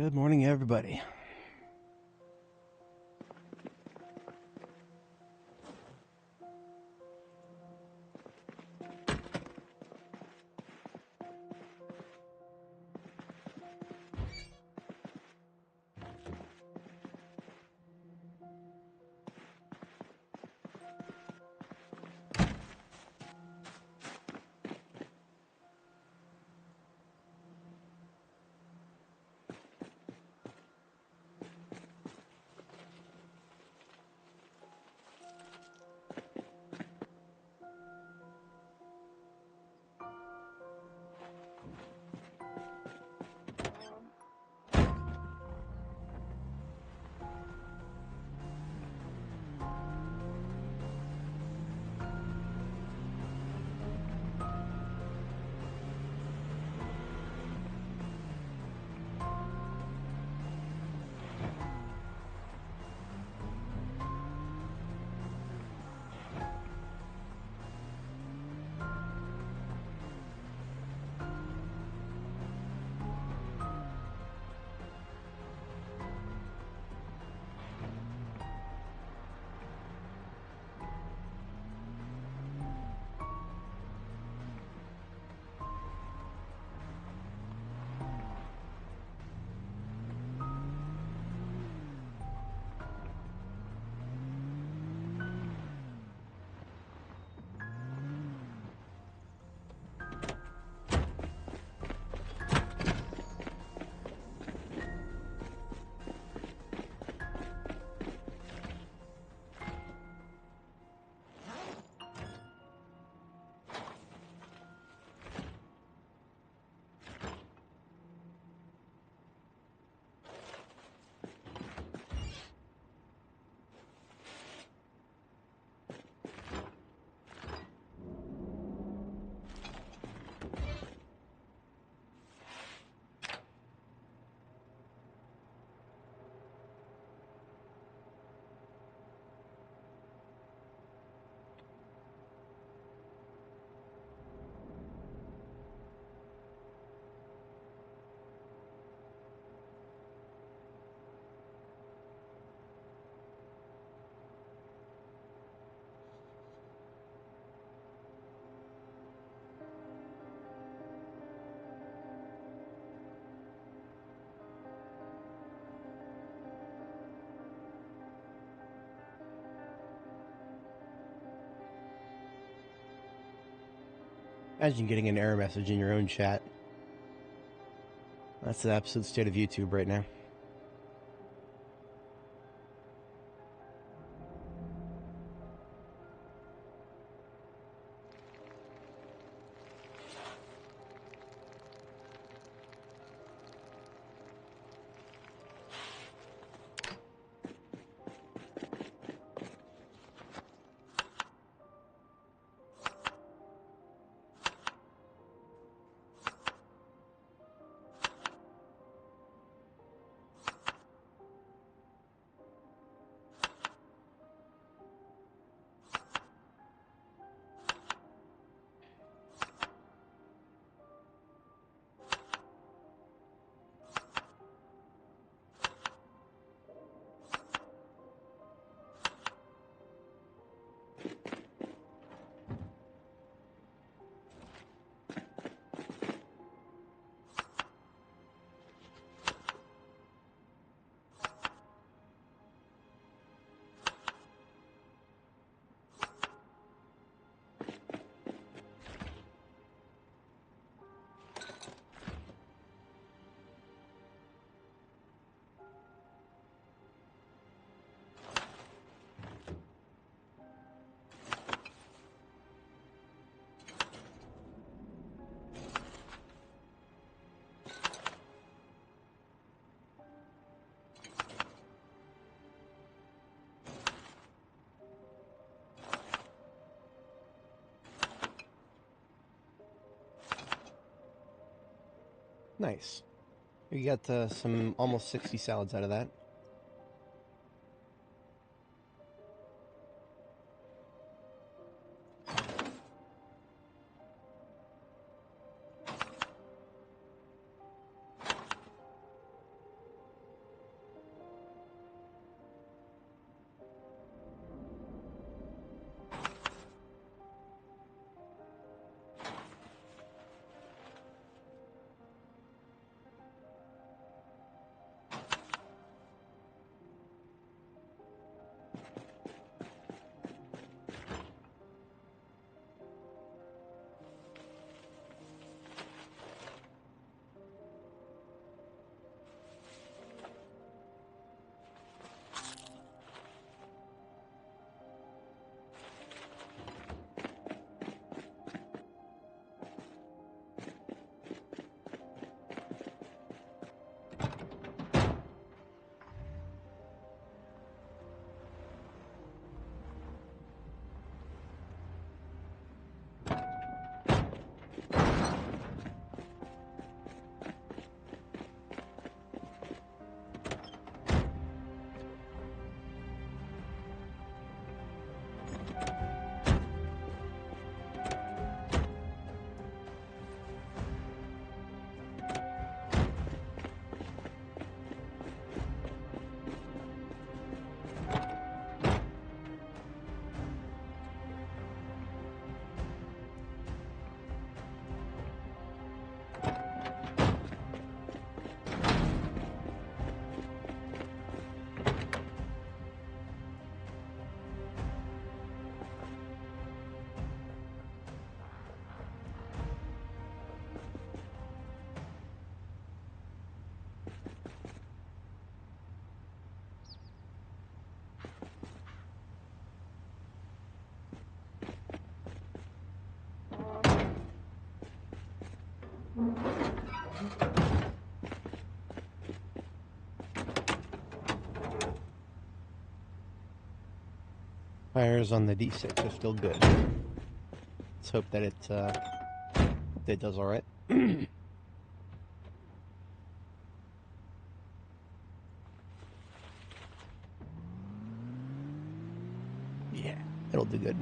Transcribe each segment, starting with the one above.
Good morning, everybody. Imagine getting an error message in your own chat. That's the absolute state of YouTube right now. Nice. You got some almost 60 salads out of that. Fires on the D6 are still good. Let's hope that it does all right. Yeah, it'll do good.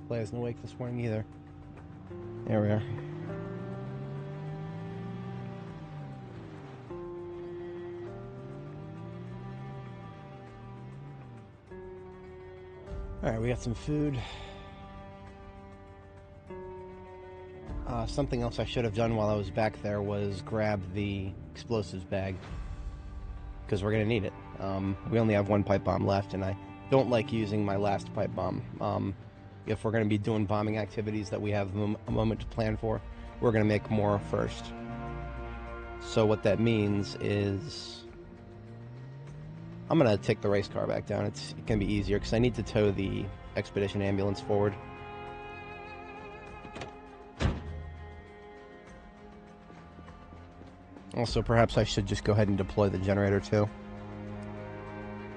Play isn't awake this morning either. There we are. Alright, we got some food. Something else I should have done while I was back there was grab the explosives bag, because we're going to need it. We only have one pipe bomb left, and I don't like using my last pipe bomb. If we're going to be doing bombing activities that we have a moment to plan for, we're going to make more first. So what that means is I'm going to take the race car back down. It can be easier because I need to tow the expedition ambulance forward. Also, perhaps I should just go ahead and deploy the generator too,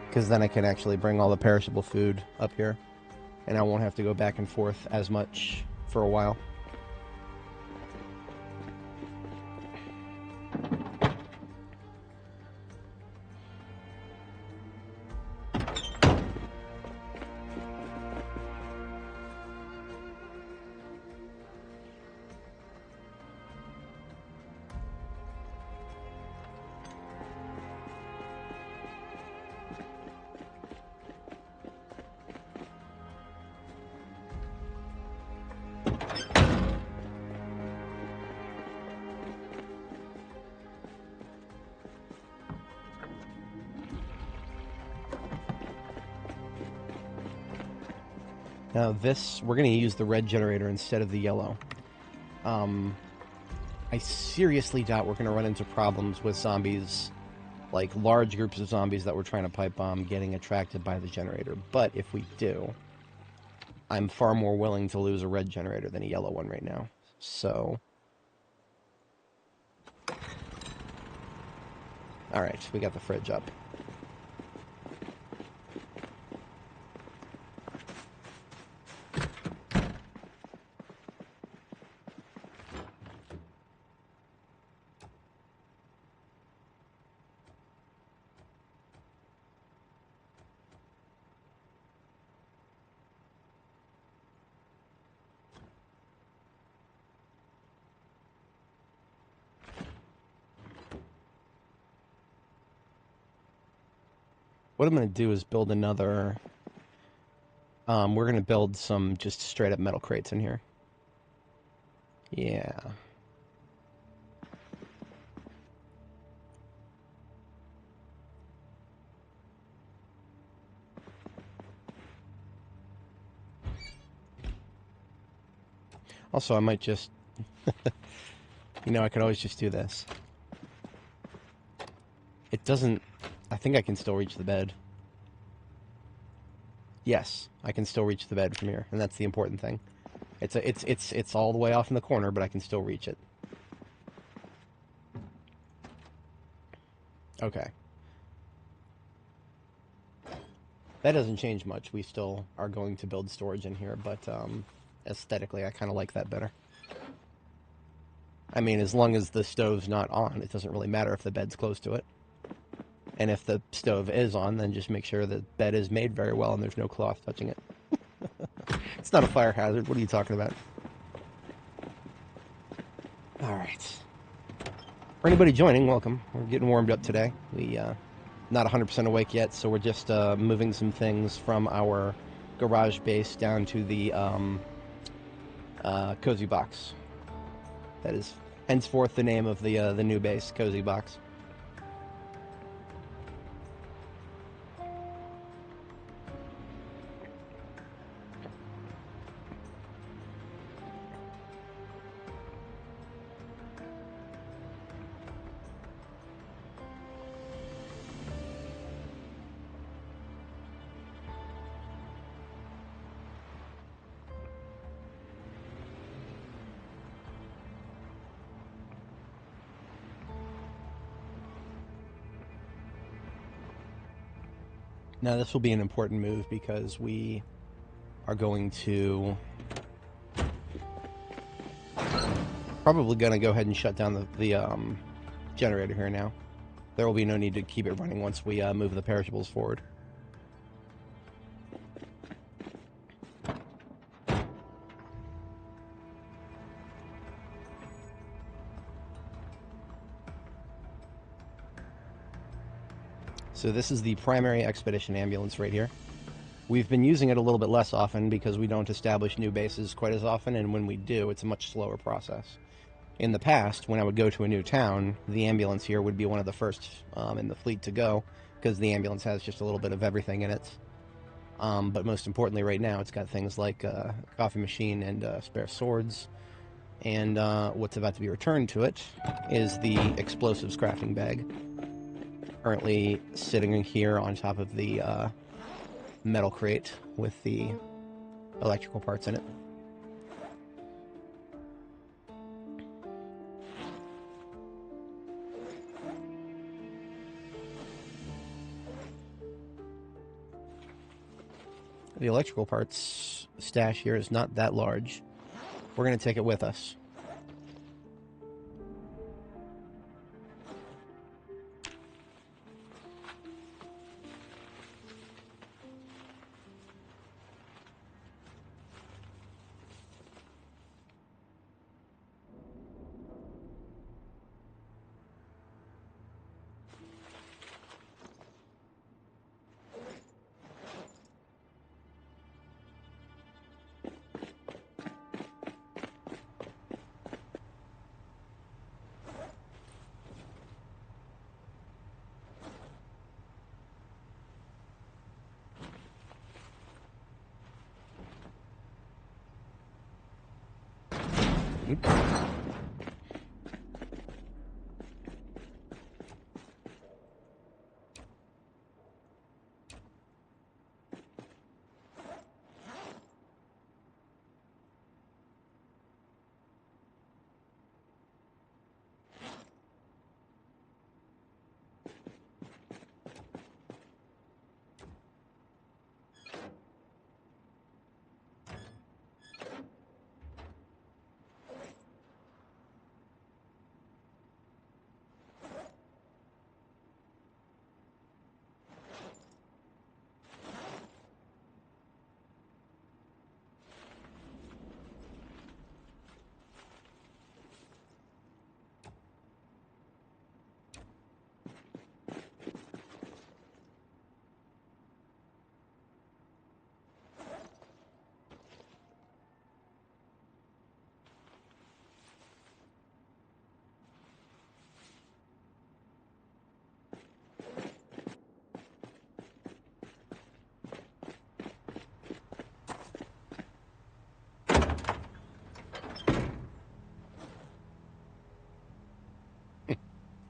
because then I can actually bring all the perishable food up here, and I won't have to go back and forth as much for a while. Now this, we're going to use the red generator instead of the yellow. I seriously doubt we're going to run into problems with zombies, like large groups of zombies that we're trying to pipe bomb getting attracted by the generator. But if we do, I'm far more willing to lose a red generator than a yellow one right now. So, alright, we got the fridge up. What I'm going to do is build another... we're going to build some just straight up metal crates in here. Yeah. Also, I might just... you know, I could always just do this. It doesn't... I think I can still reach the bed. Yes, I can still reach the bed from here, and that's the important thing. It's all the way off in the corner, but I can still reach it. Okay. That doesn't change much. We still are going to build storage in here, but aesthetically, I kind of like that better. I mean, as long as the stove's not on, it doesn't really matter if the bed's close to it. And if the stove is on, then just make sure the bed is made very well and there's no cloth touching it. It's not a fire hazard. What are you talking about? Alright. For anybody joining, welcome. We're getting warmed up today. We, not 100% awake yet, so we're just moving some things from our garage base down to the cozy box. That is henceforth the name of the new base, Cozy Box. Now this will be an important move because we are going to probably going to go ahead and shut down the generator here now. There will be no need to keep it running once we move the perishables forward. So this is the primary expedition ambulance right here. We've been using it a little bit less often because we don't establish new bases quite as often, and when we do, it's a much slower process. In the past, when I would go to a new town, the ambulance here would be one of the first in the fleet to go, because the ambulance has just a little bit of everything in it. But most importantly, right now, it's got things like a coffee machine and spare swords. And what's about to be returned to it is the explosives crafting bag. Currently sitting here on top of the metal crate with the electrical parts in it. The electrical parts stash here is not that large. We're going to take it with us. Oops.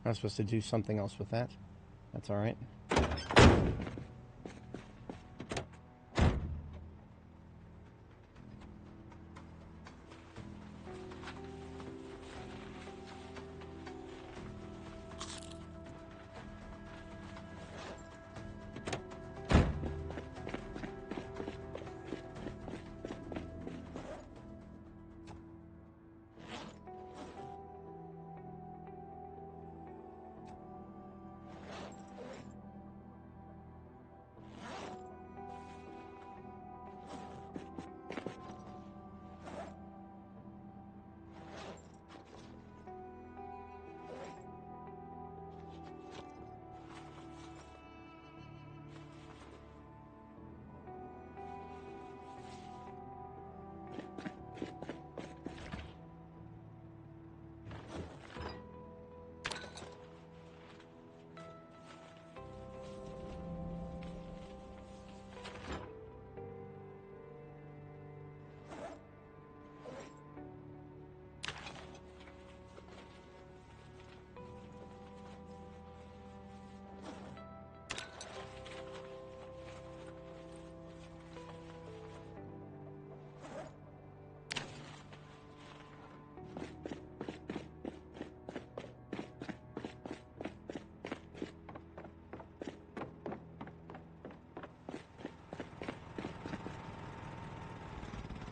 I was supposed to do something else with that. That's all right.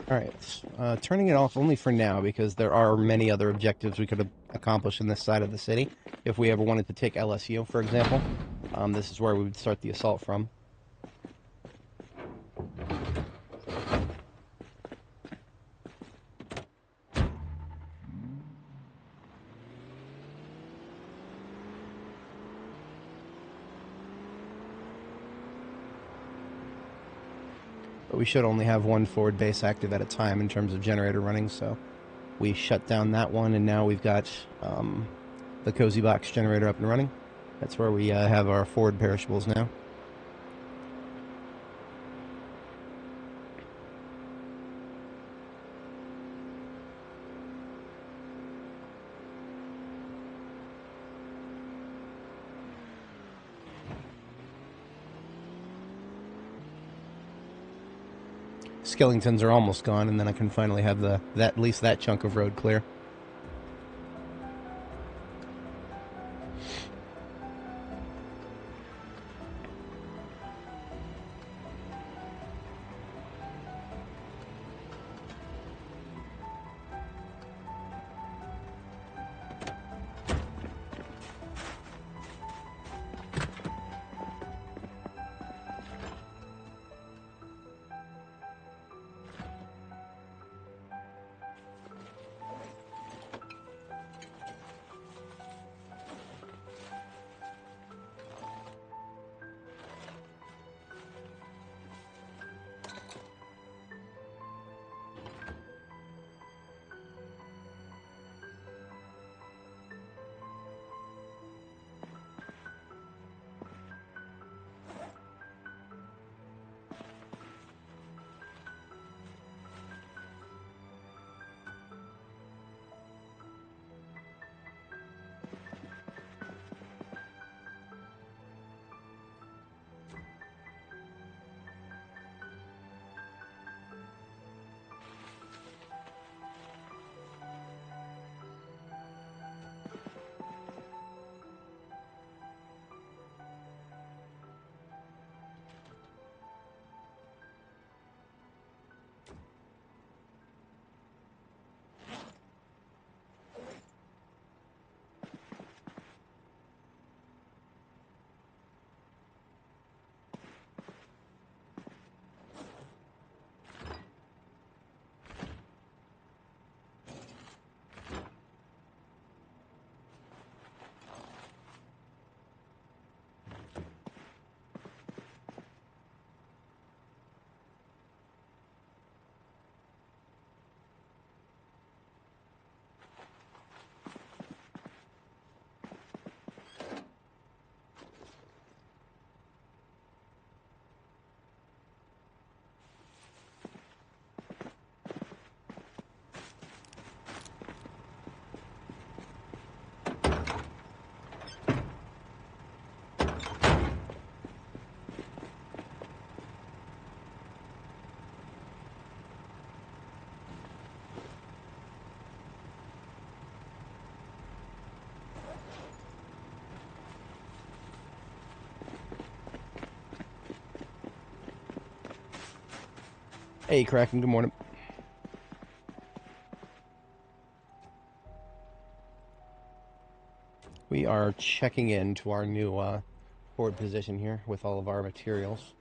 Alright, turning it off only for now because there are many other objectives we could accomplish in this side of the city. If we ever wanted to take LSU, for example, this is where we would start the assault from. But we should only have one forward base active at a time in terms of generator running, so we shut down that one, and now we've got the Cozy Box generator up and running. That's where we have our forward perishables now. Skellingtons are almost gone, and then I can finally have at least that chunk of road clear. Hey, Kraken, good morning. We are checking into our new forward position here with all of our materials.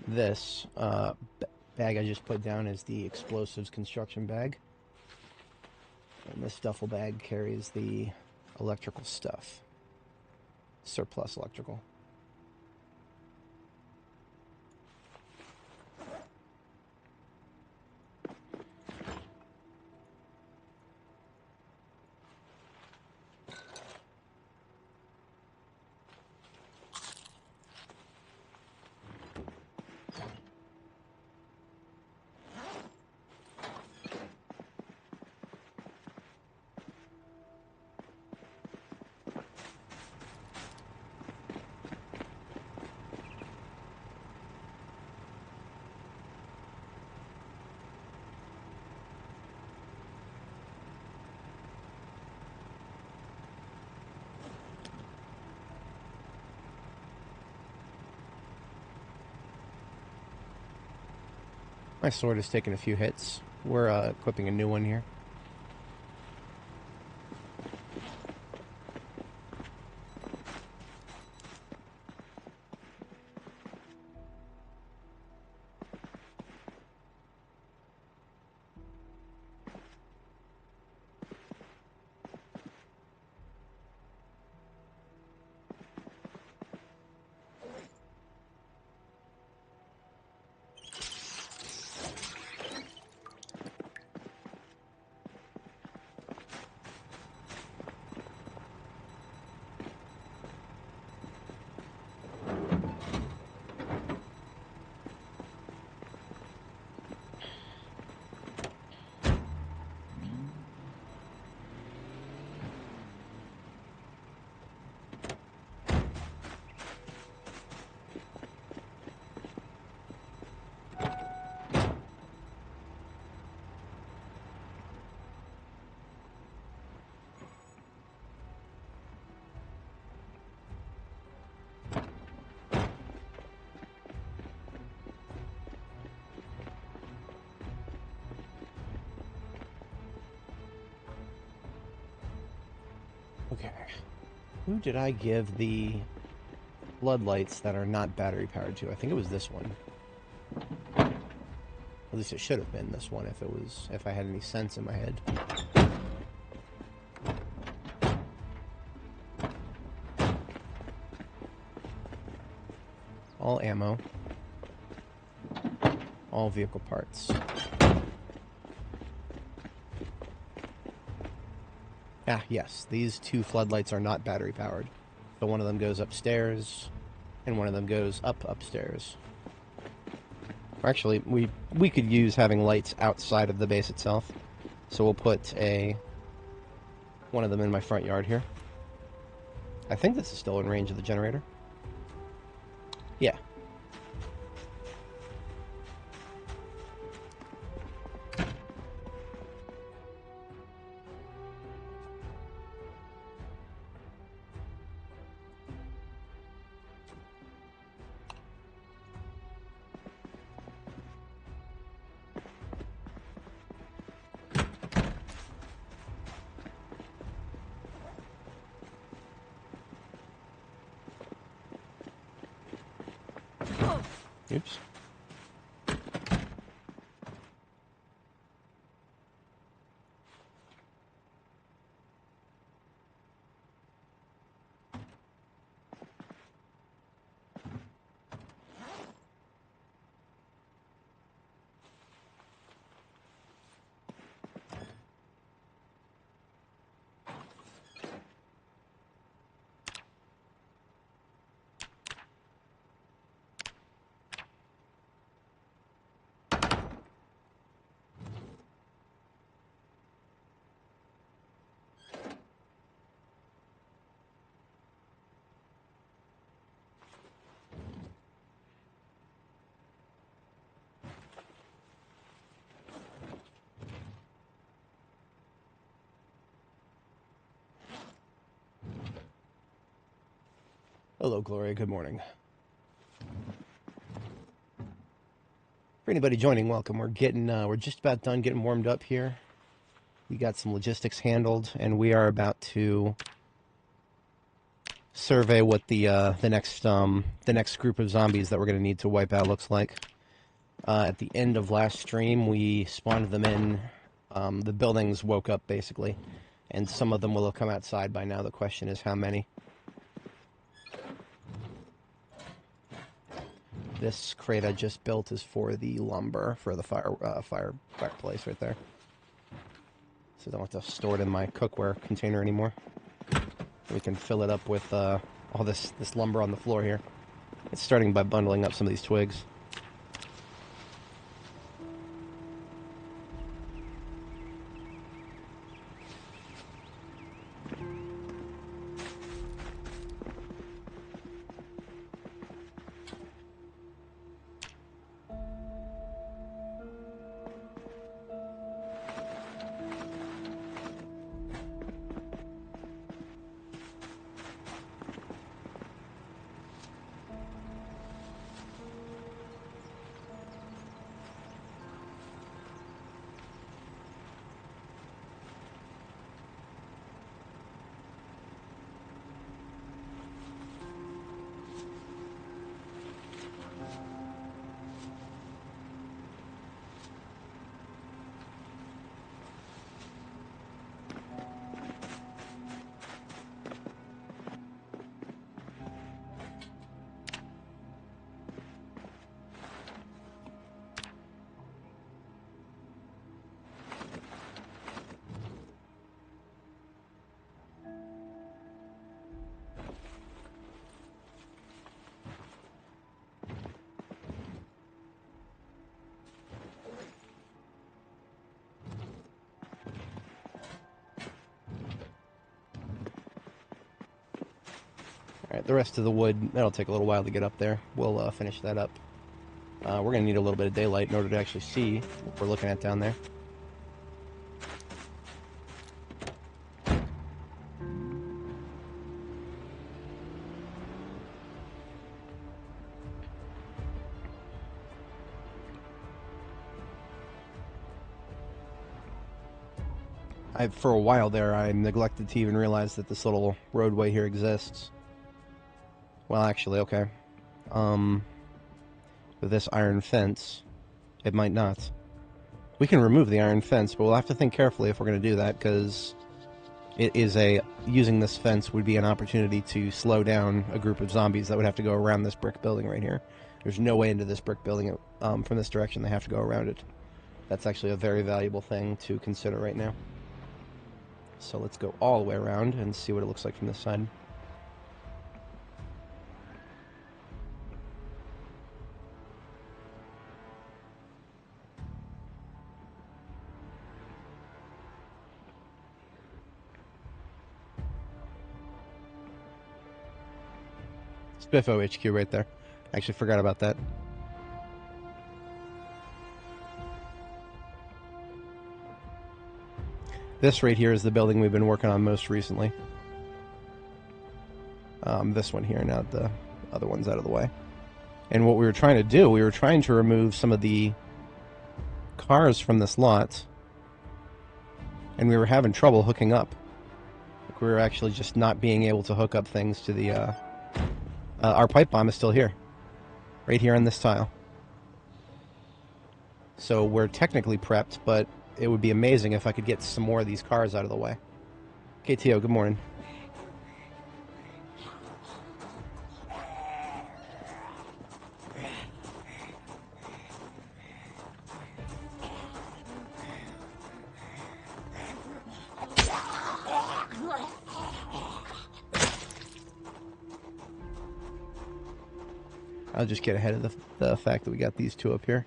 This bag I just put down is the explosives construction bag. And this duffel bag carries the electrical stuff. Surplus electrical. My sword has taken a few hits. We're equipping a new one here. Okay. Who did I give the floodlights that are not battery powered to? I think it was this one. At least it should have been this one if I had any sense in my head. All ammo. All vehicle parts. Ah, yes, these two floodlights are not battery powered. So one of them goes upstairs, and one of them goes upstairs. Actually, we could use having lights outside of the base itself. So we'll put one of them in my front yard here. I think this is still in range of the generator. Yeah. Oops. Hello, Gloria. Good morning. For anybody joining, welcome. We're just about done getting warmed up here. We got some logistics handled, and we are about to survey what the next group of zombies that we're going to need to wipe out looks like. At the end of last stream, we spawned them in. The buildings woke up basically, and some of them will have come outside by now. The question is how many. This crate I just built is for the lumber for the fireplace right there. So I don't have to store it in my cookware container anymore. We can fill it up with all this lumber on the floor here. It's starting by bundling up some of these twigs. Alright, the rest of the wood, that'll take a little while to get up there. We'll finish that up. We're going to need a little bit of daylight in order to actually see what we're looking at down there. For a while there, I neglected to even realize that this little roadway here exists. Well, actually, okay. With this iron fence, it might not. We can remove the iron fence, but we'll have to think carefully if we're going to do that, because it is using this fence would be an opportunity to slow down a group of zombies that would have to go around this brick building right here. There's no way into this brick building from this direction. They have to go around it. That's actually a very valuable thing to consider right now. So let's go all the way around and see what it looks like from this side. Spiffo HQ right there. Actually forgot about that. This right here is the building we've been working on most recently. This one here, now the other one's out of the way. And what we were trying to do, we were trying to remove some of the cars from this lot. And we were having trouble hooking up. Like we were actually just not being able to hook up things to the... our pipe bomb is still here. Right here on this tile. So we're technically prepped, but it would be amazing if I could get some more of these cars out of the way. KTO, good morning. I'll just get ahead of the fact that we got these two up here.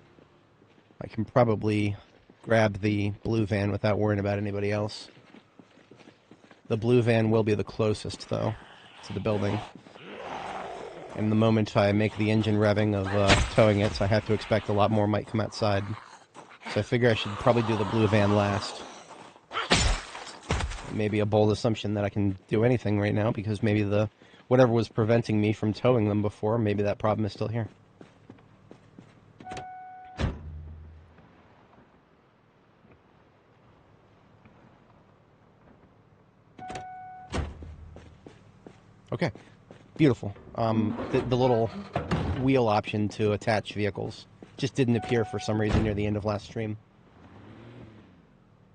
I can probably grab the blue van without worrying about anybody else. The blue van will be the closest, though, to the building. And the moment I make the engine revving of towing it, so I have to expect a lot more might come outside. So I figure I should probably do the blue van last. Maybe a bold assumption that I can do anything right now, because maybe whatever was preventing me from towing them before, maybe that problem is still here. Okay, beautiful. The little wheel option to attach vehicles just didn't appear for some reason near the end of last stream.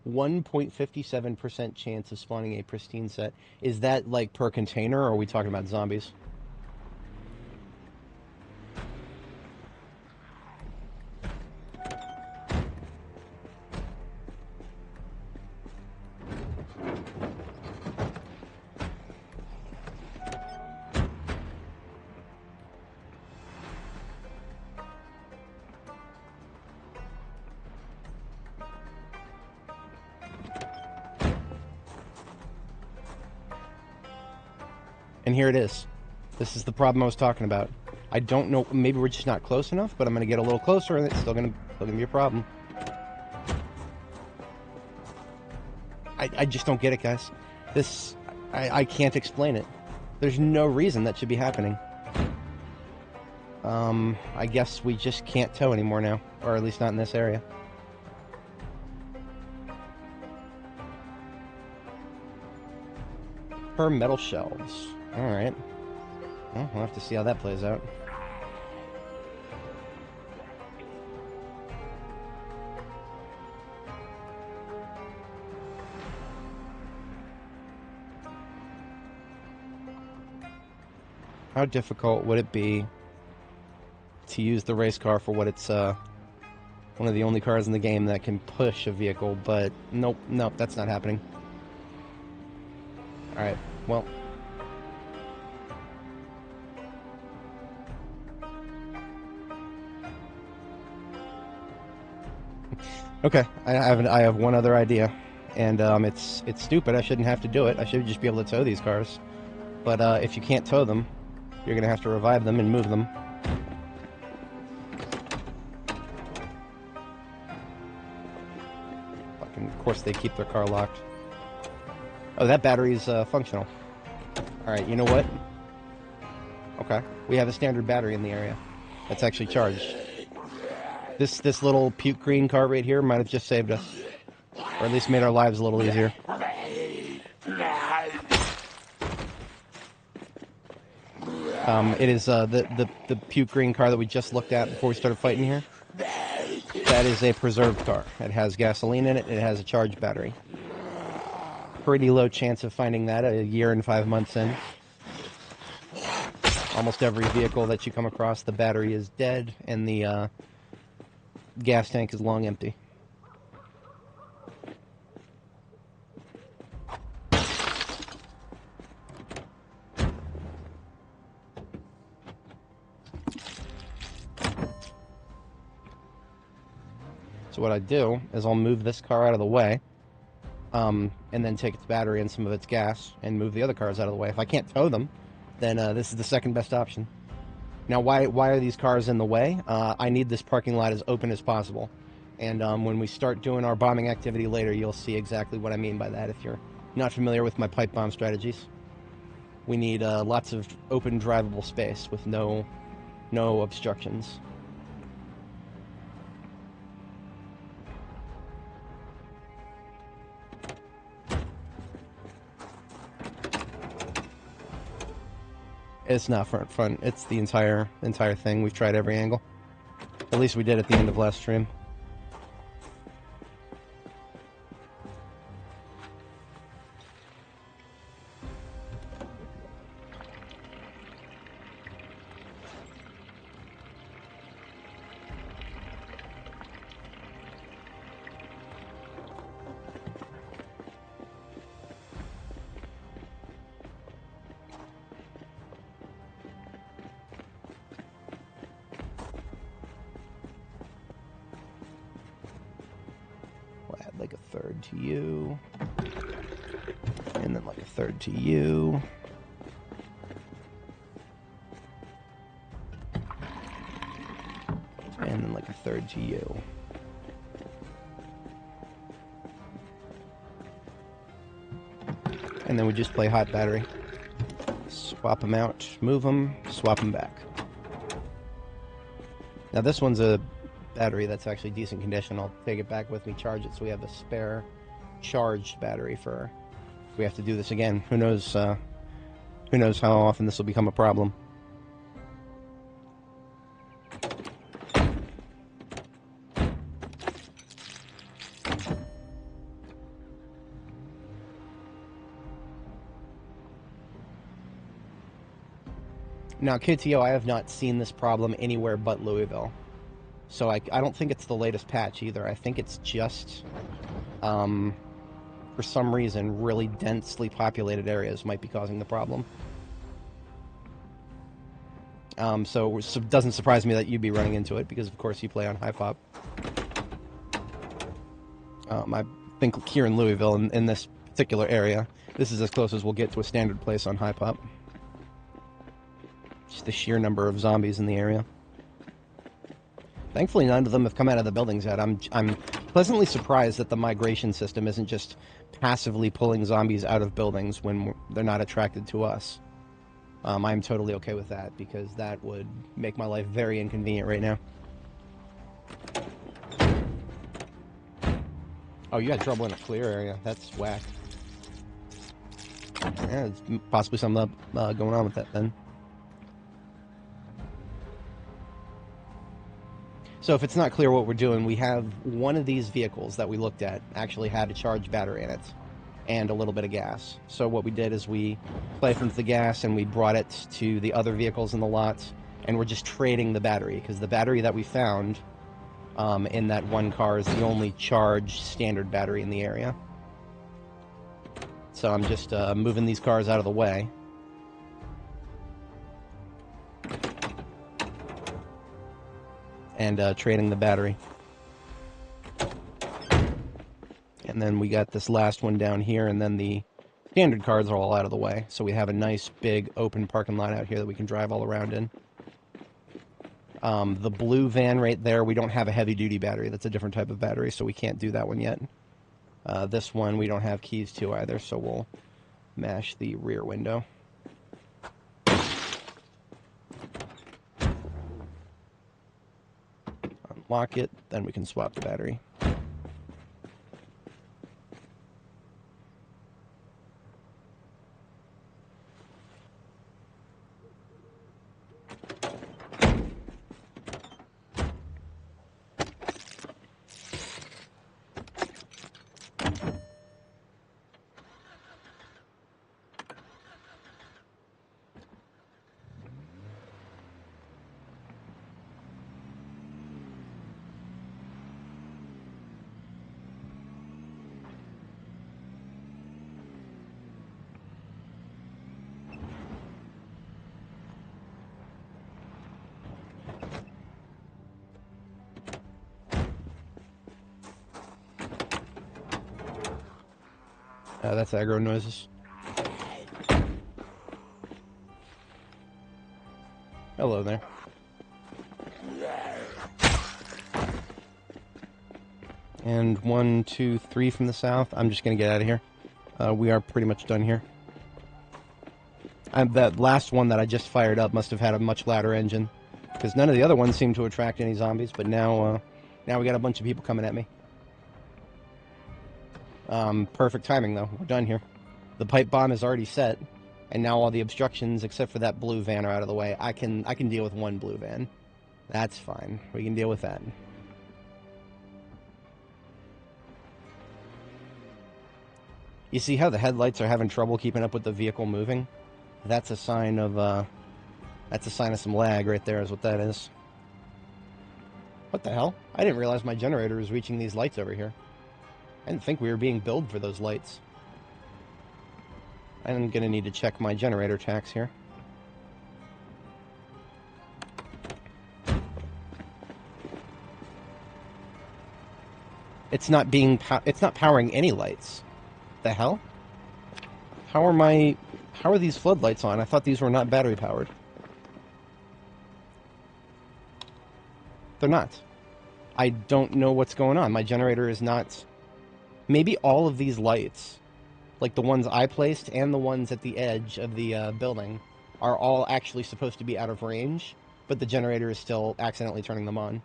1.57% chance of spawning a pristine set. Is that like per container, or are we talking about zombies? And here it is. This is the problem I was talking about. I don't know, maybe we're just not close enough, but I'm going to get a little closer and it's still going to be a problem. I just don't get it, guys. I can't explain it. There's no reason that should be happening. I guess we just can't tow anymore now, or at least not in this area. Per metal shelves. Alright. Well, we'll have to see how that plays out. How difficult would it be to use the race car for what it's one of the only cars in the game that can push a vehicle, but nope, that's not happening. Alright, well. Okay, I have one other idea, and it's stupid. I shouldn't have to do it. I should just be able to tow these cars. But if you can't tow them, you're gonna have to revive them and move them. Fucking, of course they keep their car locked. Oh, that battery's functional. All right, you know what? Okay, we have a standard battery in the area that's actually charged. This little puke green car right here might have just saved us, or at least made our lives a little easier. It is the puke green car that we just looked at before we started fighting here. That is a preserved car. It has gasoline in it. It has a charged battery. Pretty low chance of finding that a year and 5 months in. Almost every vehicle that you come across, the battery is dead and the gas tank is long empty. So what I do is I'll move this car out of the way, and then take its battery and some of its gas and move the other cars out of the way. If I can't tow them, then this is the second best option. Now, why are these cars in the way? I need this parking lot as open as possible. And when we start doing our bombing activity later, you'll see exactly what I mean by that if you're not familiar with my pipe bomb strategies. We need lots of open drivable space with no obstructions. It's not front. It's the entire thing. We've tried every angle. At least we did at the end of last stream. Like a third to you, and then like a third to you, and then like a third to you. And then we just play hot battery. Swap them out, move them, swap them back. Now this one's a battery that's actually decent condition. I'll take it back with me, charge it, so we have a spare charged battery for if we have to do this again. Who knows how often this will become a problem. Now, KTO, I have not seen this problem anywhere but Louisville. So I don't think it's the latest patch either. I think it's just, for some reason, really densely populated areas might be causing the problem. So it doesn't surprise me that you'd be running into it, because of course you play on high pop. I think here in Louisville, in this particular area, this is as close as we'll get to a standard place on high pop. Just the sheer number of zombies in the area. Thankfully, none of them have come out of the buildings yet. I'm pleasantly surprised that the migration system isn't just passively pulling zombies out of buildings when they're not attracted to us. I'm totally okay with that, because that would make my life very inconvenient right now. Oh, you had trouble in a clear area. That's whack. Yeah, there's possibly something going on with that then. So if it's not clear what we're doing, we have one of these vehicles that we looked at actually had a charged battery in it and a little bit of gas. So what we did is we siphoned the gas and we brought it to the other vehicles in the lot, and we're just trading the battery, because the battery that we found in that one car is the only charged standard battery in the area. So I'm just moving these cars out of the way. And trading the battery. And then we got this last one down here, and then the standard cars are all out of the way. So we have a nice big open parking lot out here that we can drive all around in. The blue van right there, we don't have a heavy-duty battery. That's a different type of battery, so we can't do that one yet. This one we don't have keys to either, so we'll mash the rear window. Unlock it, then we can swap the battery. That's aggro noises. Hello there. And 1, 2, 3 from the south. I'm just going to get out of here. We are pretty much done here. That last one that I just fired up must have had a much louder engine, because none of the other ones seem to attract any zombies, but now we got a bunch of people coming at me. Perfect timing, though. We're done here. The pipe bomb is already set, and now all the obstructions, except for that blue van, are out of the way. I can deal with one blue van. That's fine. We can deal with that. You see how the headlights are having trouble keeping up with the vehicle moving? That's a sign of some lag right there, is what that is. What the hell? I didn't realize my generator was reaching these lights over here. I didn't think we were being billed for those lights. I'm gonna need to check my generator tax here. It's not powering any lights. The hell? How are these floodlights on? I thought these were not battery powered. They're not. I don't know what's going on. My generator is not... Maybe all of these lights, like the ones I placed and the ones at the edge of the building, are all actually supposed to be out of range, but the generator is still accidentally turning them on.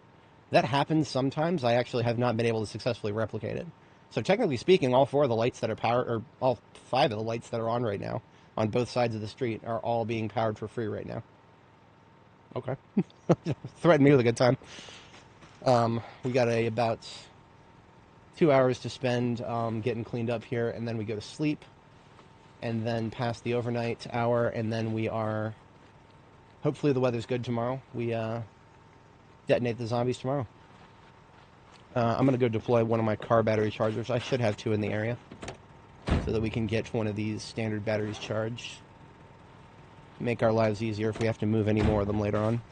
That happens sometimes. I actually have not been able to successfully replicate it. So technically speaking, all 4 of the lights that are powered, or all 5 of the lights that are on right now, on both sides of the street, are all being powered for free right now. Okay. Threaten me with a good time. We got about 2 hours to spend getting cleaned up here, and then we go to sleep, and then pass the overnight hour, and then we are... Hopefully the weather's good tomorrow. We detonate the zombies tomorrow. I'm going to go deploy one of my car battery chargers. I should have 2 in the area, so that we can get one of these standard batteries charged. Make our lives easier if we have to move any more of them later on.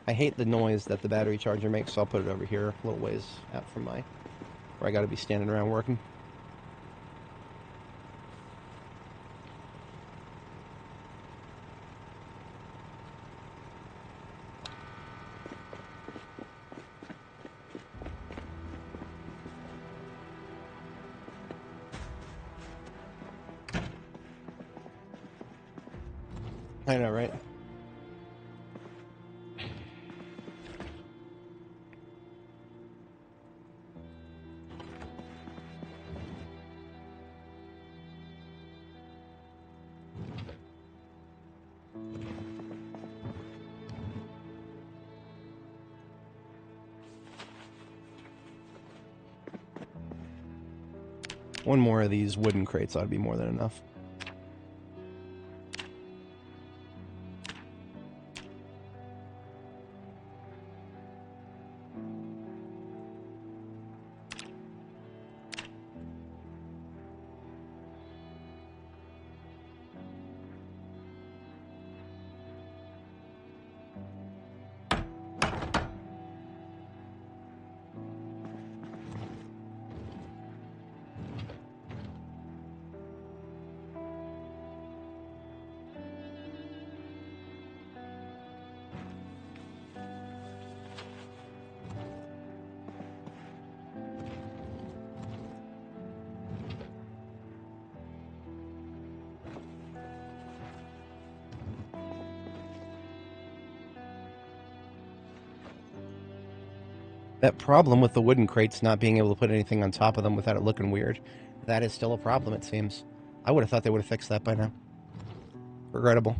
I hate the noise that the battery charger makes, so I'll put it over here a little ways out from where I got to be standing around working. I know, right? One more of these wooden crates ought to be more than enough. That problem with the wooden crates not being able to put anything on top of them without it looking weird, that is still a problem, it seems. I would have thought they would have fixed that by now. Regrettable.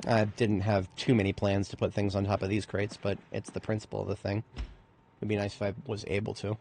I didn't have too many plans to put things on top of these crates, but it's the principle of the thing. It'd be nice if I was able to.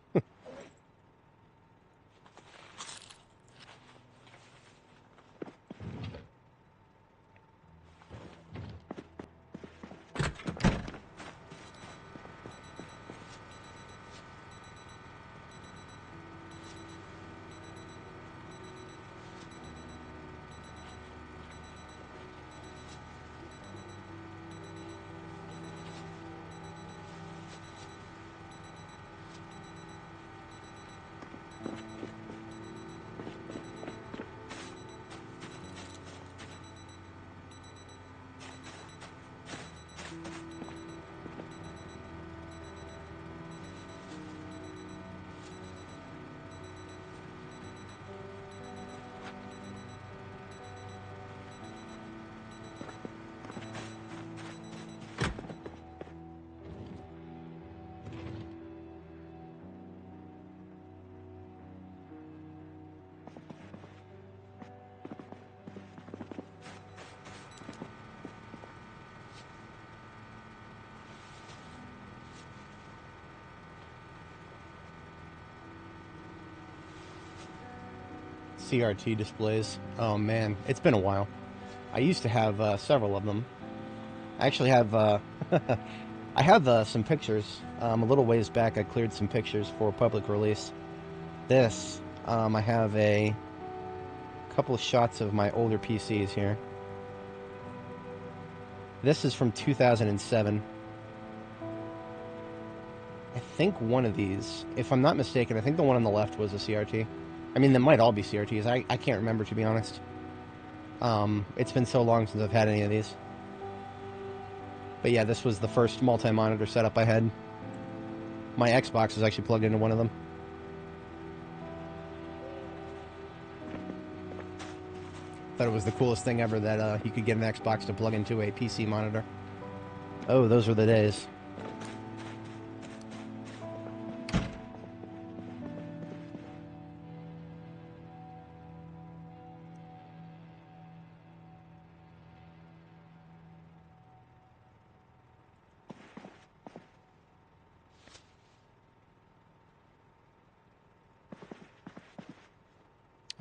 CRT displays. Oh man, it's been a while. I used to have several of them. I actually have I have some pictures. A little ways back, I cleared some pictures for public release. This, I have a couple of shots of my older PCs here. This is from 2007. I think one of these, if I'm not mistaken, I think the one on the left was a CRT. I mean, they might all be CRTs. I can't remember, to be honest. It's been so long since I've had any of these. But yeah, this was the first multi-monitor setup I had. My Xbox was actually plugged into one of them. Thought it was the coolest thing ever that you could get an Xbox to plug into a PC monitor. Oh, those were the days.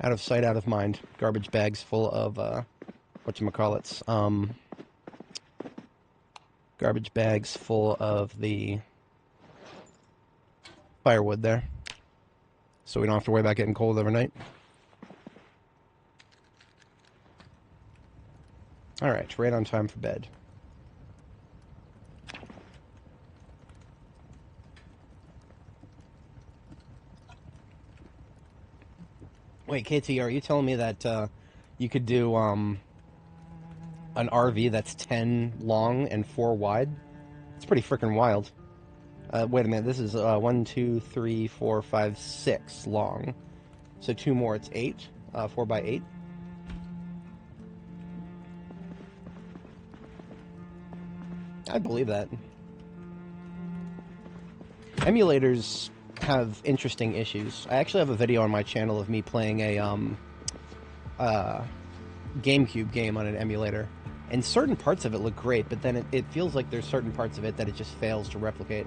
Out of sight, out of mind. Garbage bags full of, whatchamacallits, garbage bags full of the firewood there. So we don't have to worry about getting cold overnight. Alright, right on time for bed. Wait, KT, are you telling me that you could do an RV that's 10 long and 4 wide? It's pretty freaking wild. Wait a minute, this is 1, 2, 3, 4, 5, 6 long. So 2 more, it's 8. 4 by 8. I believe that. Emulators have interesting issues. I actually have a video on my channel of me playing a GameCube game on an emulator, and certain parts of it look great, but then it feels like there's certain parts of it that it just fails to replicate.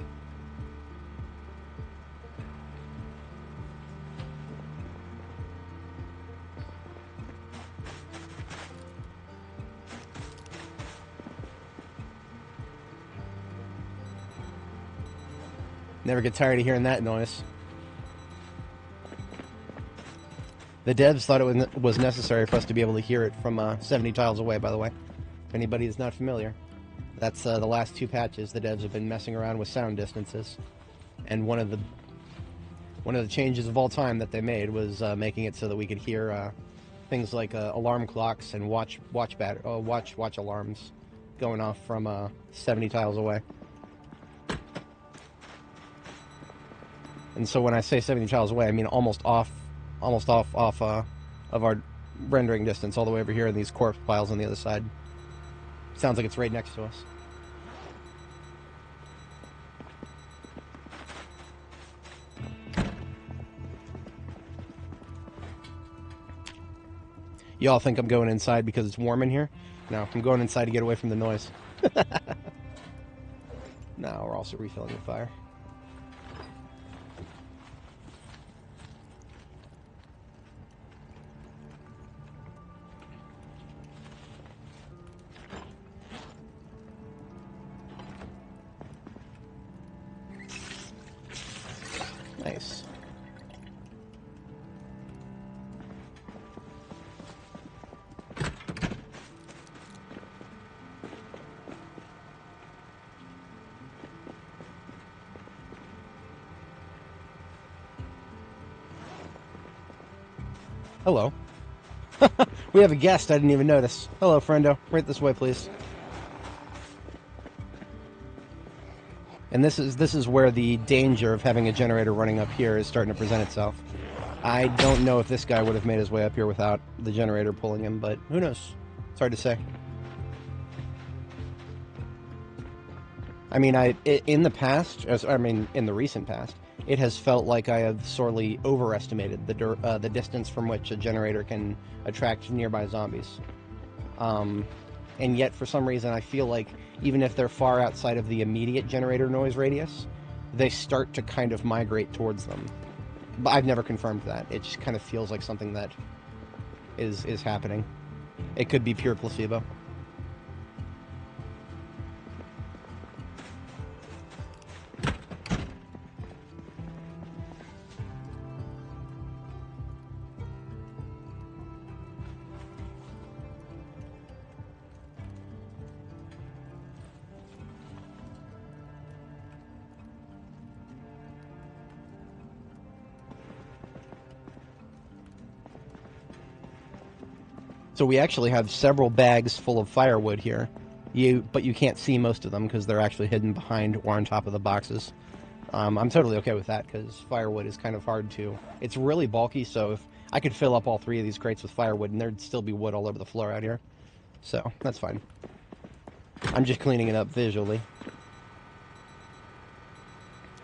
Never get tired of hearing that noise. The devs thought it was necessary for us to be able to hear it from 70 tiles away, by the way. If anybody is not familiar. That's the last 2 patches the devs have been messing around with sound distances. And one of the changes of all time that they made was making it so that we could hear things like alarm clocks and watch alarms going off from 70 tiles away. And so when I say 70 tiles away, I mean almost off of our rendering distance, all the way over here in these corpse piles on the other side. Sounds like it's right next to us. Y'all think I'm going inside because it's warm in here? No, I'm going inside to get away from the noise. No, we're also refilling the fire. Nice. Hello. We have a guest, I didn't even notice. Hello, friendo. Right this way, please. And this is where the danger of having a generator running up here is starting to present itself. I don't know if this guy would have made his way up here without the generator pulling him, but who knows? It's hard to say. I mean, in the recent past, it has felt like I have sorely overestimated the distance from which a generator can attract nearby zombies. And yet, for some reason, I feel like even if they're far outside of the immediate generator noise radius, they start to kind of migrate towards them. But I've never confirmed that. It just kind of feels like something that is happening. It could be pure placebo. So we actually have several bags full of firewood here, but you can't see most of them because they're actually hidden behind or on top of the boxes. I'm totally okay with that because firewood is kind of hard to... It's really bulky, so if I could fill up all 3 of these crates with firewood and there'd still be wood all over the floor out here. So, that's fine. I'm just cleaning it up visually.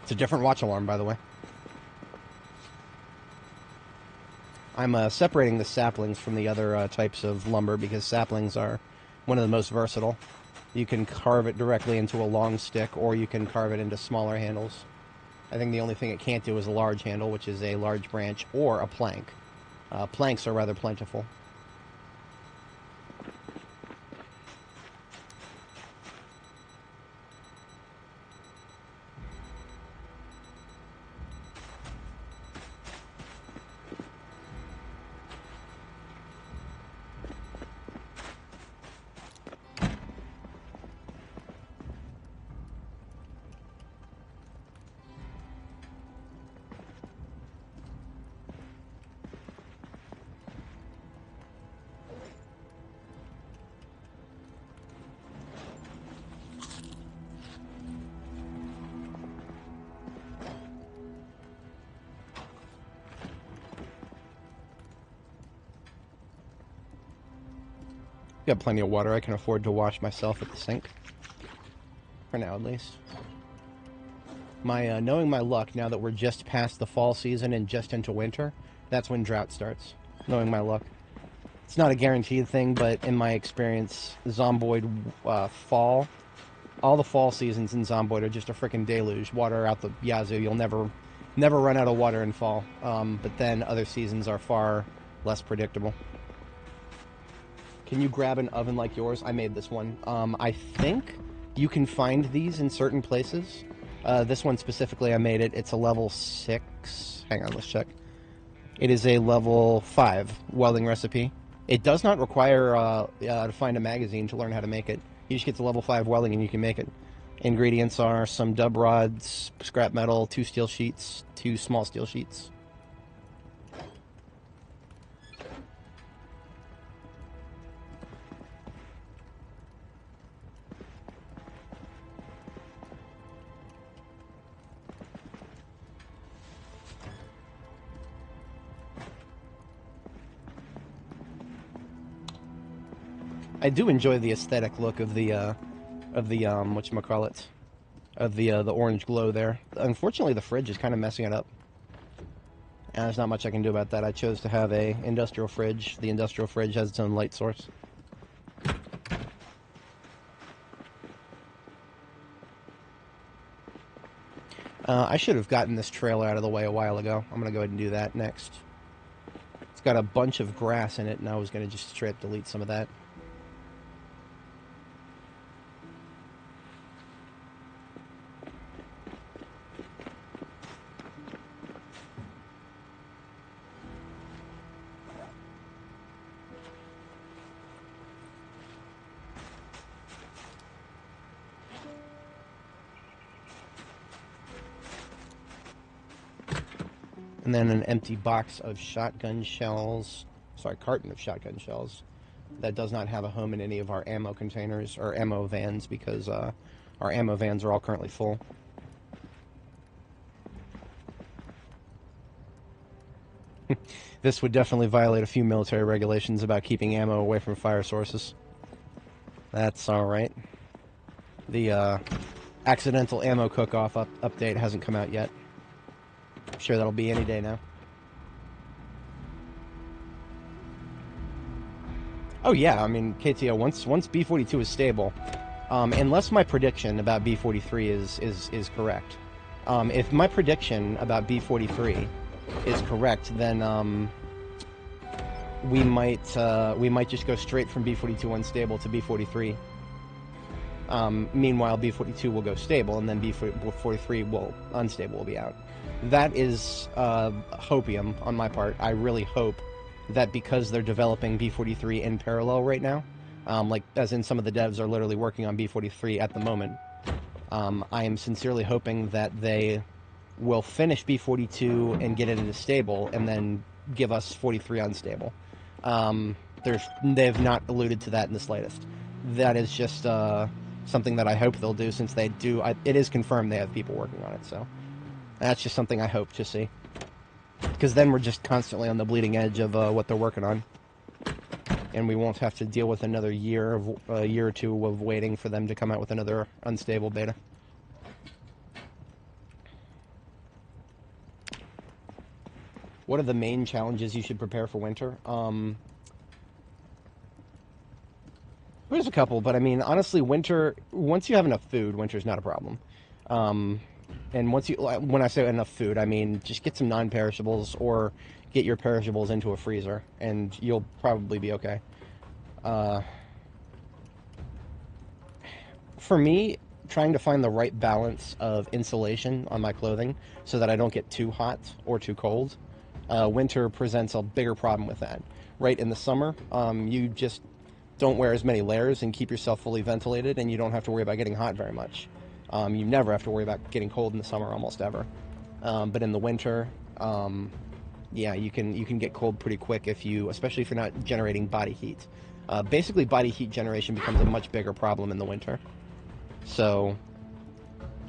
It's a different watch alarm, by the way. I'm separating the saplings from the other types of lumber because saplings are one of the most versatile. You can carve it directly into a long stick, or you can carve it into smaller handles. I think the only thing it can't do is a large handle, which is a large branch, or a plank. Planks are rather plentiful. Got plenty of water. I can afford to wash myself at the sink. For now, at least. Knowing my luck, now that we're just past the fall season and just into winter, that's when drought starts. Knowing my luck. It's not a guaranteed thing, but in my experience, Zomboid fall, all the fall seasons in Zomboid are just a freaking deluge. Water out the yazoo. You'll never run out of water in fall. But then other seasons are far less predictable. Can you grab an oven like yours? I made this one. I think you can find these in certain places. This one specifically, I made it. It's a level 6. Hang on, let's check. It is a level 5 welding recipe. It does not require to find a magazine to learn how to make it. You just get to level 5 welding and you can make it. Ingredients are some dub rods, scrap metal, 2 steel sheets, 2 small steel sheets. I do enjoy the aesthetic look of the whatchamacallit, of the orange glow there. Unfortunately, the fridge is kind of messing it up. And there's not much I can do about that. I chose to have a industrial fridge. The industrial fridge has its own light source. I should have gotten this trailer out of the way a while ago. I'm going to go ahead and do that next. It's got a bunch of grass in it, and I was going to just straight up delete some of that. And then an empty box of shotgun shells, sorry, carton of shotgun shells that does not have a home in any of our ammo containers or ammo vans because our ammo vans are all currently full. This would definitely violate a few military regulations about keeping ammo away from fire sources. That's alright. The accidental ammo cook-off update hasn't come out yet. I'm sure that'll be any day now. Oh yeah, I mean, KTO, once B42 is stable, unless my prediction about B43 is correct. If my prediction about B43 is correct, then we might just go straight from B42 unstable to B43. Meanwhile, B42 will go stable, and then B43 unstable will be out. That is hopium on my part. I really hope that because they're developing B43 in parallel right now, like as in some of the devs are literally working on B43 at the moment, I am sincerely hoping that they will finish B42 and get it into stable, and then give us 43 unstable. They have not alluded to that in the slightest. That is just something that I hope they'll do, since they do. It is confirmed they have people working on it, so that's just something I hope to see. Because then we're just constantly on the bleeding edge of what they're working on, and we won't have to deal with another year or two of waiting for them to come out with another unstable beta. What are the main challenges you should prepare for winter? There's a couple, but I mean, honestly, winter, once you have enough food, winter's not a problem. And when I say enough food, I mean just get some non-perishables, or get your perishables into a freezer, and you'll probably be okay. For me, trying to find the right balance of insulation on my clothing so that I don't get too hot or too cold, winter presents a bigger problem with that. Right in the summer, you just don't wear as many layers and keep yourself fully ventilated, and you don't have to worry about getting hot very much. You never have to worry about getting cold in the summer, almost ever. But in the winter, yeah, you can get cold pretty quick, especially if you're not generating body heat. Basically, body heat generation becomes a much bigger problem in the winter. So,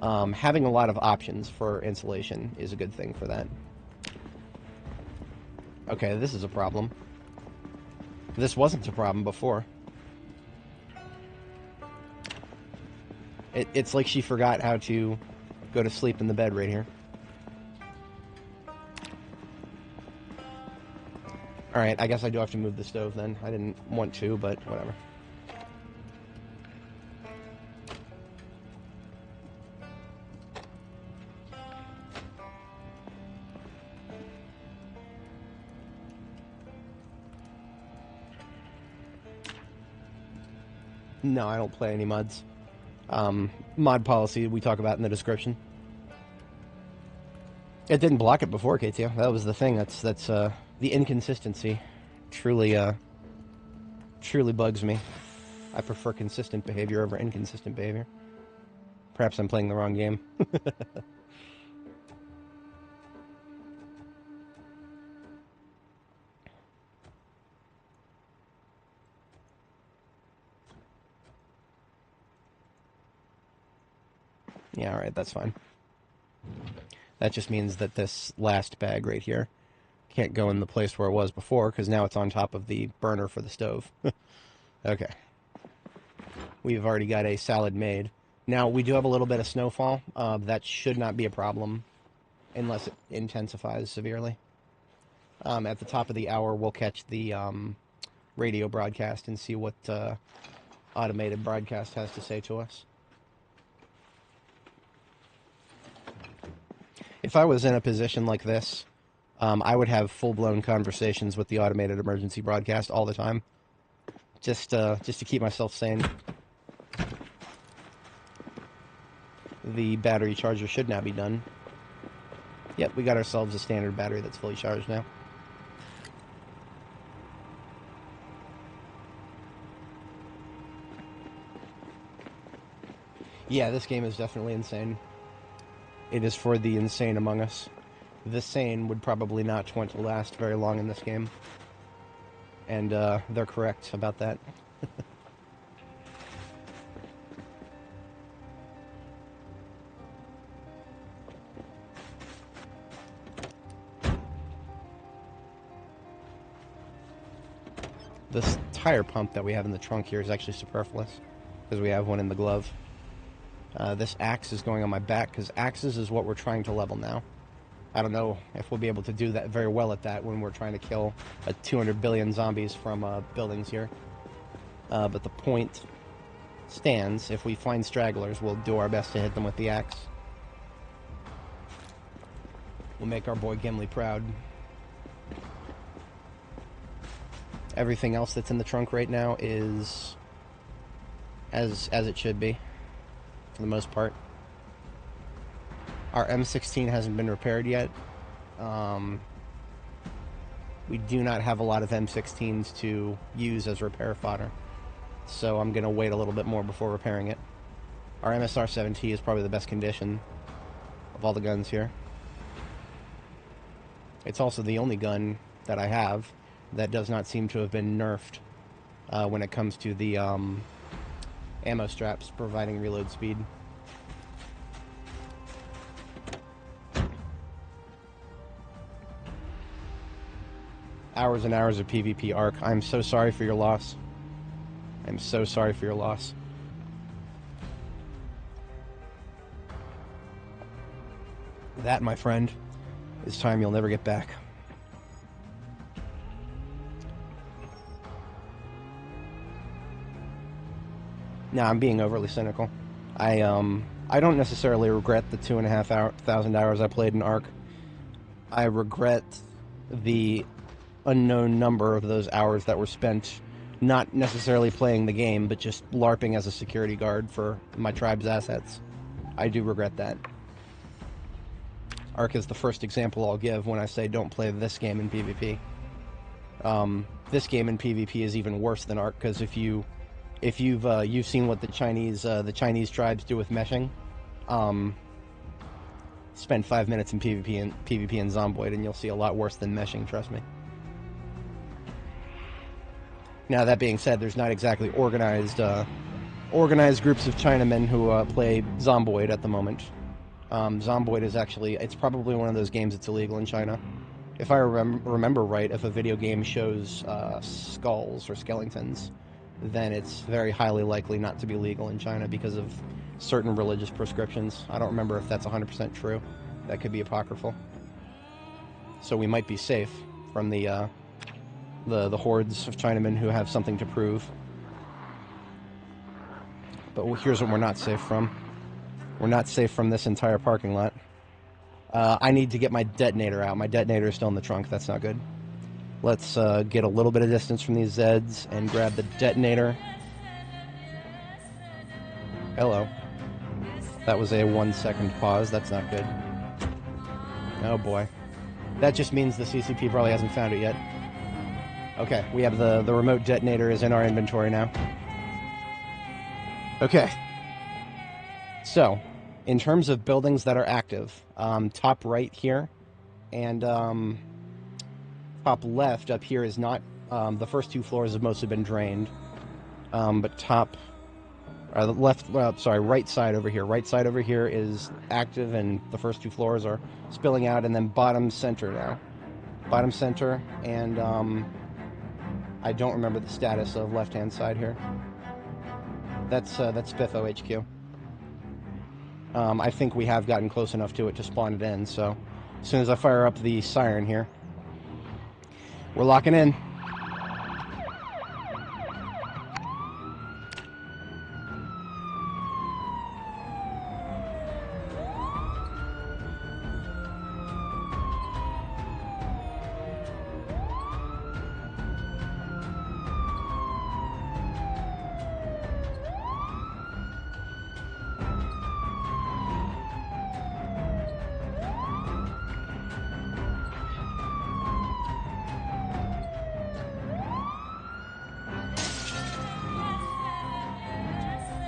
having a lot of options for insulation is a good thing for that. Okay, this is a problem. This wasn't a problem before. It's like she forgot how to go to sleep in the bed right here. Alright, I guess I do have to move the stove then. I didn't want to, but whatever. No, I don't play any mods. Mod policy we talk about in the description. It didn't block it before, KTO. That was the thing. That's the inconsistency. Truly bugs me. I prefer consistent behavior over inconsistent behavior. Perhaps I'm playing the wrong game. Yeah, alright, that's fine. That just means that this last bag right here can't go in the place where it was before, because now it's on top of the burner for the stove. Okay. We've already got a salad made. Now, we do have a little bit of snowfall. That should not be a problem, unless it intensifies severely. At the top of the hour, we'll catch the radio broadcast and see what automated broadcast has to say to us. If I was in a position like this, I would have full-blown conversations with the automated emergency broadcast all the time, just to keep myself sane. The battery charger should now be done. Yep, we got ourselves a standard battery that's fully charged now. Yeah, this game is definitely insane. It is for the insane among us. The sane would probably not want to last very long in this game. And they're correct about that. This tire pump that we have in the trunk here is actually superfluous, because we have one in the glove. This axe is going on my back, because axes is what we're trying to level now. I don't know if we'll be able to do that very well at that when we're trying to kill 200 billion zombies from buildings here. But the point stands. If we find stragglers, we'll do our best to hit them with the axe. We'll make our boy Gimli proud. Everything else that's in the trunk right now is as it should be, for the most part. Our M16 hasn't been repaired yet. We do not have a lot of M16s to use as repair fodder, so I'm going to wait a little bit more before repairing it. Our MSR-7T is probably the best condition of all the guns here. It's also the only gun that I have that does not seem to have been nerfed when it comes to the ammo straps providing reload speed. Hours and hours of PvP arc. I'm so sorry for your loss. I'm so sorry for your loss. That, my friend, is time you'll never get back. Nah, I'm being overly cynical. I don't necessarily regret the 2,500 hours I played in Ark. I regret the unknown number of those hours that were spent not necessarily playing the game, but just LARPing as a security guard for my tribe's assets. I do regret that. Ark is the first example I'll give when I say don't play this game in PvP. This game in PvP is even worse than Ark, because if you've seen what the Chinese tribes do with meshing, spend 5 minutes in PvP and Zomboid, and you'll see a lot worse than meshing. Trust me. Now that being said, there's not exactly organized groups of Chinamen who play Zomboid at the moment. Zomboid is actually, it's probably one of those games that's illegal in China. If I remember right, if a video game shows skulls or skeletons, then it's very highly likely not to be legal in China because of certain religious prescriptions. I don't remember if that's 100% true. That could be apocryphal. So we might be safe from the hordes of Chinamen who have something to prove. But here's what we're not safe from. We're not safe from this entire parking lot. I need to get my detonator out. My detonator is still in the trunk. That's not good. Let's get a little bit of distance from these Zeds and grab the detonator. Hello. That was a 1 second pause. That's not good. Oh boy. That just means the CCP probably hasn't found it yet. Okay, we have the remote detonator is in our inventory now. Okay. So, in terms of buildings that are active, top right here and top left up here is not, the first 2 floors have mostly been drained, but right side over here is active, and the first 2 floors are spilling out, and then bottom center now. Bottom center, and I don't remember the status of left-hand side here. That's Spiffo HQ. I think we have gotten close enough to it to spawn it in, so as soon as I fire up the siren here, we're locking in.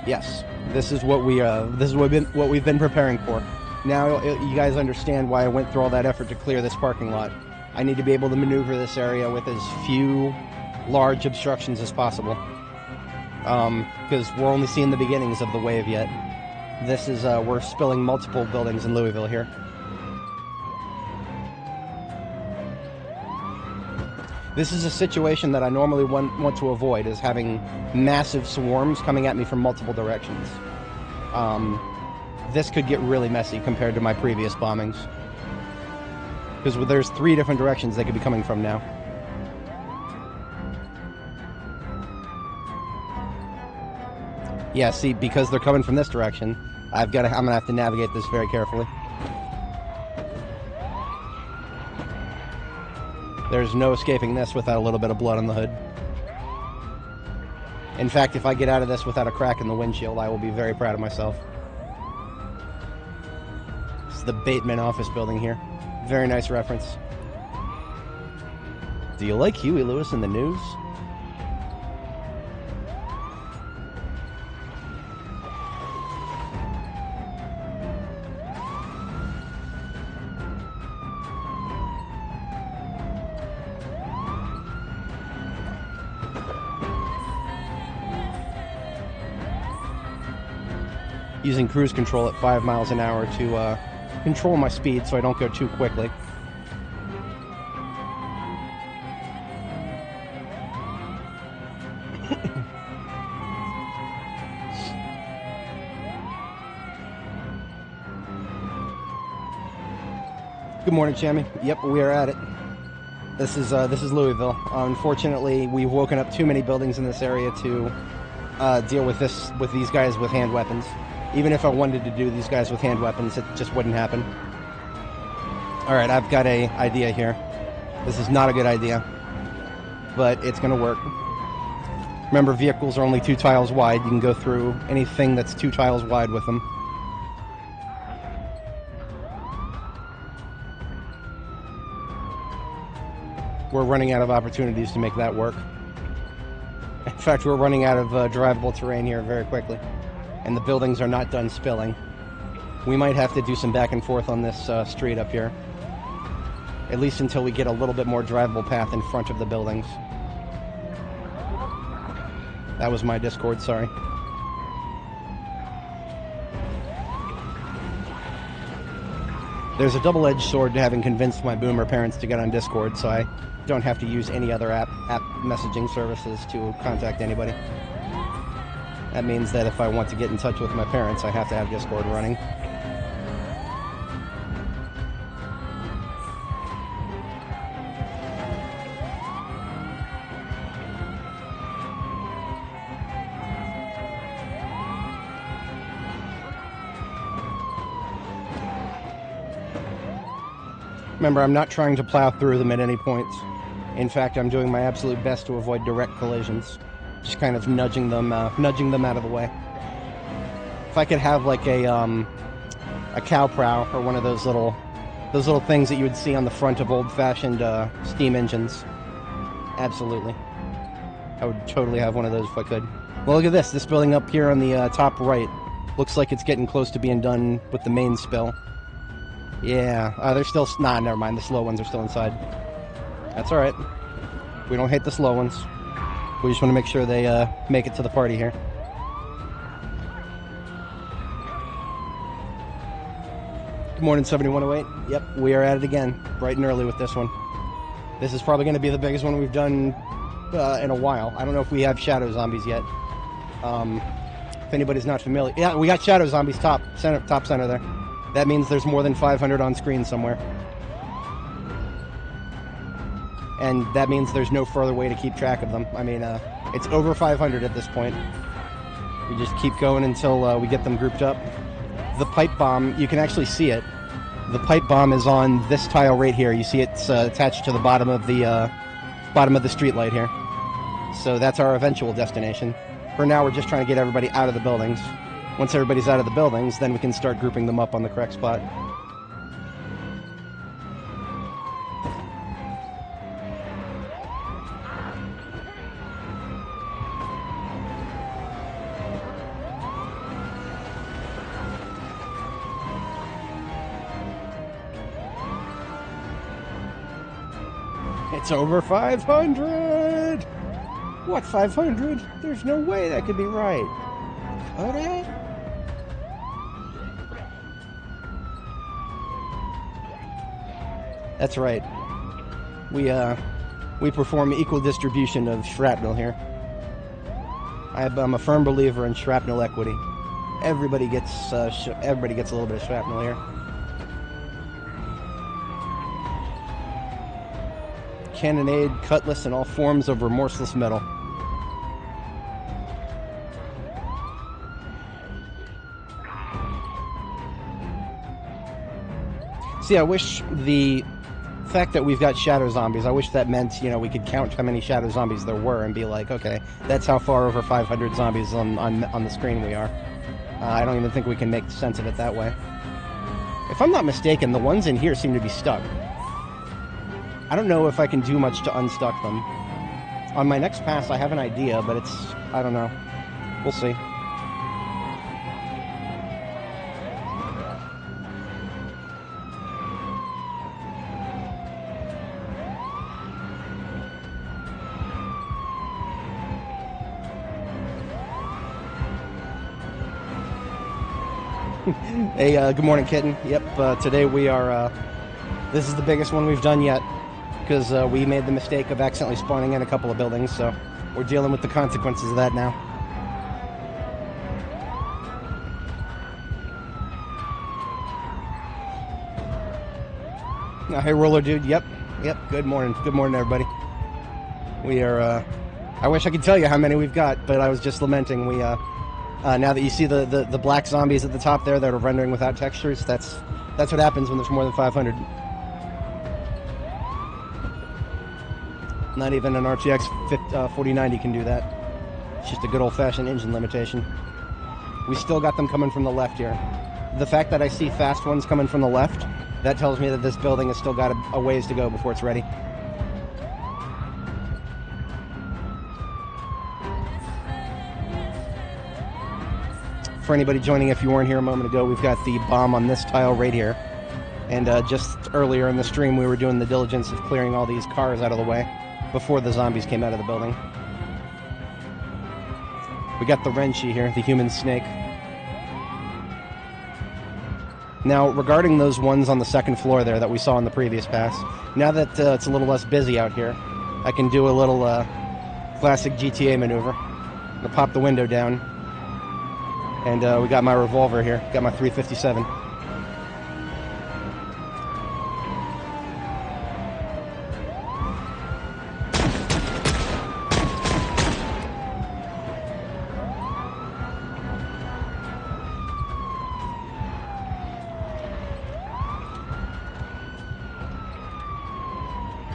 Yes, this is what we've been preparing for. Now you guys understand why I went through all that effort to clear this parking lot. I need to be able to maneuver this area with as few large obstructions as possible, because we're only seeing the beginnings of the wave yet. This is we're spilling multiple buildings in Louisville here. This is a situation that I normally want to avoid, is having massive swarms coming at me from multiple directions. This could get really messy compared to my previous bombings, because there's 3 different directions they could be coming from now. Yeah, see, because they're coming from this direction, I'm gonna have to navigate this very carefully. There's no escaping this without a little bit of blood on the hood. In fact, if I get out of this without a crack in the windshield, I will be very proud of myself. This is the Bateman office building here. Very nice reference. Do you like Huey Lewis in the news? Using cruise control at 5 miles an hour to control my speed so I don't go too quickly. Good morning, Chammy. Yep, we are at it. This is Louisville. Unfortunately, we've woken up too many buildings in this area to deal with these guys with hand weapons. Even if I wanted to do these guys with hand weapons, it just wouldn't happen. Alright, I've got an idea here. This is not a good idea, but it's going to work. Remember, vehicles are only 2 tiles wide. You can go through anything that's 2 tiles wide with them. We're running out of opportunities to make that work. In fact, we're running out of drivable terrain here very quickly. And the buildings are not done spilling. We might have to do some back and forth on this street up here. At least until we get a little bit more drivable path in front of the buildings. That was my Discord, sorry. There's a double-edged sword to having convinced my boomer parents to get on Discord, so I don't have to use any other app messaging services to contact anybody. That means that if I want to get in touch with my parents, I have to have Discord running. Remember, I'm not trying to plow through them at any points. In fact, I'm doing my absolute best to avoid direct collisions. Just kind of nudging them out of the way. If I could have like a cow prow or one of those little things that you would see on the front of old-fashioned steam engines, absolutely, I would totally have one of those if I could. Well, look at this. This building up here on the top right looks like it's getting close to being done with the main spill. Yeah, they're still... Nah, never mind. The slow ones are still inside. That's alright. We don't hate the slow ones. We just want to make sure they make it to the party here. Good morning, 7108. Yep, we are at it again. Bright and early with this one. This is probably going to be the biggest one we've done in a while. I don't know if we have shadow zombies yet. If anybody's not familiar... Yeah, we got shadow zombies top center there. That means there's more than 500 on screen somewhere. And that means there's no further way to keep track of them. I mean, it's over 500 at this point. We just keep going until we get them grouped up. The pipe bomb, you can actually see it. The pipe bomb is on this tile right here. You see it's attached to the bottom of the street light here. So that's our eventual destination. For now, we're just trying to get everybody out of the buildings. Once everybody's out of the buildings, then we can start grouping them up on the correct spot. It's over 500! What 500? There's no way that could be right. Could it? That's right. We perform equal distribution of shrapnel here. I'm a firm believer in shrapnel equity. Everybody gets a little bit of shrapnel here. Cannonade, cutlass, and all forms of remorseless metal. See, I wish the fact that we've got shadow zombies, I wish that meant, you know, we could count how many shadow zombies there were and be like, okay, that's how far over 500 zombies on the screen we are. I don't even think we can make sense of it that way. If I'm not mistaken, the ones in here seem to be stuck. I don't know if I can do much to unstuck them. On my next pass, I have an idea, but it's... I don't know. We'll see. Hey, good morning, Kitten. Yep, today we are, this is the biggest one we've done yet, because we made the mistake of accidentally spawning in a couple of buildings, so we're dealing with the consequences of that now. Hey, Roller Dude, yep, good morning, everybody. We are, I wish I could tell you how many we've got, but I was just lamenting, we, now that you see the black zombies at the top there that are rendering without textures, that's what happens when there's more than 500. Not even an RTX 4090 can do that. It's just a good old-fashioned engine limitation. We still got them coming from the left here. The fact that I see fast ones coming from the left, that tells me that this building has still got a ways to go before it's ready. For anybody joining, if you weren't here a moment ago, we've got the bomb on this tile right here. And just earlier in the stream, we were doing the diligence of clearing all these cars out of the way before the zombies came out of the building. We got the Renchi here, the human snake. Now, regarding those ones on the second floor there that we saw in the previous pass, now that it's a little less busy out here, I can do a little classic GTA maneuver. I'm gonna pop the window down. And we got my revolver here. Got my 357.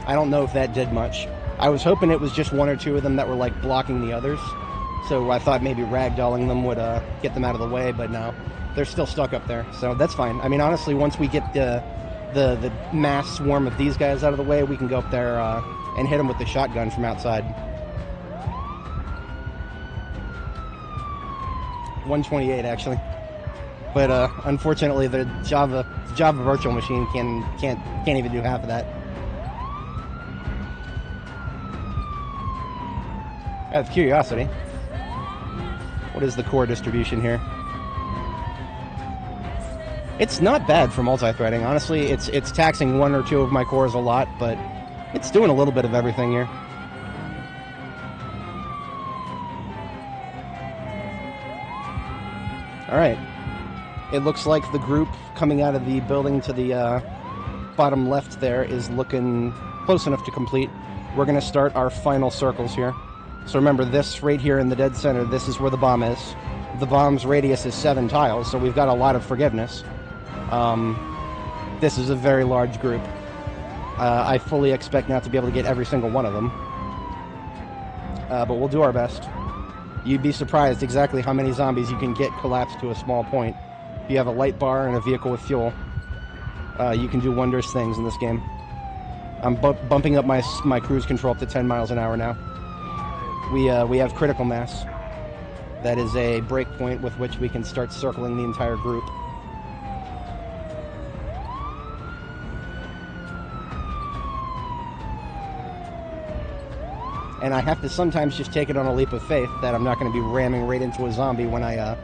I don't know if that did much. I was hoping it was just one or two of them that were like blocking the others. So I thought maybe ragdolling them would get them out of the way, but no, they're still stuck up there. So that's fine. I mean, honestly, once we get the mass swarm of these guys out of the way, we can go up there and hit them with the shotgun from outside. 128 actually, but unfortunately, the Java virtual machine can't even do half of that. Out of curiosity, what is the core distribution here? It's not bad for multi-threading. Honestly, it's taxing one or two of my cores a lot, but it's doing a little bit of everything here. Alright. It looks like the group coming out of the building to the bottom left there is looking close enough to complete. We're going to start our final circles here. So remember, this right here in the dead center, this is where the bomb is. The bomb's radius is 7 tiles, so we've got a lot of forgiveness. This is a very large group. I fully expect not to be able to get every single one of them. But we'll do our best. You'd be surprised exactly how many zombies you can get collapsed to a small point. If you have a light bar and a vehicle with fuel, you can do wondrous things in this game. I'm bumping up my cruise control up to 10 miles an hour now. We have critical mass. That is a breakpoint with which we can start circling the entire group. And I have to sometimes just take it on a leap of faith that I'm not going to be ramming right into a zombie when I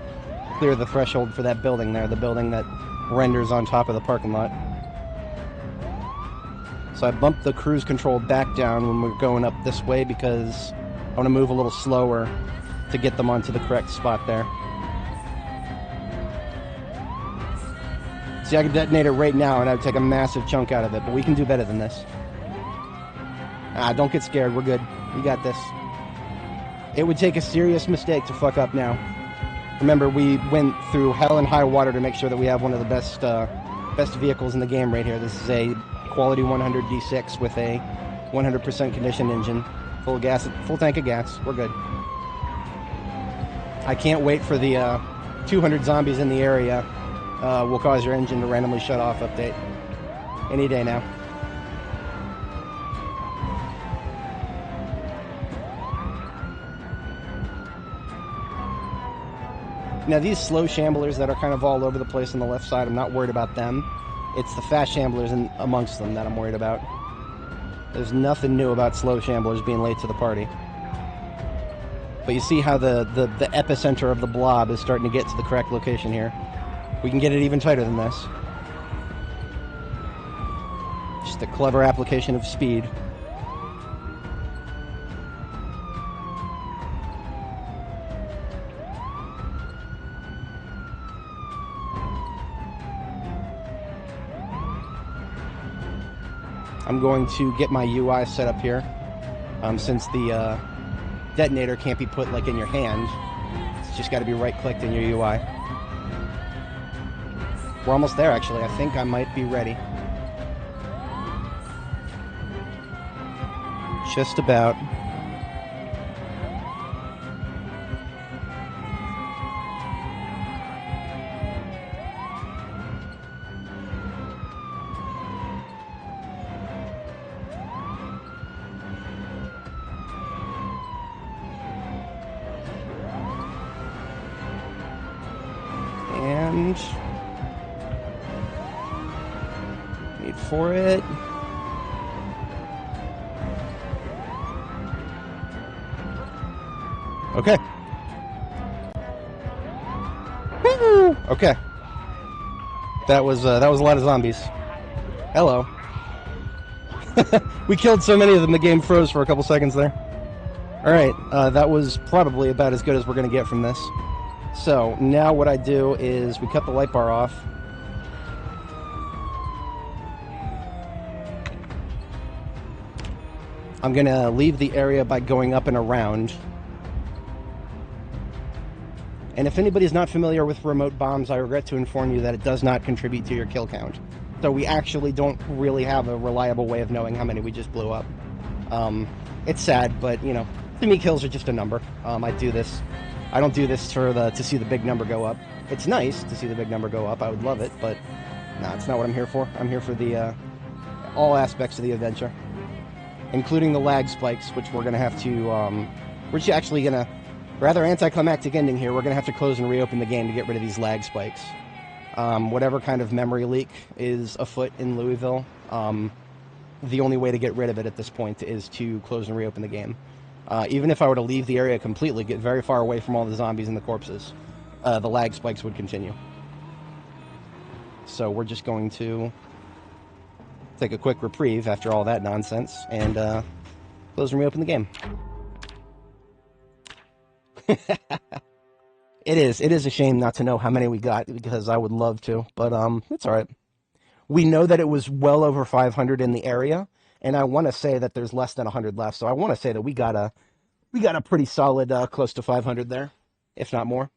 clear the threshold for that building there, the building that renders on top of the parking lot. So I bumped the cruise control back down when we're going up this way because I want to move a little slower to get them onto the correct spot there. See, I could detonate it right now and I would take a massive chunk out of it, but we can do better than this. Don't get scared, we're good. We got this. It would take a serious mistake to fuck up now. Remember, we went through hell and high water to make sure that we have one of the best vehicles in the game right here. This is a quality 100 D6 with a 100% conditioned engine, full tank of gas. We're good. I can't wait for the 200 zombies in the area will cause your engine to randomly shut off update. Any day now. Now these slow shamblers that are kind of all over the place on the left side, I'm not worried about them. It's the fast shamblers amongst them that I'm worried about. There's nothing new about slow shamblers being late to the party. But you see how the epicenter of the blob is starting to get to the correct location here. We can get it even tighter than this. Just a clever application of speed. I'm going to get my UI set up here, since the detonator can't be put like in your hand. It's just got to be right-clicked in your UI. We're almost there, actually. I think I might be ready. Just about. And wait for it. Okay. Woo! Okay. That was a lot of zombies. Hello. We killed so many of them, the game froze for a couple seconds there. Alright, that was probably about as good as we're going to get from this. So, now what I do is we cut the light bar off. I'm going to leave the area by going up and around. And if anybody's not familiar with remote bombs, I regret to inform you that it does not contribute to your kill count. So we actually don't really have a reliable way of knowing how many we just blew up. It's sad, but, you know, to me kills are just a number. I don't do this to see the big number go up. It's nice to see the big number go up. I would love it, but no, it's not what I'm here for. I'm here for the all aspects of the adventure, including the lag spikes, which we're gonna have to. We're actually gonna, rather anticlimactic ending here. We're gonna have to close and reopen the game to get rid of these lag spikes. Whatever kind of memory leak is afoot in Louisville, the only way to get rid of it at this point is to close and reopen the game. Even if I were to leave the area completely, get very far away from all the zombies and the corpses, the lag spikes would continue. So we're just going to take a quick reprieve after all that nonsense and close and reopen the game. It is a shame not to know how many we got, because I would love to, but it's alright. We know that it was well over 500 in the area, and I want to say that there's less than 100 left, so I want to say that we got a pretty solid close to 500 there, if not more.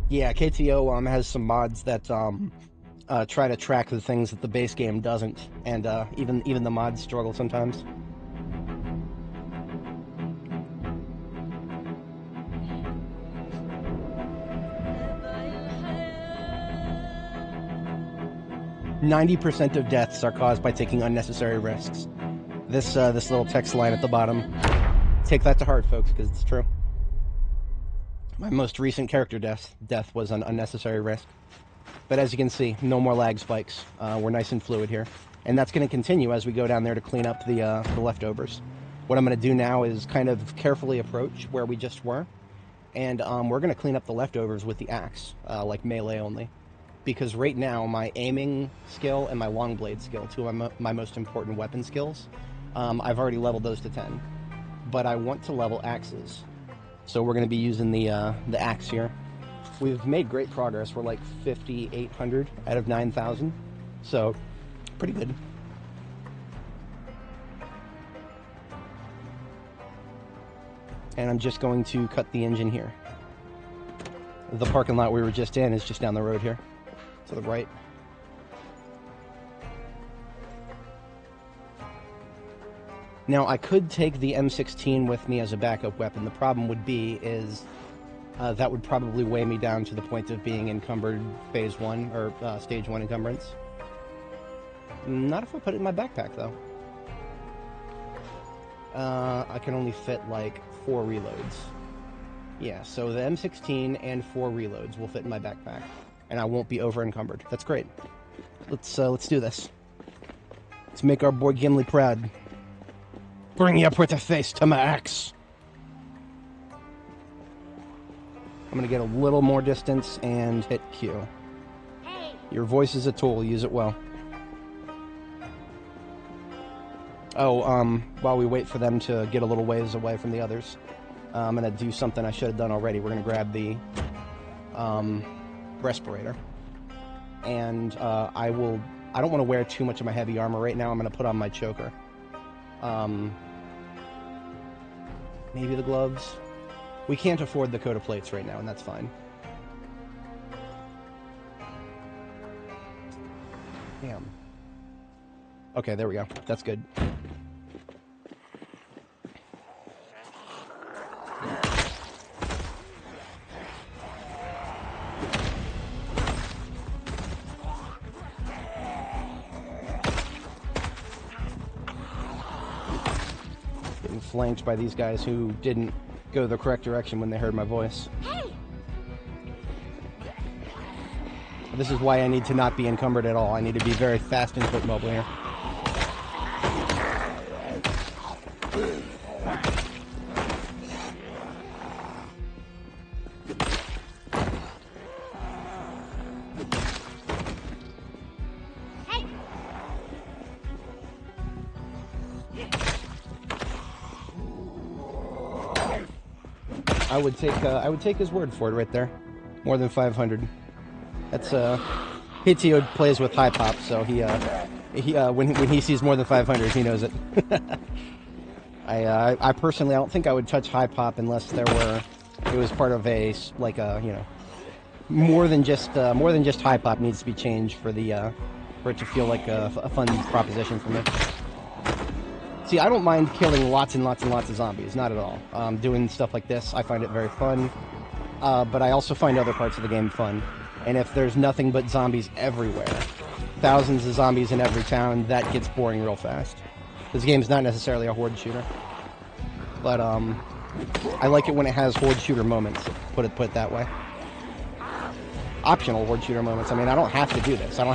Yeah, KTO has some mods that try to track the things that the base game doesn't, and even the mods struggle sometimes. "90% of deaths are caused by taking unnecessary risks." This little text line at the bottom. Take that to heart, folks, because it's true. My most recent character death was an unnecessary risk. But as you can see, no more lag spikes. We're nice and fluid here. And that's going to continue as we go down there to clean up the leftovers. What I'm going to do now is kind of carefully approach where we just were. And we're going to clean up the leftovers with the axe, like melee only. Because right now, my aiming skill and my long blade skill, two of my most important weapon skills, I've already leveled those to 10. But I want to level axes. So we're going to be using the axe here. We've made great progress. We're like 5,800 out of 9,000. So, pretty good. And I'm just going to cut the engine here. The parking lot we were just in is just down the road here, to the right. Now, I could take the M16 with me as a backup weapon. The problem would be is that would probably weigh me down to the point of being encumbered phase 1, or stage 1 encumbrance. Not if I put it in my backpack, though. I can only fit, like, 4 reloads. Yeah, so the M16 and 4 reloads will fit in my backpack, and I won't be over-encumbered. That's great. Let's do this. Let's make our boy Gimli proud. Bring your pretty face to my axe. I'm gonna get a little more distance and hit Q. Hey. Your voice is a tool. Use it well. Oh, while we wait for them to get a little ways away from the others, I'm gonna do something I should have done already. We're gonna grab the respirator, and I don't want to wear too much of my heavy armor right now. I'm gonna put on my choker. Maybe the gloves. We can't afford the coat of plates right now, and that's fine. Damn. Okay, there we go. That's good. Getting flanked by these guys who didn't go the correct direction when they heard my voice. Hey. This is why I need to not be encumbered at all. I need to be very fast and foot mobile here. I would take his word for it right there. More than 500. That's Hitio plays with high pop, so when he sees more than 500, he knows it. I personally don't think I would touch high pop unless it was part of a more than just high pop needs to be changed for it to feel like a fun proposition for me. See, I don't mind killing lots and lots and lots of zombies, not at all. Doing stuff like this, I find it very fun, but I also find other parts of the game fun. And if there's nothing but zombies everywhere, thousands of zombies in every town, that gets boring real fast. This game's not necessarily a horde shooter, but I like it when it has horde shooter moments, put it that way. Optional horde shooter moments. I mean, I don't have to do this. I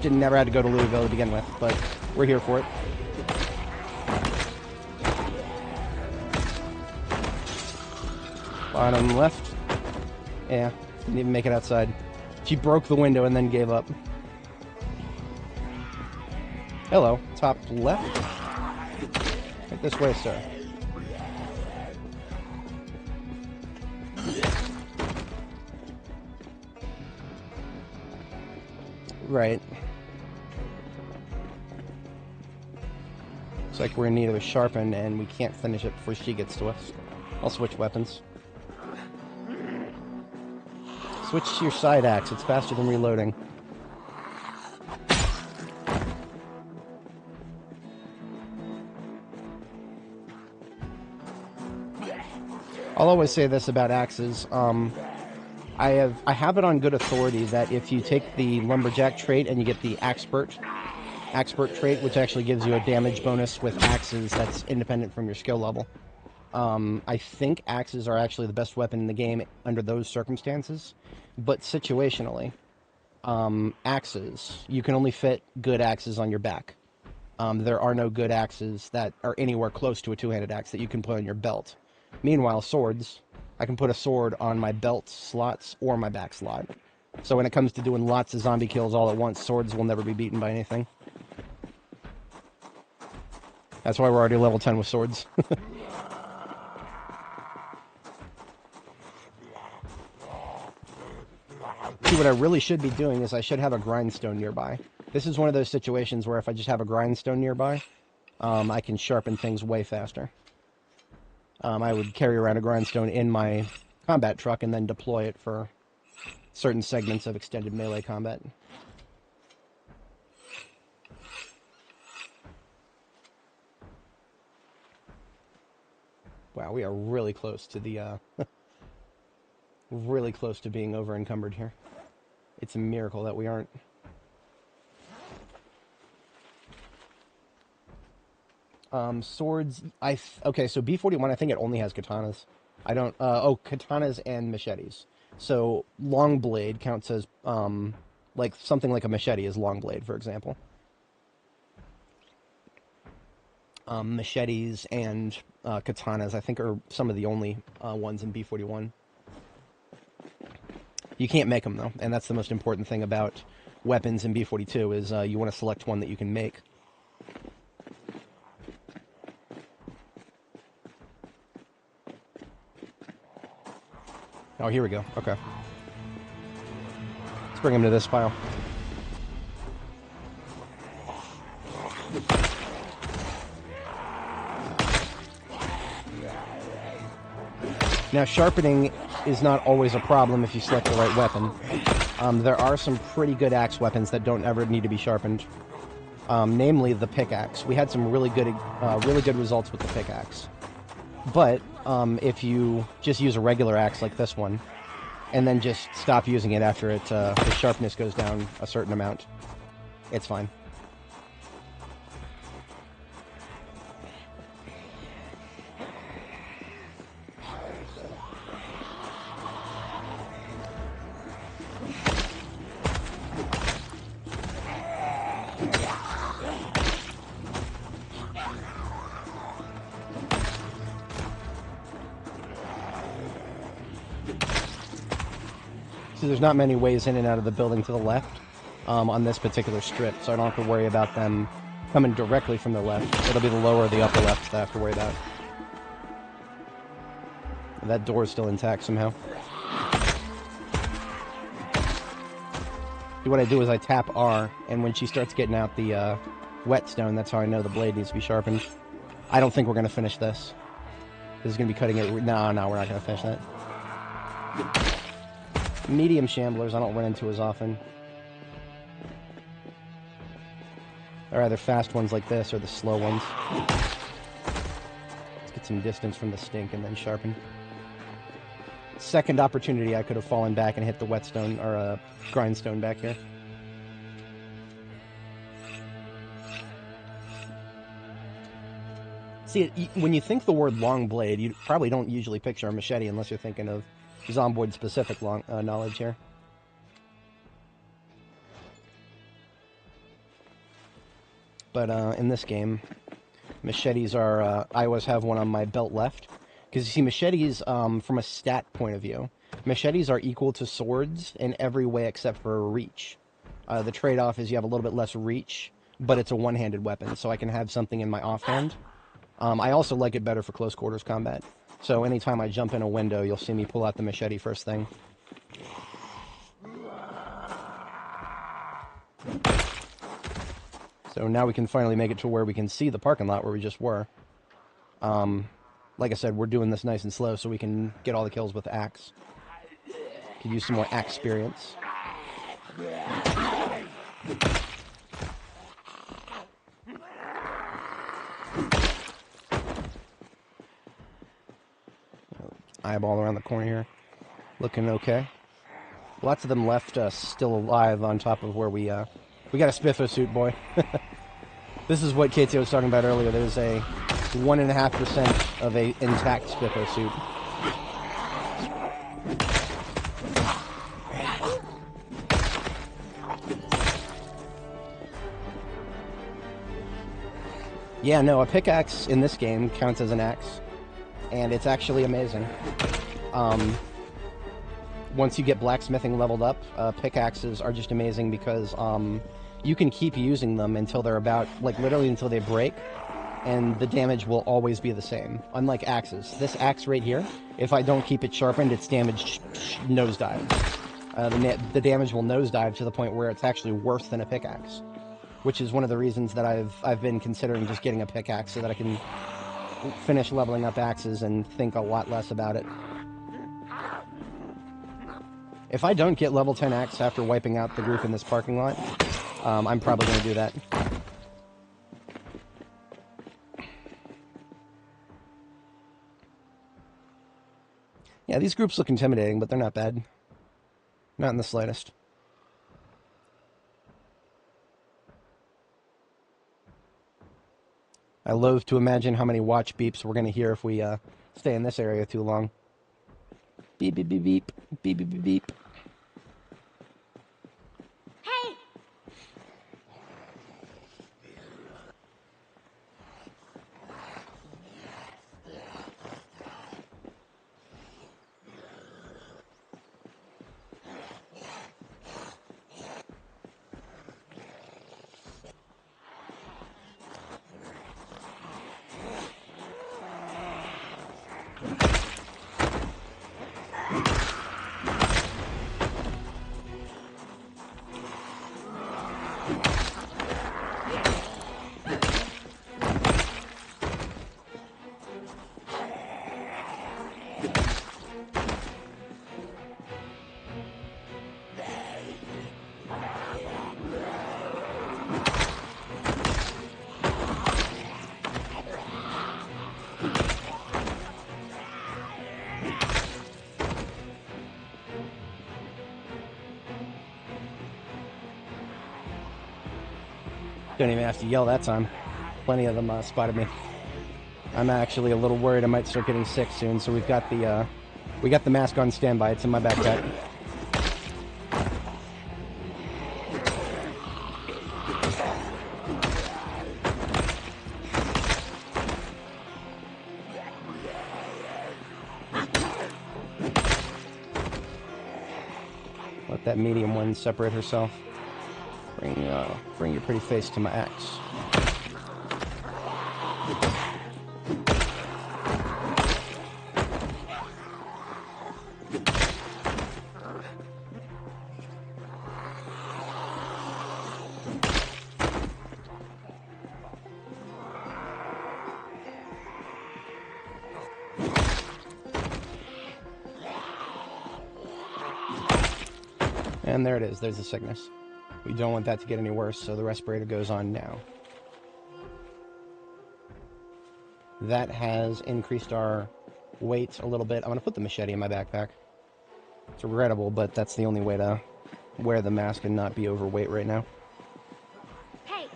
never had to go to Louisville to begin with, but we're here for it. Bottom left. Yeah, didn't even make it outside. She broke the window and then gave up. Hello, top left. Right this way, sir. Right. Looks like we're in need of a sharpen, and we can't finish it before she gets to us. I'll switch weapons. Switch to your side axe, it's faster than reloading. I'll always say this about axes. I have it on good authority that if you take the lumberjack trait and you get the expert trait, which actually gives you a damage bonus with axes that's independent from your skill level. I think axes are actually the best weapon in the game under those circumstances, but situationally, axes, you can only fit good axes on your back. There are no good axes that are anywhere close to a two-handed axe that you can put on your belt. Meanwhile, swords, I can put a sword on my belt slots or my back slot. So when it comes to doing lots of zombie kills all at once, swords will never be beaten by anything. That's why we're already level 10 with swords. See, what I really should be doing is I should have a grindstone nearby. This is one of those situations where if I just have a grindstone nearby, I can sharpen things way faster. I would carry around a grindstone in my combat truck and then deploy it for certain segments of extended melee combat. Wow, we are really close to the, really close to being over encumbered here. It's a miracle that we aren't. Swords, okay, so B41, I think it only has katanas. I don't, oh, katanas and machetes. So, long blade counts as, like, something like a machete is long blade, for example. Machetes and katanas, I think, are some of the only ones in B41. You can't make them, though, and that's the most important thing about weapons in B42, is you want to select one that you can make. Oh, here we go. Okay. Let's bring him to this file. Now, sharpening is not always a problem if you select the right weapon. There are some pretty good axe weapons that don't ever need to be sharpened. Namely, the pickaxe. We had some really good results with the pickaxe. But if you just use a regular axe like this one, and then just stop using it after the sharpness goes down a certain amount, it's fine. So there's not many ways in and out of the building to the left on this particular strip, so I don't have to worry about them coming directly from the left. It'll be the lower or the upper left that I have to worry about. That door is still intact somehow. See, what I do is I tap R, and when she starts getting out the whetstone, that's how I know the blade needs to be sharpened. I don't think we're going to finish this. This is going to be cutting it. No, we're not going to finish that. Medium shamblers I don't run into as often. They're either fast ones like this or the slow ones. Let's get some distance from the stink and then sharpen. Second opportunity, I could have fallen back and hit the whetstone or grindstone back here. See, when you think the word long blade, you probably don't usually picture a machete unless you're thinking of Zomboid specific knowledge here. But in this game, machetes are, I always have one on my belt left. Because you see, machetes, from a stat point of view, machetes are equal to swords in every way except for reach. The trade-off is you have a little bit less reach, but it's a one-handed weapon, so I can have something in my offhand. I also like it better for close quarters combat. So anytime I jump in a window, you'll see me pull out the machete first thing. So now we can finally make it to where we can see the parking lot where we just were. Like I said, we're doing this nice and slow so we can get all the kills with the axe. Could use some more axe experience. Eyeball around the corner here. Looking okay. Lots of them left still alive on top of where we got a spiffo suit, boy. This is what KT was talking about earlier. There's a 1.5% of a intact spiffo suit. Yeah, no, a pickaxe in this game counts as an axe. And it's actually amazing. Once you get blacksmithing leveled up, pickaxes are just amazing because you can keep using them until they're about, like, literally until they break, and the damage will always be the same. Unlike axes. This axe right here, if I don't keep it sharpened, its damage nosedives. The damage will nosedive to the point where it's actually worse than a pickaxe. Which is one of the reasons that I've been considering just getting a pickaxe so that I can finish leveling up axes and think a lot less about it. If I don't get level 10 axe after wiping out the group in this parking lot, I'm probably going to do that. Yeah, these groups look intimidating, but they're not bad. Not in the slightest. I loathe to imagine how many watch beeps we're going to hear if we stay in this area too long. Beep, beep, beep, beep, beep, beep, beep, beep. Hey! Don't even have to yell that time. Plenty of them spotted me. I'm actually a little worried I might start getting sick soon, so we got the mask on standby. It's in my backpack. Let that medium one separate herself. Bring your pretty face to my axe. And there it is. There's the sickness. We don't want that to get any worse, so the respirator goes on now. That has increased our weight a little bit. I'm going to put the machete in my backpack. It's regrettable, but that's the only way to wear the mask and not be overweight right now. Hey!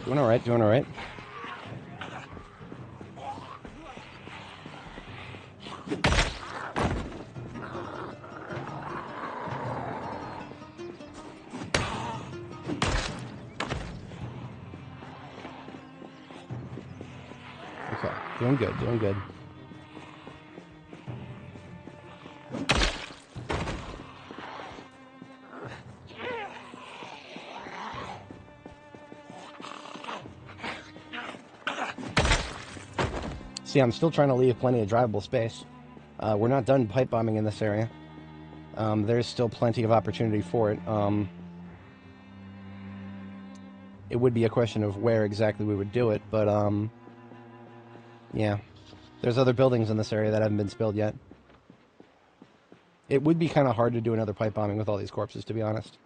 Doing alright, doing alright. Okay, doing good, doing good. See, I'm still trying to leave plenty of drivable space. We're not done pipe bombing in this area. There's still plenty of opportunity for it. It would be a question of where exactly we would do it, but yeah. There's other buildings in this area that haven't been spilled yet. It would be kind of hard to do another pipe bombing with all these corpses, to be honest.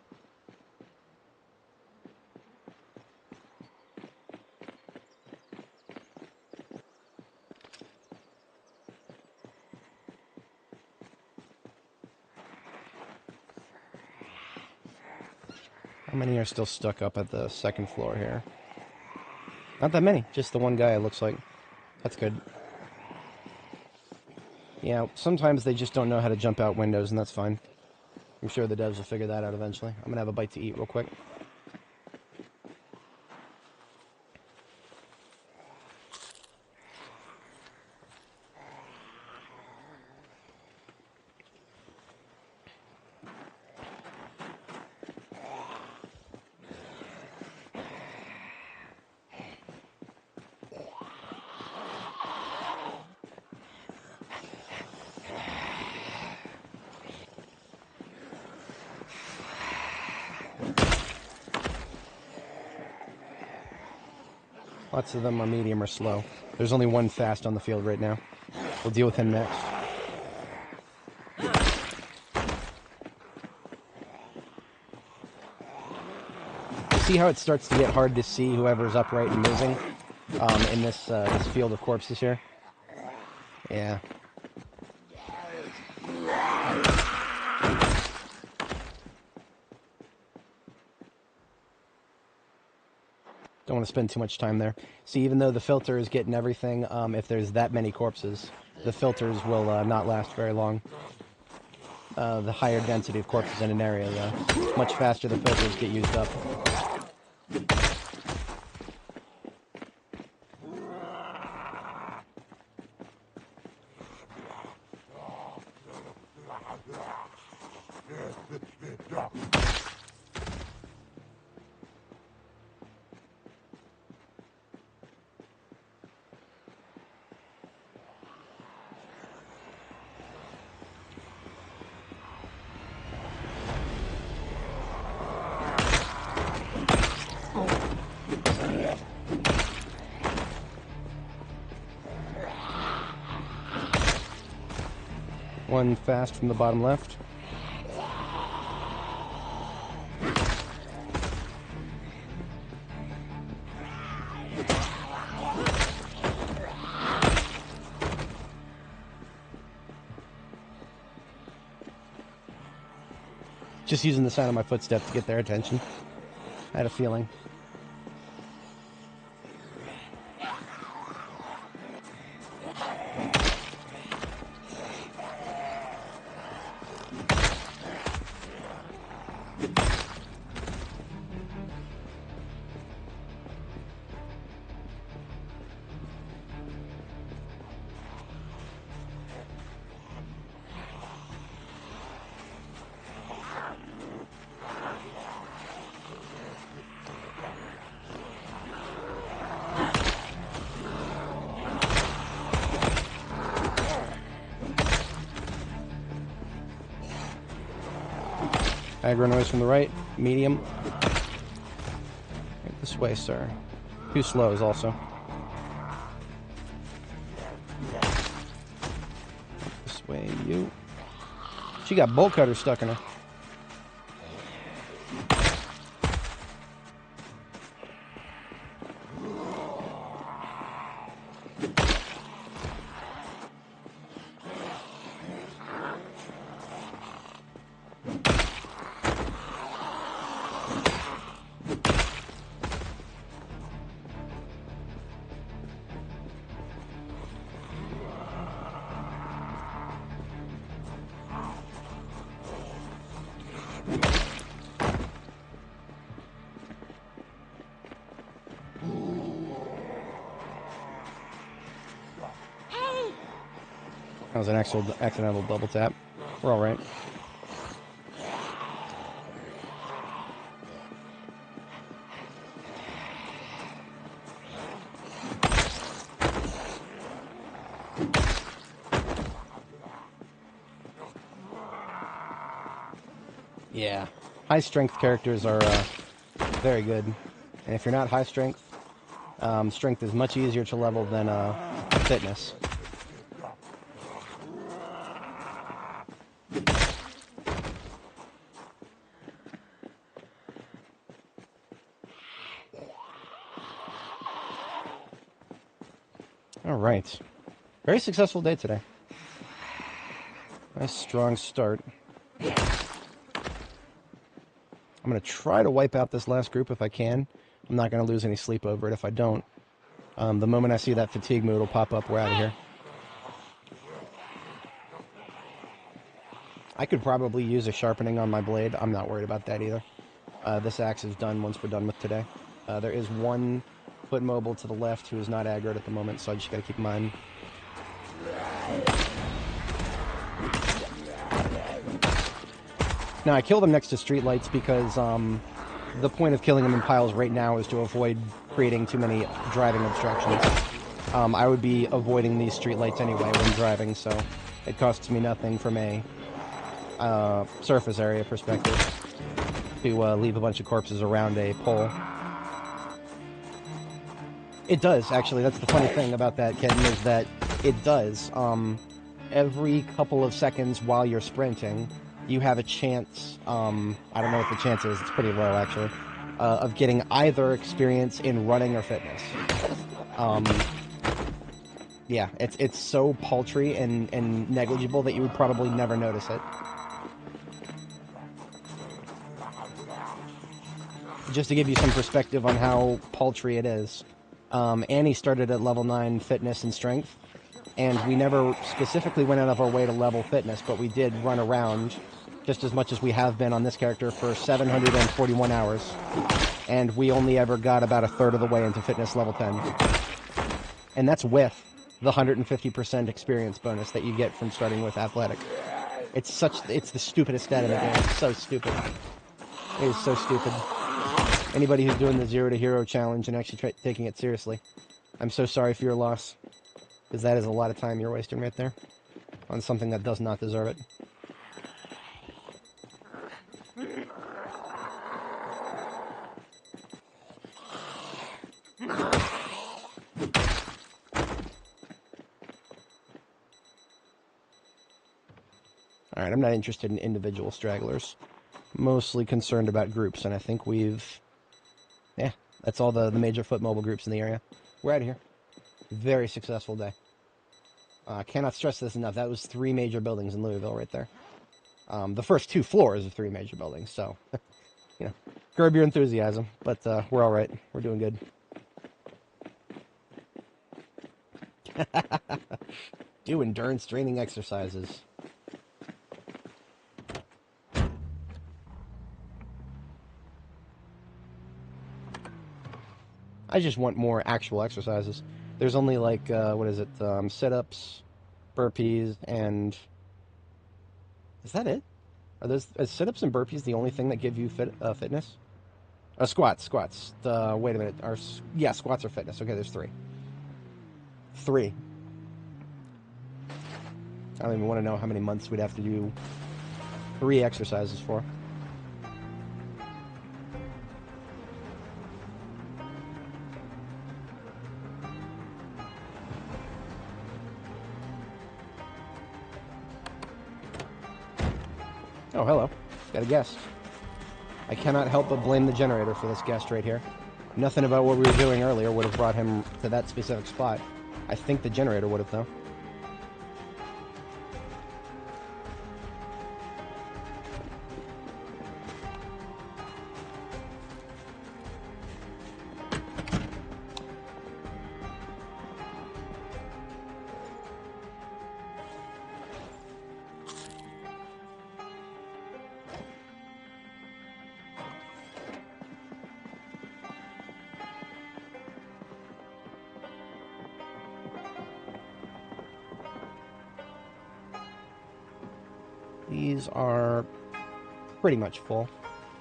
How many are still stuck up at the second floor here? Not that many, just the one guy, it looks like. That's good. Yeah, sometimes they just don't know how to jump out windows, and that's fine. I'm sure the devs will figure that out eventually. I'm gonna have a bite to eat real quick. Lots of them are medium or slow. There's only one fast on the field right now. We'll deal with him next. See how it starts to get hard to see whoever's upright and moving in this field of corpses here? Yeah. Don't want to spend too much time there. See, even though the filter is getting everything, if there's that many corpses, the filters will not last very long. The higher density of corpses in an area, much faster the filters get used up. One fast from the bottom left. Just using the sound of my footsteps to get their attention. I had a feeling. Aggro noise from the right, medium. Right this way, sir. Too slow is also. This way, you. She got bolt cutters stuck in her. That was an accidental double tap. We're all right. Yeah. High strength characters are very good. And if you're not high strength, strength is much easier to level than fitness. All right. Very successful day today. Nice strong start. I'm going to try to wipe out this last group if I can. I'm not going to lose any sleep over it if I don't. The moment I see that fatigue mood will pop up, we're out of here. I could probably use a sharpening on my blade. I'm not worried about that either. This axe is done once we're done with today. There is one foot mobile to the left who is not aggroed at the moment, so I just got to keep in mind. Now, I kill them next to streetlights because the point of killing them in piles right now is to avoid creating too many driving obstructions. I would be avoiding these streetlights anyway when driving, so it costs me nothing from a surface area perspective to leave a bunch of corpses around a pole. It does, actually. That's the funny thing about that, kitten, is that it does. Every couple of seconds while you're sprinting, you have a chance, I don't know what the chance is, it's pretty low actually, of getting either experience in running or fitness. Yeah, it's so paltry and negligible that you would probably never notice it. Just to give you some perspective on how paltry it is, Annie started at level 9 fitness and strength, and we never specifically went out of our way to level fitness, but we did run around just as much as we have been on this character for 741 hours, and we only ever got about a third of the way into fitness level 10. And that's with the 150% experience bonus that you get from starting with athletic. It's the stupidest stat in the game. It's so stupid. It is so stupid. Anybody who's doing the 0 to hero challenge and actually taking it seriously, I'm so sorry for your loss, because that is a lot of time you're wasting right there on something that does not deserve it. Alright, I'm not interested in individual stragglers. Mostly concerned about groups, and I think yeah, that's all the major foot mobile groups in the area. We're out of here. Very successful day. Cannot stress this enough. That was 3 major buildings in Louisville right there. The first 2 floors of 3 major buildings, so, you know, curb your enthusiasm, but we're alright. We're doing good. Do endurance training exercises. I just want more actual exercises. There's only like, what is it, sit-ups, burpees, and... Is that it? Are sit-ups and burpees the only thing that give you fitness? Squats. Wait a minute. Yeah, squats are fitness. Okay, there's 3. 3. I don't even want to know how many months we'd have to do 3 exercises for. Oh, hello. Got a guest. I cannot help but blame the generator for this guest right here. Nothing about what we were doing earlier would have brought him to that specific spot. I think the generator would have, though. These are pretty much full.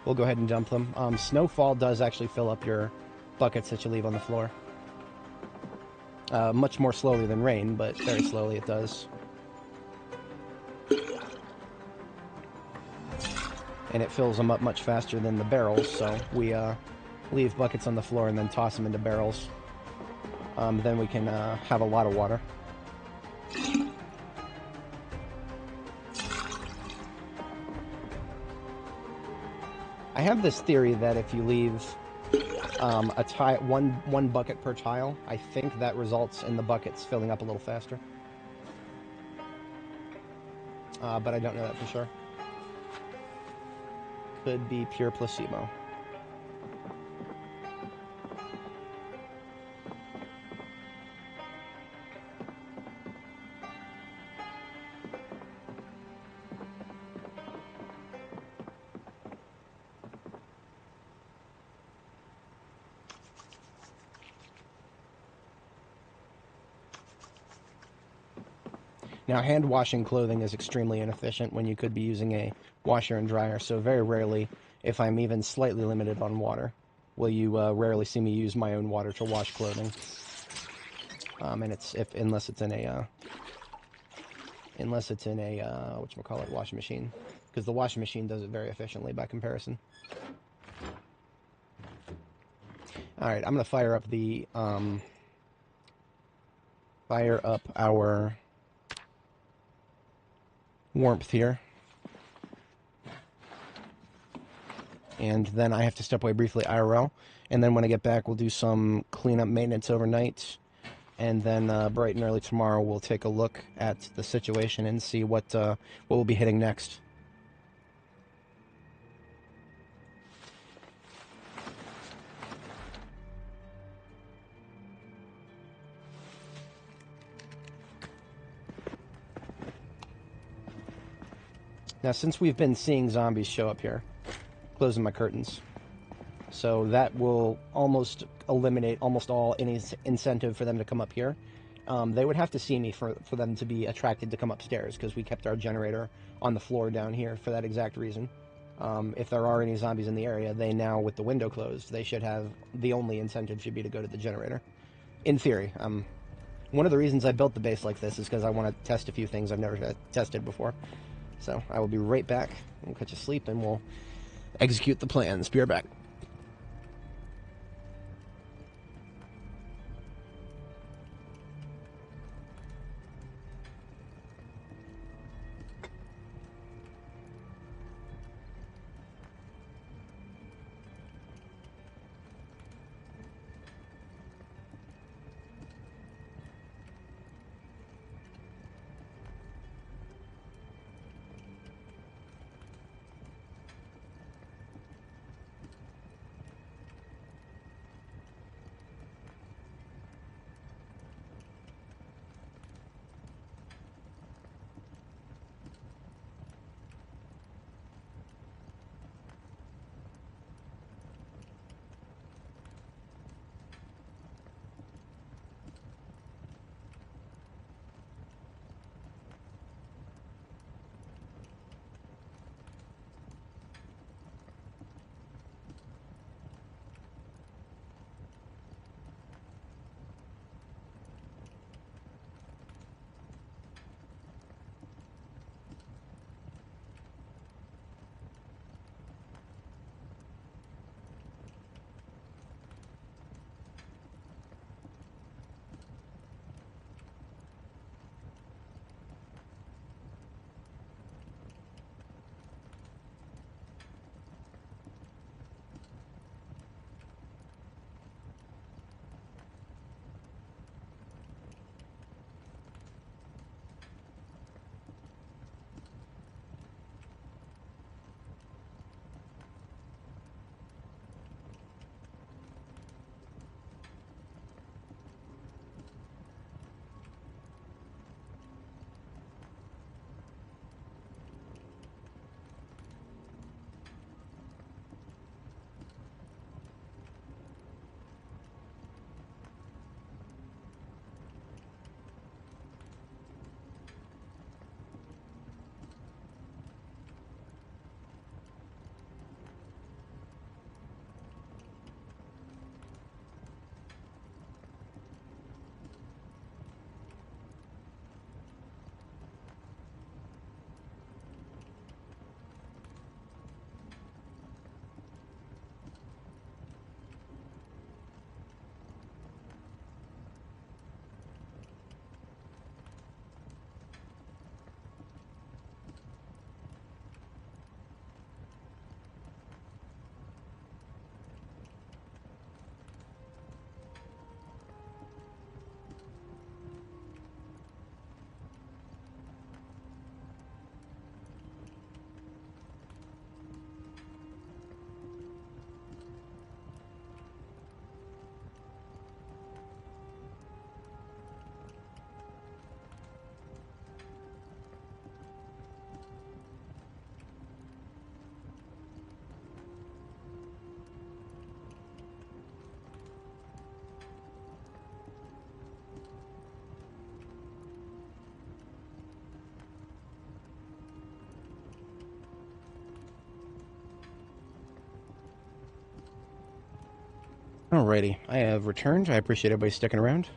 We'll go ahead and dump them. Snowfall does actually fill up your buckets that you leave on the floor. Much more slowly than rain, but very slowly it does. and it fills them up much faster than the barrels, so we leave buckets on the floor and then toss them into barrels. Then we can have a lot of water. I have this theory that if you leave one bucket per tile, I think that results in the buckets filling up a little faster. But I don't know that for sure. Could be pure placebo. Now, hand washing clothing is extremely inefficient when you could be using a washer and dryer, so very rarely, if I'm even slightly limited on water, will you rarely see me use my own water to wash clothing. And unless it's in a whatchamacallit, washing machine, because the washing machine does it very efficiently by comparison. All right, I'm gonna fire up our warmth here, and then I have to step away briefly IRL, and then when I get back we'll do some cleanup maintenance overnight, and then bright and early tomorrow we'll take a look at the situation and see what we'll be hitting next. Now, since we've been seeing zombies show up here, closing my curtains, so that will almost eliminate almost all any incentive for them to come up here. They would have to see me for them to be attracted to come upstairs, because we kept our generator on the floor down here for that exact reason. If there are any zombies in the area, they now, with the window closed, they should have, the only incentive should be to go to the generator. In theory. One of the reasons I built the base like this is because I want to test a few things I've never tested before. So I will be right back. We'll catch a sleep and we'll execute the plans. Be right back. Alrighty, I have returned. I appreciate everybody sticking around.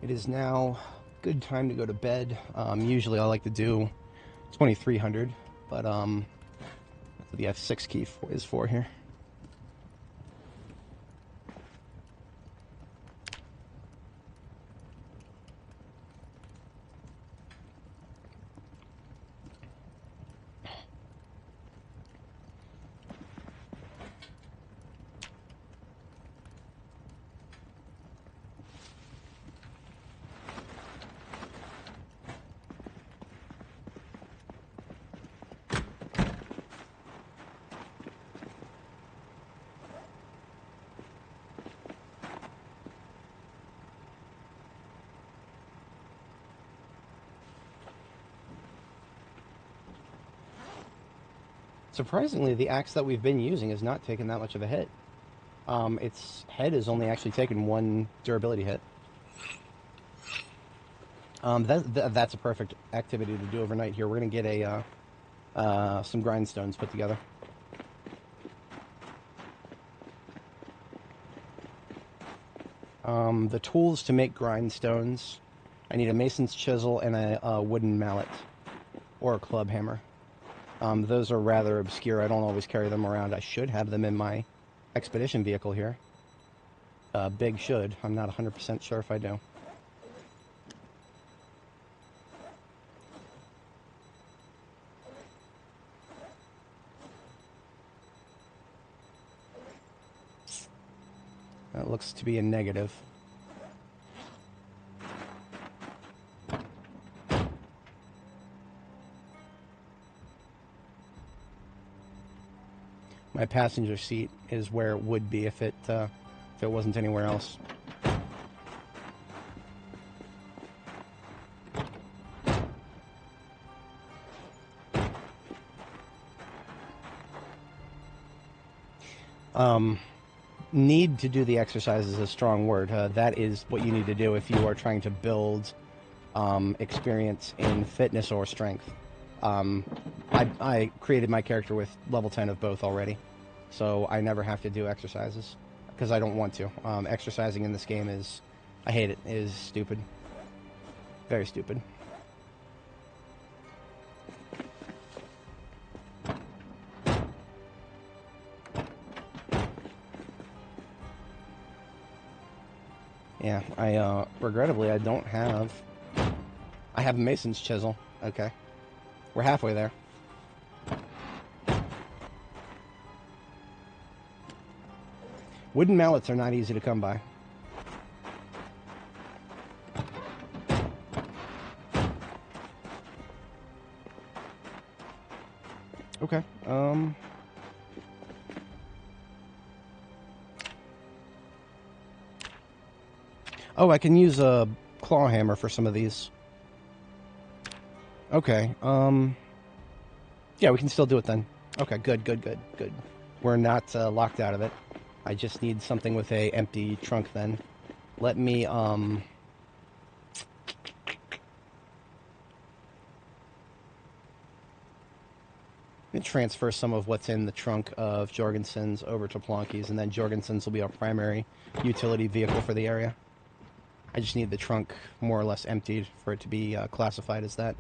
It is now good time to go to bed. Usually I like to do 2300, but that's what the F6 key is for here. Surprisingly, the axe that we've been using has not taken that much of a hit. Its head has only actually taken one durability hit. That's a perfect activity to do overnight here. We're going to get some grindstones put together. The tools to make grindstones, I need a mason's chisel and a wooden mallet, or a club hammer. Those are rather obscure. I don't always carry them around. I should have them in my expedition vehicle here. Big should. I'm not 100% sure if I do. That looks to be a negative. My passenger seat is where it would be if it wasn't anywhere else. Need to do the exercise is a strong word. That is what you need to do if you are trying to build experience in fitness or strength. I created my character with level 10 of both already, so I never have to do exercises because I don't want to. Exercising in this game is, I hate it, is stupid. Very stupid. Yeah, regrettably, I don't have... I have a mason's chisel. Okay. We're halfway there. Wooden mallets are not easy to come by. Okay, oh, I can use a claw hammer for some of these. Okay, yeah, we can still do it then. Okay, good. We're not locked out of it. I just need something with a empty trunk then. Let me, transfer some of what's in the trunk of Jorgensen's over to Plonky's, and then Jorgensen's will be our primary utility vehicle for the area. I just need the trunk more or less emptied for it to be classified as that.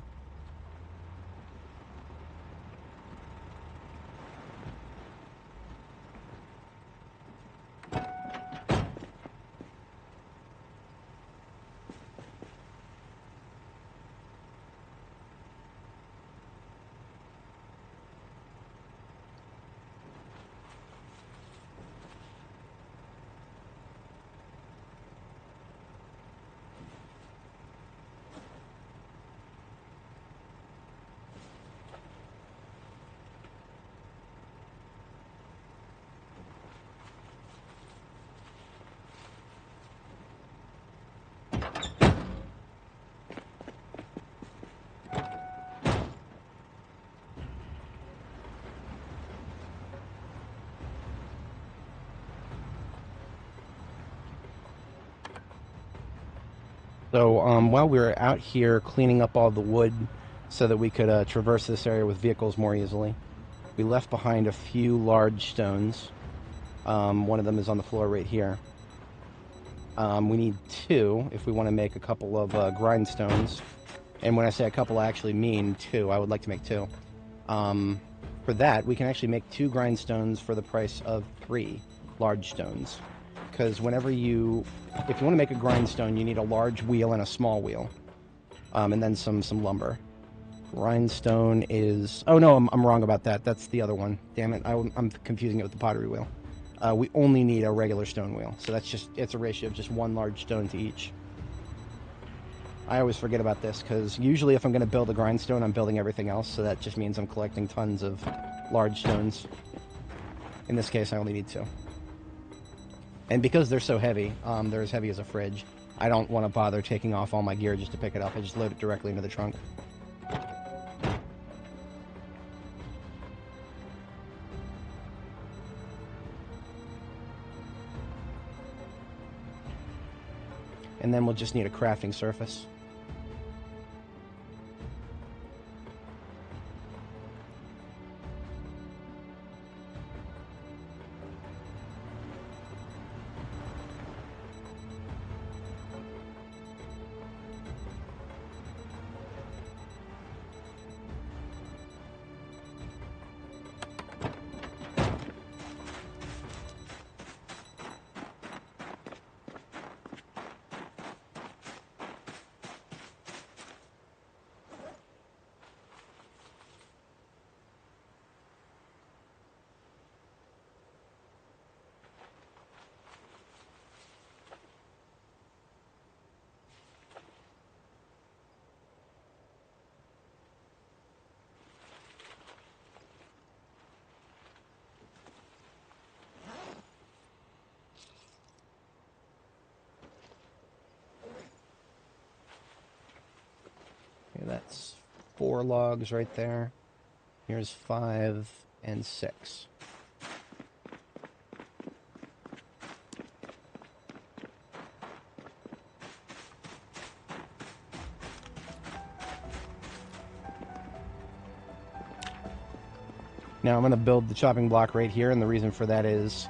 So while we were out here cleaning up all the wood so that we could traverse this area with vehicles more easily. We left behind a few large stones. One of them is on the floor right here. We need 2 if we want to make a couple of grindstones. And when I say a couple, I actually mean 2. I would like to make 2. For that, we can actually make 2 grindstones for the price of 3 large stones. Because if you want to make a grindstone, you need a large wheel and a small wheel. And then some lumber. Grindstone is... Oh no, I'm wrong about that. That's the other one. Damn it, I'm confusing it with the pottery wheel. We only need a regular stone wheel. So it's a ratio of just 1 large stone to each. I always forget about this, because usually if I'm going to build a grindstone, I'm building everything else, so that just means I'm collecting tons of large stones. In this case, I only need 2. And because they're so heavy, they're as heavy as a fridge, I don't want to bother taking off all my gear just to pick it up. I just load it directly into the trunk. And then we'll just need a crafting surface. Okay, that's 4 logs right there. Here's 5 and 6. Now I'm going to build the chopping block right here, and the reason for that is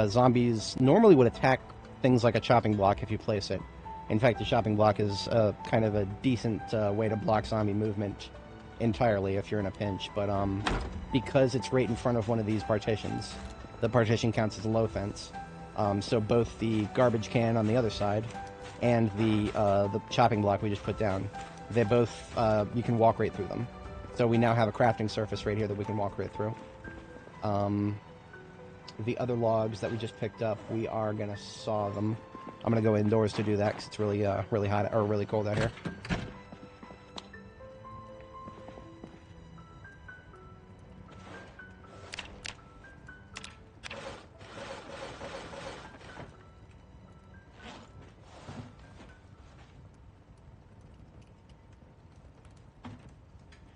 zombies normally would attack things like a chopping block if you place it. In fact, the chopping block is kind of a decent way to block zombie movement entirely if you're in a pinch, but because it's right in front of one of these partitions, the partition counts as a low fence. So both the garbage can on the other side and the chopping block we just put down, they both, you can walk right through them. So we now have a crafting surface right here that we can walk right through. The other logs that we just picked up, we are going to saw them. I'm going to go indoors to do that because it's really, really hot, or really cold out here.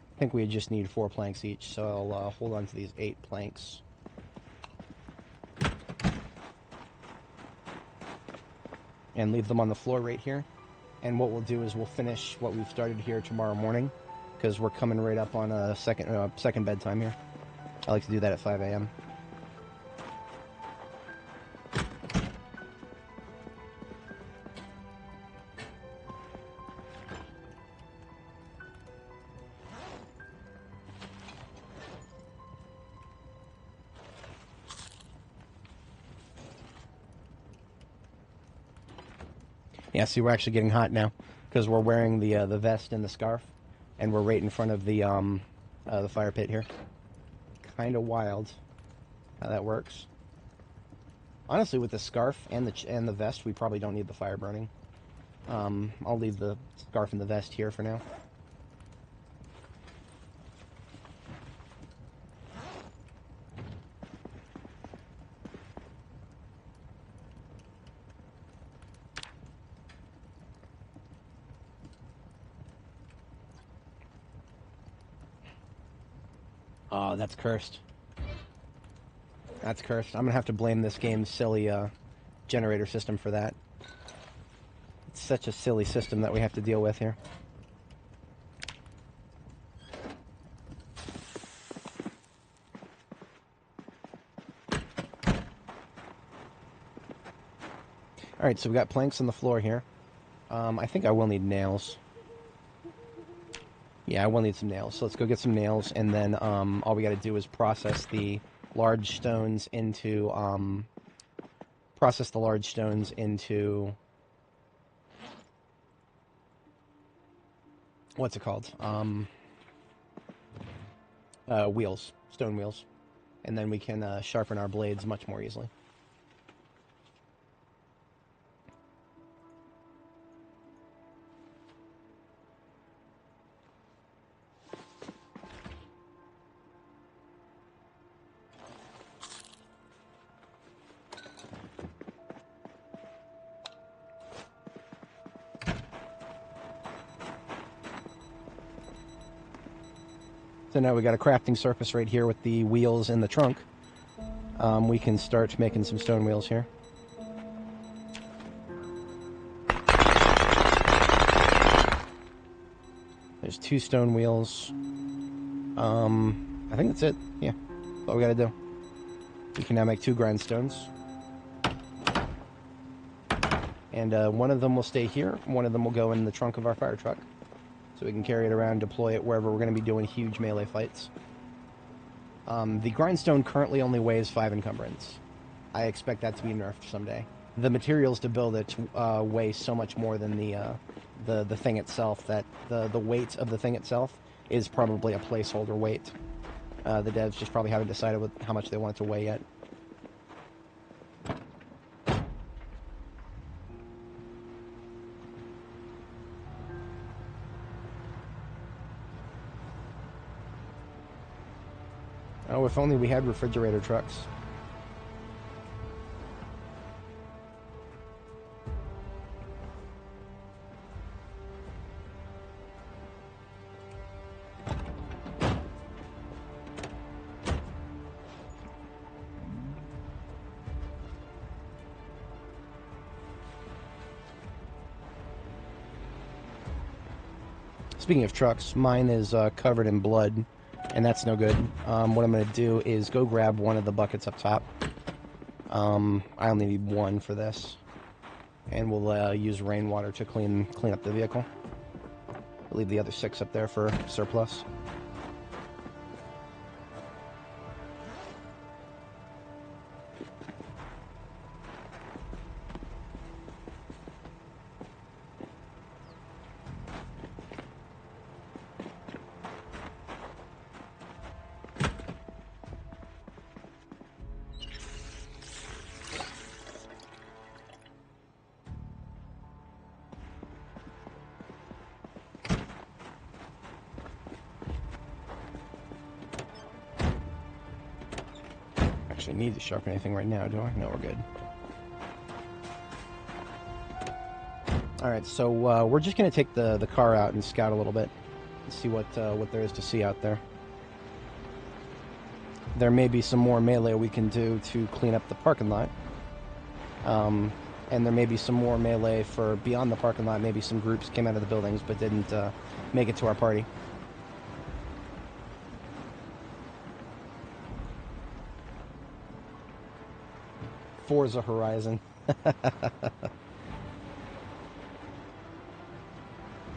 I think we just need 4 planks each, so I'll hold on to these 8 planks. And leave them on the floor right here. And what we'll do is we'll finish what we've started here tomorrow morning, because we're coming right up on a second bedtime here. I like to do that at 5 a.m. Yeah, see, we're actually getting hot now because we're wearing the vest and the scarf, and we're right in front of the fire pit here. Kind of wild how that works. Honestly, with the scarf and the vest, we probably don't need the fire burning. I'll leave the scarf and the vest here for now. Oh, that's cursed. That's cursed. I'm gonna have to blame this game's silly generator system for that. It's such a silly system that we have to deal with here. Alright, so we got planks on the floor here. I think I will need nails. Yeah, I will need some nails. So let's go get some nails, and then all we got to do is process the large stones into what's it called? Wheels, stone wheels, and then we can sharpen our blades much more easily. So now we got a crafting surface right here with the wheels in the trunk. We can start making some stone wheels here. There's 2 stone wheels. I think that's it. Yeah, that's all we gotta do. We can now make 2 grindstones. And one of them will stay here, one of them will go in the trunk of our fire truck. So we can carry it around, deploy it wherever we're going to be doing huge melee fights. The grindstone currently only weighs 5 encumbrance. I expect that to be nerfed someday. The materials to build it weigh so much more than the thing itself that the weight of the thing itself is probably a placeholder weight. The devs just probably haven't decided how much they want it to weigh yet. Oh, if only we had refrigerator trucks. Speaking of trucks, mine is covered in blood, and that's no good. What I'm going to do is go grab one of the buckets up top. I only need 1 for this, and we'll use rainwater to clean up the vehicle. I'll leave the other 6 up there for surplus. Actually need to sharpen anything right now, do I? No, we're good. Alright, so we're just going to take the car out and scout a little bit and see what there is to see out there. There may be some more melee we can do to clean up the parking lot. And there may be some more melee for beyond the parking lot. Maybe some groups came out of the buildings but didn't make it to our party. Forza Horizon.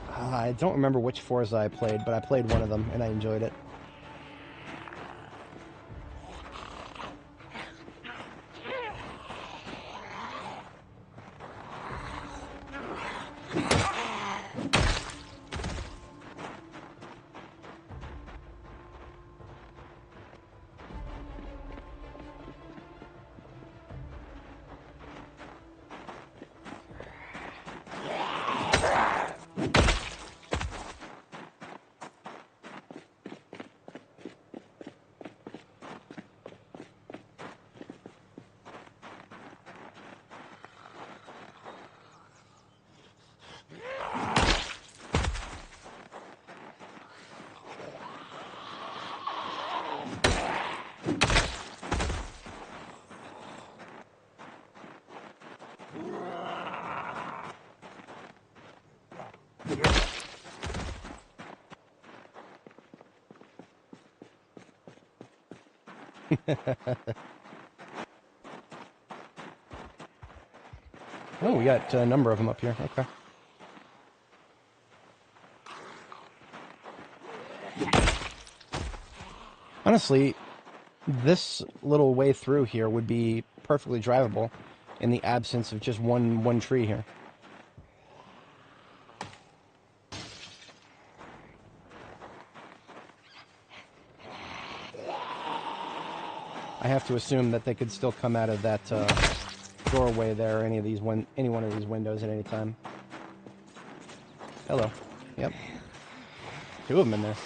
I don't remember which Forza I played, but I played one of them and I enjoyed it. Oh, we got a number of them up here. Okay. Honestly, this little way through here would be perfectly drivable in the absence of just one tree here. I have to assume that they could still come out of that doorway there, or any one of these windows at any time. Hello. Yep. Two of them in there.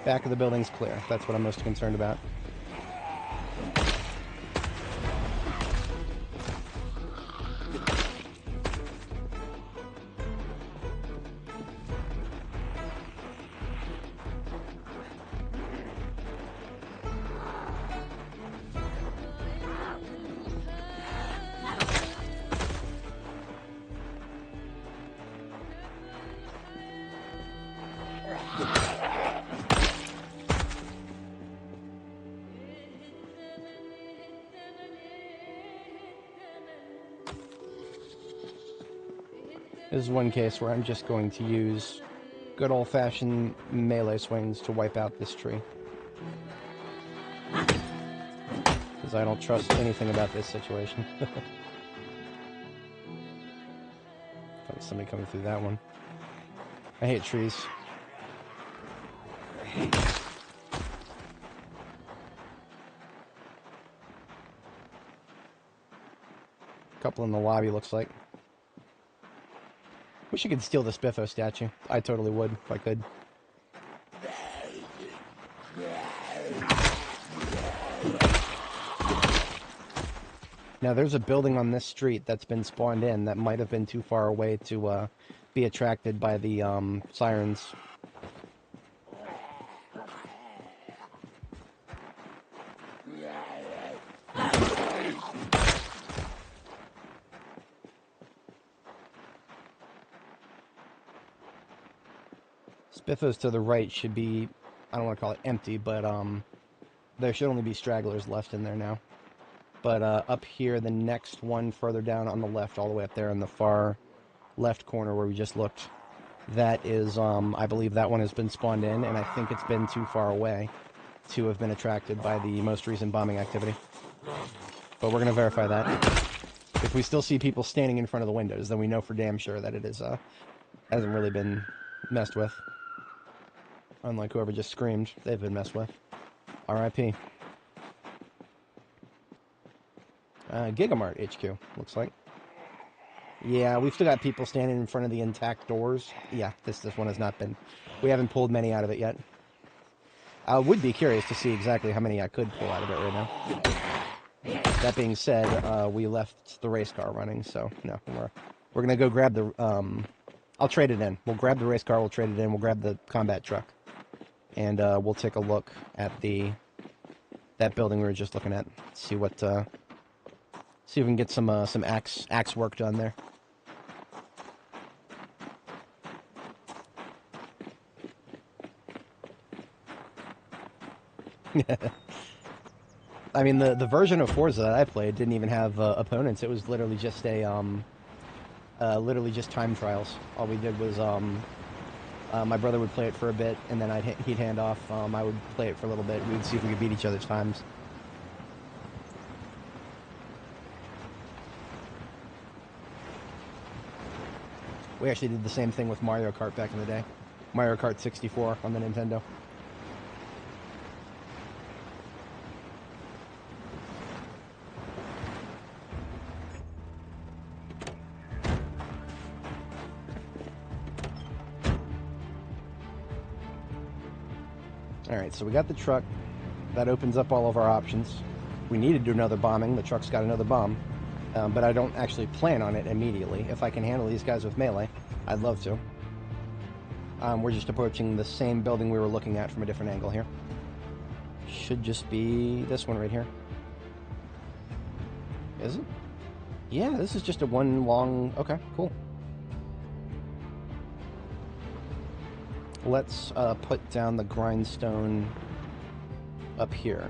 Back of the building's clear. That's what I'm most concerned about. This is one case where I'm just going to use good old-fashioned melee swings to wipe out this tree. Because I don't trust anything about this situation. Thought there was somebody coming through that one. I hate trees. Couple in the lobby, looks like. Wish you could steal the Spiffo statue. I totally would, if I could. Now, there's a building on this street that's been spawned in that might have been too far away to be attracted by the sirens. Spiffos to the right should be, I don't want to call it empty, but there should only be stragglers left in there now. But up here, the next one further down on the left, all the way up there in the far left corner where we just looked, that is, I believe that one has been spawned in, and I think it's been too far away to have been attracted by the most recent bombing activity. But we're going to verify that. If we still see people standing in front of the windows, then we know for damn sure that it is hasn't really been messed with. Unlike whoever just screamed, they've been messed with. R.I.P. Gigamart HQ, looks like. Yeah, we've still got people standing in front of the intact doors. Yeah, this one has not been. We haven't pulled many out of it yet. I would be curious to see exactly how many I could pull out of it right now. That being said, we left the race car running, so no, we're gonna go grab the. I'll trade it in. We'll grab the race car. We'll trade it in. We'll grab the combat truck, and we'll take a look at that building we were just looking at. See what. See if we can get some axe work done there. I mean, the version of Forza that I played didn't even have opponents. It was literally just literally just time trials. All we did was my brother would play it for a bit, and then he'd hand off. I would play it for a little bit. We'd see if we could beat each other's times. We actually did the same thing with Mario Kart back in the day. Mario Kart 64 on the Nintendo. Alright, so we got the truck. That opens up all of our options. We need to do another bombing. The truck's got another bomb. But I don't actually plan on it immediately. If I can handle these guys with melee, I'd love to. We're just approaching the same building we were looking at from a different angle here. Should just be this one right here. Is it? Yeah, this is just a one long... Okay, cool. Let's put down the grindstone up here.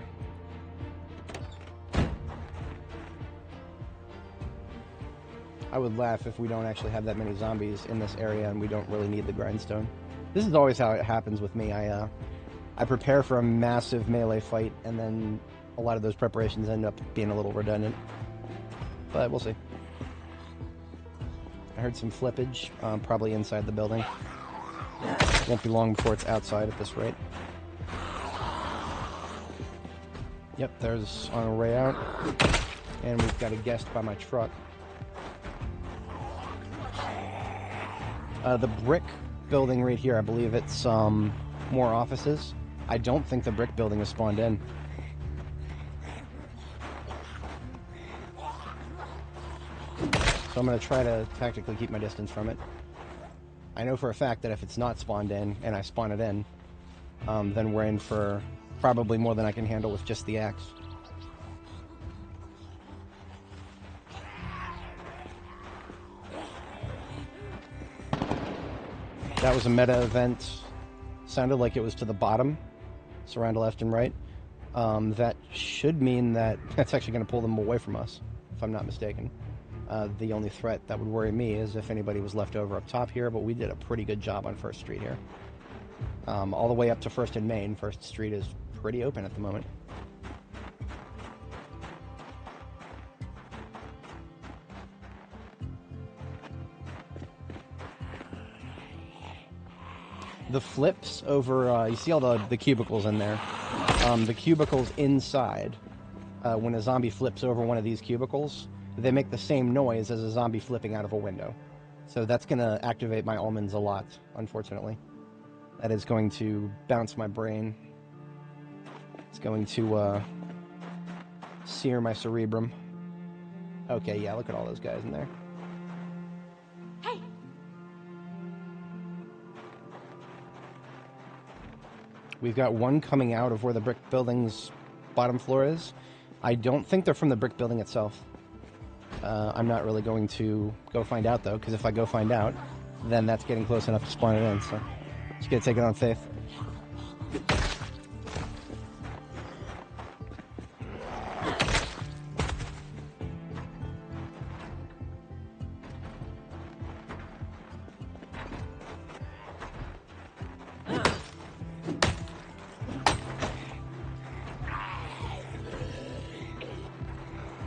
I would laugh if we don't actually have that many zombies in this area and we don't really need the grindstone. This is always how it happens with me. I prepare for a massive melee fight, and then a lot of those preparations end up being a little redundant. But we'll see. I heard some flippage, probably inside the building. Won't be long before it's outside at this rate. Yep, there's on our way out. And we've got a guest by my truck. The brick building right here, I believe it's more offices. I don't think the brick building is spawned in. So I'm going to try to tactically keep my distance from it. I know for a fact that if it's not spawned in, and I spawn it in, then we're in for probably more than I can handle with just the axe. That was a meta event. Sounded like it was to the bottom. Surround left and right. That should mean that that's actually going to pull them away from us, if I'm not mistaken. The only threat that would worry me is if anybody was left over up top here, but we did a pretty good job on 1st Street here. All the way up to 1st and Main, 1st Street is pretty open at the moment. The flips over, you see all the cubicles in there. The cubicles inside, when a zombie flips over one of these cubicles, they make the same noise as a zombie flipping out of a window. So that's going to activate my almonds a lot, unfortunately. That is going to bounce my brain. It's going to sear my cerebrum. Okay, yeah, look at all those guys in there. Hey! We've got one coming out of where the brick building's bottom floor is. I don't think they're from the brick building itself. I'm not really going to go find out, though, because if I go find out, then that's getting close enough to spawn it in, so just gonna take it on faith.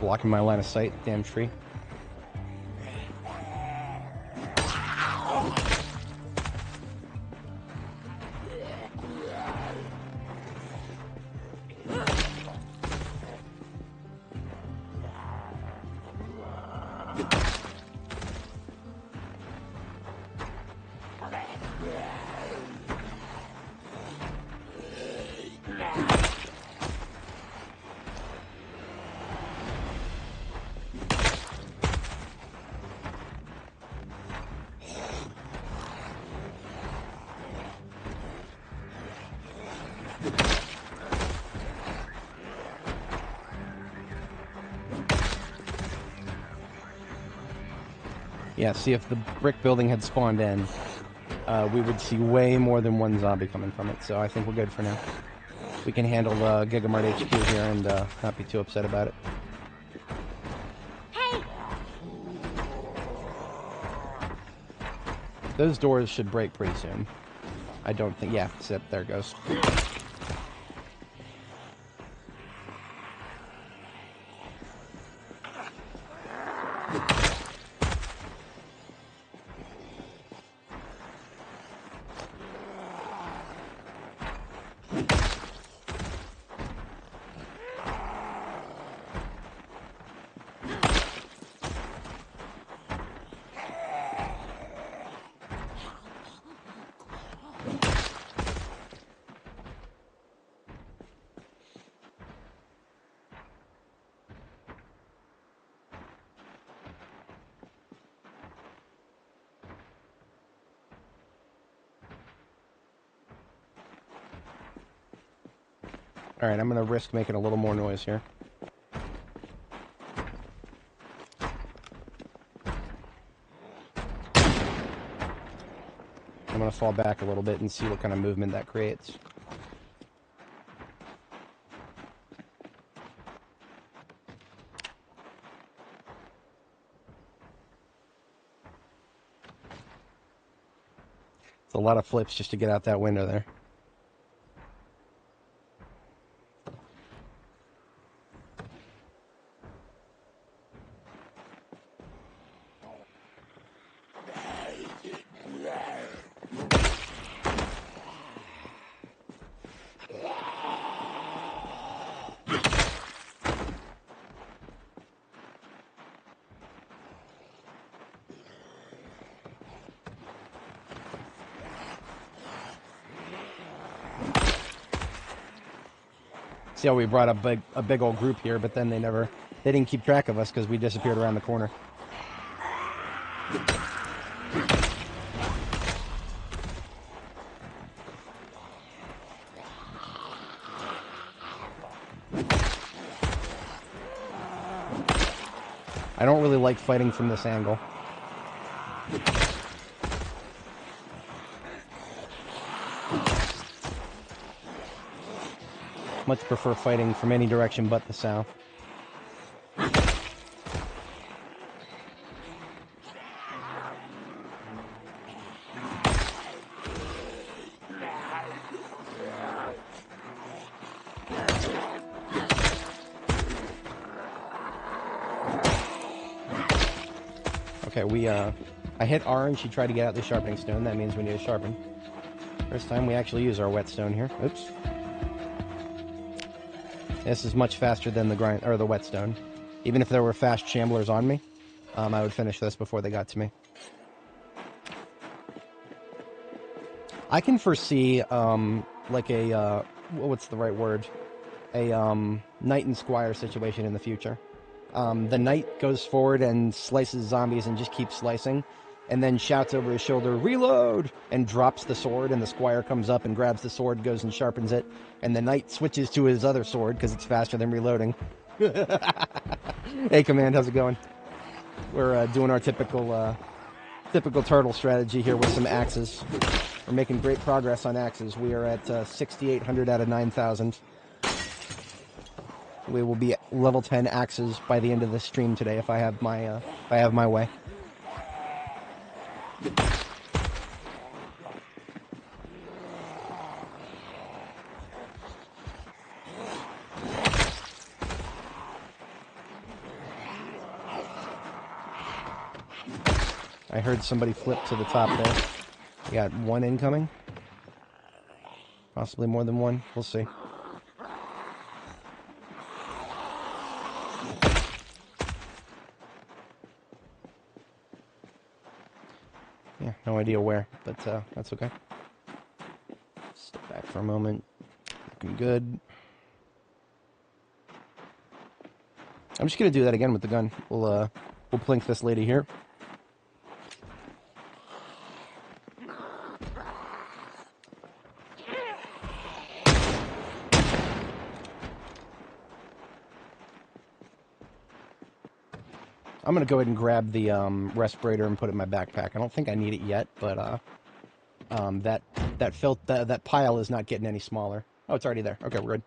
Blocking my line of sight, damn tree. Yeah, see, if the brick building had spawned in, we would see way more than one zombie coming from it, so I think we're good for now. We can handle Gigamart HQ here and not be too upset about it. Hey! Those doors should break pretty soon. I don't think... yeah, there it goes. Alright, I'm going to risk making a little more noise here. I'm going to fall back a little bit and see what kind of movement that creates. It's a lot of flips just to get out that window there. See how we brought a big old group here, but then they didn't keep track of us because we disappeared around the corner. I don't really like fighting from this angle. Much prefer fighting from any direction but the south. Okay, I hit R and she tried to get out the sharpening stone. That means we need to sharpen. First time we actually use our whetstone here. Oops. This is much faster than the whetstone. Even if there were fast shamblers on me, I would finish this before they got to me. I can foresee like a what's the right word? A knight and squire situation in the future. The knight goes forward and slices zombies and just keeps slicing, and then shouts over his shoulder, "Reload!" and drops the sword, and the squire comes up and grabs the sword, goes and sharpens it, and the knight switches to his other sword because it's faster than reloading. Hey, Command, how's it going? We're doing our typical turtle strategy here with some axes. We're making great progress on axes. We are at 6,800 out of 9,000. We will be at level 10 axes by the end of this stream today if I have my way. I heard somebody flip to the top there. We got one incoming. Possibly more than one. We'll see. Yeah, no idea where, but that's okay. Step back for a moment. Looking good. I'm just gonna do that again with the gun. We'll plink this lady here. I'm gonna go ahead and grab the respirator and put it in my backpack. I don't think I need it yet, but that pile is not getting any smaller. Oh, it's already there. Okay, we're good.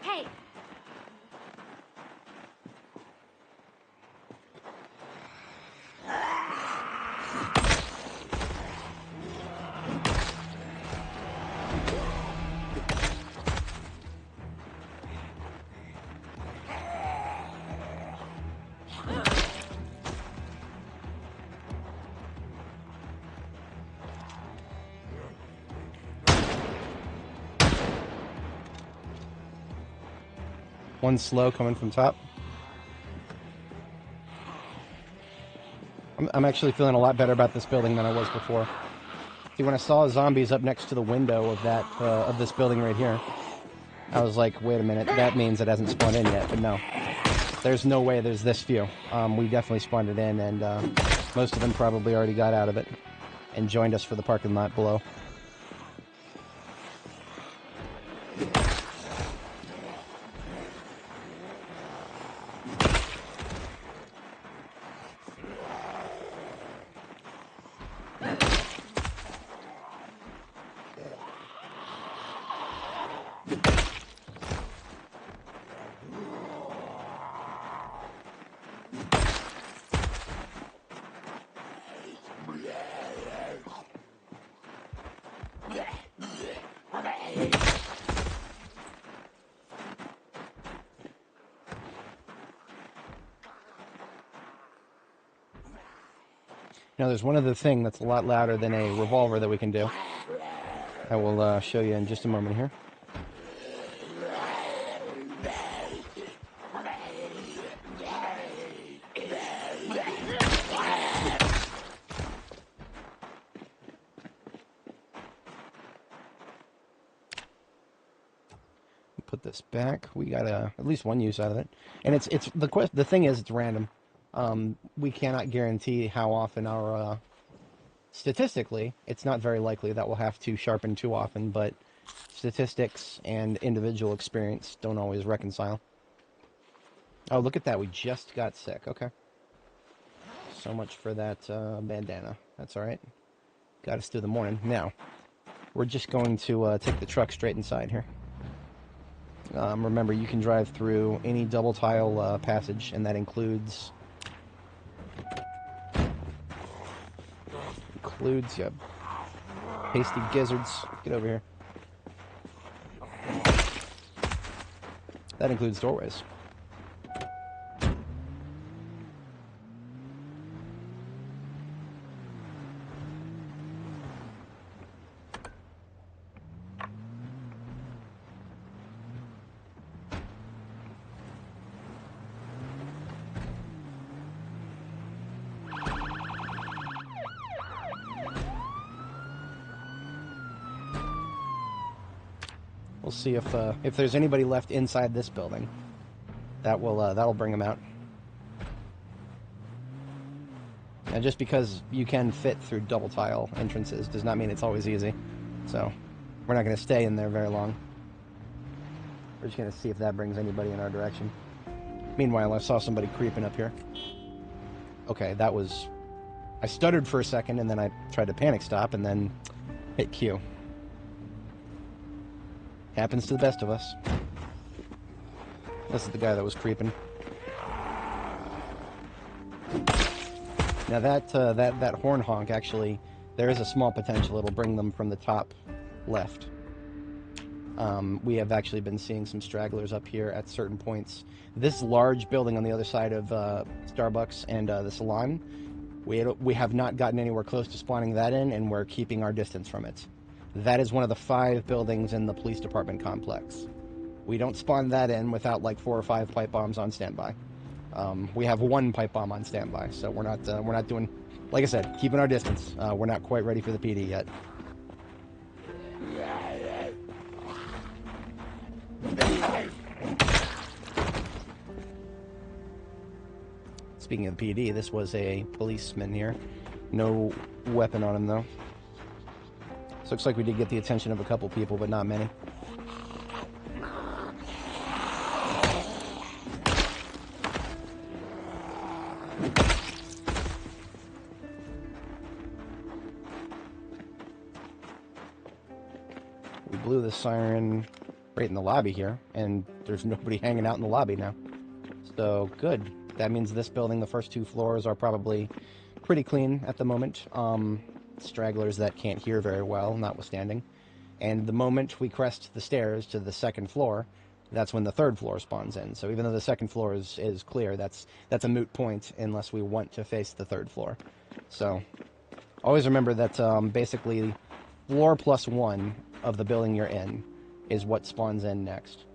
Hey! One slow coming from top. I'm actually feeling a lot better about this building than I was before. See, when I saw zombies up next to the window of this building right here, I was like, wait a minute, that means it hasn't spawned in yet. But no, there's no way there's this few. We definitely spawned it in, and most of them probably already got out of it and joined us for the parking lot below. Now, there's one other thing that's a lot louder than a revolver that we can do. I will show you in just a moment here. Put this back. We got at least one use out of it, and it's the thing is it's random. We cannot guarantee how often our statistically, it's not very likely that we'll have to sharpen too often, but statistics and individual experience don't always reconcile. Oh, look at that. We just got sick. Okay. So much for that bandana. That's all right. Got us through the morning. Now, we're just going to take the truck straight inside here. Remember, you can drive through any double tile passage, and that includes you pasty gizzards. Get over here. That includes doorways. We'll see if there's anybody left inside this building. That'll bring them out. And just because you can fit through double tile entrances does not mean it's always easy. So we're not going to stay in there very long. We're just going to see if that brings anybody in our direction. Meanwhile, I saw somebody creeping up here. Okay, that was... I stuttered for a second, and then I tried to panic stop, and then hit Q. Happens to the best of us. This is the guy that was creeping. Now that horn honk, actually, there is a small potential it'll bring them from the top left. We have actually been seeing some stragglers up here at certain points. This large building on the other side of Starbucks and the salon, we have not gotten anywhere close to spawning that in, and we're keeping our distance from it. That is one of the 5 buildings in the police department complex. We don't spawn that in without like 4 or 5 pipe bombs on standby. We have 1 pipe bomb on standby, so we're not doing, like I said, keeping our distance. We're not quite ready for the PD yet. Speaking of the PD, this was a policeman here. No weapon on him though. So looks like we did get the attention of a couple people, but not many. We blew the siren right in the lobby here, and there's nobody hanging out in the lobby now. So good. That means this building, the first 2 floors, are probably pretty clean at the moment. Stragglers that can't hear very well, notwithstanding. And the moment we crest the stairs to the 2nd floor, that's when the 3rd floor spawns in. So even though the 2nd floor is clear, that's a moot point unless we want to face the 3rd floor. So always remember that basically floor plus 1 of the building you're in is what spawns in next.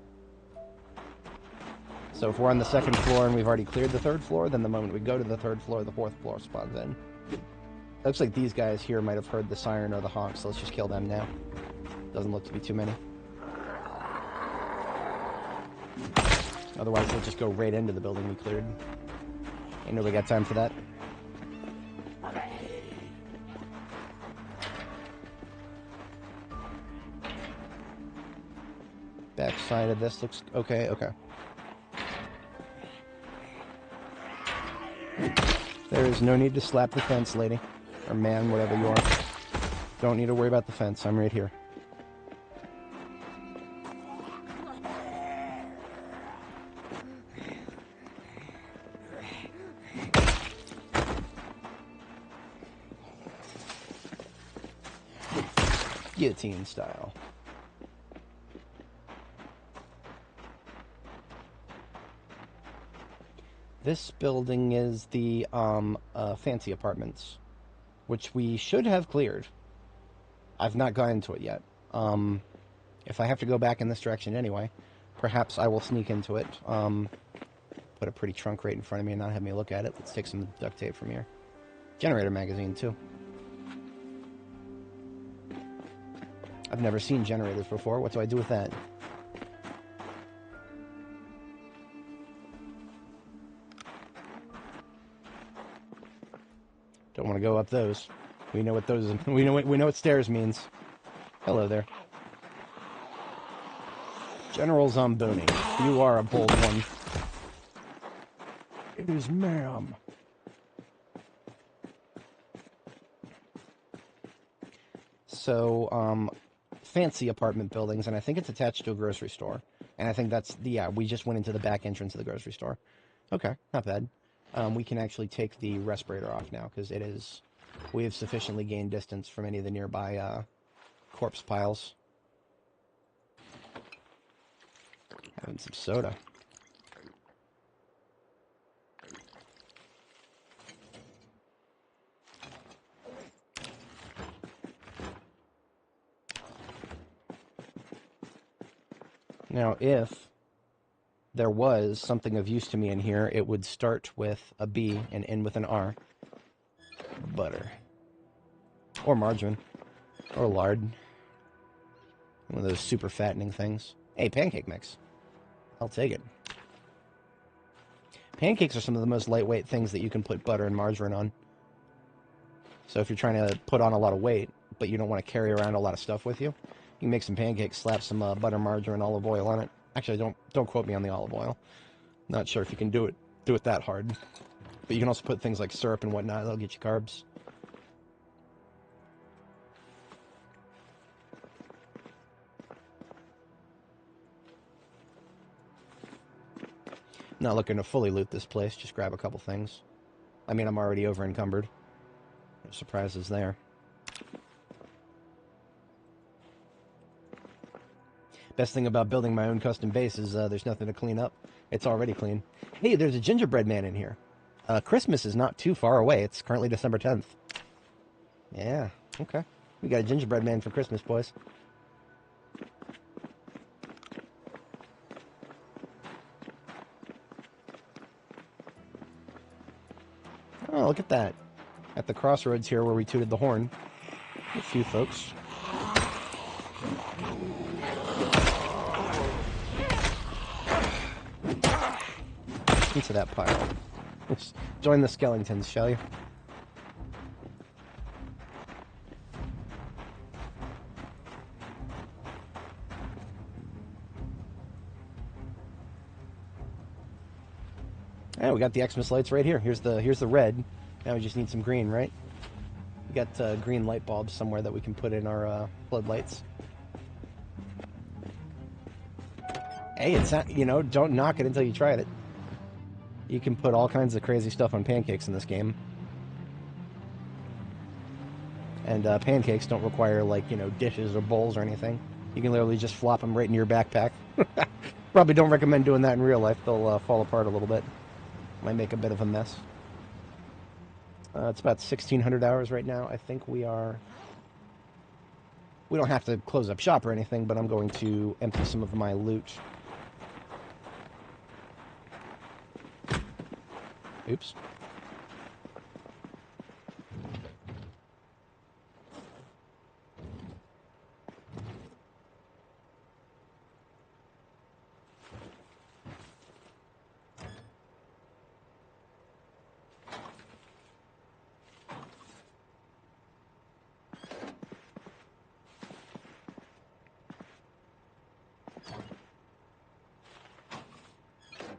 So if we're on the 2nd floor and we've already cleared the 3rd floor, then the moment we go to the 3rd floor, the 4th floor spawns in. Looks like these guys here might have heard the siren or the honk, so let's just kill them now. Doesn't look to be too many. Otherwise, they'll just go right into the building we cleared. Ain't nobody got time for that. Back side of this looks okay, okay. There is no need to slap the fence, lady. Or man, whatever you are. Don't need to worry about the fence. I'm right here. Guillotine style. This building is the fancy apartments. which we should have cleared. I've not gone into it yet. If I have to go back in this direction anyway, perhaps I will sneak into it. Put a pretty trunk right in front of me and not have me look at it. Let's take some duct tape from here. Generator magazine, too. I've never seen generators before. What do I do with that? Don't want to go up those. We know what those. We know what stairs means. Hello there, General Zamboni. You are a bold one. It is, ma'am. So, fancy apartment buildings, and I think it's attached to a grocery store. And I think that's yeah. We just went into the back entrance of the grocery store. Okay, not bad. We can actually take the respirator off now, because it is... We have sufficiently gained distance from any of the nearby corpse piles. Having some soda. Now, if there was something of use to me in here, it would start with a B and end with an R. Butter. Or margarine. Or lard. One of those super fattening things. Hey, pancake mix. I'll take it. Pancakes are some of the most lightweight things that you can put butter and margarine on. So if you're trying to put on a lot of weight, but you don't want to carry around a lot of stuff with you, you can make some pancakes, slap some butter, margarine, olive oil on it. Actually, don't quote me on the olive oil. Not sure if you can do it that hard. But you can also put things like syrup and whatnot. That'll get you carbs. Not looking to fully loot this place. Just grab a couple things. I mean, I'm already over encumbered. No surprises there. Best thing about building my own custom base is there's nothing to clean up. It's already clean. Hey, there's a gingerbread man in here. Christmas is not too far away. It's currently December 10th. Yeah, okay. We got a gingerbread man for Christmas, boys. Oh, look at that. At the crossroads here where we tooted the horn. A few folks. Into that pile. Let's join the skeletons, shall you? Yeah, we got the Xmas lights right here. Here's the red. Now we just need some green, right? We got green light bulbs somewhere that we can put in our floodlights. Hey, it's not, you know, don't knock it until you tried it. You can put all kinds of crazy stuff on pancakes in this game. And pancakes don't require, like, you know, dishes or bowls or anything. You can literally just flop them right in your backpack. Probably don't recommend doing that in real life. They'll fall apart a little bit. Might make a bit of a mess. It's about 1,600 hours right now. I think we are... We don't have to close up shop or anything, but I'm going to empty some of my loot. Oops.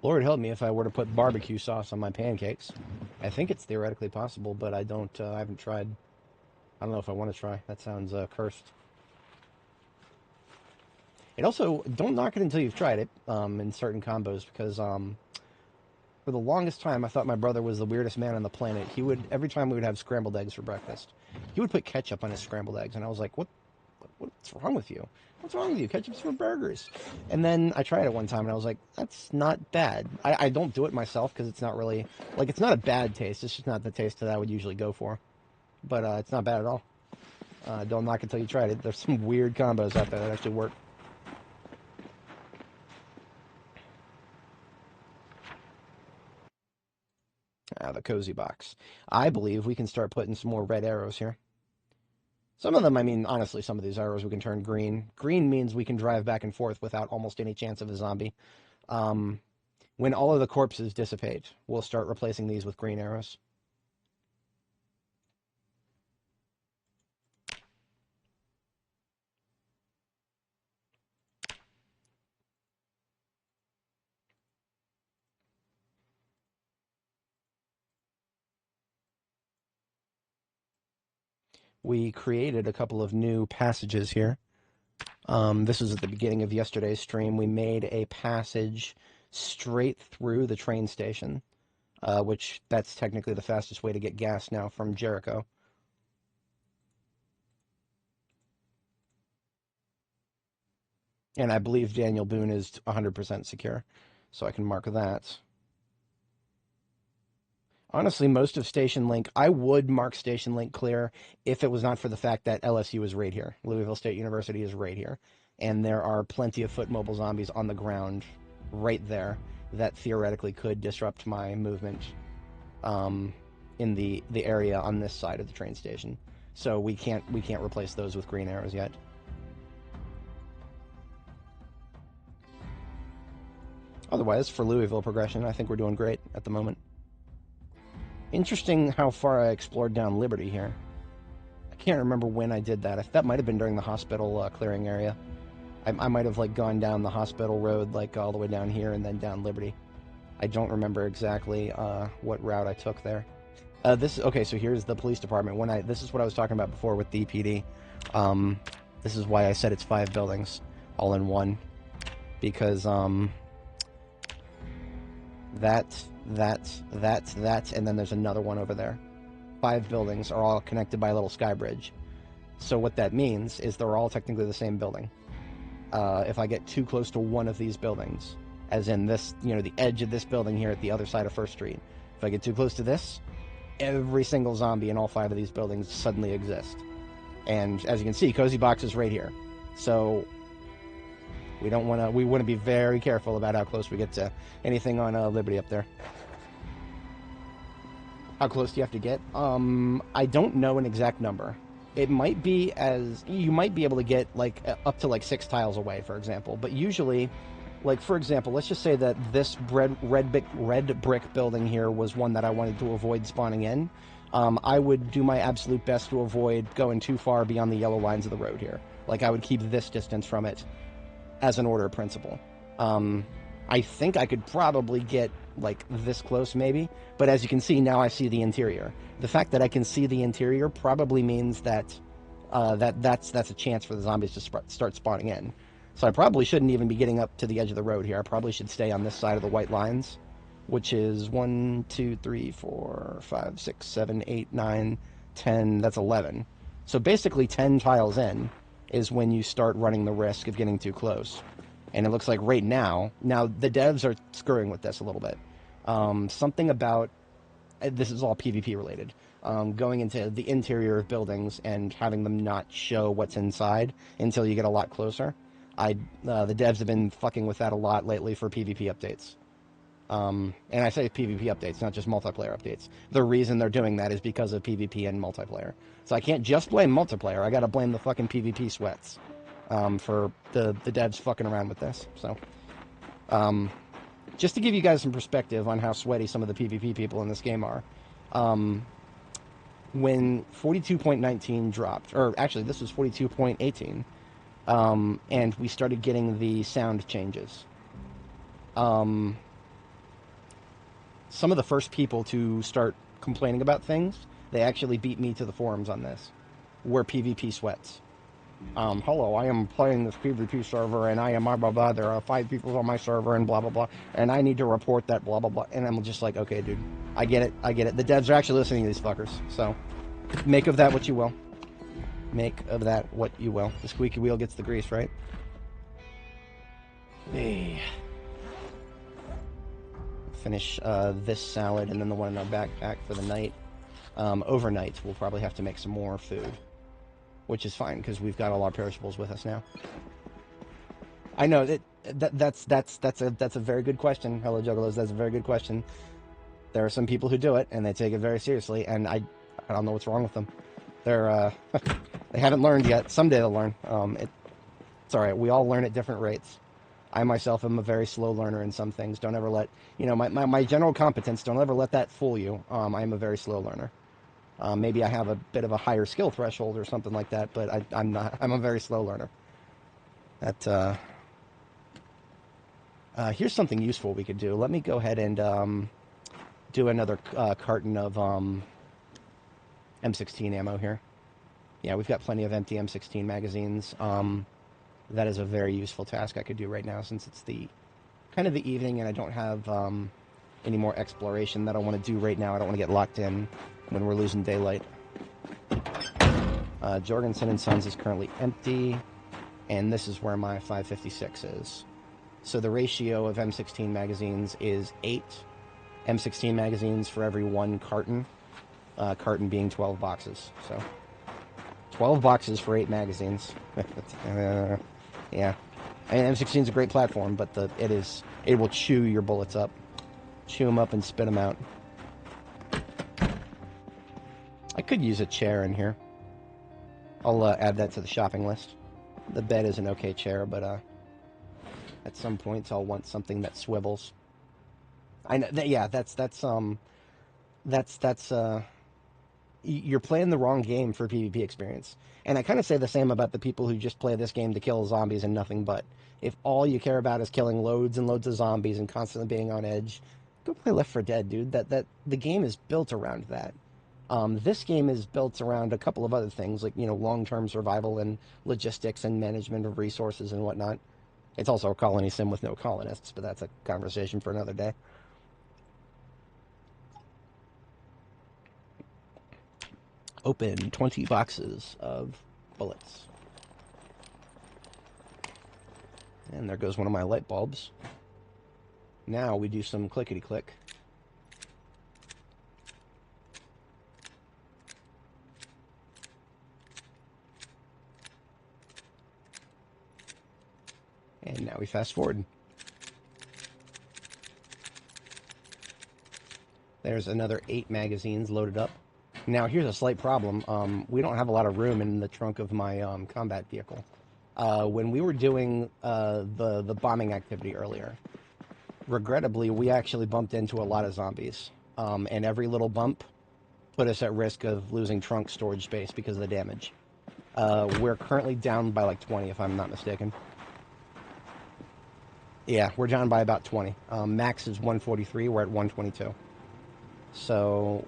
Lord help me if I were to put barbecue sauce on my pancakes. I think it's theoretically possible, but I haven't tried. I don't know if I want to try. That sounds cursed. And also, don't knock it until you've tried it in certain combos, because for the longest time, I thought my brother was the weirdest man on the planet. He would, every time we would have scrambled eggs for breakfast, he would put ketchup on his scrambled eggs, and I was like, what's wrong with you? What's wrong with you? Ketchup's for burgers. And then I tried it one time, and I was like, that's not bad. I don't do it myself, because it's not really, like, it's not a bad taste. It's just not the taste that I would usually go for. but it's not bad at all. Don't knock it till you tried it. There's some weird combos out there that actually work. The cozy box. I believe we can start putting some more red arrows here. Some of them, I mean, honestly, some of these arrows we can turn green. Green means we can drive back and forth without almost any chance of a zombie. When all of the corpses dissipate, we'll start replacing these with green arrows. We created a couple of new passages here. This was at the beginning of yesterday's stream. We made a passage straight through the train station, which that's technically the fastest way to get gas now from Jericho. And I believe Daniel Boone is 100% secure, so I can mark that. Honestly, most of Station Link, I would mark Station Link clear if it was not for the fact that LSU is right here. Louisville State University is right here. And there are plenty of foot mobile zombies on the ground right there that theoretically could disrupt my movement in the area on this side of the train station. So we can't replace those with green arrows yet. Otherwise, for Louisville progression, I think we're doing great at the moment. Interesting how far I explored down Liberty here. I can't remember when I did that. That might have been during the hospital clearing area. I might have like gone down the hospital road like all the way down here and then down Liberty. I don't remember exactly what route I took there. Okay, so here's the police department. This is what I was talking about before with DPD. This is why I said it's 5 buildings all in one, because that, and then there's another one over there. 5 buildings are all connected by a little sky bridge. So what that means is they're all technically the same building. If I get too close to one of these buildings, as in this, the edge of this building here at the other side of First Street, if I get too close to this, every single zombie in all 5 of these buildings suddenly exist. And as you can see, Cozy Box is right here. So we want to be very careful about how close we get to anything on Liberty up there. How close do you have to get? I don't know an exact number. It might be you might be able to get like up to like 6 tiles away, for example. But usually, like for example, let's just say that this red brick building here was one that I wanted to avoid spawning in. I would do my absolute best to avoid going too far beyond the yellow lines of the road here. Like I would keep this distance from it as an order of principle. I think I could probably get like this close maybe, but as you can see now I see the interior. The fact that I can see the interior probably means that that's a chance for the zombies to start spawning in. So I probably shouldn't even be getting up to the edge of the road here. I probably should stay on this side of the white lines, which is 1, 2, 3, 4, 5, 6, 7, 8, 9, 10, that's 11. So basically 10 tiles in is when you start running the risk of getting too close. And it looks like right now the devs are screwing with this a little bit. Something about, this is all PvP related, going into the interior of buildings and having them not show what's inside until you get a lot closer. The devs have been fucking with that a lot lately for PvP updates. And I say PvP updates, not just multiplayer updates. The reason they're doing that is because of PvP and multiplayer. So I can't just blame multiplayer, I gotta blame the fucking PvP sweats. For the devs fucking around with this. So, just to give you guys some perspective on how sweaty some of the PvP people in this game are, when 42.19 dropped, or actually this was 42.18, and we started getting the sound changes, some of the first people to start complaining about things, they actually beat me to the forums on this, were PvP sweats. Hello, I am playing this PvP server, and I am blah, blah, blah, there are 5 people on my server, and blah, blah, blah, and I need to report that, blah, blah, blah, and I'm just like, okay, dude, I get it, the devs are actually listening to these fuckers, so, make of that what you will. Make of that what you will. The squeaky wheel gets the grease, right? Hey. Finish, this salad, and then the one in our backpack for the night. Overnight, we'll probably have to make some more food, which is fine because we've got all our perishables with us now. I know that's a very good question. Hello, Juggalos. That's a very good question. There are some people who do it and they take it very seriously, and I don't know what's wrong with them. They're they haven't learned yet. Someday they'll learn. It's all right. We all learn at different rates. I myself am a very slow learner in some things. Don't ever let my general competence. Don't ever let that fool you. I am a very slow learner. Maybe I have a bit of a higher skill threshold or something like that, but I'm not. I'm a very slow learner. Here's something useful we could do. Let me go ahead and do another carton of M16 ammo here. Yeah, we've got plenty of empty M16 magazines. That is a very useful task I could do right now since it's kind of the evening and I don't have any more exploration that I want to do right now. I don't want to get locked in when we're losing daylight. Jorgensen and Sons is currently empty, and this is where my 556 is. So the ratio of M16 magazines is 8 M16 magazines for every 1 carton. Carton being 12 boxes. So 12 boxes for 8 magazines. Yeah. And M16 is a great platform, but it will chew your bullets up. Chew them up and spit them out. I could use a chair in here. I'll add that to the shopping list. The bed is an okay chair, but at some points I'll want something that swivels. I know that, yeah, you're playing the wrong game for PvP experience. And I kind of say the same about the people who just play this game to kill zombies and nothing but. If all you care about is killing loads and loads of zombies and constantly being on edge, go play Left 4 Dead, dude. The game is built around that. This game is built around a couple of other things, like, long-term survival and logistics and management of resources and whatnot. It's also a colony sim with no colonists, but that's a conversation for another day. Open 20 boxes of bullets. And there goes one of my light bulbs. Now we do some clickety-click. And now we fast forward. There's another 8 magazines loaded up. Now here's a slight problem. We don't have a lot of room in the trunk of my combat vehicle. When we were doing the bombing activity earlier, regrettably, we actually bumped into a lot of zombies. And every little bump put us at risk of losing trunk storage space because of the damage. We're currently down by like 20, if I'm not mistaken. Yeah, we're down by about 20. Max is 143, we're at 122. So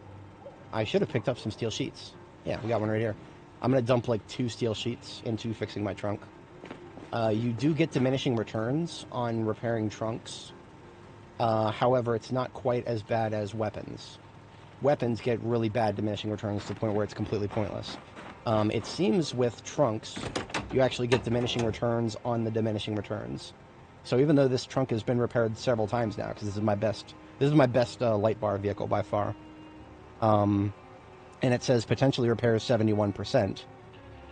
I should have picked up some steel sheets. Yeah, we got one right here. I'm going to dump like 2 steel sheets into fixing my trunk. You do get diminishing returns on repairing trunks. However, it's not quite as bad as weapons. Weapons get really bad diminishing returns to the point where it's completely pointless. It seems with trunks, you actually get diminishing returns on the diminishing returns. So even though this trunk has been repaired several times now, because this is my best light bar vehicle by far. And it says potentially repairs 71%.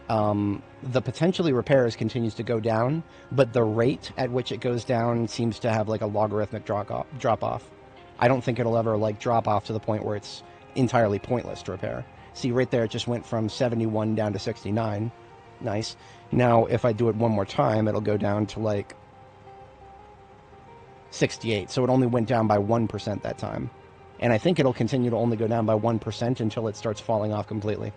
The potentially repairs continues to go down, but the rate at which it goes down seems to have like a logarithmic drop off. I don't think it'll ever like drop off to the point where it's entirely pointless to repair. See, right there, it just went from 71 down to 69. Nice. Now, if I do it one more time, it'll go down to like 68. So it only went down by 1% that time. And I think it'll continue to only go down by 1% until it starts falling off completely.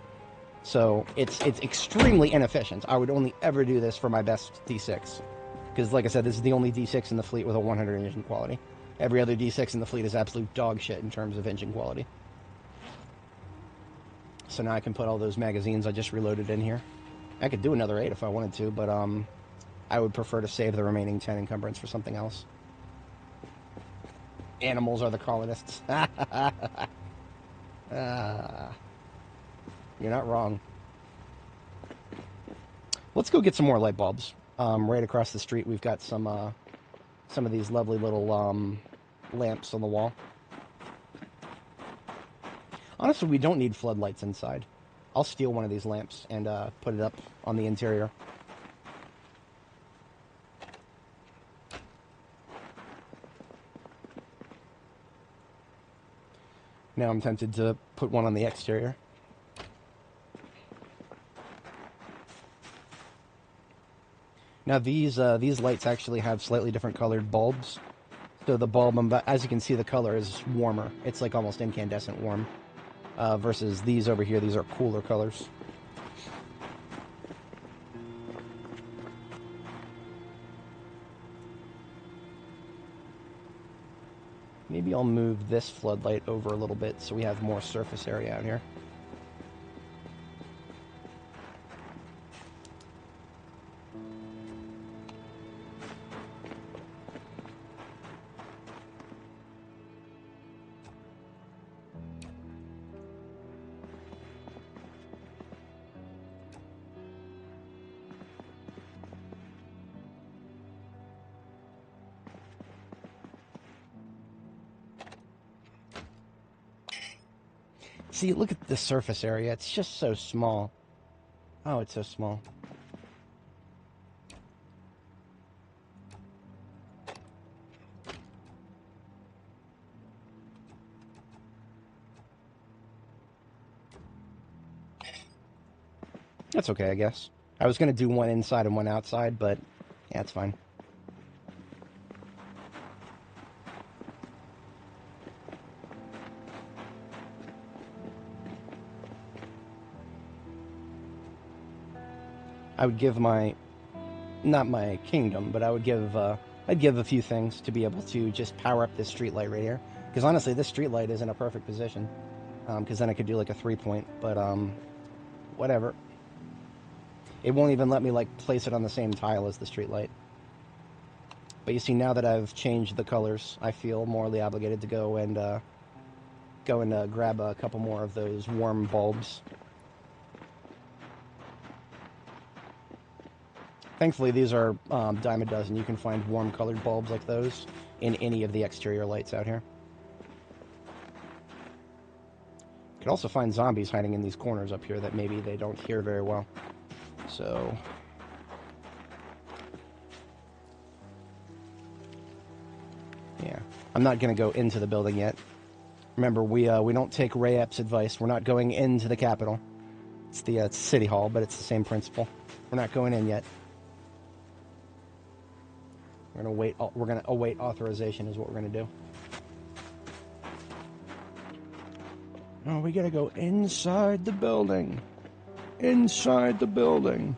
So it's extremely inefficient. I would only ever do this for my best D6. Because like I said, this is the only D6 in the fleet with a 100 engine quality. Every other D6 in the fleet is absolute dog shit in terms of engine quality. So now I can put all those magazines I just reloaded in here. I could do another 8 if I wanted to, but I would prefer to save the remaining 10 encumbrance for something else. Animals are the colonists. You're not wrong. Let's go get some more light bulbs. Right across the street, we've got some of these lovely little lamps on the wall. Honestly, we don't need floodlights inside. I'll steal one of these lamps and put it up on the interior. Now I'm tempted to put one on the exterior. Now these lights actually have slightly different colored bulbs. So the bulb, as you can see, the color is warmer. It's like almost incandescent warm. Versus these over here, these are cooler colors. Maybe I'll move this floodlight over a little bit so we have more surface area out here. See, look at the surface area. It's just so small. Oh, it's so small. That's okay, I guess. I was going to do one inside and one outside, but yeah, it's fine. I would give not my kingdom, but I would give, I'd give a few things to be able to just power up this street light right here. Because honestly, this street light is in a perfect position. Because then I could do like a 3-point, but whatever. It won't even let me like place it on the same tile as the street light. But you see, now that I've changed the colors, I feel morally obligated to go and grab a couple more of those warm bulbs. Thankfully, these are dime a dozen. You can find warm-colored bulbs like those in any of the exterior lights out here. You can also find zombies hiding in these corners up here that maybe they don't hear very well. So... yeah. I'm not going to go into the building yet. Remember, we don't take Rayap's advice. We're not going into the Capitol. It's the City Hall, but it's the same principle. We're not going in yet. We're gonna await authorization is what we're gonna do. Oh, we gotta go inside the building. Inside the building.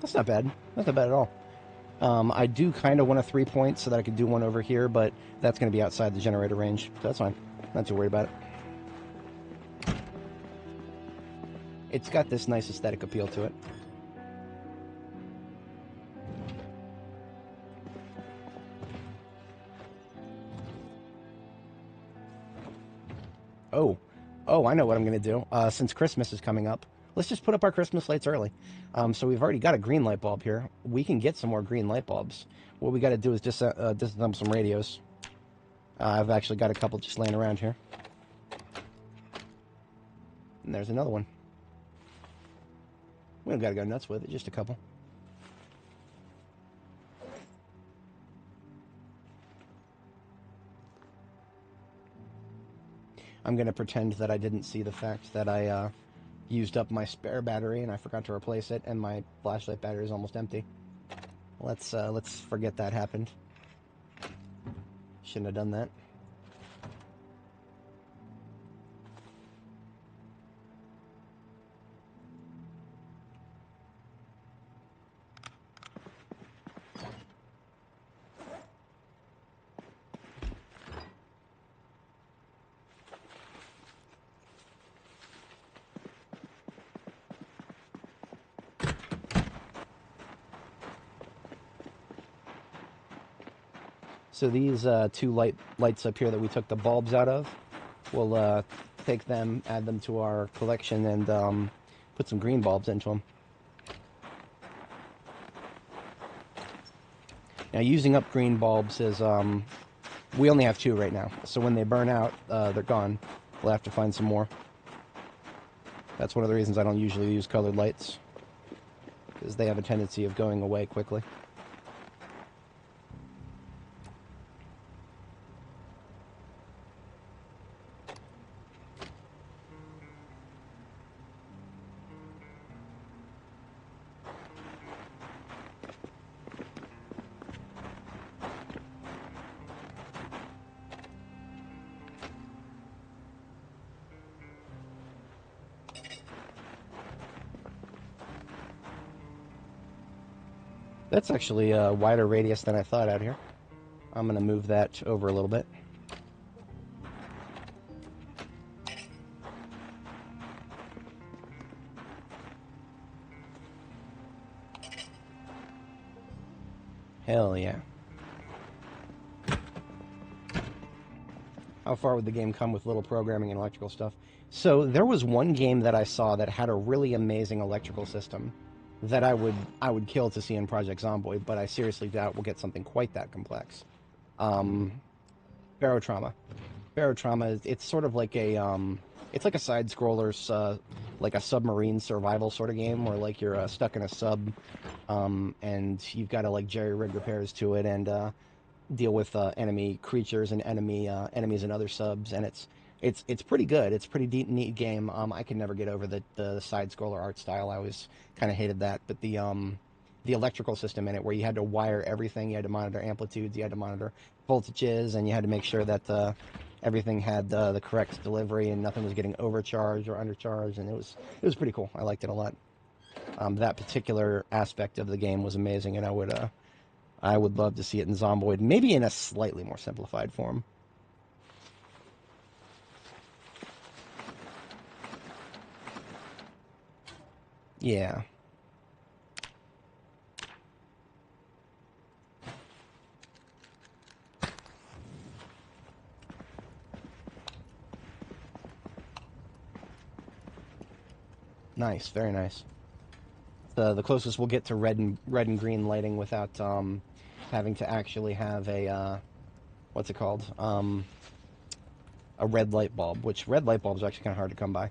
That's not bad. That's not bad at all. I do kind of want a 3-point so that I could do one over here, but that's going to be outside the generator range, so that's fine. Not too worried about it. It's got this nice aesthetic appeal to it. Oh, I know what I'm going to do. Since Christmas is coming up, let's just put up our Christmas lights early. So we've already got a green light bulb here. We can get some more green light bulbs. What we got to do is just disassemble some radios. I've actually got a couple just laying around here. And there's another one. We don't got to go nuts with it, just a couple. I'm going to pretend that I didn't see the fact that I used up my spare battery and I forgot to replace it, and my flashlight battery is almost empty. Let's forget that happened. Shouldn't have done that. So these two lights up here that we took the bulbs out of, we'll take them, add them to our collection, and put some green bulbs into them. Now, using up green bulbs is, we only have 2 right now, so when they burn out, they're gone. We'll have to find some more. That's one of the reasons I don't usually use colored lights, because they have a tendency of going away quickly. That's actually a wider radius than I thought out here. I'm going to move that over a little bit. Hell yeah. How far would the game come with little programming and electrical stuff? So there was one game that I saw that had a really amazing electrical system that I would kill to see in Project Zomboid, but I seriously doubt we'll get something quite that complex. Barotrauma. Barotrauma, it's sort of like a, it's like a side-scroller's, like a submarine survival sort of game, where like you're stuck in a sub, and you've got to like jerry-rig repairs to it, and deal with enemy creatures and enemies and other subs, and it's pretty good. It's a pretty neat game. I can never get over the side-scroller art style. I always kind of hated that, but the electrical system in it, where you had to wire everything, you had to monitor amplitudes, you had to monitor voltages, and you had to make sure that everything had the correct delivery and nothing was getting overcharged or undercharged, and it was pretty cool. I liked it a lot. That particular aspect of the game was amazing, and I would love to see it in Zomboid, maybe in a slightly more simplified form. Yeah. Nice, very nice. The closest we'll get to red and green lighting without having to actually have a what's it called? A red light bulb, which red light bulbs are actually kind of hard to come by.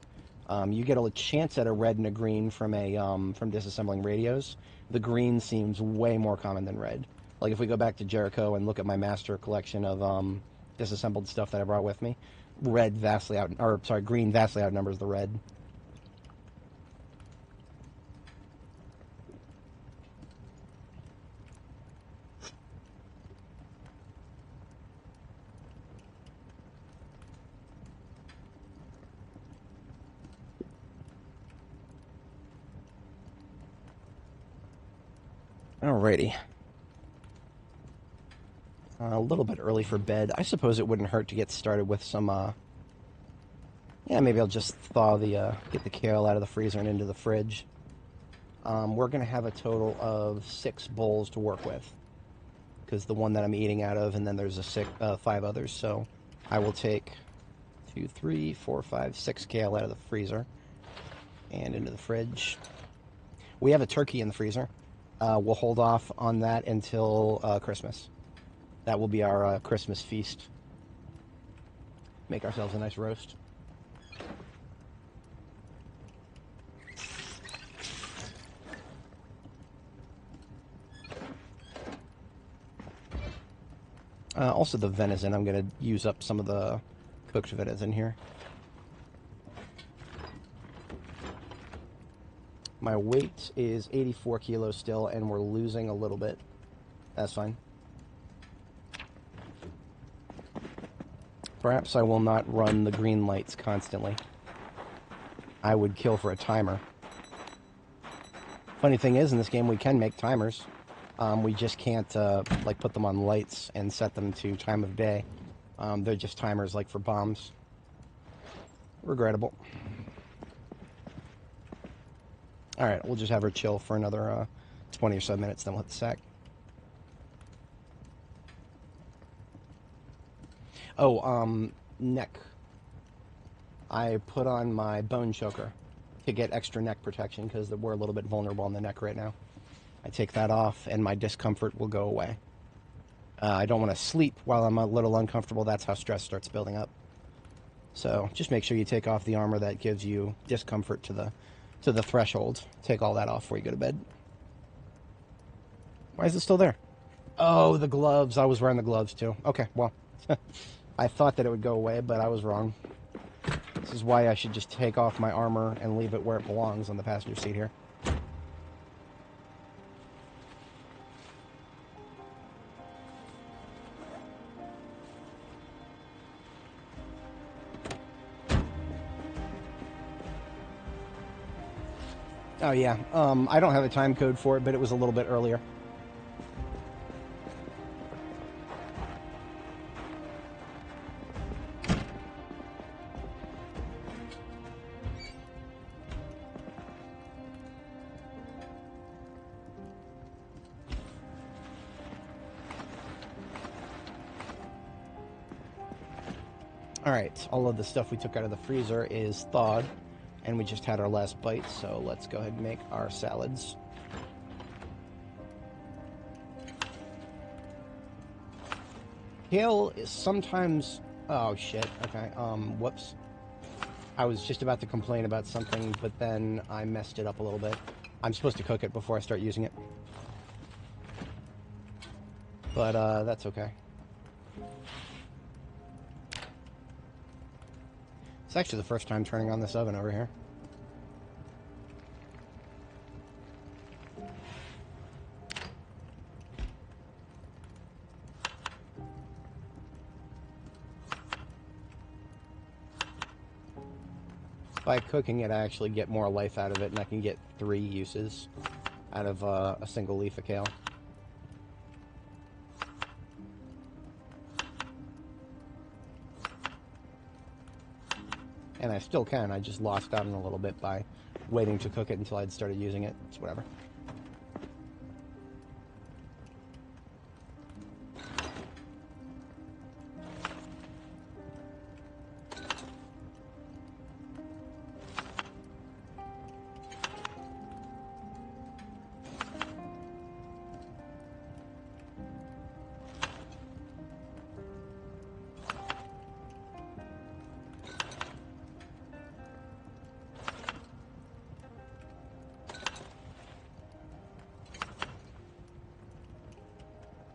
You get a chance at a red and a green from disassembling radios. The green seems way more common than red. Like if we go back to Jericho and look at my master collection of disassembled stuff that I brought with me, green vastly outnumbers the red. Alrighty. A little bit early for bed. I suppose it wouldn't hurt to get started with some, yeah, maybe I'll just get the kale out of the freezer and into the fridge. We're going to have a total of 6 bowls to work with, because the one that I'm eating out of, and then there's 5 others, so I will take 2, 3, 4, 5, 6 kale out of the freezer and into the fridge. We have a turkey in the freezer. We'll hold off on that until Christmas. That will be our Christmas feast. Make ourselves a nice roast. Also the venison, I'm going to use up some of the cooked venison here. My weight is 84 kilos still, and we're losing a little bit. That's fine. Perhaps I will not run the green lights constantly. I would kill for a timer. Funny thing is, in this game we can make timers. We just can't like put them on lights and set them to time of day. They're just timers like for bombs. Regrettable. Alright, we'll just have her chill for another 20 or so minutes, then we'll hit the sack. Oh, neck. I put on my bone choker. to get extra neck protection because we're a little bit vulnerable on the neck right now. I take that off and my discomfort will go away. I don't want to sleep while I'm a little uncomfortable. That's how stress starts building up. So just make sure you take off the armor that gives you discomfort to the threshold. Take all that off before you go to bed. Why is it still there? Oh, the gloves. I was wearing the gloves too. Okay, well, I thought that it would go away, but I was wrong. This is why I should just take off my armor and leave it where it belongs on the passenger seat here. Oh yeah, I don't have a time code for it, but it was a little bit earlier. Alright, all of the stuff we took out of the freezer is thawed, and we just had our last bite, so let's go ahead and make our salads. Kale is sometimes... Oh, shit. Okay, whoops. I was just about to complain about something, but then I messed it up a little bit. I'm supposed to cook it before I start using it. But, that's okay. It's actually the first time turning on this oven over here. By cooking it, I actually get more life out of it, and I can get 3 uses out of a single leaf of kale. And I still can, I just lost out on a little bit by waiting to cook it until I'd started using it. It's whatever.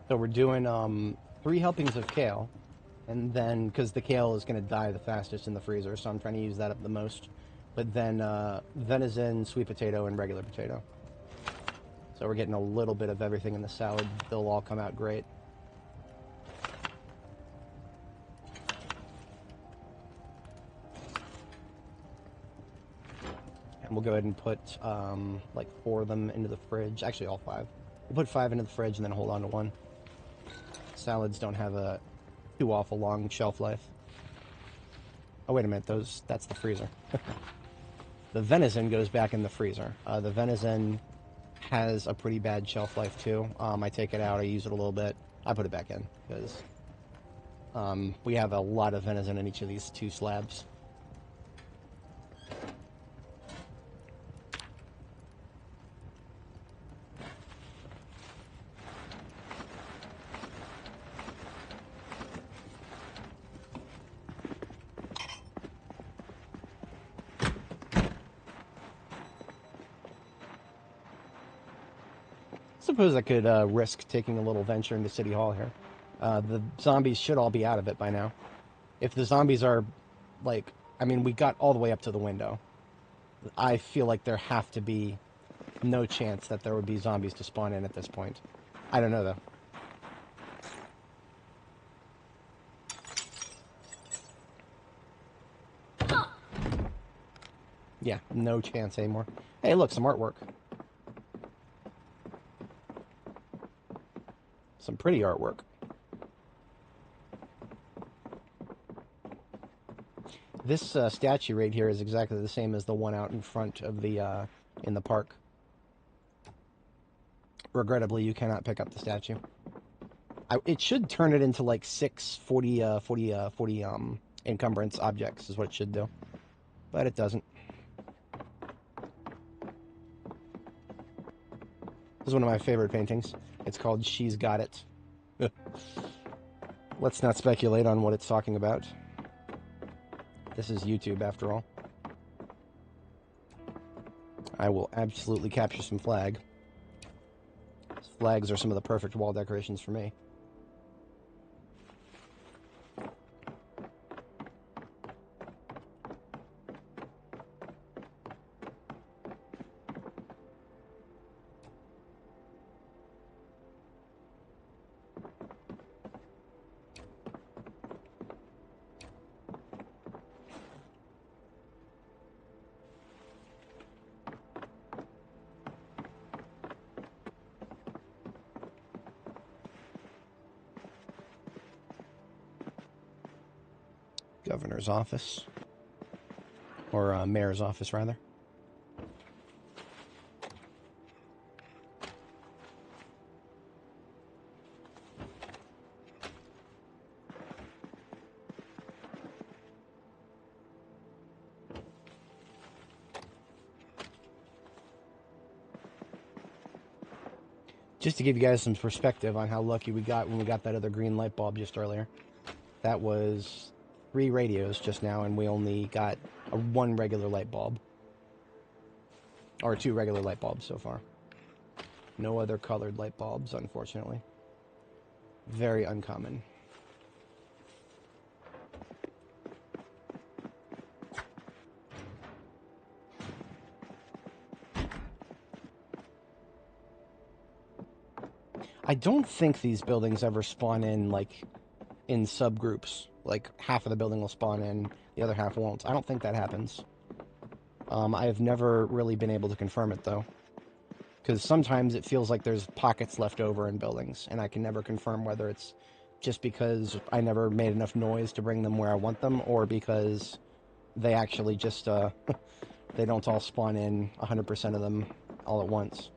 So we're doing 3 helpings of kale, and then, because the kale is going to die the fastest in the freezer, so I'm trying to use that up the most. But then venison, sweet potato, and regular potato. So we're getting a little bit of everything in the salad. They'll all come out great. And we'll go ahead and put like 4 of them into the fridge. Actually, all 5. We'll put 5 into the fridge and then hold on to 1. Salads don't have a too awful long shelf life. Oh, wait a minute. That's the freezer. The venison goes back in the freezer. The venison has a pretty bad shelf life, too. I take it out. I use it a little bit. I put it back in because we have a lot of venison in each of these 2 slabs. I suppose I could risk taking a little venture into City Hall here. The zombies should all be out of it by now. If the zombies are, like, I mean, we got all the way up to the window. I feel like there have to be no chance that there would be zombies to spawn in at this point. I don't know, though. Yeah, no chance anymore. Hey, look, some artwork. Some pretty artwork. This statue right here is exactly the same as the one out in front of the in the park. Regrettably, you cannot pick up the statue. It should turn it into like 6 40 encumbrance objects is what it should do, but it doesn't. is one of my favorite paintings. It's called She's Got It. Let's not speculate on what it's talking about. This is YouTube, after all. I will absolutely capture some flag. Flags are some of the perfect wall decorations for me. Governor's office. Or mayor's office, rather. Just to give you guys some perspective on how lucky we got when we got that other green light bulb just earlier. That was 3 radios just now, and we only got one regular light bulb. Or 2 regular light bulbs so far. No other colored light bulbs, unfortunately. Very uncommon. I don't think these buildings ever spawn in, like, in subgroups. Like, half of the building will spawn in, the other half won't. I don't think that happens. I have never really been able to confirm it, though. Because sometimes it feels like there's pockets left over in buildings, and I can never confirm whether it's just because I never made enough noise to bring them where I want them, or because they actually just, they don't all spawn in 100% of them all at once.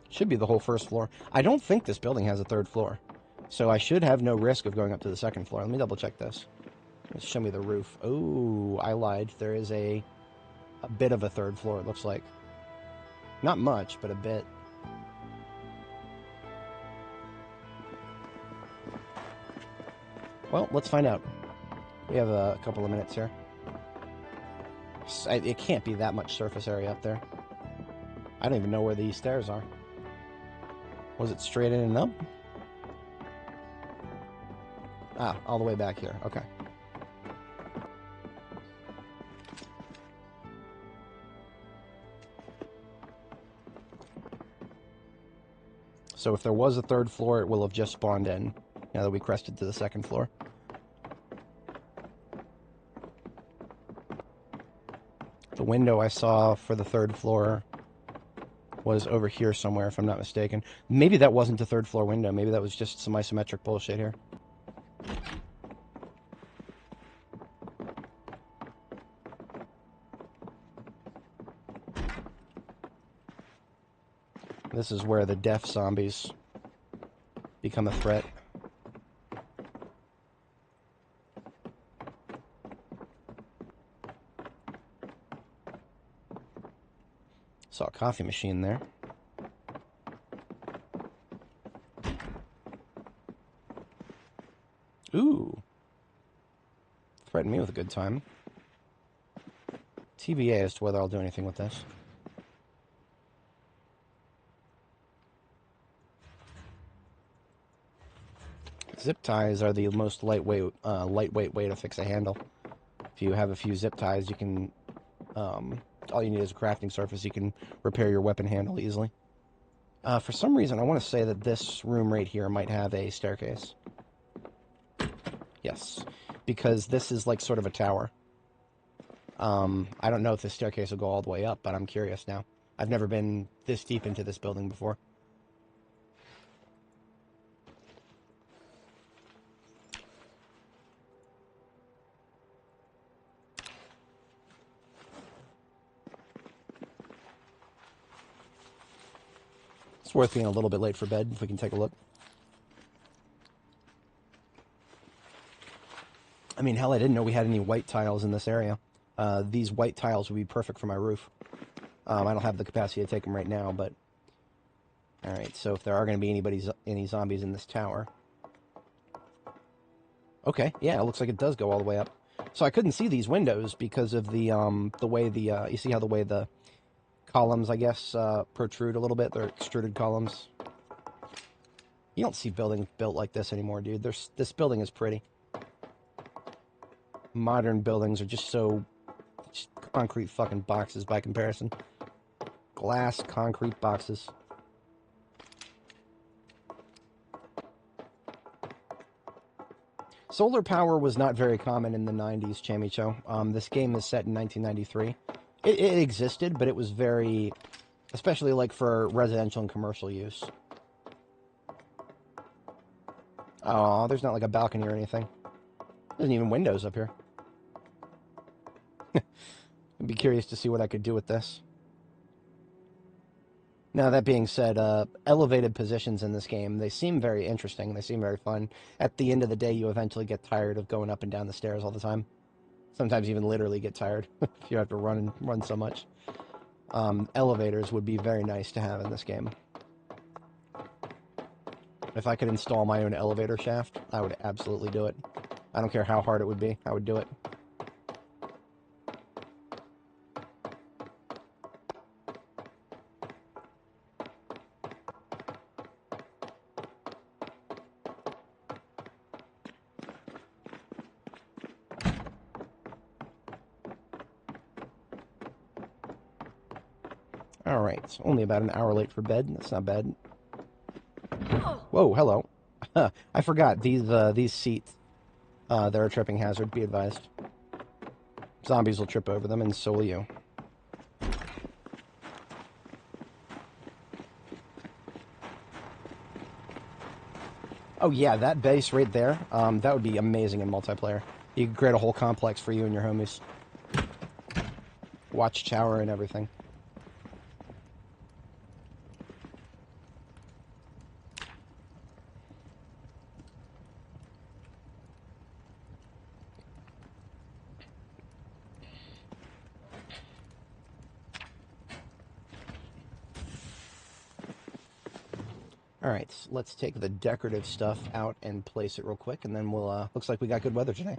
Should be the whole first floor. I don't think this building has a 3rd floor, so I should have no risk of going up to the 2nd floor. Let me double check this. Let's show me the roof. Oh, I lied. There is a bit of a 3rd floor, it looks like. Not much, but a bit. Well, let's find out. We have a couple of minutes here. It can't be that much surface area up there. I don't even know where these stairs are. Was it straight in and up? Ah, all the way back here. Okay. So if there was a 3rd floor, it will have just spawned in, now that we crested to the 2nd floor. The window I saw for the 3rd floor was over here somewhere, if I'm not mistaken. Maybe that wasn't a 3rd floor window. Maybe that was just some isometric bullshit here. This is where the deaf zombies become a threat. Saw a coffee machine there. Ooh. Threaten me with a good time. TBA as to whether I'll do anything with this. Zip ties are the most lightweight way to fix a handle. If you have a few zip ties, you can... all you need is a crafting surface. You can repair your weapon handle easily. For some reason, I want to say that this room right here might have a staircase. Yes, because this is like sort of a tower. I don't know if this staircase will go all the way up, but I'm curious now. I've never been this deep into this building before. It's worth being a little bit late for bed, if we can take a look. I mean, hell, I didn't know we had any white tiles in this area. These white tiles would be perfect for my roof. I don't have the capacity to take them right now, but... Alright, so if there are going to be any zombies in this tower... Okay, yeah, it looks like it does go all the way up. So I couldn't see these windows because of the way the... you see how the way the columns, I guess, protrude a little bit? They're extruded columns. You don't see buildings built like this anymore, dude. This building is pretty. Modern buildings are just so... Just concrete fucking boxes by comparison. Glass concrete boxes. Solar power was not very common in the 90s, Chamicho. This game is set in 1993. It existed, but it was very... Especially, like, for residential and commercial use. Oh, there's not, like, a balcony or anything. There's even windows up here. I'd be curious to see what I could do with this. Now, that being said, elevated positions in this game, they seem very interesting. They seem very fun. At the end of the day, you eventually get tired of going up and down the stairs all the time. Sometimes even literally get tired if you have to run so much. Elevators would be very nice to have in this game. If I could install my own elevator shaft, I would absolutely do it. I don't care how hard it would be, I would do it. Alright, so only about an hour late for bed. That's not bad. Whoa, hello. I forgot, these seats, they're a tripping hazard, be advised. Zombies will trip over them, and so will you. Oh yeah, that base right there, that would be amazing in multiplayer. You could create a whole complex for you and your homies. Watchtower and everything. Alright, let's take the decorative stuff out and place it real quick, and then we'll, looks like we got good weather today.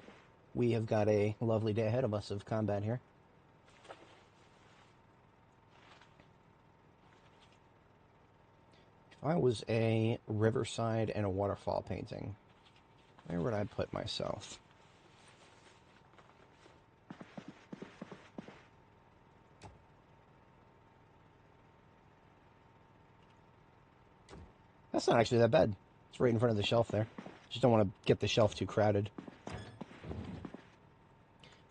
We have got a lovely day ahead of us of combat here. If I was a riverside and a waterfall painting, where would I put myself? That's not actually that bad. It's right in front of the shelf there. Just don't want to get the shelf too crowded.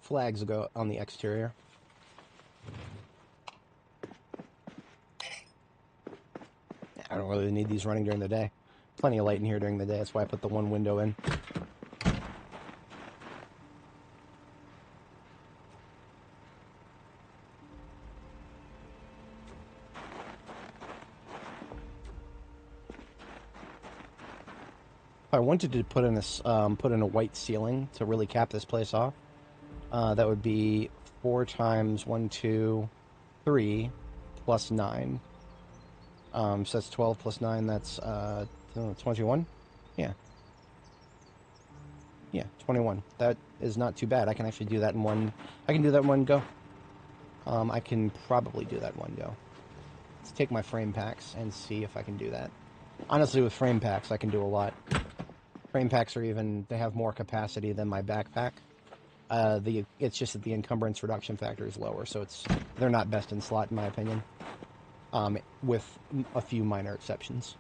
Flags will go on the exterior. I don't really need these running during the day. Plenty of light in here during the day. That's why I put the one window in. If I wanted to put in a white ceiling to really cap this place off, that would be 4 times 1, 2, 3 plus 9. So that's 12 plus 9, that's 21? Yeah. Yeah, 21. That is not too bad. I can actually do that in one... I can do that in one go. I can probably do that in one go. Let's take my frame packs and see if I can do that. Honestly, with frame packs, I can do a lot. Frame packs are even... They have more capacity than my backpack. It's just that the encumbrance reduction factor is lower, so they're not best in slot, in my opinion. With a few minor exceptions.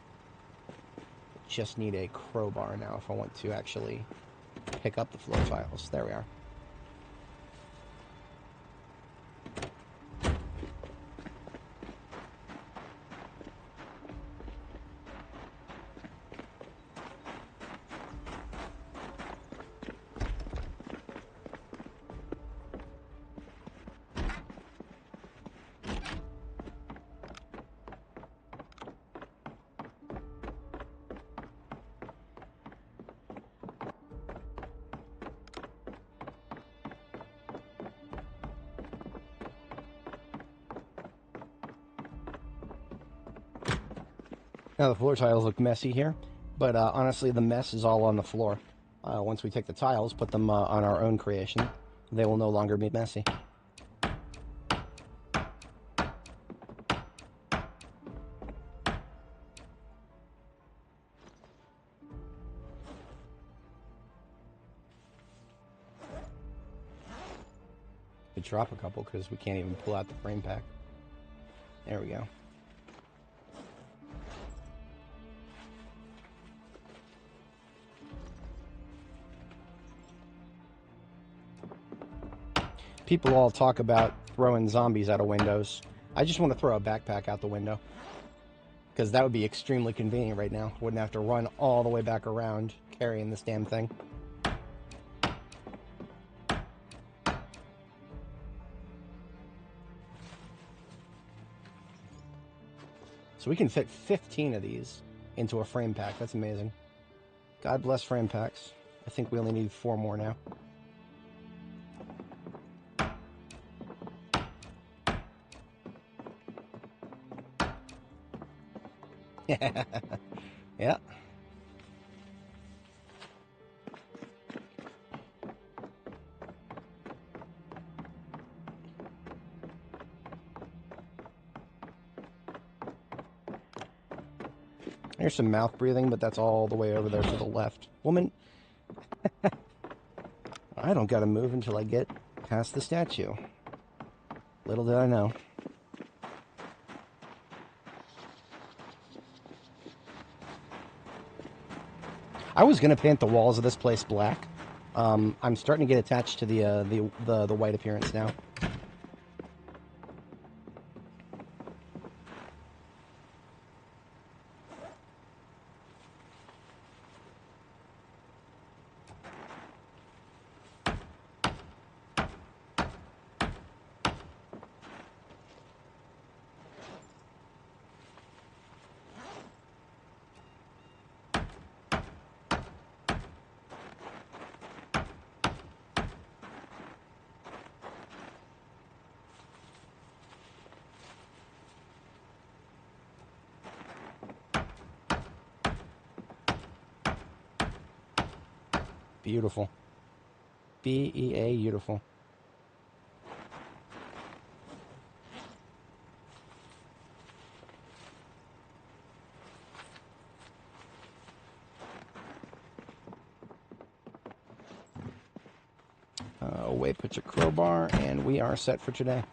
Just need a crowbar now if I want to actually pick up the floor tiles. There we are. Now the floor tiles look messy here, but honestly the mess is all on the floor. Once we take the tiles, put them on our own creation, they will no longer be messy. Could drop a couple because we can't even pull out the frame pack. There we go. People all talk about throwing zombies out of windows. I just want to throw a backpack out the window. Because that would be extremely convenient right now. Wouldn't have to run all the way back around carrying this damn thing. So we can fit 15 of these into a frame pack. That's amazing. God bless frame packs. I think we only need 4 more now. Yeah. There's some mouth breathing, but that's all the way over there to the left. Woman, I don't gotta move until I get past the statue. Little did I know. I was gonna paint the walls of this place black. I'm starting to get attached to the white appearance now. Beautiful. B-E-A, beautiful. Away, put your crowbar, and we are set for today.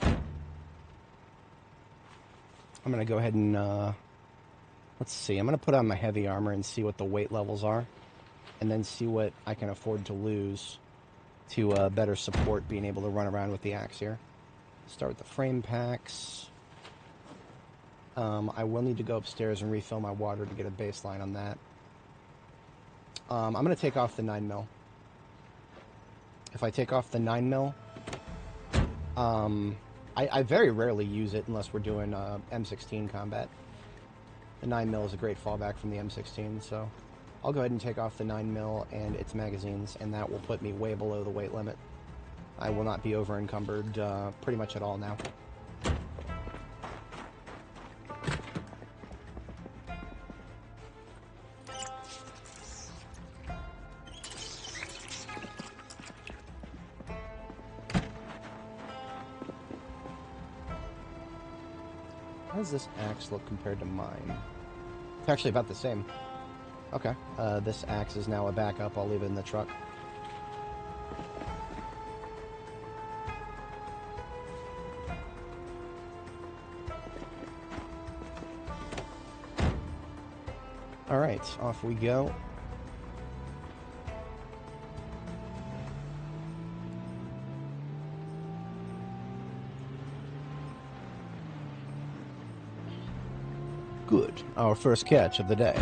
I'm going to go ahead and, let's see, I'm going to put on my heavy armor and see what the weight levels are, and then see what I can afford to lose to better support being able to run around with the axe here. Start with the frame packs. I will need to go upstairs and refill my water to get a baseline on that. I'm going to take off the 9mm. If I take off the 9mm, I very rarely use it unless we're doing M16 combat. The 9mm is a great fallback from the M16, so I'll go ahead and take off the 9mm and its magazines, and that will put me way below the weight limit. I will not be over encumbered pretty much at all now. How does this axe look compared to mine? It's actually about the same. Okay, this axe is now a backup. I'll leave it in the truck. Alright, off we go. Good. Our first catch of the day.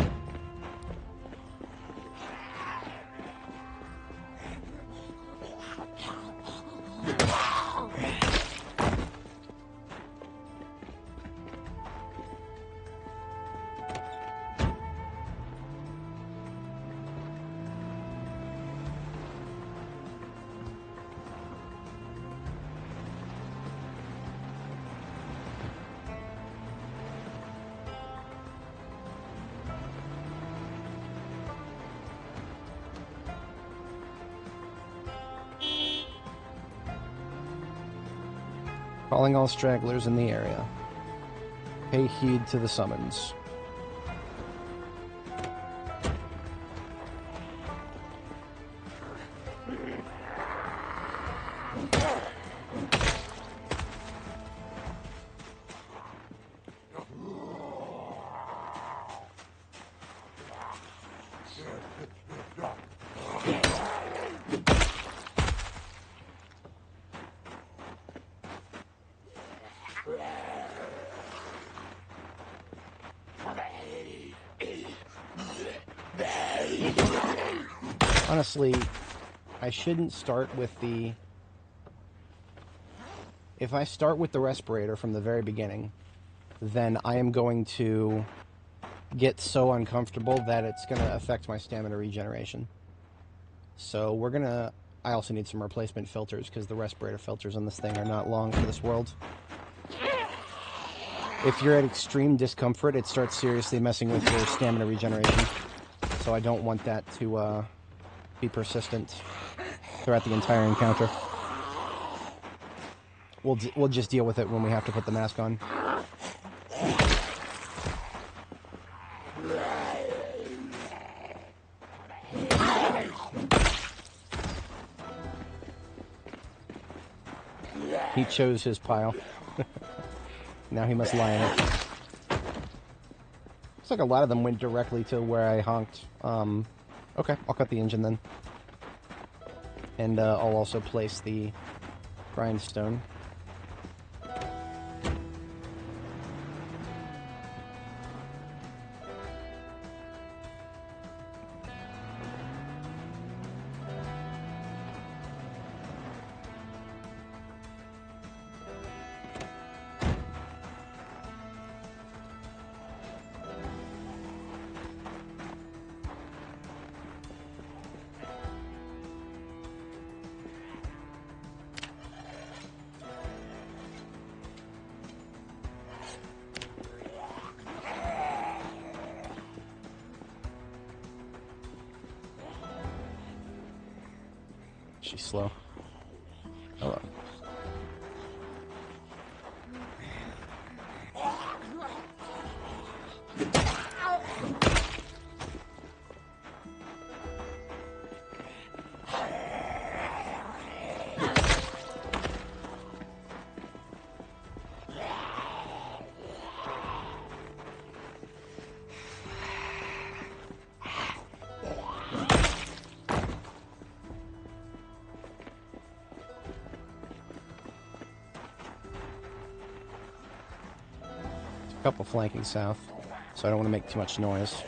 Calling all stragglers in the area. Pay heed to the summons. Honestly, I shouldn't start with the... If I start with the respirator from the very beginning, then I am going to get so uncomfortable that it's going to affect my stamina regeneration. So we're going to... I also need some replacement filters, because the respirator filters on this thing are not long for this world. If you're at extreme discomfort, it starts seriously messing with your stamina regeneration. So I don't want that to be persistent throughout the entire encounter. We'll just deal with it when we have to put the mask on. He chose his pile. Now he must lie in it. Looks like a lot of them went directly to where I honked. Okay, I'll cut the engine then. And I'll also place the grindstone. She's slow. Hello. Couple flanking south, so I don't want to make too much noise.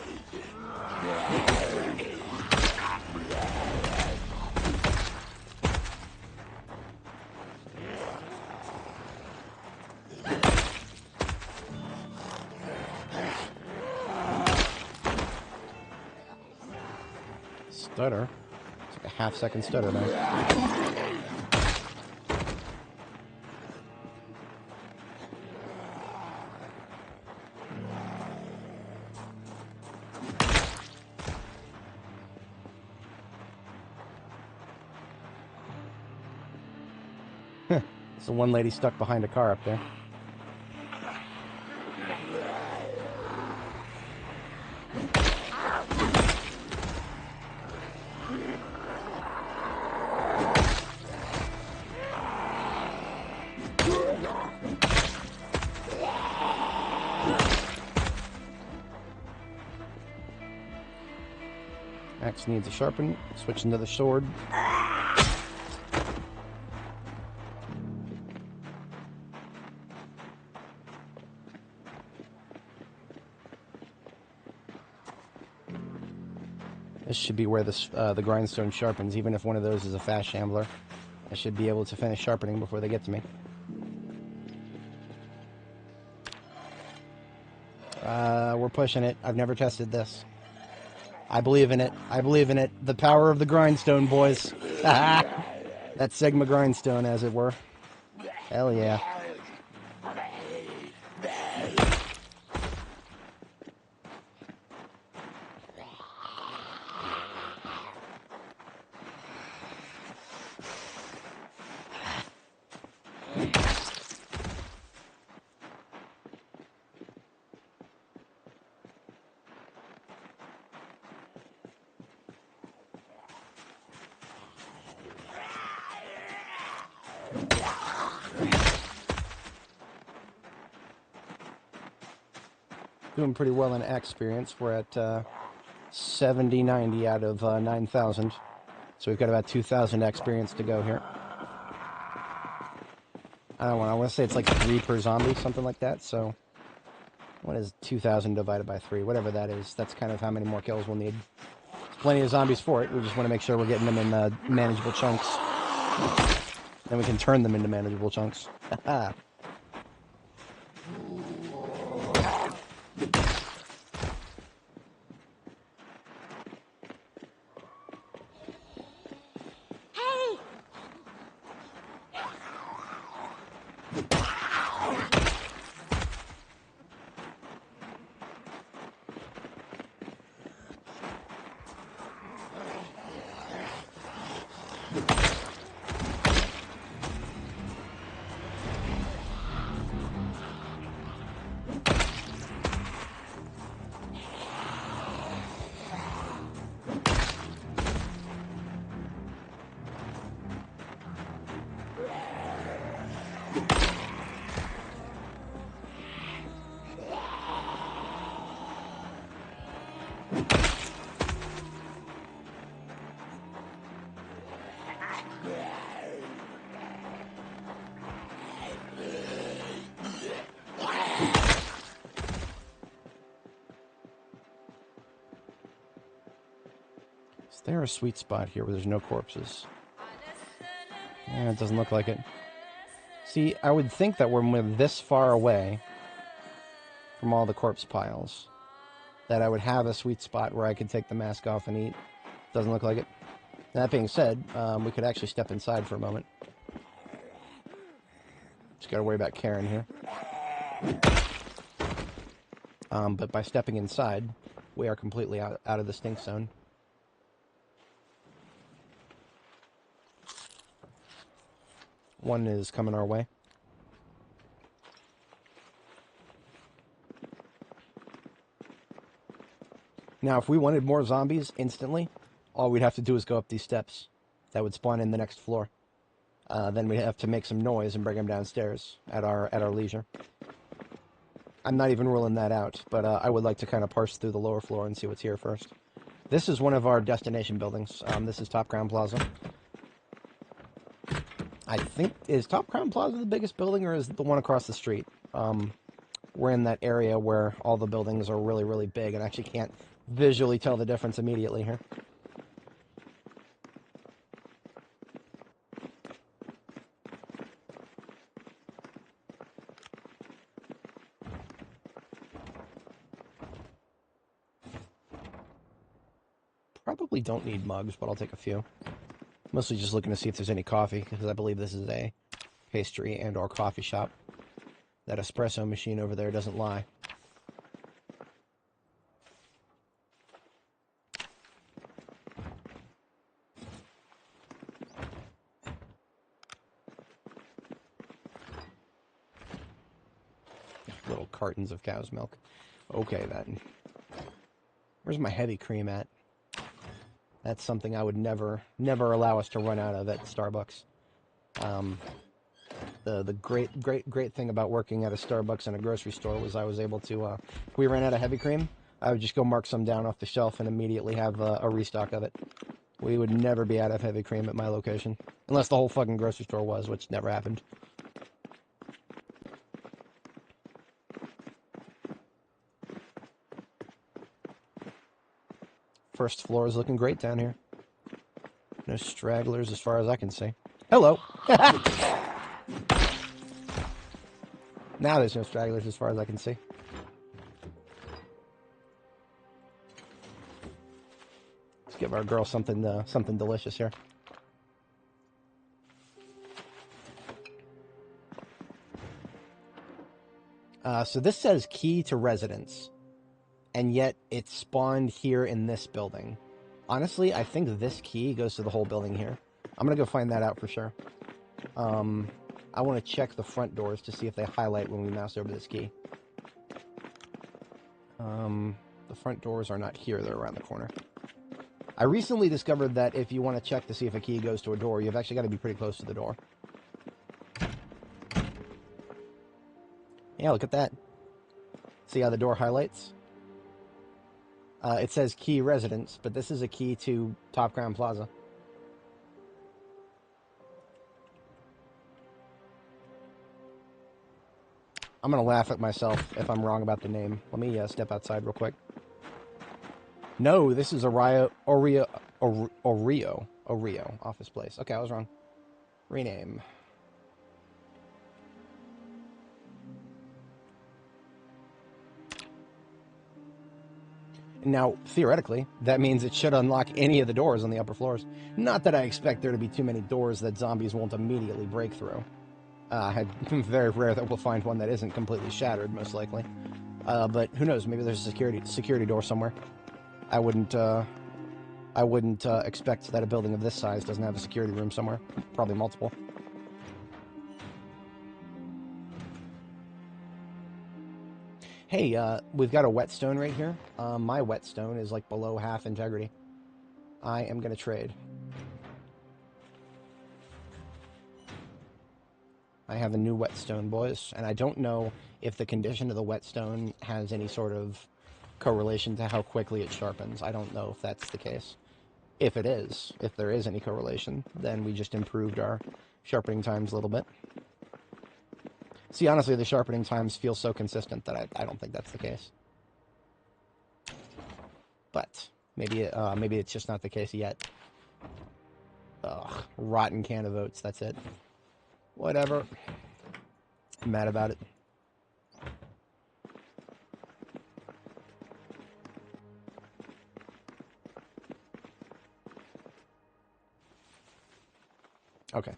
Stutter? It's like a half-second stutter there. It's the one lady stuck behind a car up there. Axe needs a sharpen. Switching to the sword. This should be where this, the grindstone sharpens. Even if one of those is a fast shambler, I should be able to finish sharpening before they get to me. We're pushing it. I've never tested this. I believe in it. I believe in it. The power of the grindstone, boys. That Sigma grindstone, as it were. Hell yeah. Doing pretty well in experience. We're at 70, 90 out of 9,000. So we've got about 2,000 experience to go here. I want to say it's like 3 per zombie, something like that. So what is 2,000 divided by 3? Whatever that is. That's kind of how many more kills we'll need. There's plenty of zombies for it. We just want to make sure we're getting them in manageable chunks. Then we can turn them into manageable chunks. Haha. Is there a sweet spot here where there's no corpses? It doesn't look like it. See, I would think that when we're this far away from all the corpse piles, that I would have a sweet spot where I could take the mask off and eat. Doesn't look like it. That being said, we could actually step inside for a moment. Just gotta worry about Karen here. But by stepping inside, we are completely out of the stink zone. One is coming our way. Now, if we wanted more zombies instantly, all we'd have to do is go up these steps. That would spawn in the next floor. Then we'd have to make some noise and bring them downstairs at our leisure. I'm not even ruling that out, but I would like to kind of parse through the lower floor and see what's here first. This is one of our destination buildings. This is Top Crown Plaza. I think, is Top Crown Plaza the biggest building, or is it the one across the street? We're in that area where all the buildings are really, really big, and I actually can't visually tell the difference immediately here. Probably don't need mugs, but I'll take a few. Mostly just looking to see if there's any coffee, because I believe this is a pastry and or coffee shop. That espresso machine over there doesn't lie. Little cartons of cow's milk. Okay, then. Where's my heavy cream at? That's something I would never allow us to run out of at Starbucks. The great thing about working at a Starbucks and a grocery store was I was able to, if we ran out of heavy cream, I would just go mark some down off the shelf and immediately have a restock of it. We would never be out of heavy cream at my location. Unless the whole fucking grocery store was, which never happened. First floor is looking great down here. No stragglers as far as I can see. Hello! Now there's no stragglers as far as I can see. Let's give our girl something delicious here. So this says key to residence. And yet it's spawned here in this building. Honestly, I think this key goes to the whole building here. I'm going to go find that out for sure. I want to check the front doors to see if they highlight when we mouse over this key. The front doors are not here. They're around the corner. I recently discovered that if you want to check to see if a key goes to a door, you've actually got to be pretty close to the door. Yeah, look at that. See how the door highlights? It says key residence, but this is a key to Top Ground Plaza. I'm going to laugh at myself if I'm wrong about the name. Let me step outside real quick. No, this is Oreo office place. Okay, I was wrong. Rename. Now, theoretically, that means it should unlock any of the doors on the upper floors. Not that I expect there to be too many doors that zombies won't immediately break through. Very rare that we'll find one that isn't completely shattered, most likely. But who knows? Maybe there's a security door somewhere. I wouldn't expect that a building of this size doesn't have a security room somewhere. Probably multiple. Hey, we've got a whetstone right here. My whetstone is like below half integrity. I am going to trade. I have a new whetstone, boys, and I don't know if the condition of the whetstone has any sort of correlation to how quickly it sharpens. I don't know if that's the case. If it is, if there is any correlation, then we just improved our sharpening times a little bit. See, honestly, the sharpening times feel so consistent that I don't think that's the case. But maybe it's just not the case yet. Ugh, rotten can of oats, that's it. Whatever. I'm mad about it. Okay.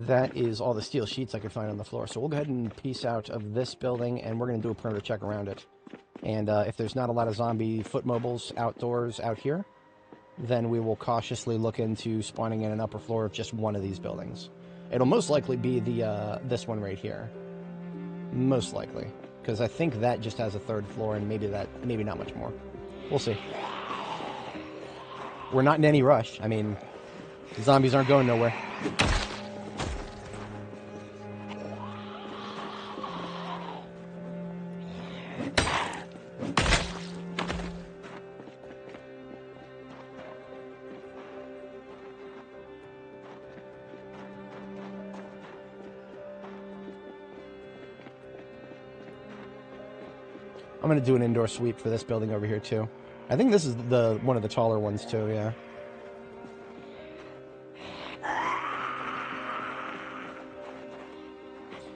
That is all the steel sheets I could find on the floor. So we'll go ahead and piece out of this building, and we're going to do a perimeter check around it. And if there's not a lot of zombie foot mobiles outdoors out here, then we will cautiously look into spawning in an upper floor of just one of these buildings. It'll most likely be the this one right here. Most likely. Because I think that just has a third floor, and maybe not much more. We'll see. We're not in any rush. I mean, the zombies aren't going nowhere. I'm going to do an indoor sweep for this building over here, too. I think this is one of the taller ones, too, yeah.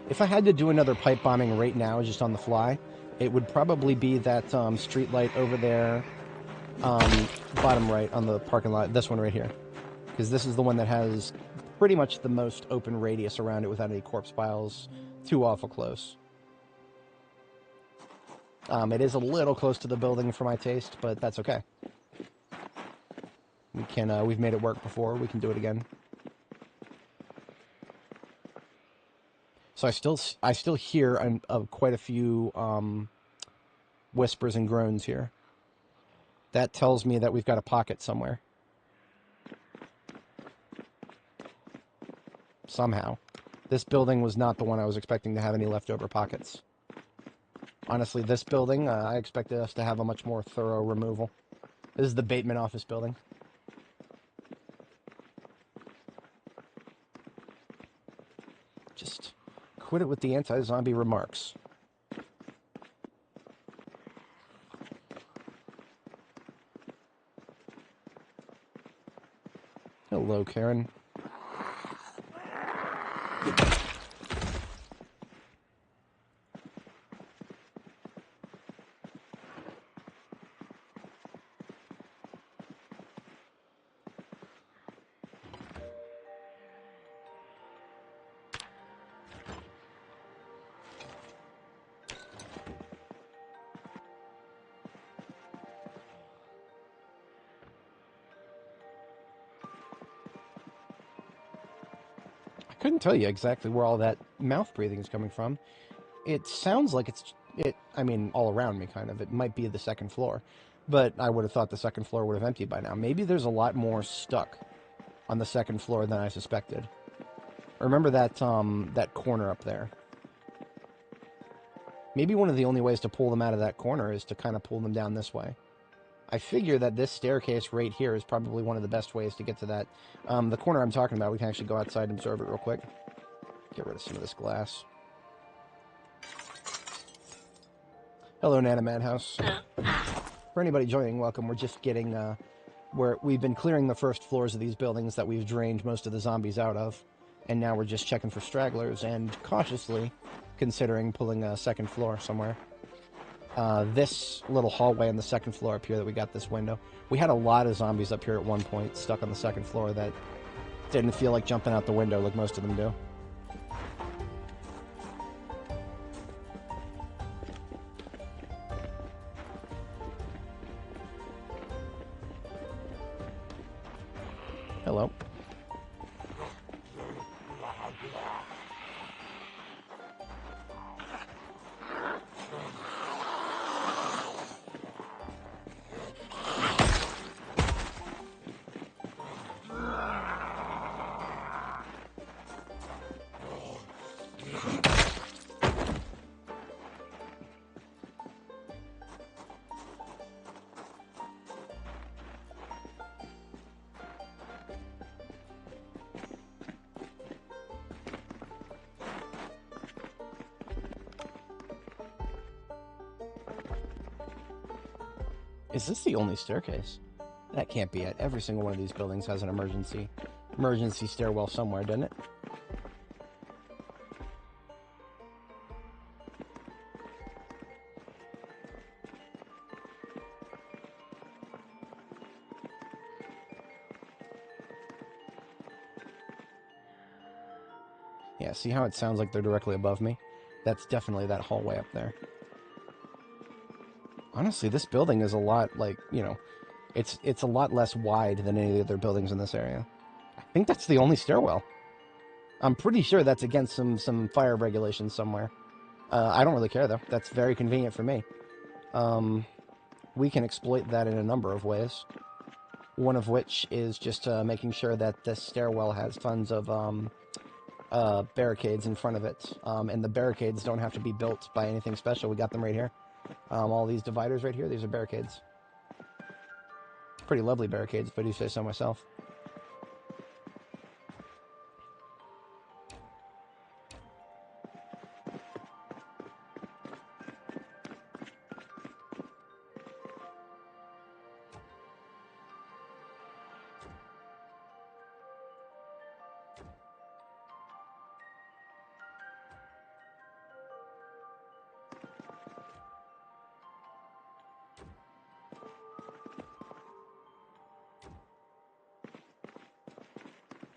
If I had to do another pipe bombing right now, just on the fly, it would probably be that street light over there, bottom right on the parking lot, this one right here. Because this is the one that has pretty much the most open radius around it without any corpse piles too awful close. It is a little close to the building for my taste, but that's okay. We've made it work before. We can do it again. So I still hear quite a few whispers and groans here. That tells me that we've got a pocket somewhere. Somehow. This building was not the one I was expecting to have any leftover pockets. Honestly, this building, I expected us to have a much more thorough removal. This is the Bateman office building. Just quit it with the anti-zombie remarks. Hello, Karen. Couldn't tell you exactly where all that mouth breathing is coming from. It sounds like I mean, all around me, kind of. It might be the second floor, but I would have thought the second floor would have emptied by now. Maybe there's a lot more stuck on the second floor than I suspected. Remember that corner up there? Maybe one of the only ways to pull them out of that corner is to kind of pull them down this way. I figure that this staircase right here is probably one of the best ways to get to that. The corner I'm talking about, we can actually go outside and observe it real quick. Get rid of some of this glass. Hello, Nana Madhouse. For anybody joining, welcome. We're just getting, we've been clearing the first floors of these buildings that we've drained most of the zombies out of, and now we're just checking for stragglers and cautiously considering pulling a second floor somewhere. This little hallway on the second floor up here that we got this window. We had a lot of zombies up here at one point stuck on the second floor that didn't feel like jumping out the window like most of them do. Hello. Is this the only staircase? That can't be it. Every single one of these buildings has an emergency stairwell somewhere, doesn't it? Yeah, see how it sounds like they're directly above me? That's definitely that hallway up there. Honestly, this building is a lot, like, you know, it's a lot less wide than any of the other buildings in this area. I think that's the only stairwell. I'm pretty sure that's against some fire regulations somewhere. I don't really care, though. That's very convenient for me. We can exploit that in a number of ways. One of which is just making sure that this stairwell has tons of barricades in front of it. And the barricades don't have to be built by anything special. We got them right here. All these dividers right here, these are barricades. Pretty lovely barricades, if I do say so myself.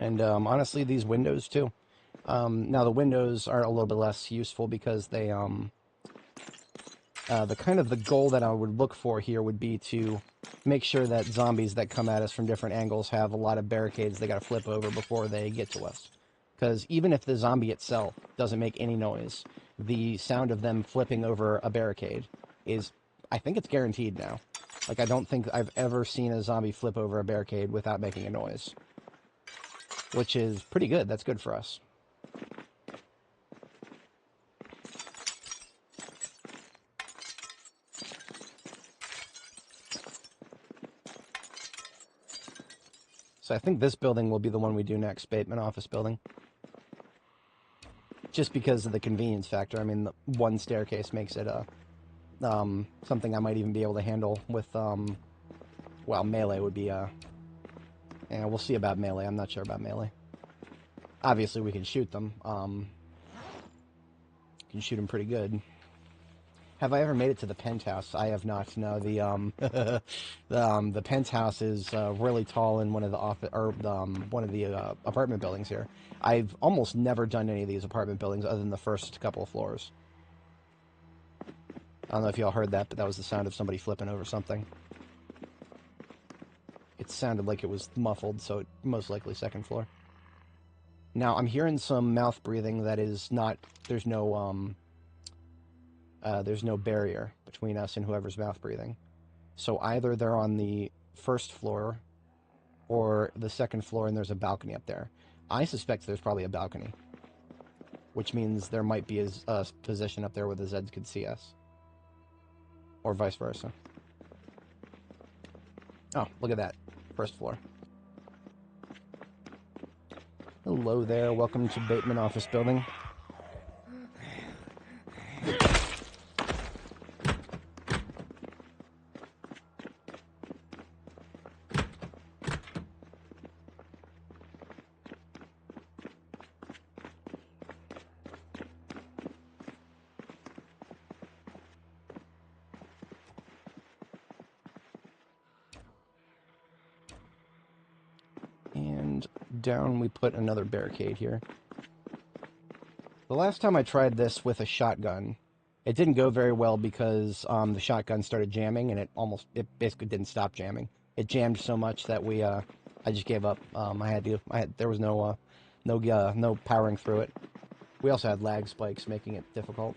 And honestly, these windows too. Now the windows are a little bit less useful because they the goal that I would look for here would be to make sure that zombies that come at us from different angles have a lot of barricades they got to flip over before they get to us. Because even if the zombie itself doesn't make any noise, the sound of them flipping over a barricade is, I think it's guaranteed now. Like, I don't think I've ever seen a zombie flip over a barricade without making a noise. Which is pretty good. That's good for us. So I think this building will be the one we do next, Bateman office building. Just because of the convenience factor. I mean, the one staircase makes it something I might even be able to handle with, well, melee would be, yeah, we'll see about melee. I'm not sure about melee. Obviously, we can shoot them. Can shoot them pretty good. Have I ever made it to the penthouse? I have not. No, the penthouse is really tall in one of the one of the apartment buildings here. I've almost never done any of these apartment buildings other than the first couple of floors. I don't know if y'all heard that, but that was the sound of somebody flipping over something. It sounded like it was muffled, so it most likely second floor. Now, I'm hearing some mouth breathing that is not... There's no barrier between us and whoever's mouth breathing. So either they're on the first floor or the second floor and there's a balcony up there. I suspect there's probably a balcony. which means there might be a position up there where the Zeds could see us. Or vice versa. Oh, look at that. First floor. Hello there, welcome to Bateman Office Building. And down we put another barricade here. The last time I tried this with a shotgun, it didn't go very well because the shotgun started jamming, and it basically didn't stop jamming. It jammed so much that I just gave up. There was no powering through it. We also had lag spikes, making it difficult.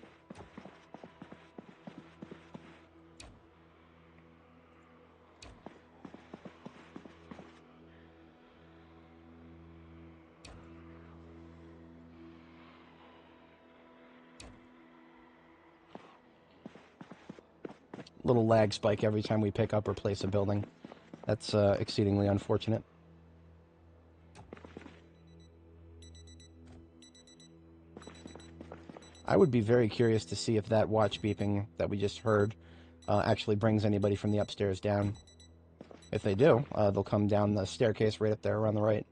Little lag spike every time we pick up or place a building. That's exceedingly unfortunate. I would be very curious to see if that watch beeping that we just heard actually brings anybody from the upstairs down. If they do, they'll come down the staircase right up there on the right.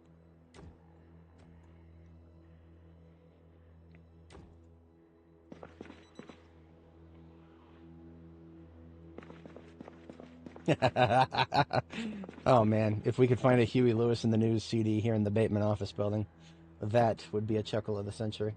Oh man, if we could find a Huey Lewis in the News CD here in the Bateman Office Building, that would be a chuckle of the century.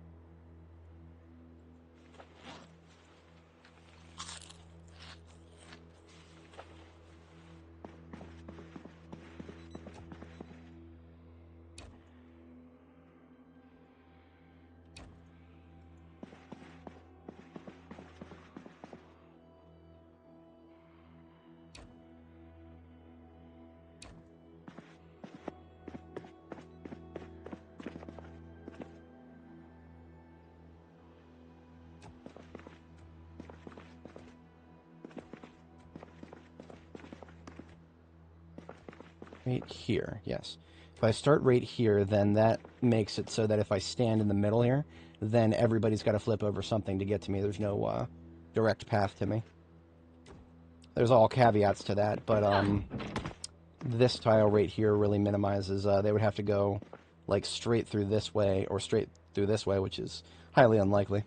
Right here, yes. If I start right here, then that makes it so that if I stand in the middle here, then everybody's got to flip over something to get to me. There's no direct path to me. There's all caveats to that, but this tile right here really minimizes. They would have to go like straight through this way or straight through this way, which is highly unlikely.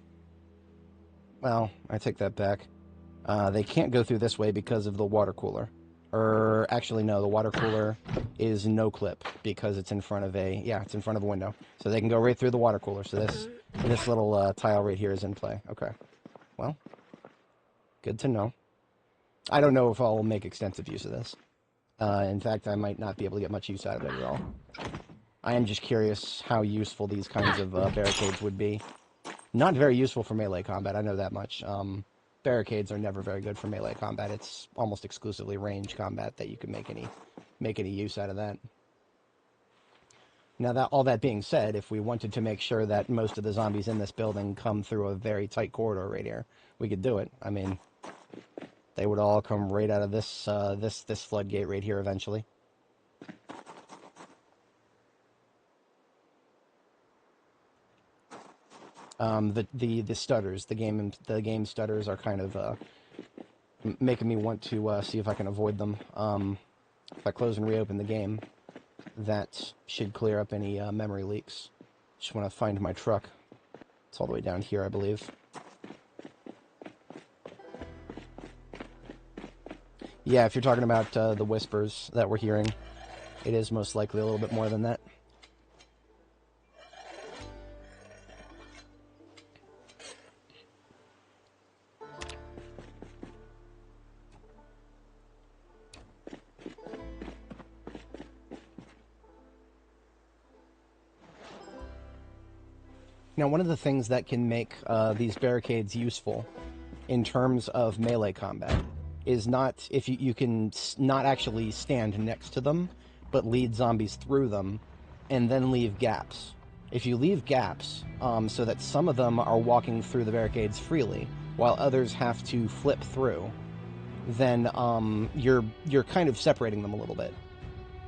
Well, I take that back. They can't go through this way because of the water cooler. Or actually, no, the water cooler is no clip because it's in front of it's in front of a window. So they can go right through the water cooler. So this little tile right here is in play. Okay. Well, good to know. I don't know if I'll make extensive use of this. In fact, I might not be able to get much use out of it at all. I am just curious how useful these kinds of barricades would be. Not very useful for melee combat, I know that much. Barricades are never very good for melee combat. It's almost exclusively range combat that you can make any use out of that. Now, all that being said, if we wanted to make sure that most of the zombies in this building come through a very tight corridor right here, we could do it. I mean, they would all come right out of this this floodgate right here eventually. The stutters, the game stutters are kind of making me want to see if I can avoid them. If I close and reopen the game, that should clear up any memory leaks. Just want to find my truck. It's all the way down here, I believe. Yeah, if you're talking about the whispers that we're hearing, it is most likely a little bit more than that. Now, one of the things that can make these barricades useful in terms of melee combat is not if you can not actually stand next to them, but lead zombies through them and then leave gaps. if you leave gaps so that some of them are walking through the barricades freely, while others have to flip through, then you're kind of separating them a little bit.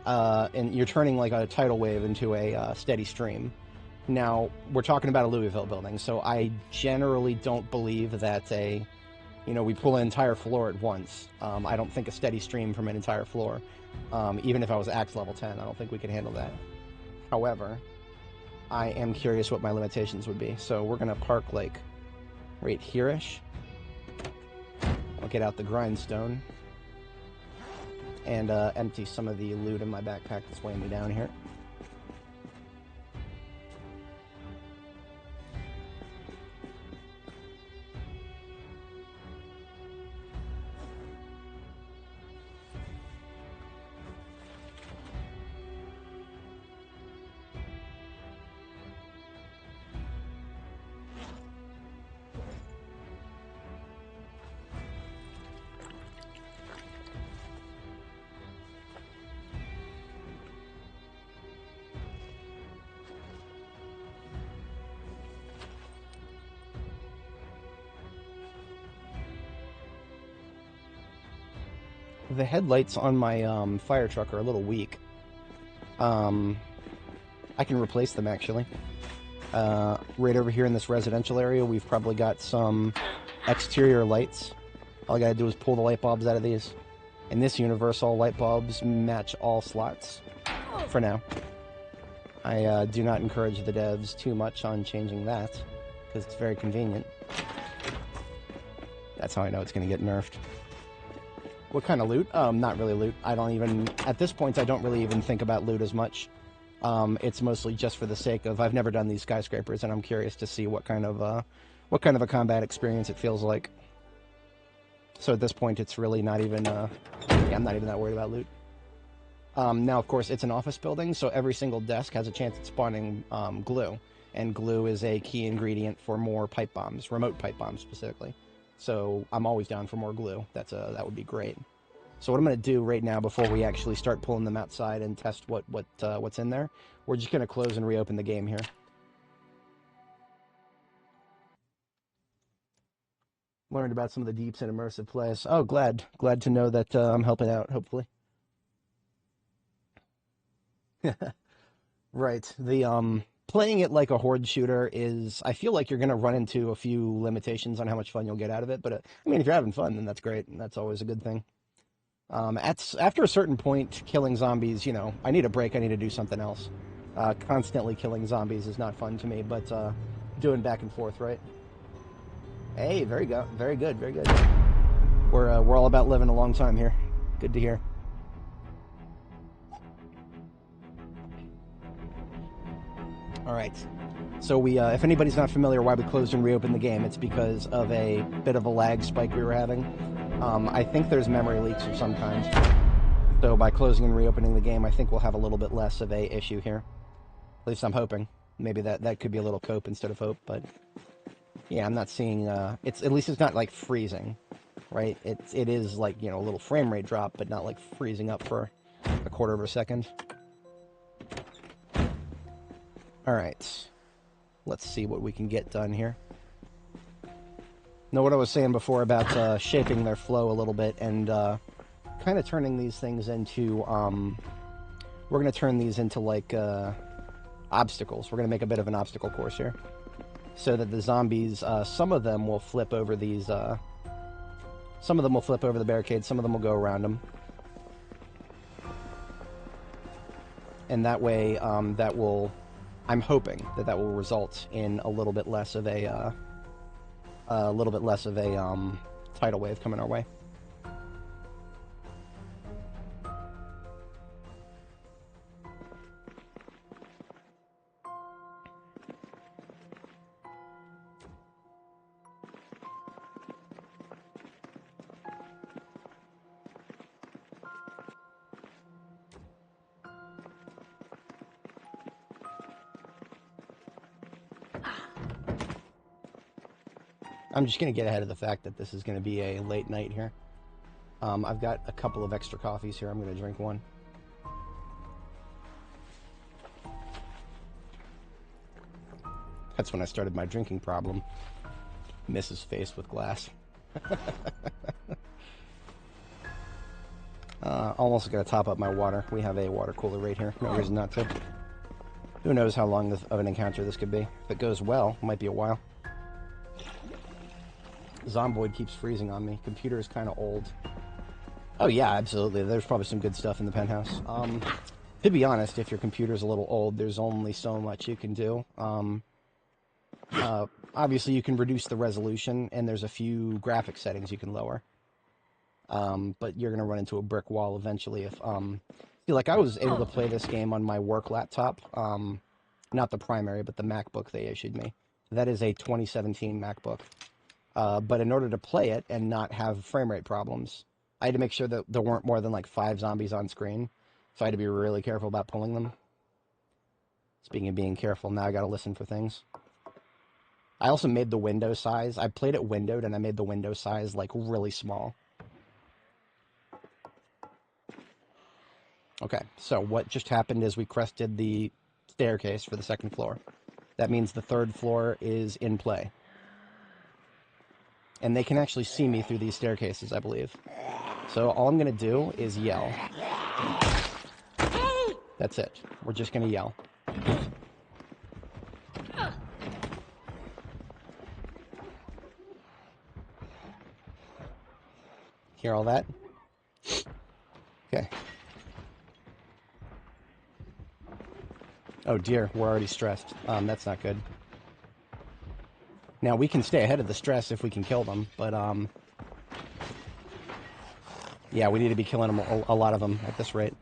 And you're turning like a tidal wave into a steady stream. Now, we're talking about a Louisville building, so I generally don't believe that we pull an entire floor at once. I don't think a steady stream from an entire floor, even if I was axe level 10, I don't think we could handle that. However, I am curious what my limitations would be, so we're going to park like right here-ish. I'll get out the grindstone and empty some of the loot in my backpack that's weighing me down here. The headlights on my fire truck are a little weak. I can replace them, actually. Right over here in this residential area, we've probably got some exterior lights. All I gotta do is pull the light bulbs out of these. In this universe, all light bulbs match all slots. For now. I do not encourage the devs too much on changing that, because it's very convenient. That's how I know it's gonna get nerfed. What kind of loot? Not really loot. At this point, I don't really even think about loot as much. It's mostly just for the sake of, I've never done these skyscrapers, and I'm curious to see what kind of a combat experience it feels like. So at this point, it's really not even, I'm not even that worried about loot. Now, of course, it's an office building, so every single desk has a chance at spawning glue. And glue is a key ingredient for more pipe bombs, remote pipe bombs specifically. So I'm always down for more glue. That would be great. So what I'm going to do right now, before we actually start pulling them outside and test what's in there, we're just going to close and reopen the game here. Learned about some of the deeps in immersive plays. Oh, glad to know that I'm helping out, hopefully. Right. The playing it like a horde shooter is, I feel like you're going to run into a few limitations on how much fun you'll get out of it, but I mean, if you're having fun, then that's great, and that's always a good thing. After a certain point, killing zombies, I need a break, I need to do something else. Constantly killing zombies is not fun to me, but doing back and forth, right? Hey, very good, very good. We're all about living a long time here. Good to hear. All right, so if anybody's not familiar why we closed and reopened the game, it's because of a bit of a lag spike we were having. I think there's memory leaks of some kind. So by closing and reopening the game, I think we'll have a little bit less of a issue here. At least I'm hoping. Maybe that could be a little cope instead of hope, but yeah, I'm not seeing, at least it's not like freezing, right? It is like, a little frame rate drop, but not like freezing up for a quarter of a second. Alright, let's see what we can get done here. Know what I was saying before about shaping their flow a little bit and kind of turning these things into, we're going to turn these into like obstacles. We're going to make a bit of an obstacle course here. So that the zombies, some of them will flip over these, some of them will flip over the barricades, some of them will go around them. And that way, I'm hoping that will result in a little bit less of a tidal wave coming our way. I'm just going to get ahead of the fact that this is going to be a late night here. I've got a couple of extra coffees here. I'm going to drink one. That's when I started my drinking problem. Mrs. face with glass. Almost gonna top up my water. We have a water cooler right here. No reason not to. Who knows how long of an encounter this could be. If it goes well, it might be a while. Zomboid keeps freezing on me. Computer is kind of old. Oh yeah, absolutely. There's probably some good stuff in the penthouse. To be honest, if your computer's a little old, there's only so much you can do. Obviously, you can reduce the resolution, and there's a few graphic settings you can lower. But you're going to run into a brick wall eventually if... See, like, I was able to play this game on my work laptop. Not the primary, but the MacBook they issued me. That is a 2017 MacBook. But in order to play it and not have frame rate problems, I had to make sure that there weren't more than, like, 5 zombies on screen. So I had to be really careful about pulling them. Speaking of being careful, now I got to listen for things. I also made the window size. I played it windowed, and I made the window size, like, really small. Okay, so what just happened is we crested the staircase for the 2nd floor. That means the 3rd floor is in play. And they can actually see me through these staircases, I believe. So all I'm going to do is yell. That's it. We're just going to yell. Hear all that? Okay. Oh dear, we're already stressed. That's not good. Now, we can stay ahead of the stress if we can kill them, but, yeah, we need to be killing them, a lot of them at this rate.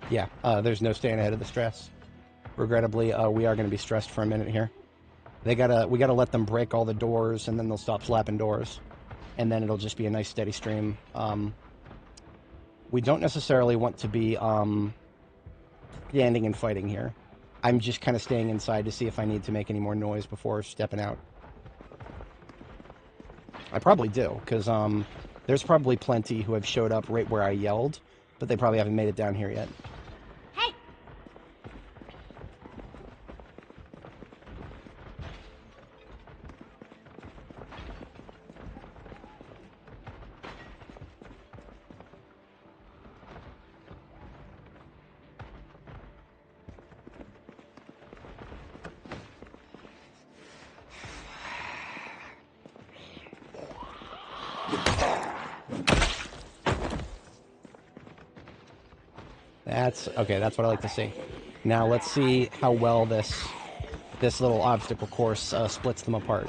Yeah, there's no staying ahead of the stress. Regrettably, we are going to be stressed for a minute here. We gotta let them break all the doors, and then they'll stop slapping doors. And then it'll just be a nice steady stream. We don't necessarily want to be standing and fighting here. I'm just kind of staying inside to see if I need to make any more noise before stepping out. I probably do, because there's probably plenty who have showed up right where I yelled, but they probably haven't made it down here yet. Hey! Okay, that's what I like to see. Now let's see how well this little obstacle course splits them apart.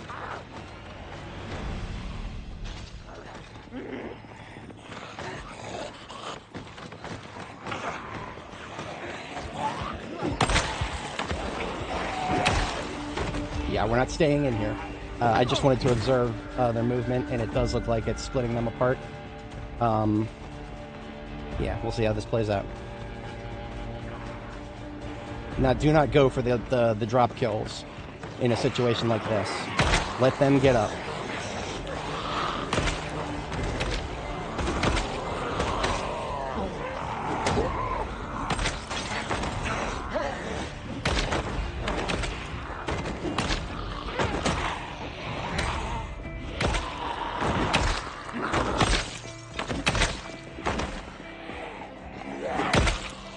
Yeah, we're not staying in here. I just wanted to observe their movement, and it does look like it's splitting them apart. Yeah, we'll see how this plays out. Now, do not go for the drop kills in a situation like this. Let them get up.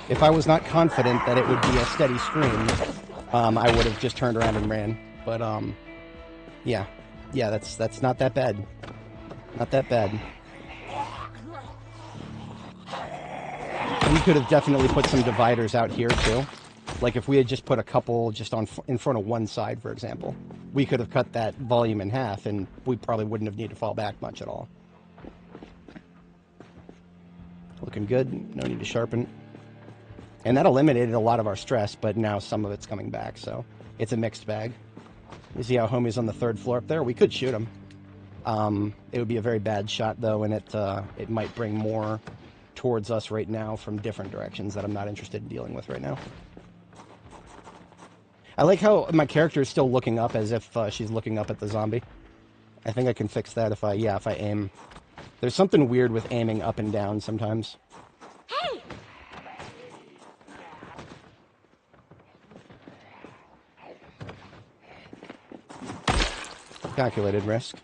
If I was not confident that it would be a steady stream, I would have just turned around and ran. But yeah, that's not that bad. Not that bad. We could have definitely put some dividers out here too. Like if we had just put a couple just in front of one side, for example, we could have cut that volume in half, and we probably wouldn't have needed to fall back much at all. Looking good. No need to sharpen. And that eliminated a lot of our stress, but now some of it's coming back, so it's a mixed bag. You see how homie's on the 3rd floor up there? We could shoot him. It would be a very bad shot, though, and it might bring more towards us right now from different directions that I'm not interested in dealing with right now. I like how my character is still looking up as if she's looking up at the zombie. I think I can fix that if I aim. There's something weird with aiming up and down sometimes. Hey! Calculated risk.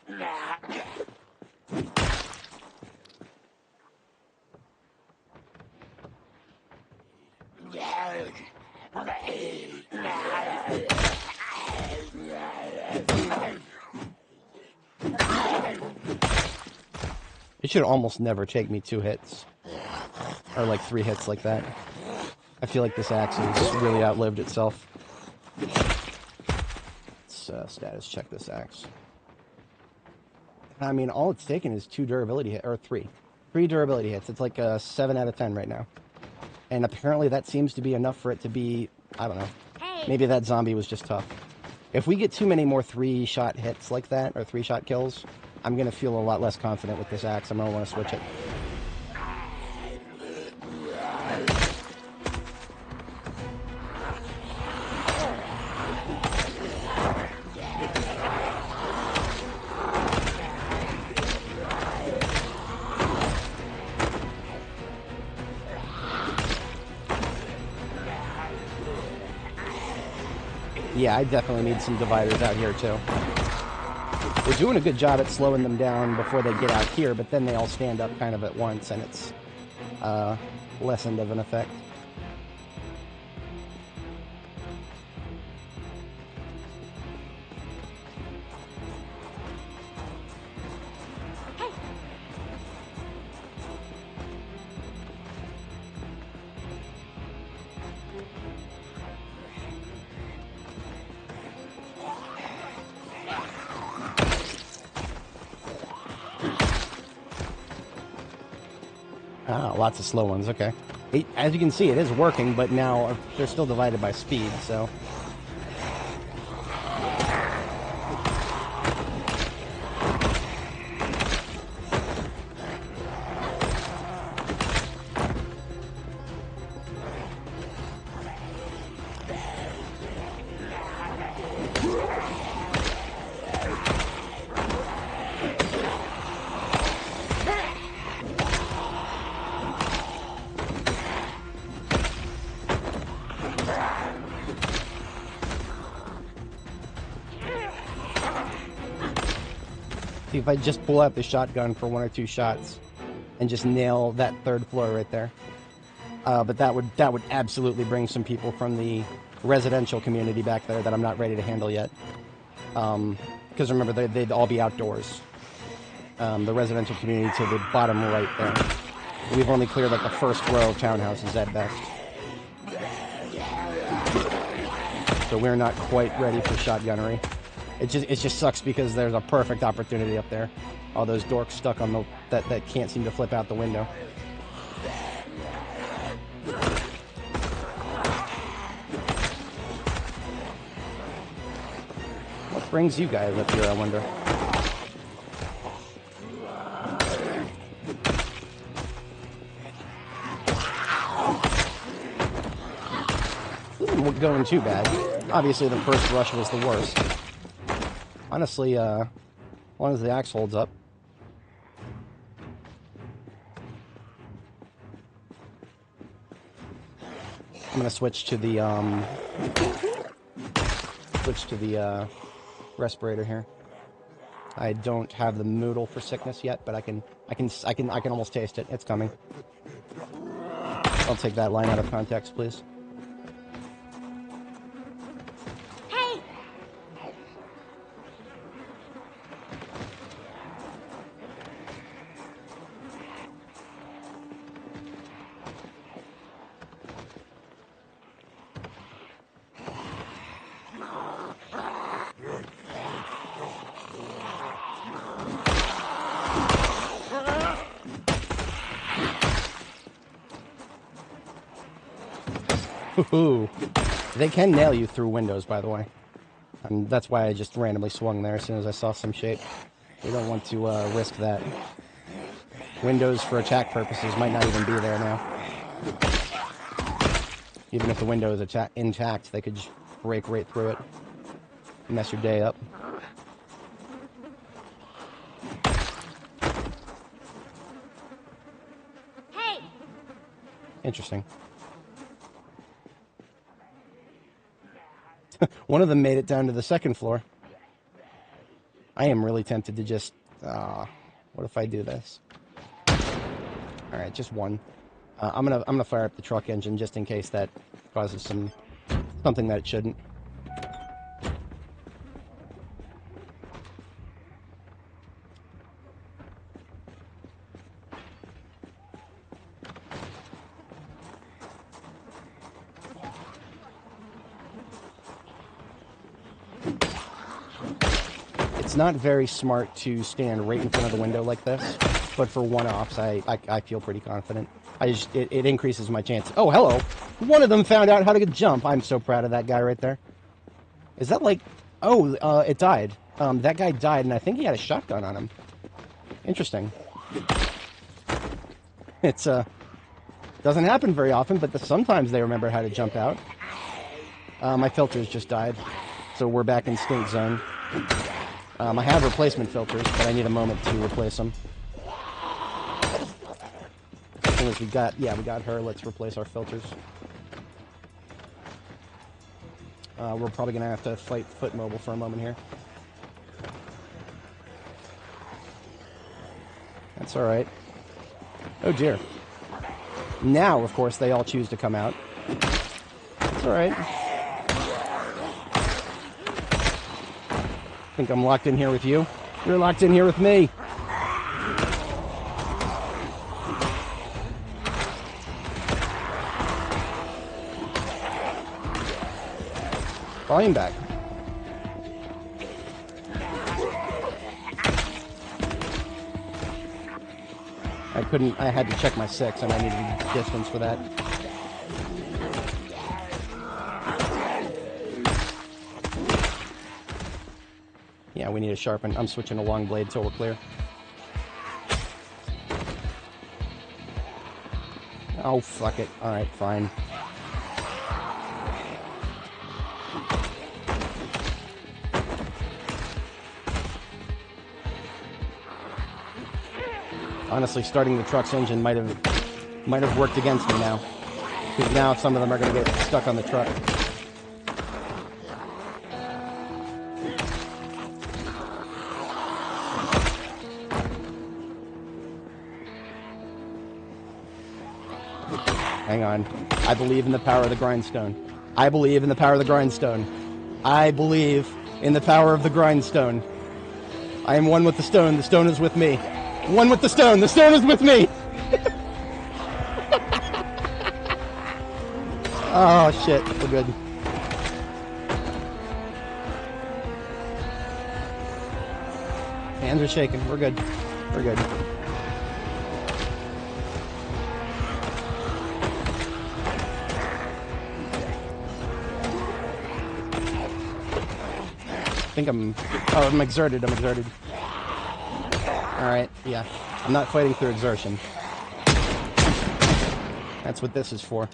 It should almost never take me 2 hits. Or like 3 hits like that. I feel like this axe has really outlived itself. Let's status check this axe. I mean, all it's taken is 2 durability hits, or 3. 3 durability hits. It's like a 7 out of 10 right now. And apparently that seems to be enough for it to be, I don't know. Hey! Maybe that zombie was just tough. If we get too many more 3-shot hits like that, or 3-shot kills, I'm going to feel a lot less confident with this axe. I'm going to want to switch it. Yeah, I definitely need some dividers out here, too. We're doing a good job at slowing them down before they get out here, but then they all stand up kind of at once, and it's lessened of an effect. Ah, lots of slow ones, okay. As you can see, it is working, but now they're still divided by speed, so... See, if I just pull out the shotgun for 1 or 2 shots and just nail that 3rd floor right there. But that would absolutely bring some people from the residential community back there that I'm not ready to handle yet. Because remember, they'd all be outdoors. The residential community to the bottom right there. We've only cleared like the 1st row of townhouses at best. So we're not quite ready for shotgunnery. It just sucks because there's a perfect opportunity up there. All those dorks stuck on the that can't seem to flip out the window. What brings you guys up here, I wonder? Isn't going too bad. Obviously, the first rush was the worst. Honestly, as long as the axe holds up. I'm gonna switch to the respirator here. I don't have the noodle for sickness yet, but I can almost taste it. It's coming. I'll take that line out of context, please. Ooh. They can nail you through windows, by the way. And that's why I just randomly swung there as soon as I saw some shape. We don't want to risk that. Windows for attack purposes might not even be there now. Even if the window is intact, they could break right through it. Mess your day up. Hey! Interesting. One of them made it down to the second floor. I am really tempted to just... what if I do this? Alright, just one. I'm gonna fire up the truck engine just in case that causes something that it shouldn't. It's not very smart to stand right in front of the window like this, but for one-offs, I feel pretty confident. It increases my chance. Oh, hello! One of them found out how to jump. I'm so proud of that guy right there. Is that like... Oh, it died. That guy died, and I think he had a shotgun on him. Interesting. It's, doesn't happen very often, but sometimes they remember how to jump out. My filters just died, so we're back in stink zone. I have replacement filters, but I need a moment to replace them. As soon as we got her, let's replace our filters. We're probably going to have to fight foot mobile for a moment here. That's alright. Oh dear. Now, of course, they all choose to come out. That's alright. Think I'm locked in here with you? You're locked in here with me. Volume back. I had to check my 6 and I needed distance for that. Yeah, we need to sharpen. I'm switching to long blade till we're clear. Oh, fuck it. Alright, fine. Honestly, starting the truck's engine might have worked against me now. Because now some of them are going to get stuck on the truck. Hang on. I believe in the power of the grindstone. I believe in the power of the grindstone. I believe in the power of the grindstone. I am one with the stone. The stone is with me. One with the stone. The stone is with me. Oh, shit. We're good. Hands are shaking. We're good. We're good. I think I'm exerted. I'm exerted. Alright, yeah. I'm not fighting through exertion. That's what this is for.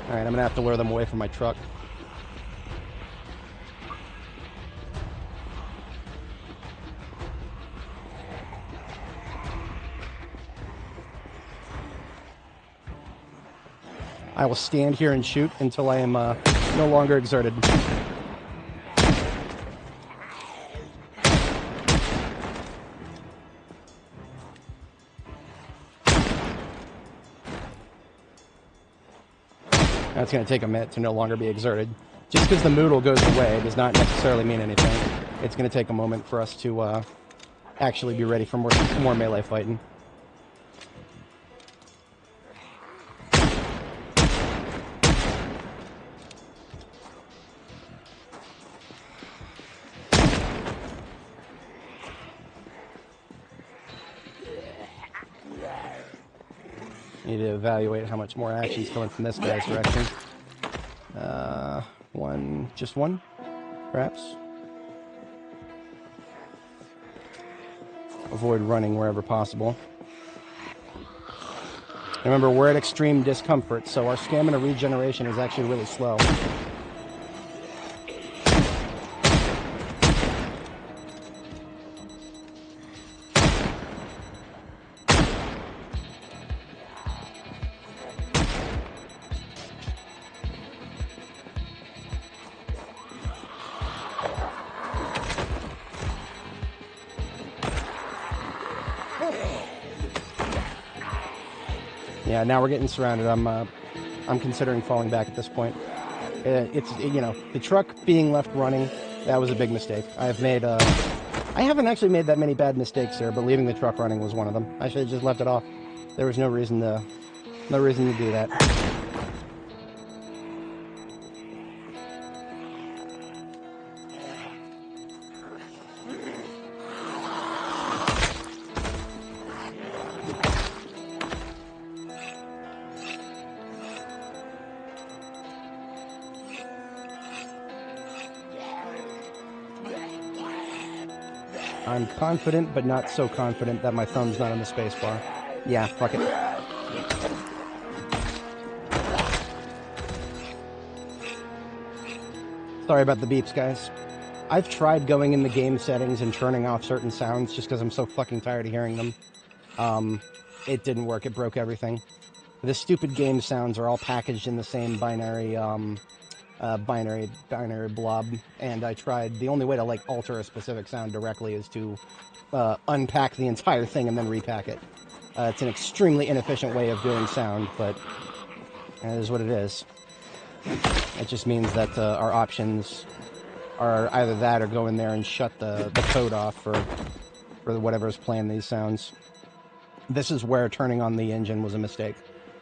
Alright, I'm gonna have to lure them away from my truck. I will stand here and shoot until I am no longer exerted. That's going to take a minute to no longer be exerted. Just because the moodle goes away does not necessarily mean anything. It's going to take a moment for us to actually be ready for more melee fighting. Need to evaluate how much more action is coming from this guy's direction. 1, Just one, perhaps. Avoid running wherever possible. Remember, we're at extreme discomfort, so our stamina regeneration is actually really slow. Yeah, now we're getting surrounded. I'm considering falling back at this point. You know, the truck being left running, that was a big mistake. I haven't actually made that many bad mistakes here, but leaving the truck running was one of them. I should have just left it off. There was no reason to do that. I'm confident, but not so confident that my thumb's not on the space bar. Yeah, fuck it. Sorry about the beeps, guys. I've tried going in the game settings and turning off certain sounds just because I'm so fucking tired of hearing them. It didn't work. It broke everything. The stupid game sounds are all packaged in the same binary blob, and I tried. The only way to like alter a specific sound directly is to unpack the entire thing and then repack it. It's an extremely inefficient way of doing sound, but it is what it is. It just means that our options are either that or go in there and shut the code off for whatever's playing these sounds. This is where turning on the engine was a mistake.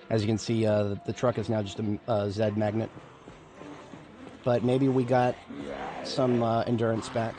As you can see, the truck is now just a Z magnet. But maybe we got some endurance back.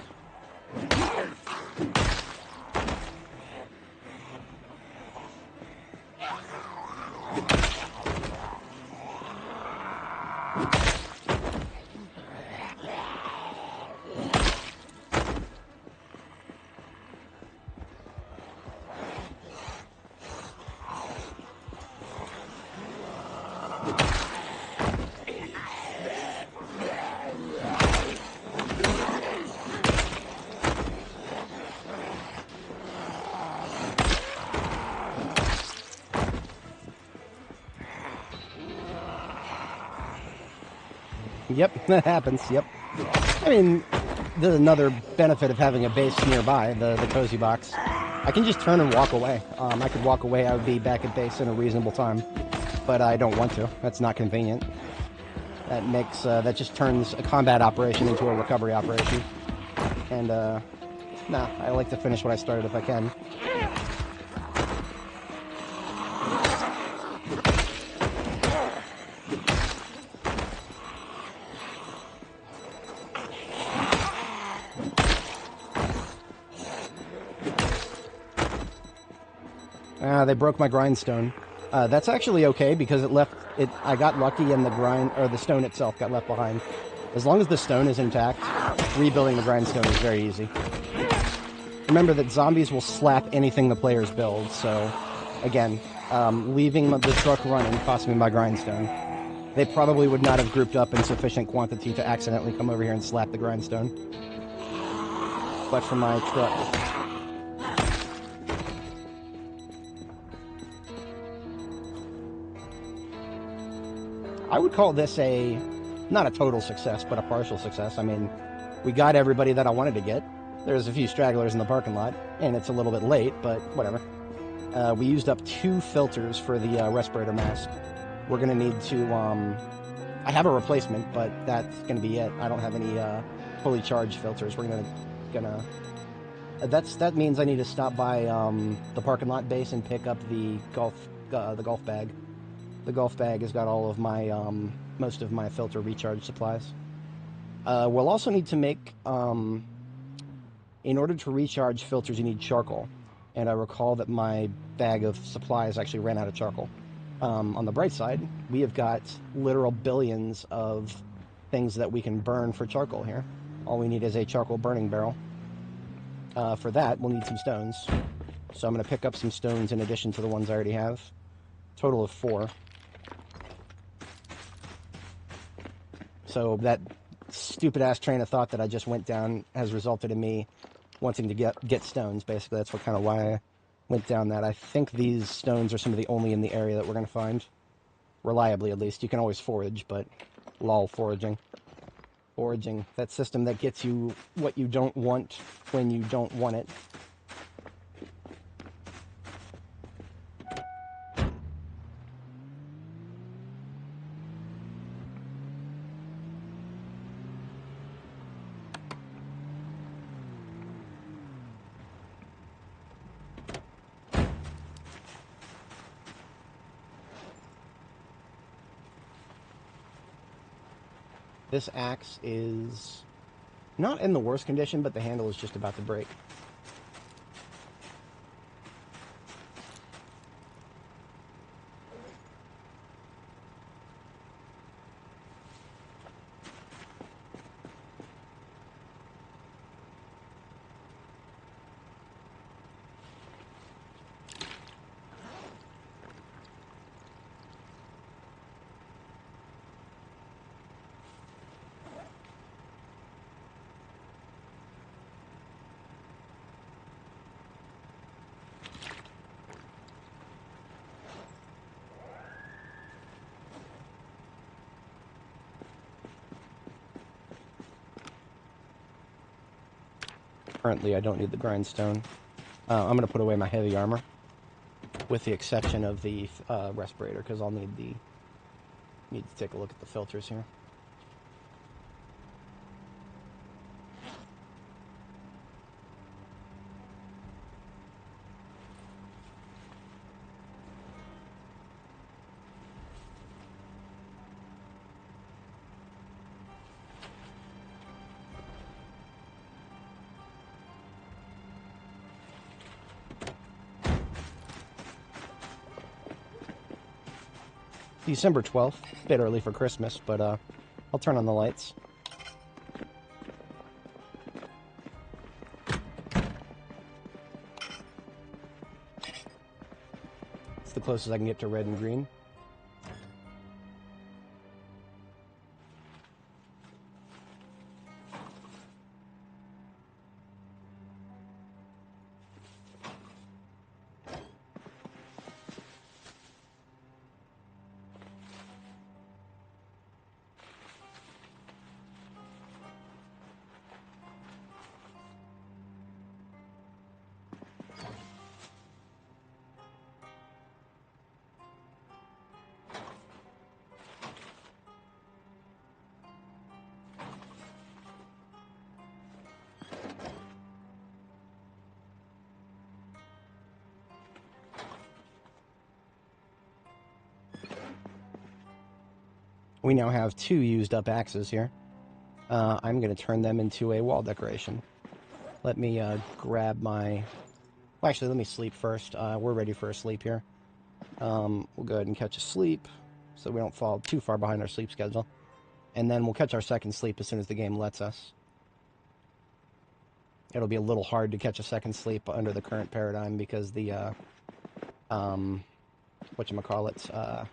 Yep, that happens, yep. I mean, there's another benefit of having a base nearby, the cozy box. I can just turn and walk away. I could walk away, I would be back at base in a reasonable time. But I don't want to. That's not convenient. That just turns a combat operation into a recovery operation. And, nah, I like to finish what I started if I can. They broke my grindstone. That's actually okay because I got lucky and the stone itself got left behind. As long as the stone is intact, rebuilding the grindstone is very easy. Remember that zombies will slap anything the players build, so again, leaving the truck running cost me my grindstone. They probably would not have grouped up in sufficient quantity to accidentally come over here and slap the grindstone. But for my truck... I would call this not a total success, but a partial success. I mean, we got everybody that I wanted to get. There's a few stragglers in the parking lot, and it's a little bit late, but whatever. We used up 2 filters for the respirator mask. We're going to need to... I have a replacement, but that's going to be it. I don't have any fully charged filters. We're gonna... That means I need to stop by the parking lot base and pick up the golf bag. The golf bag has got all of my, most of my filter recharge supplies. We'll also need to make, in order to recharge filters, you need charcoal. And I recall that my bag of supplies actually ran out of charcoal. On the bright side, we have got literal billions of things that we can burn for charcoal here. All we need is a charcoal burning barrel. For that, we'll need some stones. So I'm going to pick up some stones in addition to the ones I already have. Total of 4. So that stupid-ass train of thought that I just went down has resulted in me wanting to get stones, basically. That's what kind of why I went down that. I think these stones are some of the only in the area that we're going to find. Reliably, at least. You can always forage, but lol, foraging. Foraging. That system that gets you what you don't want when you don't want it. This axe is not in the worst condition, but the handle is just about to break. Currently, I don't need the grindstone. I'm going to put away my heavy armor, with the exception of the respirator, because I'll need to take a look at the filters here. December 12th, a bit early for Christmas, but I'll turn on the lights. It's the closest I can get to red and green. We now have 2 used up axes here. I'm going to turn them into a wall decoration. Let me grab my... Well, actually, let me sleep first. We're ready for a sleep here. We'll go ahead and catch a sleep, so we don't fall too far behind our sleep schedule. And then we'll catch our second sleep as soon as the game lets us. It'll be a little hard to catch a second sleep under the current paradigm because the, whatchamacallit,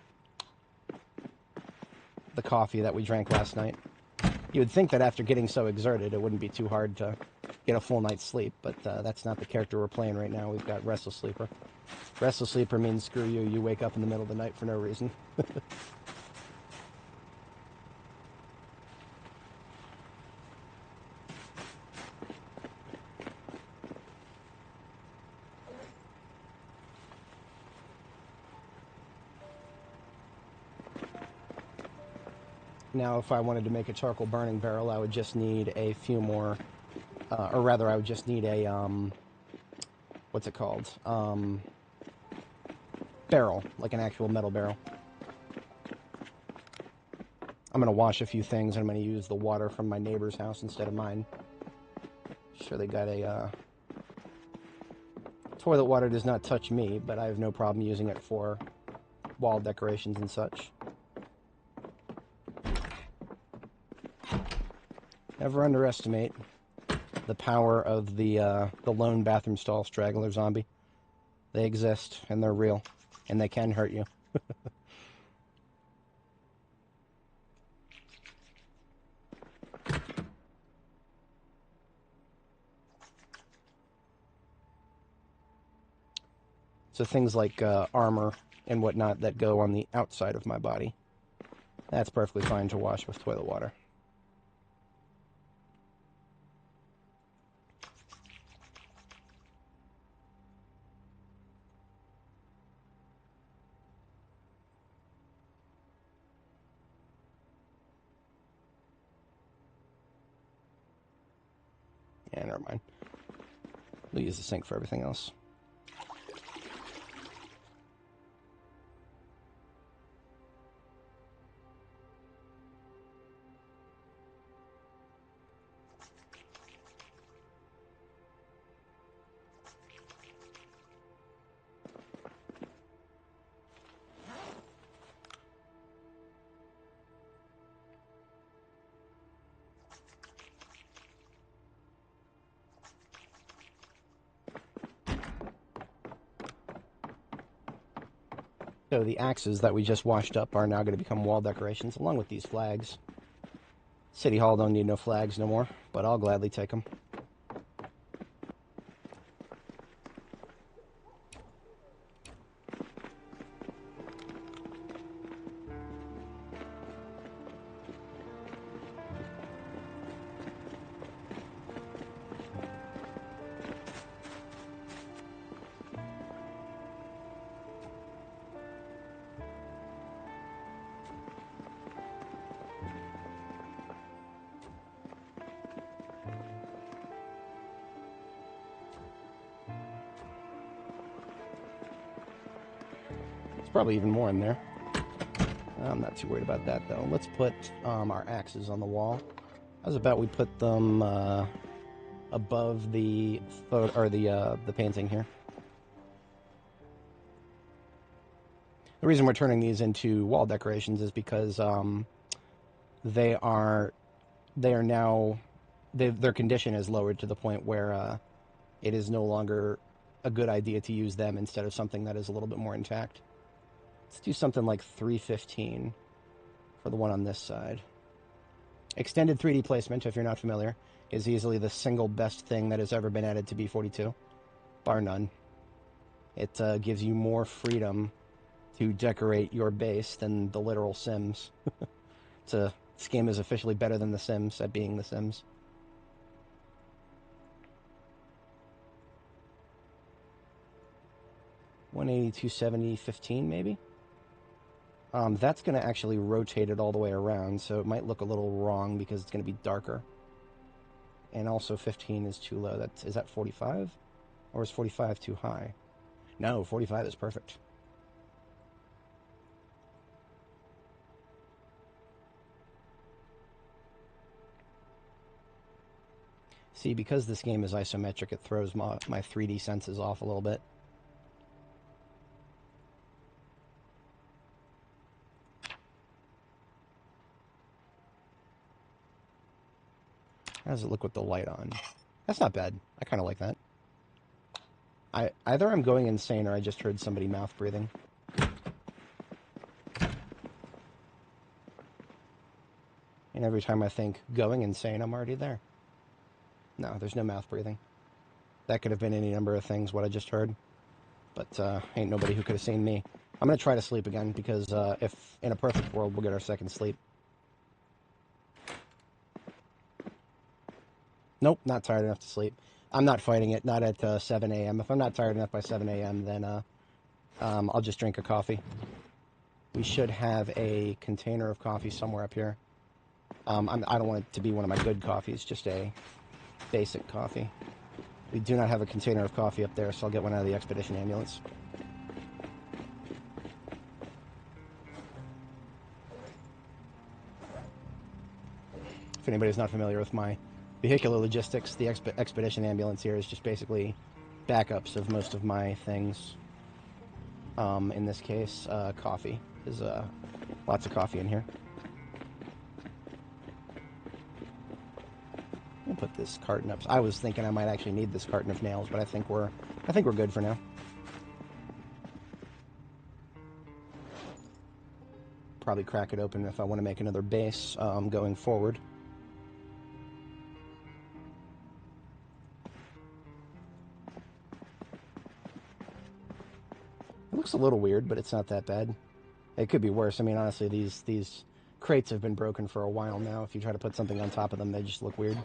the coffee that we drank last night. You would think that after getting so exerted, it wouldn't be too hard to get a full night's sleep, but that's not the character we're playing right now. We've got Restless Sleeper. Restless Sleeper means screw you, you wake up in the middle of the night for no reason. Now, if I wanted to make a charcoal burning barrel, I would just need a few more, or rather, I would just need a, what's it called? Barrel, like an actual metal barrel. I'm going to wash a few things, and I'm going to use the water from my neighbor's house instead of mine. Sure, they got a, toilet water does not touch me, but I have no problem using it for wall decorations and such. Never underestimate the power of the lone bathroom stall straggler zombie. They exist, and they're real, and they can hurt you. So things like armor and whatnot that go on the outside of my body, that's perfectly fine to wash with toilet water. Yeah, never mind. We'll use the sink for everything else. So the axes that we just washed up are now going to become wall decorations, along with these flags. City Hall don't need no flags no more, but I'll gladly take them. Probably even more in there. I'm not too worried about that though. Let's put our axes on the wall. How's about we put them above the the painting here? The reason we're turning these into wall decorations is because their condition is lowered to the point where it is no longer a good idea to use them instead of something that is a little bit more intact. Let's do something like 315 for the one on this side. Extended 3D placement, if you're not familiar, is easily the single best thing that has ever been added to B42, bar none. It gives you more freedom to decorate your base than the literal Sims. This game is officially better than The Sims at being The Sims. $180, $270, $15 maybe? That's going to actually rotate it all the way around, so it might look a little wrong because it's going to be darker. And also 15 is too low. Is that 45? Or is 45 too high? No, 45 is perfect. See, because this game is isometric, it throws my 3D senses off a little bit. How does it look with the light on? That's not bad. I kind of like that. Either I'm going insane or I just heard somebody mouth breathing. And every time I think going insane, I'm already there. No, there's no mouth breathing. That could have been any number of things, what I just heard. But ain't nobody who could have seen me. I'm going to try to sleep again because if in a perfect world, we'll get our second sleep. Nope, not tired enough to sleep. I'm not fighting it, not at 7 a.m. If I'm not tired enough by 7 a.m., then I'll just drink a coffee. We should have a container of coffee somewhere up here. I don't want it to be one of my good coffees, just a basic coffee. We do not have a container of coffee up there, so I'll get one out of the expedition ambulance. If anybody's not familiar with my vehicular logistics, the expedition ambulance here is just basically backups of most of my things. In this case, coffee. There's lots of coffee in here. I'll put this carton up. I was thinking I might actually need this carton of nails, but I think we're good for now. Probably crack it open if I want to make another base going forward. It looks a little weird, but it's not that bad. It could be worse. I mean, honestly, these crates have been broken for a while now. If you try to put something on top of them, they just look weird.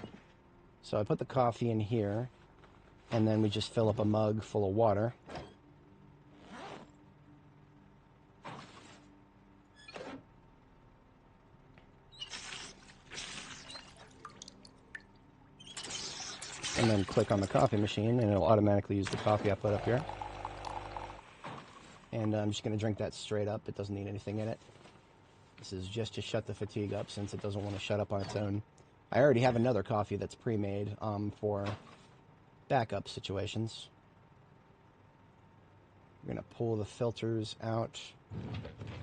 So I put the coffee in here, and then we just fill up a mug full of water. And then click on the coffee machine, and it'll automatically use the coffee I put up here. And I'm just going to drink that straight up. It doesn't need anything in it. This is just to shut the fatigue up, since it doesn't want to shut up on its own. I already have another coffee that's pre-made for backup situations. We're going to pull the filters out,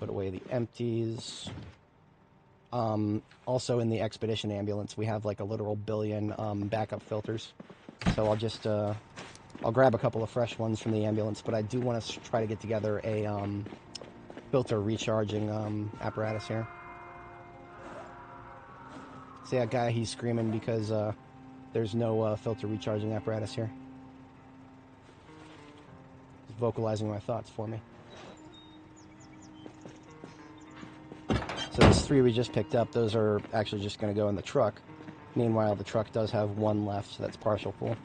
put away the empties. Also in the Expedition ambulance, we have like a literal billion backup filters. So I'll just, I'll grab a couple of fresh ones from the ambulance, but I do want to try to get together a filter recharging apparatus here. See that guy? He's screaming because there's no filter recharging apparatus here. He's vocalizing my thoughts for me. So those 3 we just picked up, those are actually just going to go in the truck. Meanwhile, the truck does have 1 left, so that's partial full.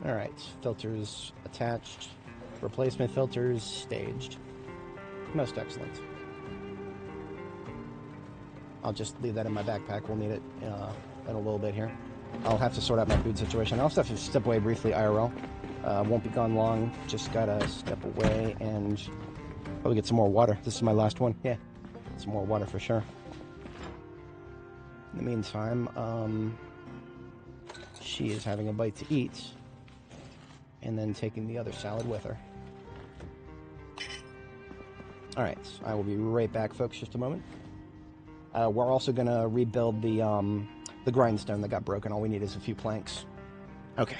Alright, filters attached. Replacement filters staged. Most excellent. I'll just leave that in my backpack. We'll need it in a little bit here. I'll have to sort out my food situation. I'll also have to step away briefly IRL. Won't be gone long. Just gotta step away and probably get some more water. This is my last one. Yeah, some more water for sure. In the meantime, she is having a bite to eat and then taking the other salad with her. Alright, I will be right back, folks, just a moment. We're also going to rebuild the grindstone that got broken. All we need is a few planks. Okay.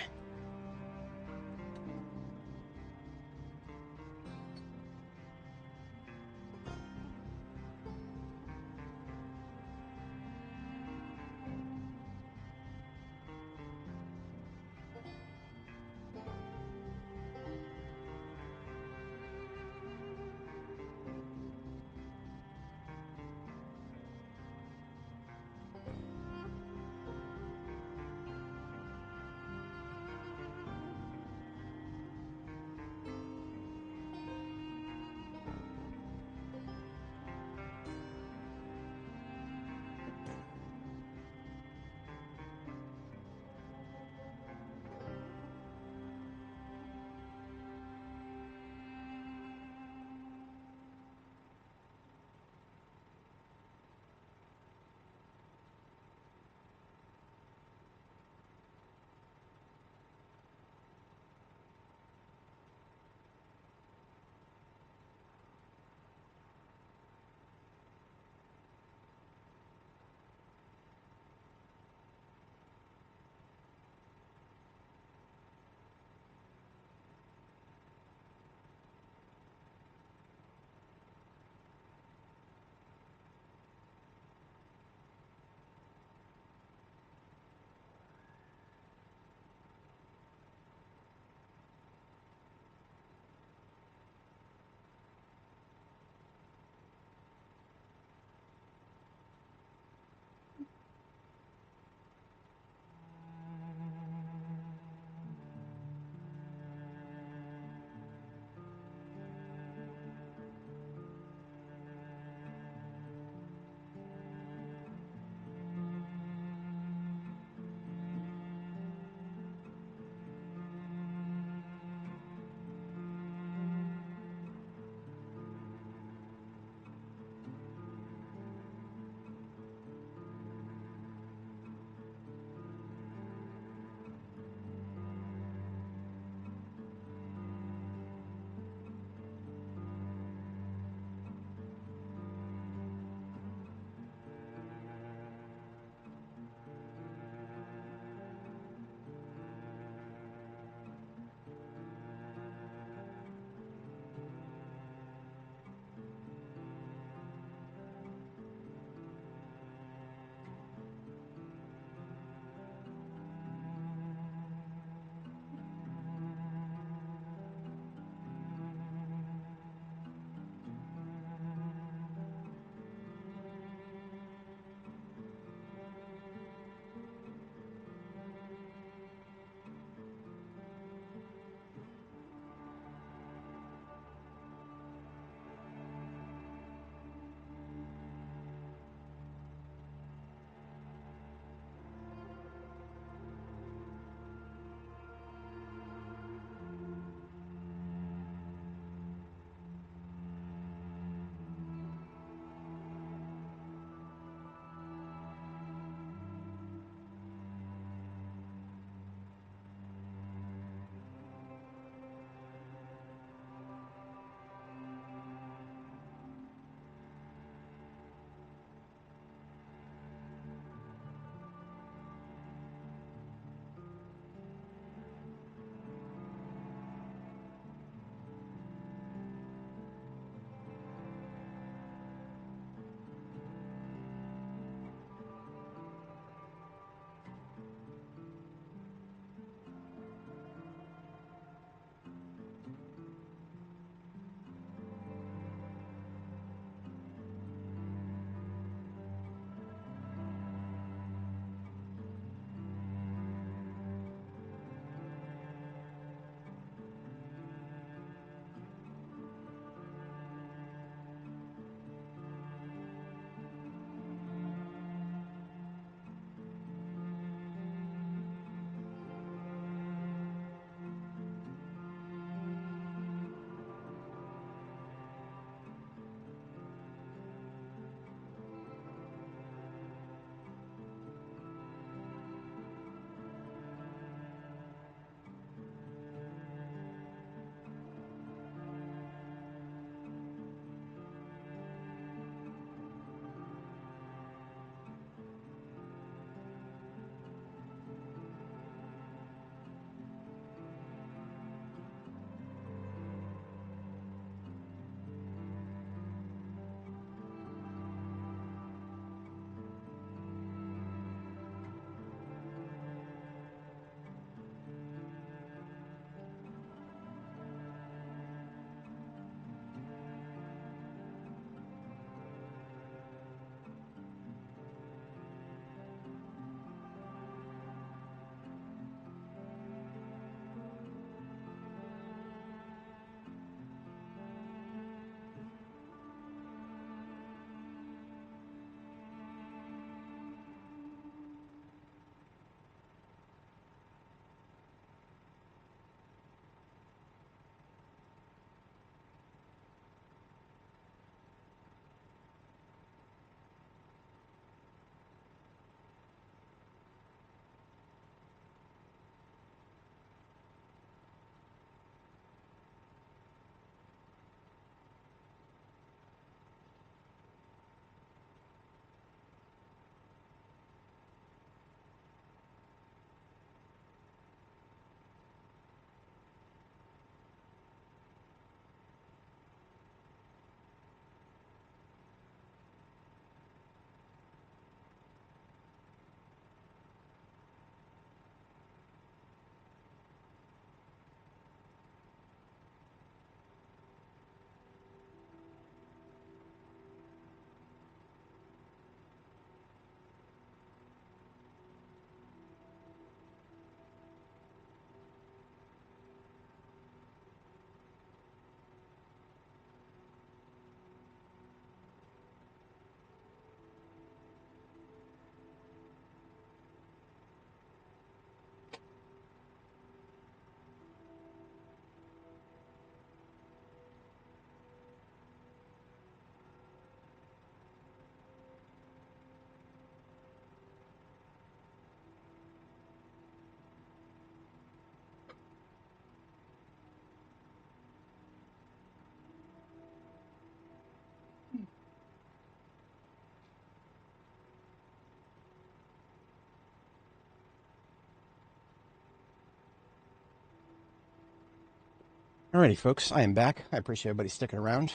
Alrighty, folks, I am back. I appreciate everybody sticking around.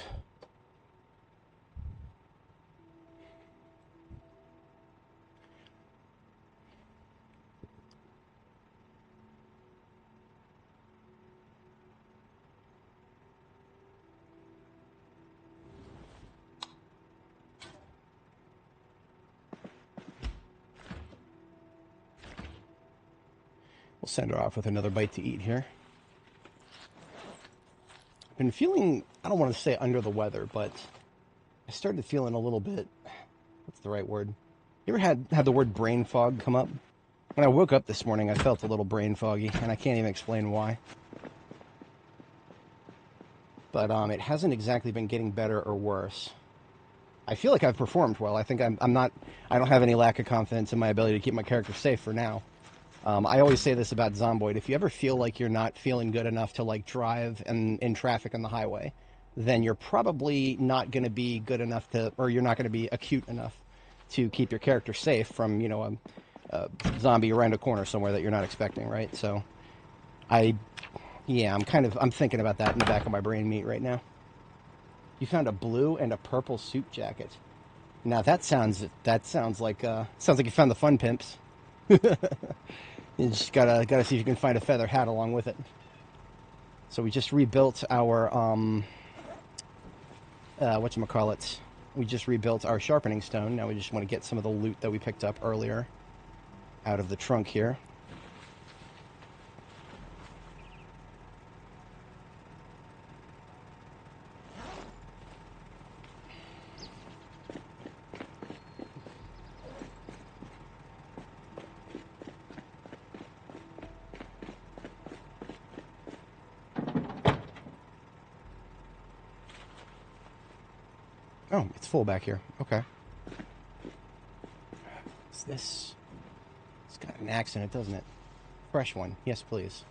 We'll send her off with another bite to eat here. I've been feeling, I don't want to say under the weather, but I started feeling a little bit, what's the right word? You ever had the word brain fog come up? When I woke up this morning, I felt a little brain foggy, and I can't even explain why. But it hasn't exactly been getting better or worse. I feel like I've performed well. I think I don't have any lack of confidence in my ability to keep my character safe for now. I always say this about Zomboid. If you ever feel like you're not feeling good enough to like drive in traffic on the highway, then you're probably not going to be good enough to, or you're not going to be acute enough to keep your character safe from, you know, a zombie around a corner somewhere that you're not expecting, right? So, I'm thinking about that in the back of my brain meat right now. You found a blue and a purple suit jacket. Now that sounds like you found the fun pimps. You just gotta see if you can find a feather hat along with it. So we just rebuilt our whatchamacallit. We just rebuilt our sharpening stone. Now we just want to get some of the loot that we picked up earlier out of the trunk here. Oh, it's full back here. Okay. What's this? It's got an axe in it, doesn't it? Fresh one. Yes, please.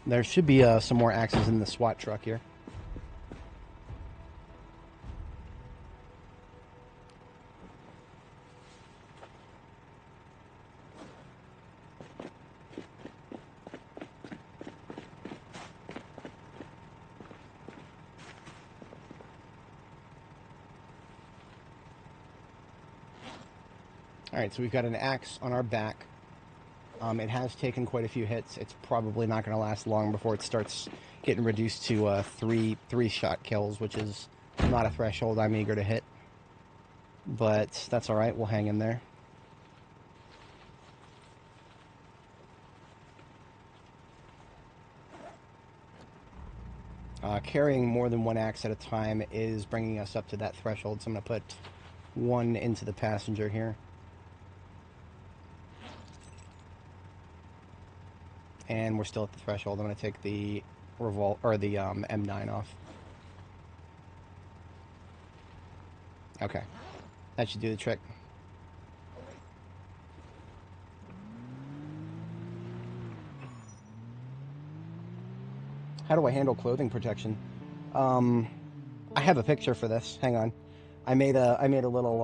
There should be some more axes in the SWAT truck here. Alright, so we've got an axe on our back. It has taken quite a few hits. It's probably not going to last long before it starts getting reduced to three-shot kills, which is not a threshold I'm eager to hit. But that's alright, we'll hang in there. Carrying more than one axe at a time is bringing us up to that threshold, so I'm going to put one into the passenger here. And we're still at the threshold. I'm going to take the M9 off. Okay, that should do the trick. How do I handle clothing protection? I have a picture for this. Hang on. I made a little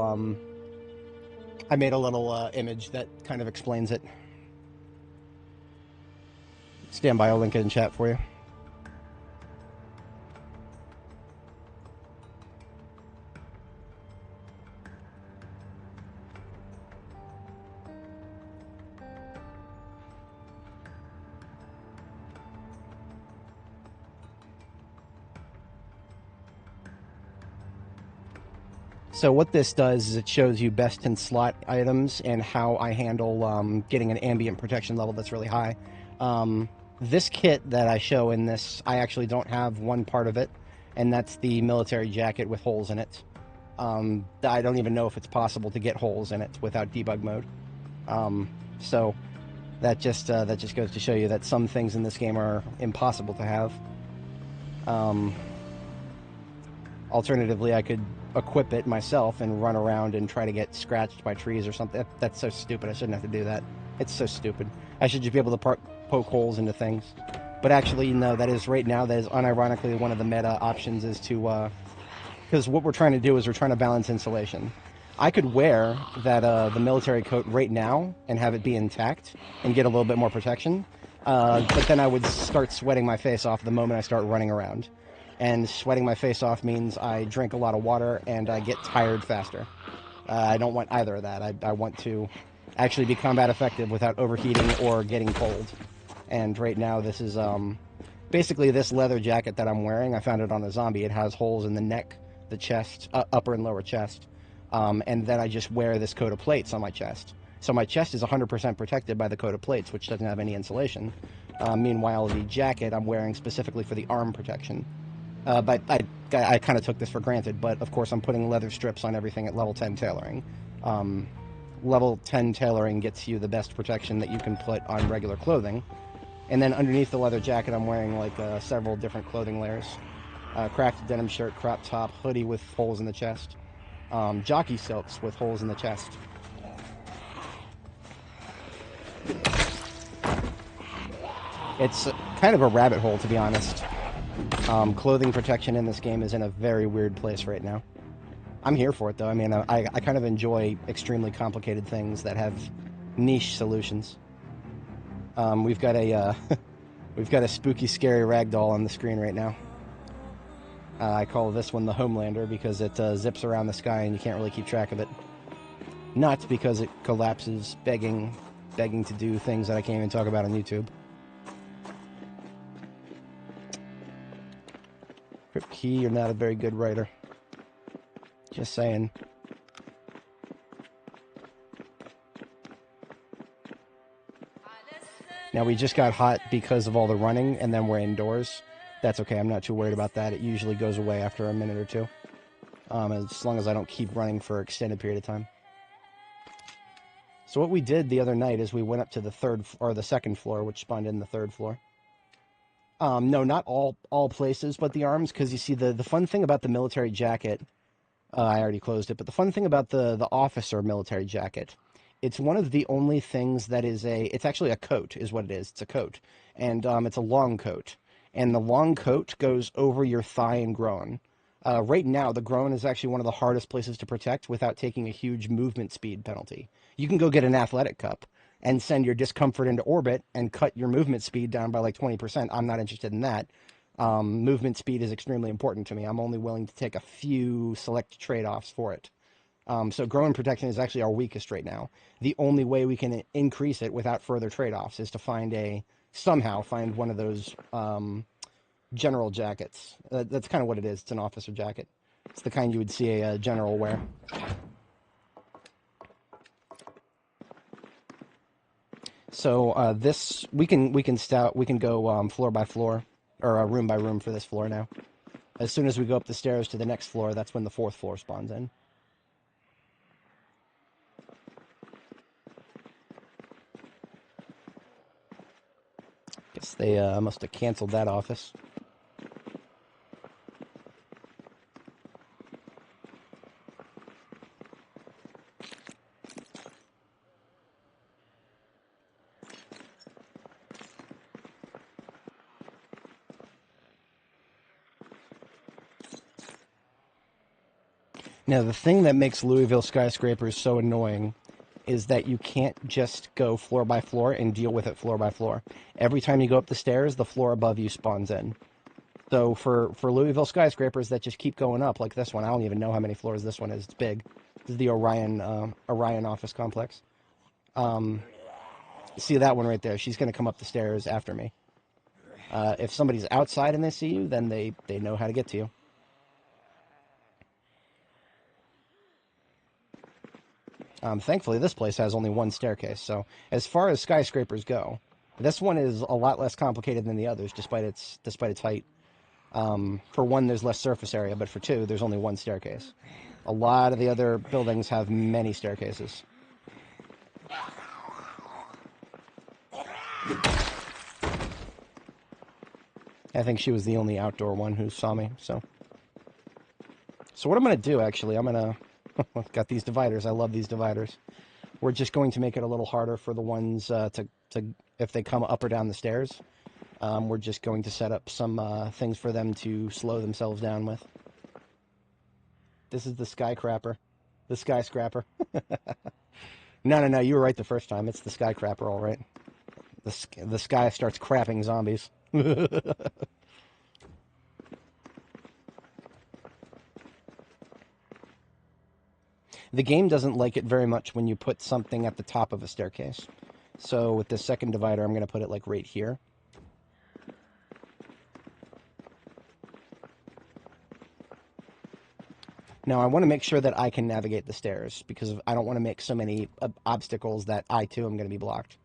image that kind of explains it. Stand by, I'll link it in chat for you. So what this does is it shows you best in slot items and how I handle getting an ambient protection level that's really high. This kit that I show in this, I actually don't have one part of it, and that's the military jacket with holes in it. I don't even know if it's possible to get holes in it without debug mode. So that just goes to show you that some things in this game are impossible to have. Alternatively, I could equip it myself and run around and try to get scratched by trees or something. That's so stupid. I shouldn't have to do that. It's so stupid. I should just be able to poke holes into things. But actually, no, that is right now, that is unironically one of the meta options is to, because what we're trying to do is we're trying to balance insulation. I could wear that the military coat right now and have it be intact and get a little bit more protection, but then I would start sweating my face off the moment I start running around. And sweating my face off means I drink a lot of water and I get tired faster. I don't want either of that. I want to actually be combat effective without overheating or getting cold. And right now this is basically this leather jacket that I'm wearing. I found it on a zombie. It has holes in the neck, the chest, upper and lower chest. And then I just wear this coat of plates on my chest. So my chest is 100% protected by the coat of plates, which doesn't have any insulation. Meanwhile, the jacket I'm wearing specifically for the arm protection. But I kind of took this for granted, but of course I'm putting leather strips on everything at level 10 tailoring. Level 10 tailoring gets you the best protection that you can put on regular clothing. And then underneath the leather jacket I'm wearing like several different clothing layers. Crafted denim shirt, crop top, hoodie with holes in the chest. Jockey silks with holes in the chest. It's kind of a rabbit hole, to be honest. Clothing protection in this game is in a very weird place right now. I'm here for it, though. I mean, I kind of enjoy extremely complicated things that have niche solutions. We've got a we've got a spooky, scary ragdoll on the screen right now. I call this one the Homelander because it zips around the sky and you can't really keep track of it. Not because it collapses, begging to do things that I can't even talk about on YouTube. Crypt Key, you're not a very good writer. Just saying. Now, we just got hot because of all the running, and then we're indoors. That's okay, I'm not too worried about that. It usually goes away after a minute or two. As long as I don't keep running for an extended period of time. So what we did the other night is we went up to the second floor, which spawned in the third floor. No, not all places, but the arms, because you see, the fun thing about the military jacket, I already closed it, but the fun thing about the officer military jacket, it's one of the only things that is it's actually a coat, is what it is. It's a coat, and it's a long coat, and the long coat goes over your thigh and groin. Right now, the groin is actually one of the hardest places to protect without taking a huge movement speed penalty. You can go get an athletic cup and send your discomfort into orbit and cut your movement speed down by like 20%. I'm not interested in that. Movement speed is extremely important to me. I'm only willing to take a few select trade-offs for it. So groin protection is actually our weakest right now. The only way we can increase it without further trade-offs is to somehow find one of those general jackets. That's kind of what it is. It's an officer jacket. It's the kind you would see a general wear. So this we can go floor by floor or room by room for this floor now. As soon as we go up the stairs to the next floor, that's when the fourth floor spawns in. Guess they must have canceled that office. Now, the thing that makes Louisville skyscrapers so annoying is that you can't just go floor by floor and deal with it floor by floor. Every time you go up the stairs, the floor above you spawns in. So for Louisville skyscrapers that just keep going up, like this one, I don't even know how many floors this one is. It's big. This is the Orion office complex. See that one right there? She's going to come up the stairs after me. If somebody's outside and they see you, then they know how to get to you. Thankfully, this place has only one staircase, so as far as skyscrapers go, This one is a lot less complicated than the others, despite its height. For one, there's less surface area, but for two, there's only one staircase. A lot of the other buildings have many staircases. I think she was the only outdoor one who saw me, so... So what I'm going to do, actually, I'm going to... Got these dividers. I love these dividers. We're just going to make it a little harder for the ones to if they come up or down the stairs. We're just going to set up some things for them to slow themselves down with. This is the skycrapper. The skyscraper. No, you were right the first time. It's the skycrapper, all right. The sky starts crapping zombies. The game doesn't like it very much when you put something at the top of a staircase. So with this second divider, I'm going to put it like right here. Now I want to make sure that I can navigate the stairs, because I don't want to make so many obstacles that I too am going to be blocked.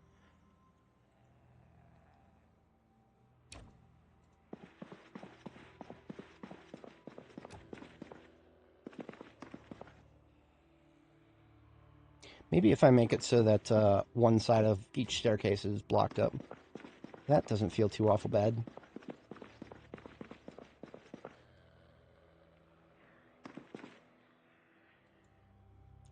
Maybe if I make it so that one side of each staircase is blocked up. That doesn't feel too awful bad.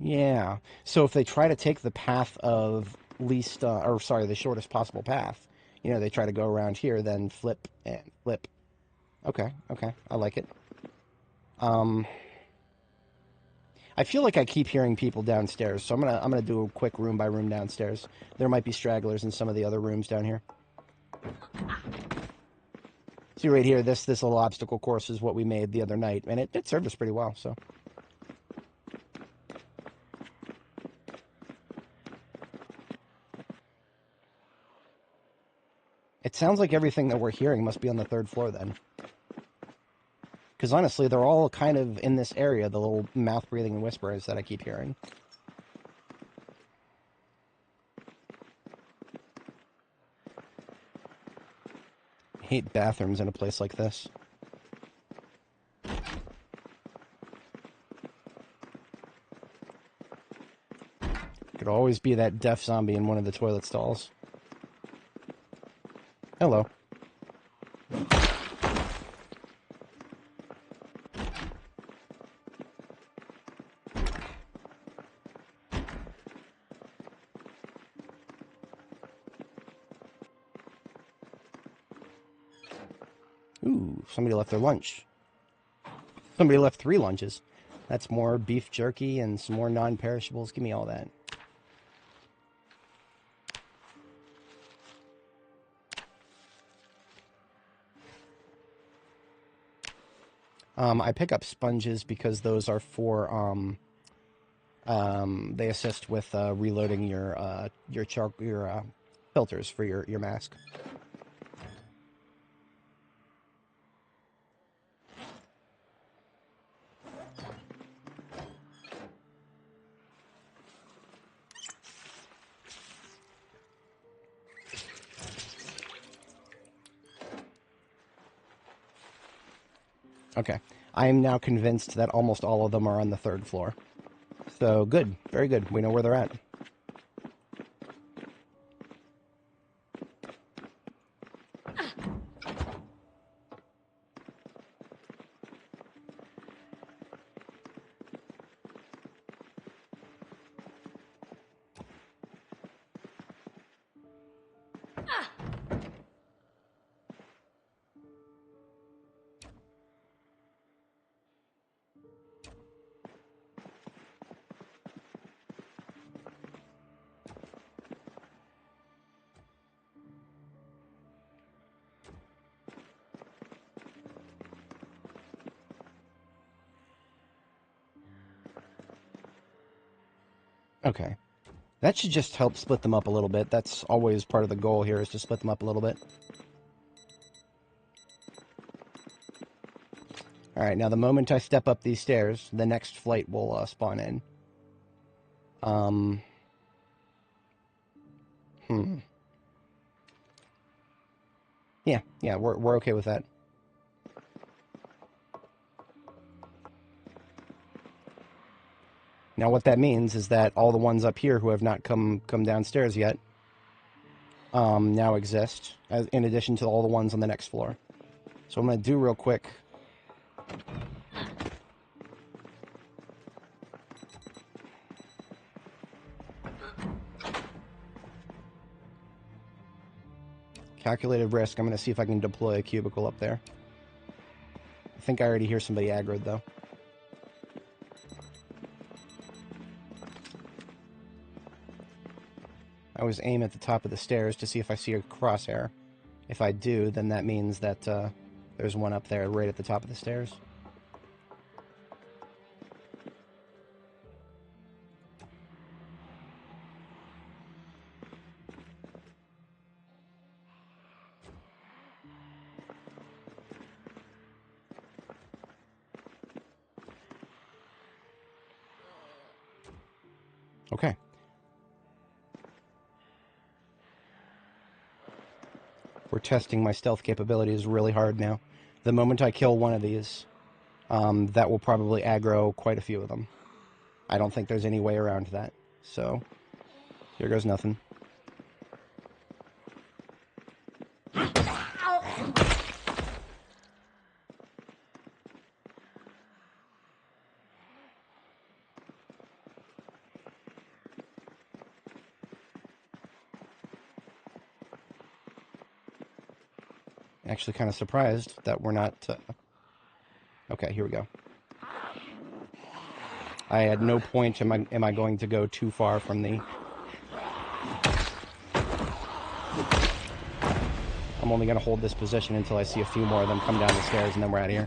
Yeah. So if they try to take the path of least, or sorry, the shortest possible path, you know, they try to go around here, then flip and flip. Okay, I like it. I feel like I keep hearing people downstairs, so I'm gonna do a quick room by room downstairs. There might be stragglers in some of the other rooms down here. See right here, this little obstacle course is what we made the other night, and it served us pretty well, so. It sounds like everything that we're hearing must be on the third floor then. Because honestly, they're all kind of in this area, the little mouth-breathing whisperers that I keep hearing. I hate bathrooms in a place like this. Could always be that deaf zombie in one of the toilet stalls. Hello. Ooh, somebody left their lunch. Somebody left 3 lunches. That's more beef jerky and some more non-perishables. Give me all that. I pick up sponges because those are for, they assist with reloading your filters for your mask. Okay. I am now convinced that almost all of them are on the 3rd floor. So, good. Very good. We know where they're at. Okay. That should just help split them up a little bit. That's always part of the goal here, is to split them up a little bit. Alright, now the moment I step up these stairs, the next flight will spawn in. Yeah, we're okay with that. Now what that means is that all the ones up here who have not come downstairs yet now exist, in addition to all the ones on the next floor. So I'm going to do real quick. Calculated risk. I'm going to see if I can deploy a cubicle up there. I think I already hear somebody aggroed, though. I always aim at the top of the stairs to see if I see a crosshair. If I do, then that means that there's one up there right at the top of the stairs. Okay. We're testing my stealth capabilities really hard now. The moment I kill one of these, that will probably aggro quite a few of them. I don't think there's any way around that. So, here goes nothing. Actually kind of surprised that we're not... Okay, here we go. I at no point am I going to go too far from the... I'm only going to hold this position until I see a few more of them come down the stairs, and then we're out of here.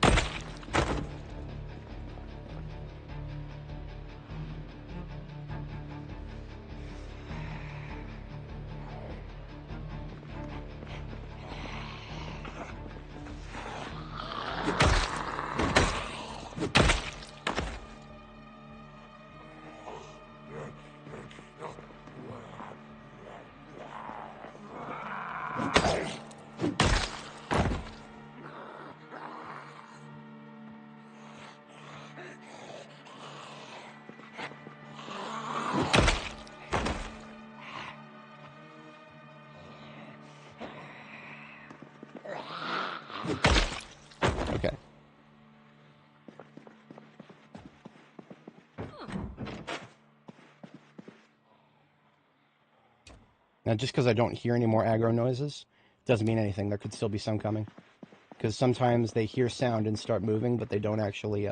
Okay. Now, just because I don't hear any more aggro noises doesn't mean anything. There could still be some coming. Because sometimes they hear sound and start moving, but they don't actually,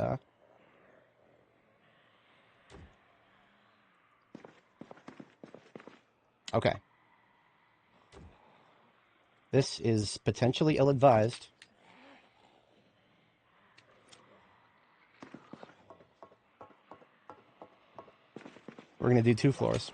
Okay. This is potentially ill-advised. We're going to do 2 floors.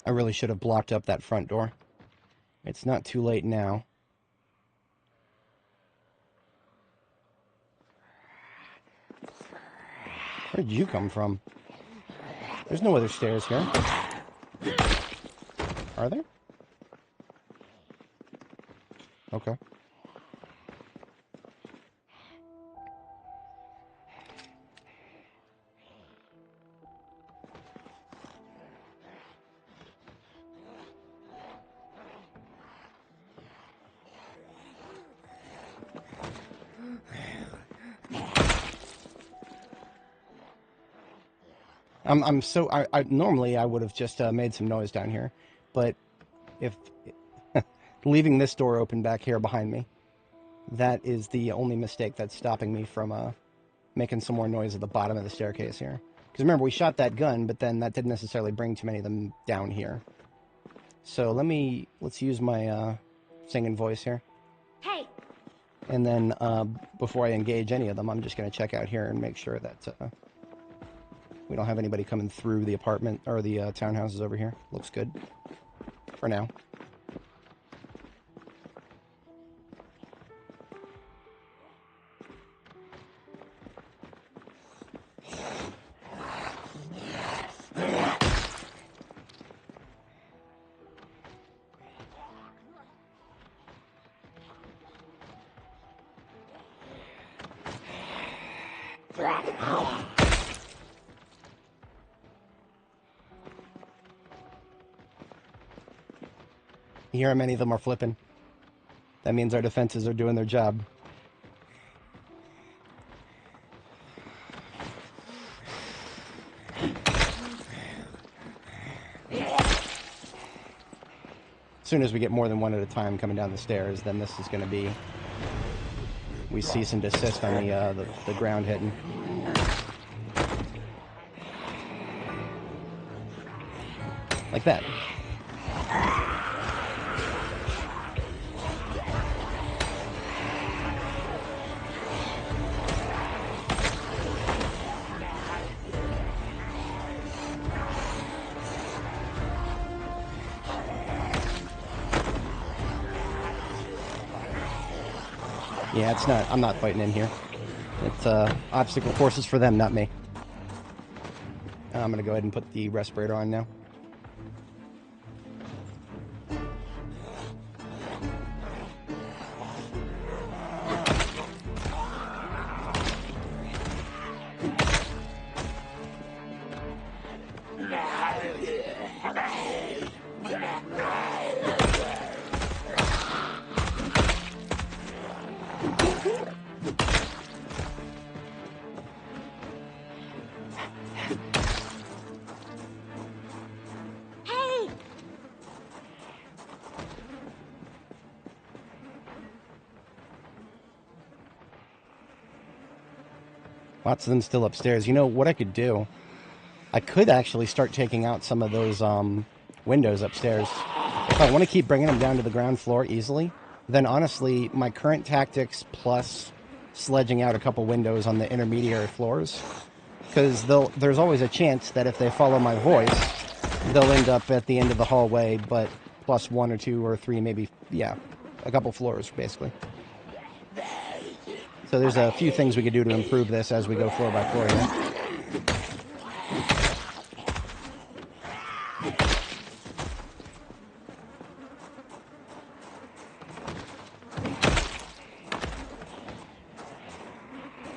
I really should have blocked up that front door. It's not too late now. Where did you come from? There's no other stairs here. Are there? Okay. I normally I would have just made some noise down here, but if leaving this door open back here behind me, that is the only mistake that's stopping me from making some more noise at the bottom of the staircase here. Because remember, we shot that gun, but then that didn't necessarily bring too many of them down here. So let's use my singing voice here. Hey! And then before I engage any of them, I'm just going to check out here and make sure that we don't have anybody coming through the apartment or the townhouses over here. Looks good for now. You hear how many of them are flipping? That means our defenses are doing their job. As soon as we get more than one at a time coming down the stairs, then this is going to be... We cease and desist on the ground hitting. Like that. Yeah, it's not... I'm not fighting in here. It's obstacle courses for them, not me. I'm going to go ahead and put the respirator on now. Lots of them still upstairs. You know, what I could do, I could actually start taking out some of those windows upstairs. If I want to keep bringing them down to the ground floor easily, then honestly, my current tactics plus sledging out a couple windows on the intermediary floors, because there's always a chance that if they follow my voice, they'll end up at the end of the hallway, but plus 1 or 2 or 3, maybe, yeah, a couple floors, basically. So there's a few things we could do to improve this as we go floor by floor here.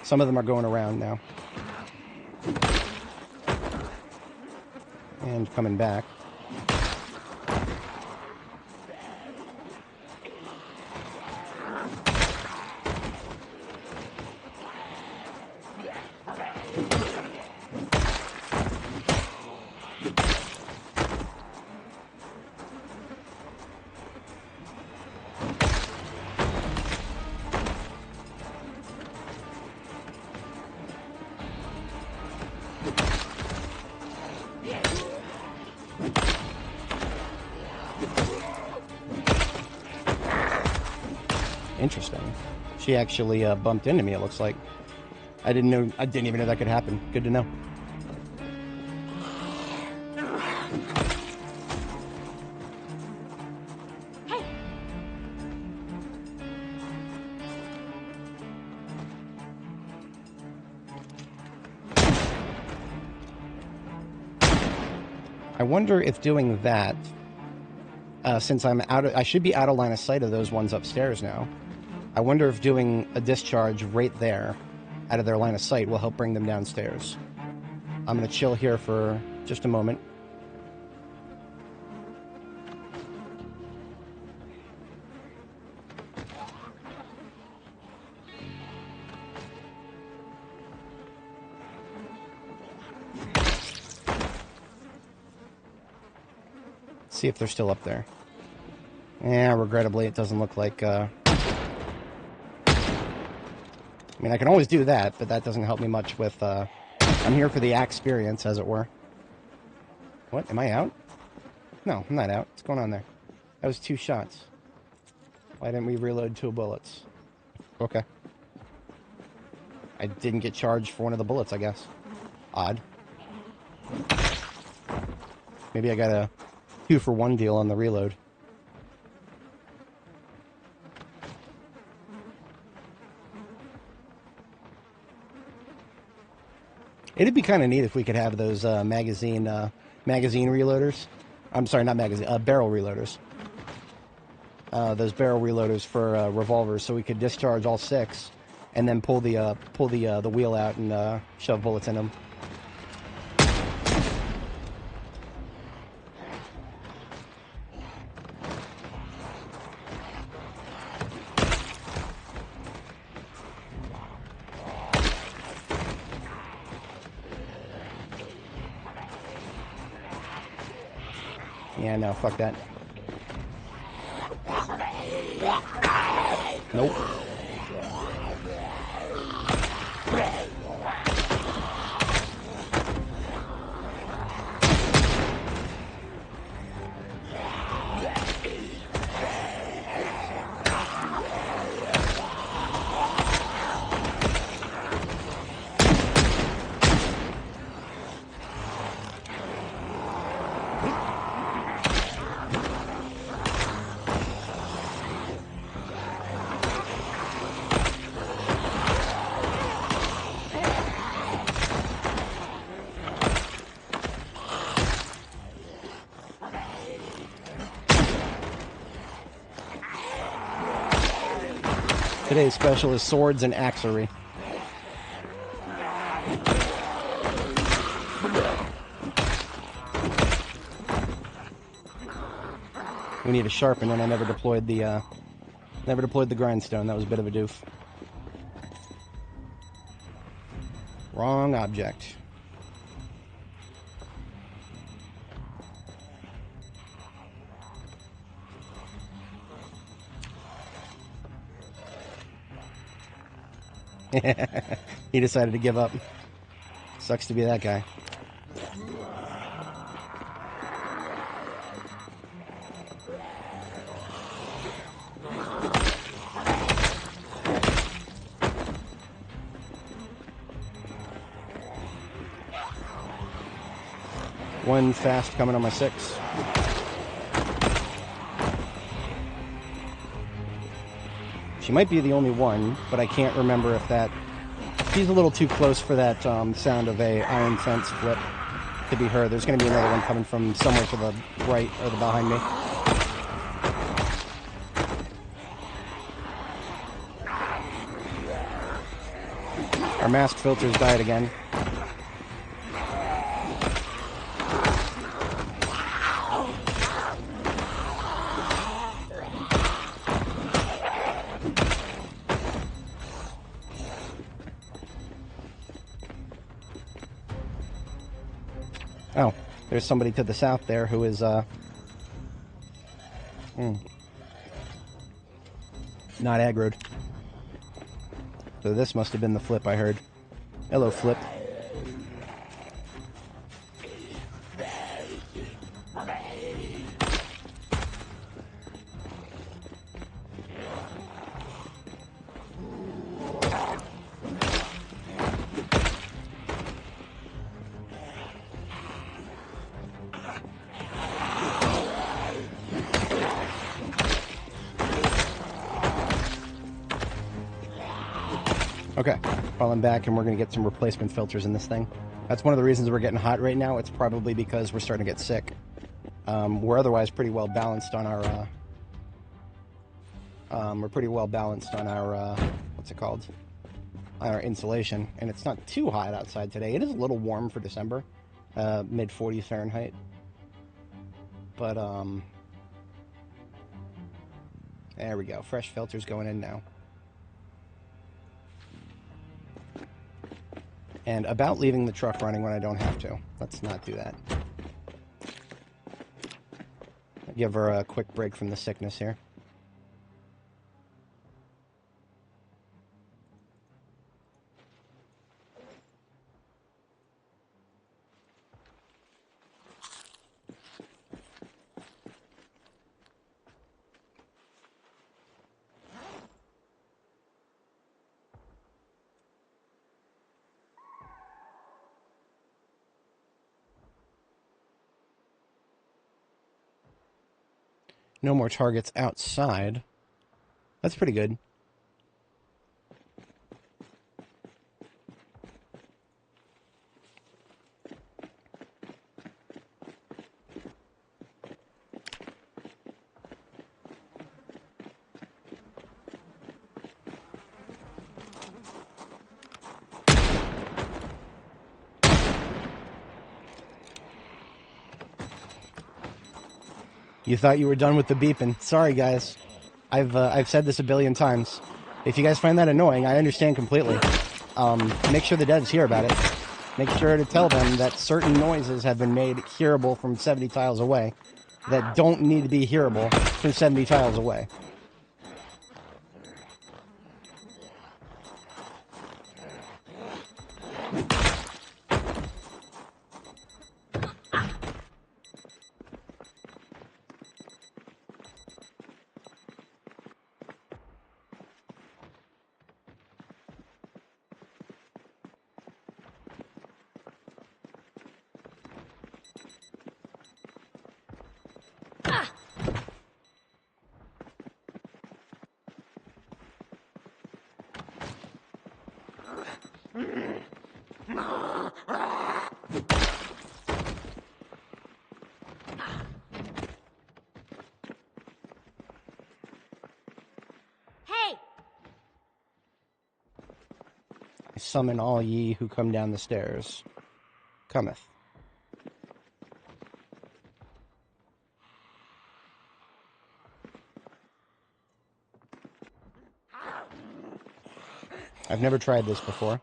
Some of them are going around now. And coming back. Interesting. She actually bumped into me, it looks like. I didn't even know that could happen. Good to know. Hey. I wonder if doing that, since I should be out of line of sight of those ones upstairs now. I wonder if doing a discharge right there, out of their line of sight, will help bring them downstairs. I'm going to chill here for just a moment. See if they're still up there. Yeah, regrettably, it doesn't look like... I mean, I can always do that, but that doesn't help me much with... I'm here for the experience, as it were. What? Am I out? No, I'm not out. What's going on there? That was 2 shots. Why didn't we reload 2 bullets? Okay. I didn't get charged for one of the bullets, I guess. Odd. Maybe I got a 2-for-1 deal on the reload. It'd be kind of neat if we could have those magazine reloaders. I'm sorry, not magazine, barrel reloaders. Those barrel reloaders for revolvers, so we could discharge all 6, and then pull the wheel out and shove bullets in them. Yeah, no, fuck that. Nope. Today's special is swords and axery. We need a sharpen, and I never deployed the grindstone. That was a bit of a doof. Wrong object. He decided to give up. Sucks to be that guy. One fast coming on my 6. She might be the only one, but I can't remember if that... She's a little too close for that sound of a iron fence flip to be her. There's going to be another one coming from somewhere to the right or the behind me. Our mask filters died again. Oh, there's somebody to the south there who is, not aggroed. So this must have been the flip I heard. Hello, flip. Okay, falling back, and we're going to get some replacement filters in this thing. That's one of the reasons we're getting hot right now. It's probably because we're starting to get sick. We're otherwise pretty well balanced on our... what's it called? On our insulation. And it's not too hot outside today. It is a little warm for December. Mid-40s Fahrenheit. But, there we go. Fresh filters going in now. And about leaving the truck running when I don't have to. Let's not do that. Give her a quick break from the sickness here. No more targets outside. That's pretty good. You thought you were done with the beeping. Sorry, guys. I've said this a billion times. If you guys find that annoying, I understand completely. Make sure the devs hear about it. Make sure to tell them that certain noises have been made hearable from 70 tiles away that don't need to be hearable from 70 tiles away. Hey! I summon all ye who come down the stairs. Cometh. I've never tried this before.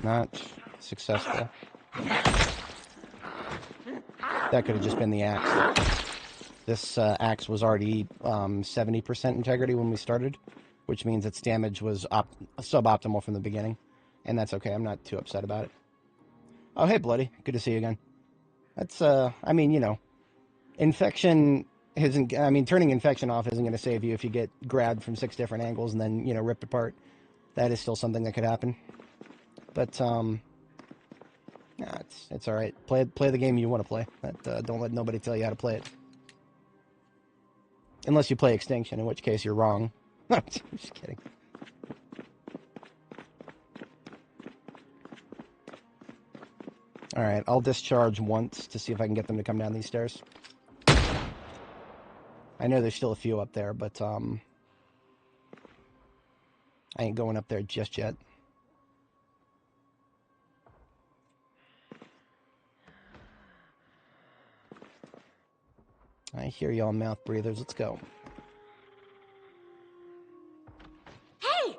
Not successful. That could have just been the axe. This axe was already 70% integrity when we started, which means its damage was suboptimal from the beginning. And that's okay, I'm not too upset about it. Oh, hey, Bloody. Good to see you again. That's, I mean, you know, infection isn't, I mean, turning infection off isn't going to save you if you get grabbed from 6 different angles and then, you know, ripped apart. That is still something that could happen. But, nah, it's alright. Play the game you want to play. Don't let nobody tell you how to play it. Unless you play Extinction, in which case you're wrong. I'm just kidding. Alright, I'll discharge once to see if I can get them to come down these stairs. I know there's still a few up there, but I ain't going up there just yet. I hear y'all mouth breathers. Let's go. Hey!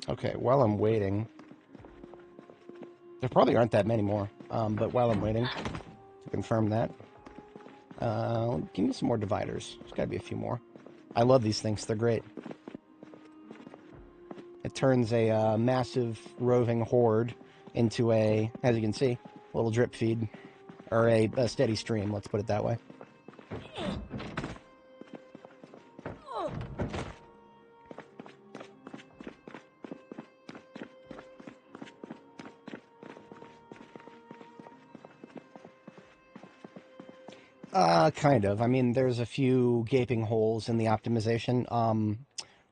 Okay, while I'm waiting... There probably aren't that many more, but while I'm waiting to confirm that, give me some more dividers. There's got to be a few more. I love these things. They're great. It turns a massive roving horde into a, as you can see, a little drip feed, or a steady stream, let's put it that way. Kind of. I mean, there's a few gaping holes in the optimization.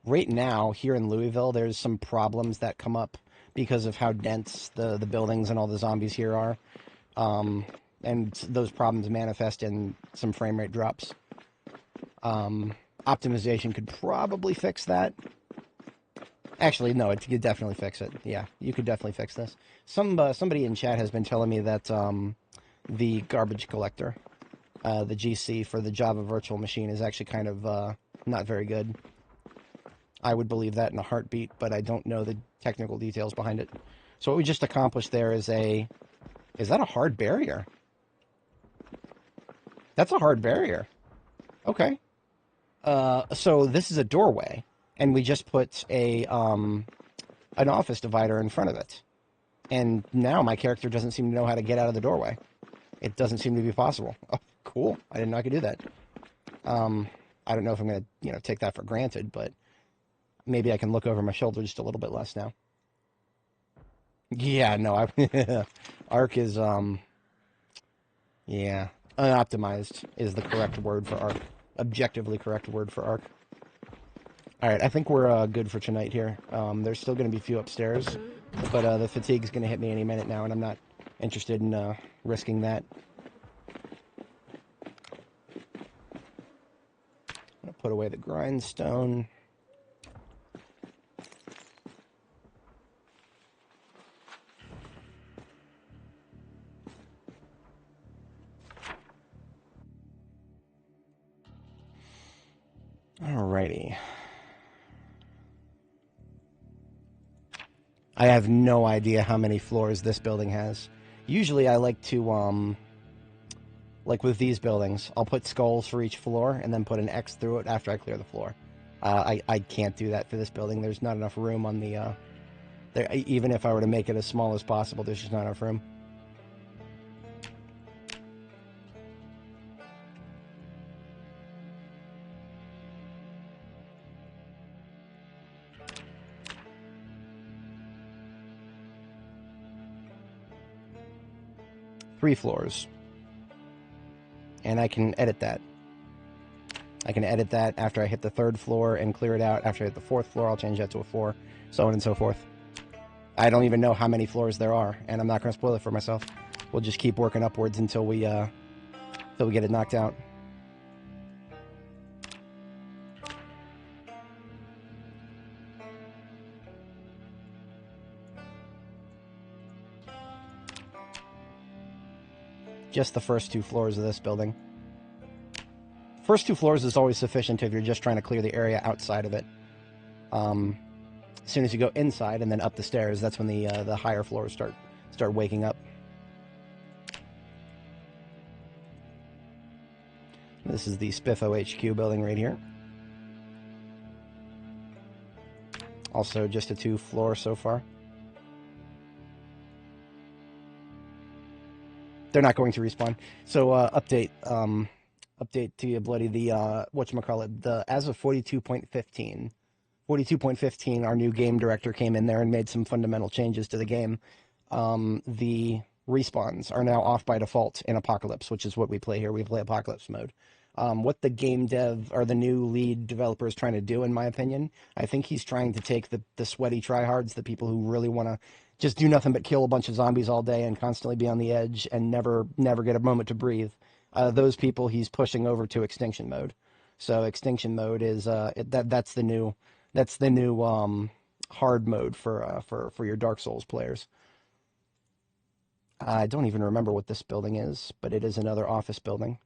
Right now, here in Louisville, there's some problems that come up because of how dense the buildings and all the zombies here are. And those problems manifest in some frame rate drops. Optimization could probably fix that. Actually, no, it could definitely fix it. Yeah, you could definitely fix this. Somebody in chat has been telling me that the garbage collector, the GC for the Java virtual machine, is actually kind of not very good. I would believe that in a heartbeat, but I don't know the technical details behind it. So what we just accomplished there is is that a hard barrier? That's a hard barrier. Okay. So this is a doorway, and we just put an office divider in front of it. And now my character doesn't seem to know how to get out of the doorway. It doesn't seem to be possible. Oh, cool. I didn't know I could do that. I don't know if I'm going to, take that for granted, but maybe I can look over my shoulder just a little bit less now. Yeah, no, Arc is, yeah, unoptimized is the correct word for Arc. Objectively correct word for Arc. All right, I think we're good for tonight here. There's still going to be a few upstairs, but the fatigue's going to hit me any minute now, and I'm not interested in risking that. I'm going to put away the grindstone. Alrighty. I have no idea how many floors this building has. Usually I like to, like with these buildings, I'll put skulls for each floor and then put an X through it after I clear the floor. I can't do that for this building. There's not enough room on the, even if I were to make it as small as possible, there's just not enough room. Three floors. And I can edit that. I can edit that after I hit the third floor and clear it out. After I hit the fourth floor, I'll change that to a 4, so on and so forth. I don't even know how many floors there are, and I'm not going to spoil it for myself. We'll just keep working upwards until we get it knocked out. Just the first 2 floors of this building. First 2 floors is always sufficient if you're just trying to clear the area outside of it. As soon as you go inside and then up the stairs, that's when the higher floors start waking up. This is the Spiffo HQ building right here. Also just a 2-floor so far. They're not going to respawn. So update to you, Bloody. The whatchamacallit, as of 42.15, our new game director came in there and made some fundamental changes to the game. The respawns are now off by default in Apocalypse, which is what we play here. We play Apocalypse mode. What the game dev, or the new lead developer, is trying to do, in my opinion, I think he's trying to take the sweaty tryhards, the people who really want to just do nothing but kill a bunch of zombies all day and constantly be on the edge and never get a moment to breathe. Those people he's pushing over to extinction mode. So extinction mode is that's the new hard mode for your Dark Souls players. I don't even remember what this building is, but it is another office building.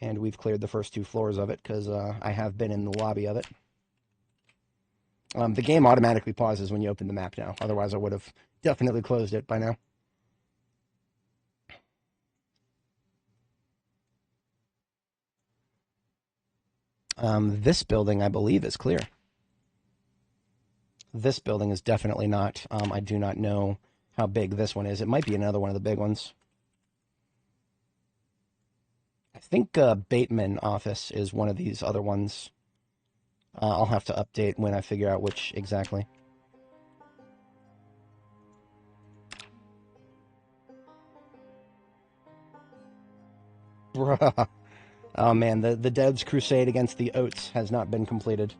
And we've cleared the first 2 floors of it because I have been in the lobby of it. The game automatically pauses when you open the map now. Otherwise, I would have definitely closed it by now. This building, I believe, is clear. This building is definitely not. I do not know how big this one is. It might be another one of the big ones. I think Bateman office is one of these other ones. I'll have to update when I figure out which exactly. Bruh. Oh man, the devs' crusade against the Oats has not been completed.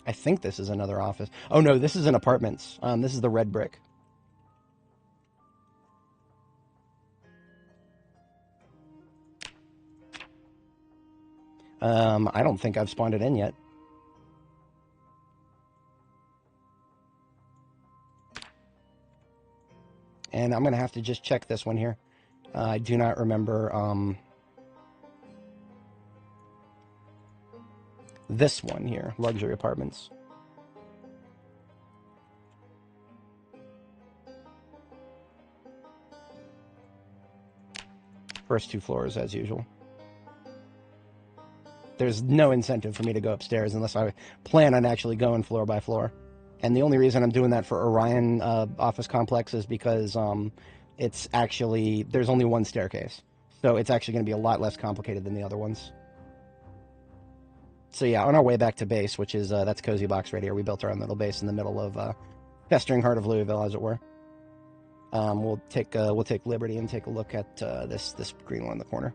I think this is another office. Oh no, this is an apartments. This is the red brick. I don't think I've spawned it in yet. And I'm going to have to just check this one here. I do not remember this one here, luxury apartments. First 2 floors as usual. There's no incentive for me to go upstairs unless I plan on actually going floor by floor. And the only reason I'm doing that for Orion office complex is because it's actually, there's only one staircase. So it's actually going to be a lot less complicated than the other ones. So yeah, on our way back to base, which is, that's Cozy Box right here. We built our own little base in the middle of festering heart of Louisville, as it were. We'll take liberty and take a look at this green one in the corner.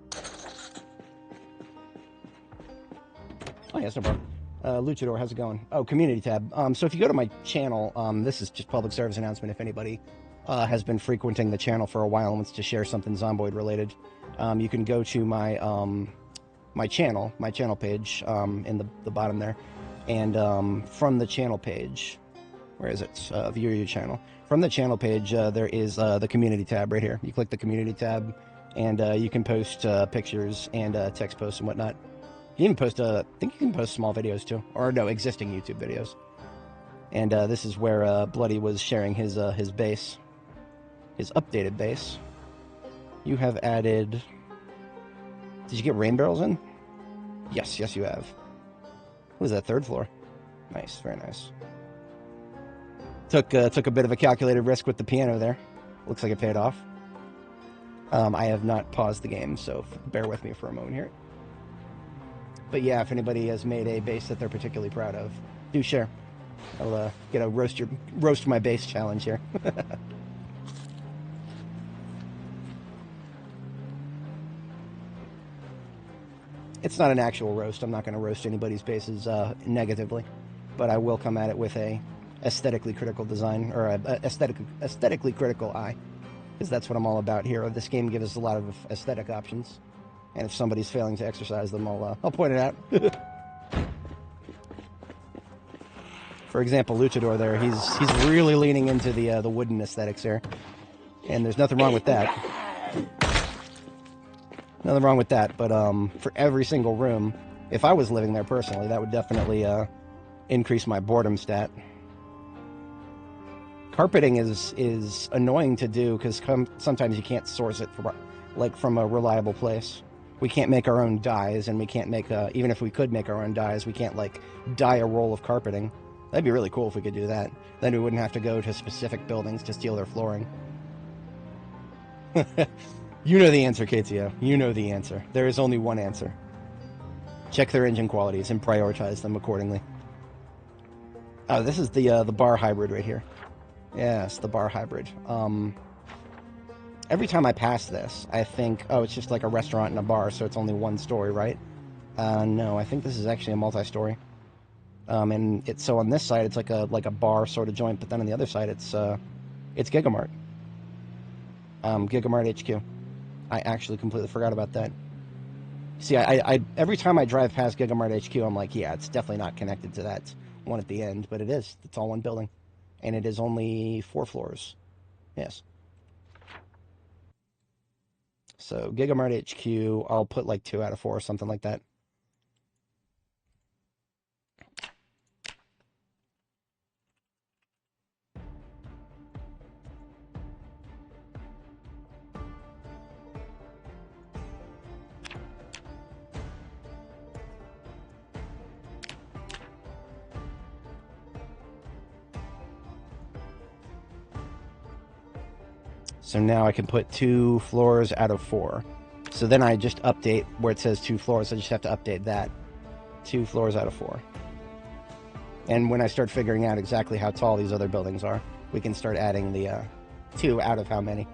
Oh, yes, no problem. Luchador, how's it going? Oh, community tab. So if you go to my channel, this is just public service announcement. If anybody has been frequenting the channel for a while and wants to share something Zomboid related, you can go to my my channel page in the bottom there, and from the channel page, where is it? View your channel. From the channel page, there is the community tab right here. You click the community tab, and you can post pictures and text posts and whatnot. You can post, I think you can post small videos too, or no, existing YouTube videos. And this is where Bloody was sharing his base, his updated base. You have added. Did you get rain barrels in? Yes, yes, you have. What was that, 3rd floor? Nice, very nice. Took a bit of a calculated risk with the piano there. Looks like it paid off. I have not paused the game, so bear with me for a moment here. But yeah, if anybody has made a base that they're particularly proud of, do share. I'll get a roast my base challenge here. It's not an actual roast. I'm not going to roast anybody's bases negatively, but I will come at it with a aesthetically critical design, or a aesthetically critical eye, because that's what I'm all about here. This game gives us a lot of aesthetic options, and if somebody's failing to exercise them, I'll point it out. For example, Luchador there, he's really leaning into the wooden aesthetics here, and there's nothing wrong with that. Nothing wrong with that, but for every single room, if I was living there personally, that would definitely increase my boredom stat. Carpeting is annoying to do because sometimes you can't source it from a reliable place. We can't make our own dyes, and we can't make even if we could make our own dyes, we can't like dye a roll of carpeting. That'd be really cool if we could do that. Then we wouldn't have to go to specific buildings to steal their flooring. You know the answer, KTO. You know the answer. There is only one answer. Check their engine qualities and prioritize them accordingly. Oh, this is the bar hybrid right here. Yes, the bar hybrid. Every time I pass this, I think, oh, it's just like a restaurant and a bar, so it's only one story, right? No, I think this is actually a multi-story. And it's so on this side, it's like a bar sort of joint, but then on the other side, it's Gigamart. Gigamart HQ. I actually completely forgot about that. See, I every time I drive past Gigamart HQ, I'm like, yeah, it's definitely not connected to that one at the end, but it is. It's all one building. And it is only 4 floors. Yes. So, Gigamart HQ, I'll put like 2 out of 4 or something like that. So now I can put 2 floors out of 4. So then I just update where it says 2 floors. I just have to update that. 2 floors out of 4. And when I start figuring out exactly how tall these other buildings are, we can start adding the 2 out of how many.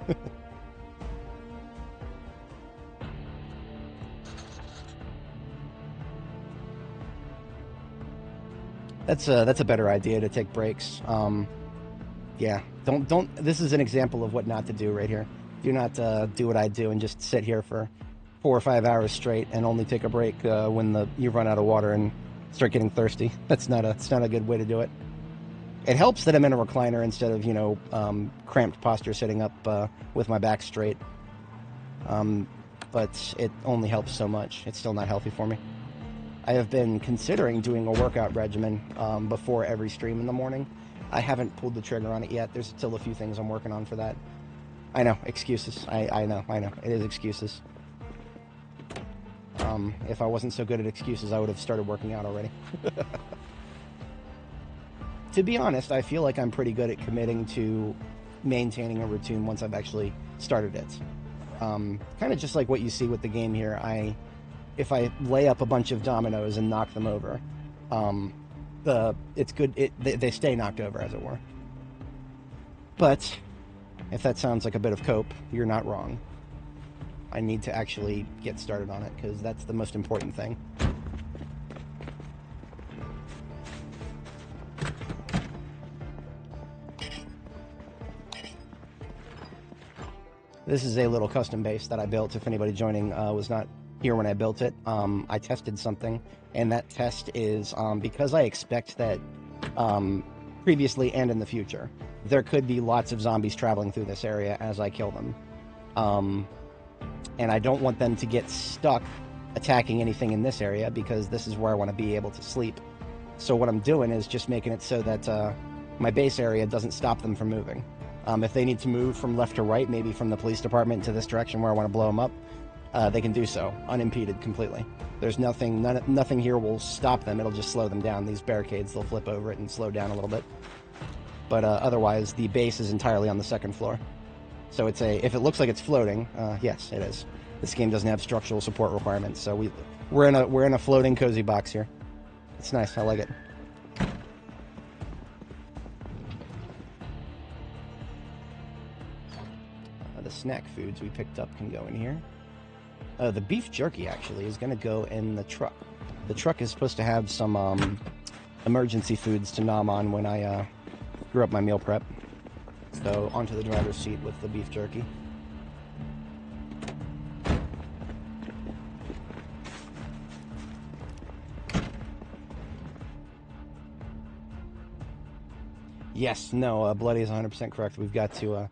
That's a better idea, to take breaks. Yeah, don't. This is an example of what not to do right here. Do not do what I do and just sit here for 4 or 5 hours straight and only take a break when you run out of water and start getting thirsty. It's not a good way to do it. It helps that I'm in a recliner instead of, cramped posture sitting up with my back straight. But it only helps so much. It's still not healthy for me. I have been considering doing a workout regimen before every stream in the morning. I haven't pulled the trigger on it yet. There's still a few things I'm working on for that. I know, excuses. I know. It is excuses. If I wasn't so good at excuses, I would have started working out already. To be honest, I feel like I'm pretty good at committing to maintaining a routine once I've actually started it. Kind of just like what you see with the game here. If I lay up a bunch of dominoes and knock them over, it's good. They stay knocked over, as it were. But if that sounds like a bit of cope, you're not wrong. I need to actually get started on it, because that's the most important thing. This is a little custom base that I built. If anybody joining was not here when I built it, I tested something, and that test is because I expect that previously and in the future, there could be lots of zombies traveling through this area as I kill them. And I don't want them to get stuck attacking anything in this area, because this is where I want to be able to sleep. So what I'm doing is just making it so that my base area doesn't stop them from moving. If they need to move from left to right, maybe from the police department to this direction where I want to blow them up, they can do so, unimpeded completely. There's nothing here will stop them. It'll just slow them down. These barricades, they'll flip over it and slow down a little bit. But otherwise, the base is entirely on the second floor. So if it looks like it's floating, yes, it is. This game doesn't have structural support requirements, so we're in a floating cozy box here. It's nice. I like it. The snack foods we picked up can go in here. The beef jerky actually is going to go in the truck. The truck is supposed to have some emergency foods to nom on when I screw up my meal prep. So onto the driver's seat with the beef jerky. Yes, no, Bloody is 100% correct. We've got to...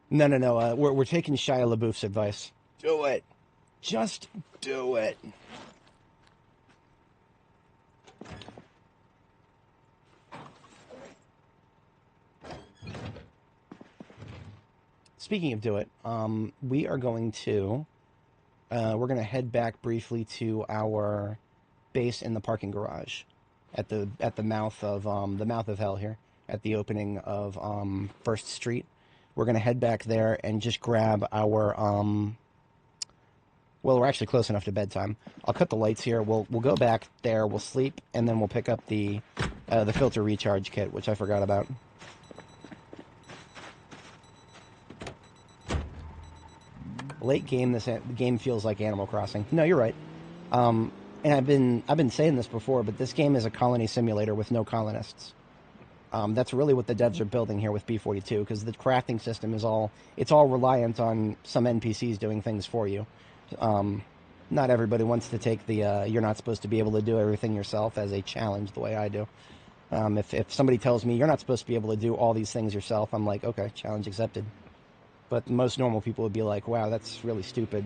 No. We're taking Shia LaBeouf's advice. Do it. Just do it. Speaking of do it, we are going to... we're going to head back briefly to our base in the parking garage at the mouth of hell here, at the opening of First Street. We're going to head back there and just grab our, well, we're actually close enough to bedtime. I'll cut the lights here. We'll go back there, we'll sleep, and then we'll pick up the filter recharge kit, which I forgot about. Late game, this game feels like Animal Crossing. No, you're right. And I've been saying this before, but this game is a colony simulator with no colonists. That's really what the devs are building here with B42, because the crafting system is all reliant on some NPCs doing things for you. Not everybody wants to take the you're not supposed to be able to do everything yourself as a challenge the way I do. If somebody tells me you're not supposed to be able to do all these things yourself, I'm like, okay, challenge accepted. But most normal people would be like, wow, that's really stupid.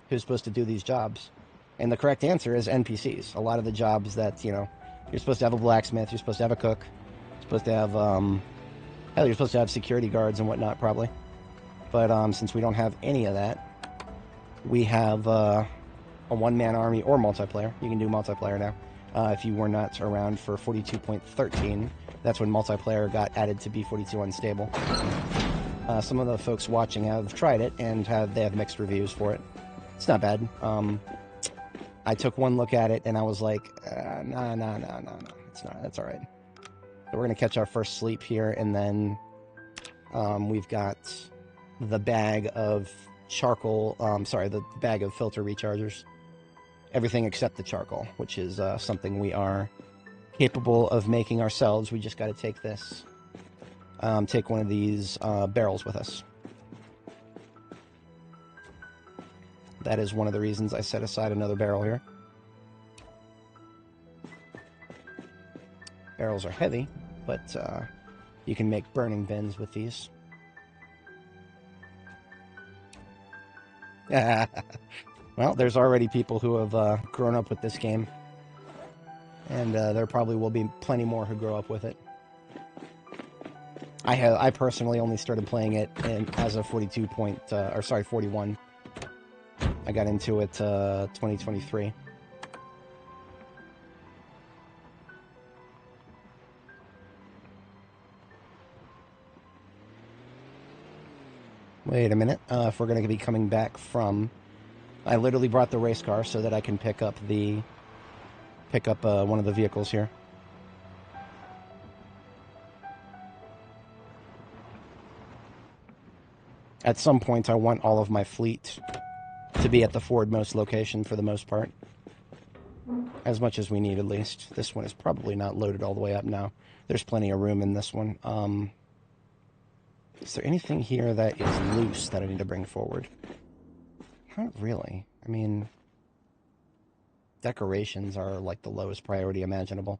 Who's supposed to do these jobs? And the correct answer is NPCs. A lot of the jobs that, you're supposed to have a blacksmith, you're supposed to have a cook, supposed to have, you're supposed to have security guards and whatnot, probably. But since we don't have any of that, we have a one-man army or multiplayer. You can do multiplayer now. If you were not around for 42.13, that's when multiplayer got added to B42 Unstable. Some of the folks watching have tried it, and they have mixed reviews for it. It's not bad. I took one look at it, and I was like, no, it's not. That's all right. So we're going to catch our first sleep here, and then we've got the bag of charcoal, the bag of filter rechargers. Everything except the charcoal, which is something we are capable of making ourselves. We just got to take take one of these barrels with us. That is one of the reasons I set aside another barrel here. Barrels are heavy, but you can make burning bins with these. Well, there's already people who have grown up with this game. And there probably will be plenty more who grow up with it. I personally only started playing it as a 41. I got into it 2023. Wait a minute. If we're going to be coming back from... I literally brought the race car so that I can pick up one of the vehicles here. At some point, I want all of my fleet to be at the forwardmost location for the most part. As much as we need, at least. This one is probably not loaded all the way up now. There's plenty of room in this one. Is there anything here that is loose that I need to bring forward? Not really. I mean, decorations are like the lowest priority imaginable.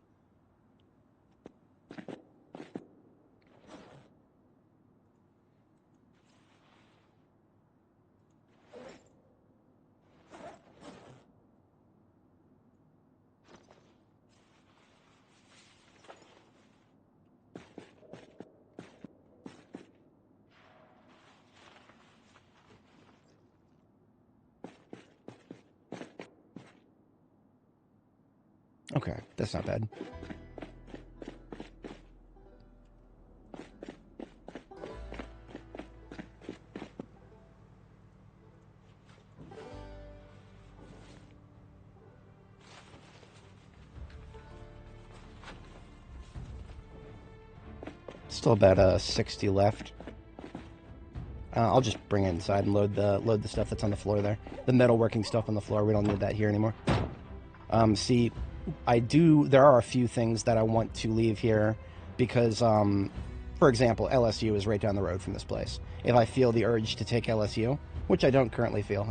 Okay, that's not bad. Still about 60 left. I'll just bring it inside and load the stuff that's on the floor there. The metalworking stuff on the floor, we don't need that here anymore. See, there are a few things that I want to leave here because, for example, LSU is right down the road from this place. If I feel the urge to take LSU, which I don't currently feel,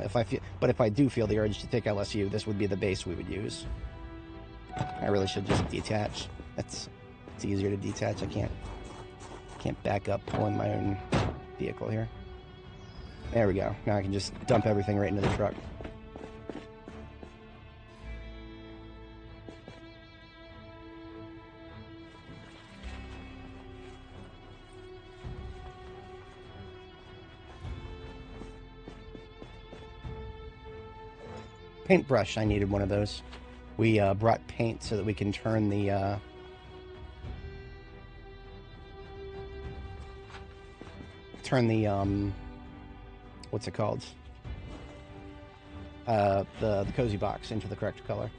but if I do feel the urge to take LSU, this would be the base we would use. I really should just detach. It's easier to detach. I can't back up pulling my own vehicle here. There we go. Now I can just dump everything right into the truck. Paintbrush, I needed one of those. We brought paint so that we can turn the what's it called? The cozy box into the correct color.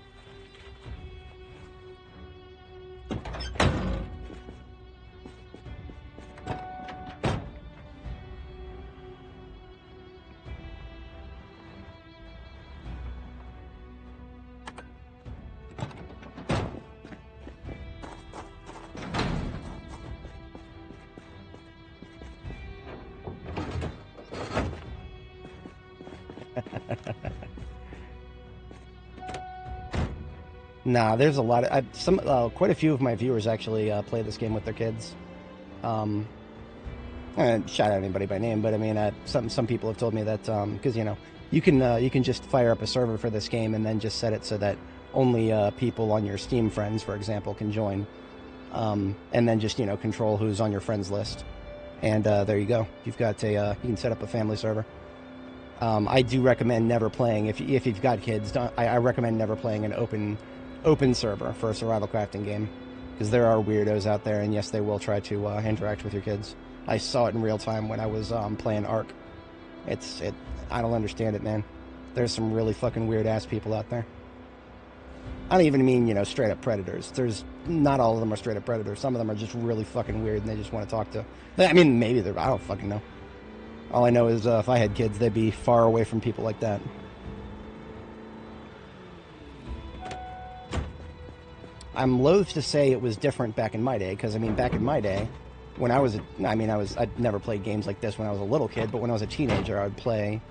Nah, there's a lot of quite a few of my viewers actually play this game with their kids. I don't shout out anybody by name, but I mean, some people have told me that because you can just fire up a server for this game and then just set it so that only people on your Steam friends, for example, can join, and then just control who's on your friends list, and there you go. You've got you can set up a family server. I do recommend never playing if you've got kids. I recommend never playing an open server for a survival crafting game, because there are weirdos out there, and yes, they will try to interact with your kids. I saw it in real time when I was playing Ark. I don't understand it, man. There's some really fucking weird ass people out there. I don't even mean straight up predators. Not all of them are straight up predators. Some of them are just really fucking weird, and they just want to talk to. I mean, maybe they're. I don't fucking know. All I know is if I had kids, they'd be far away from people like that. I'm loath to say it was different back in my day, because, I mean, back in my day, when I'd never played games like this when I was a little kid, but when I was a teenager, I would play,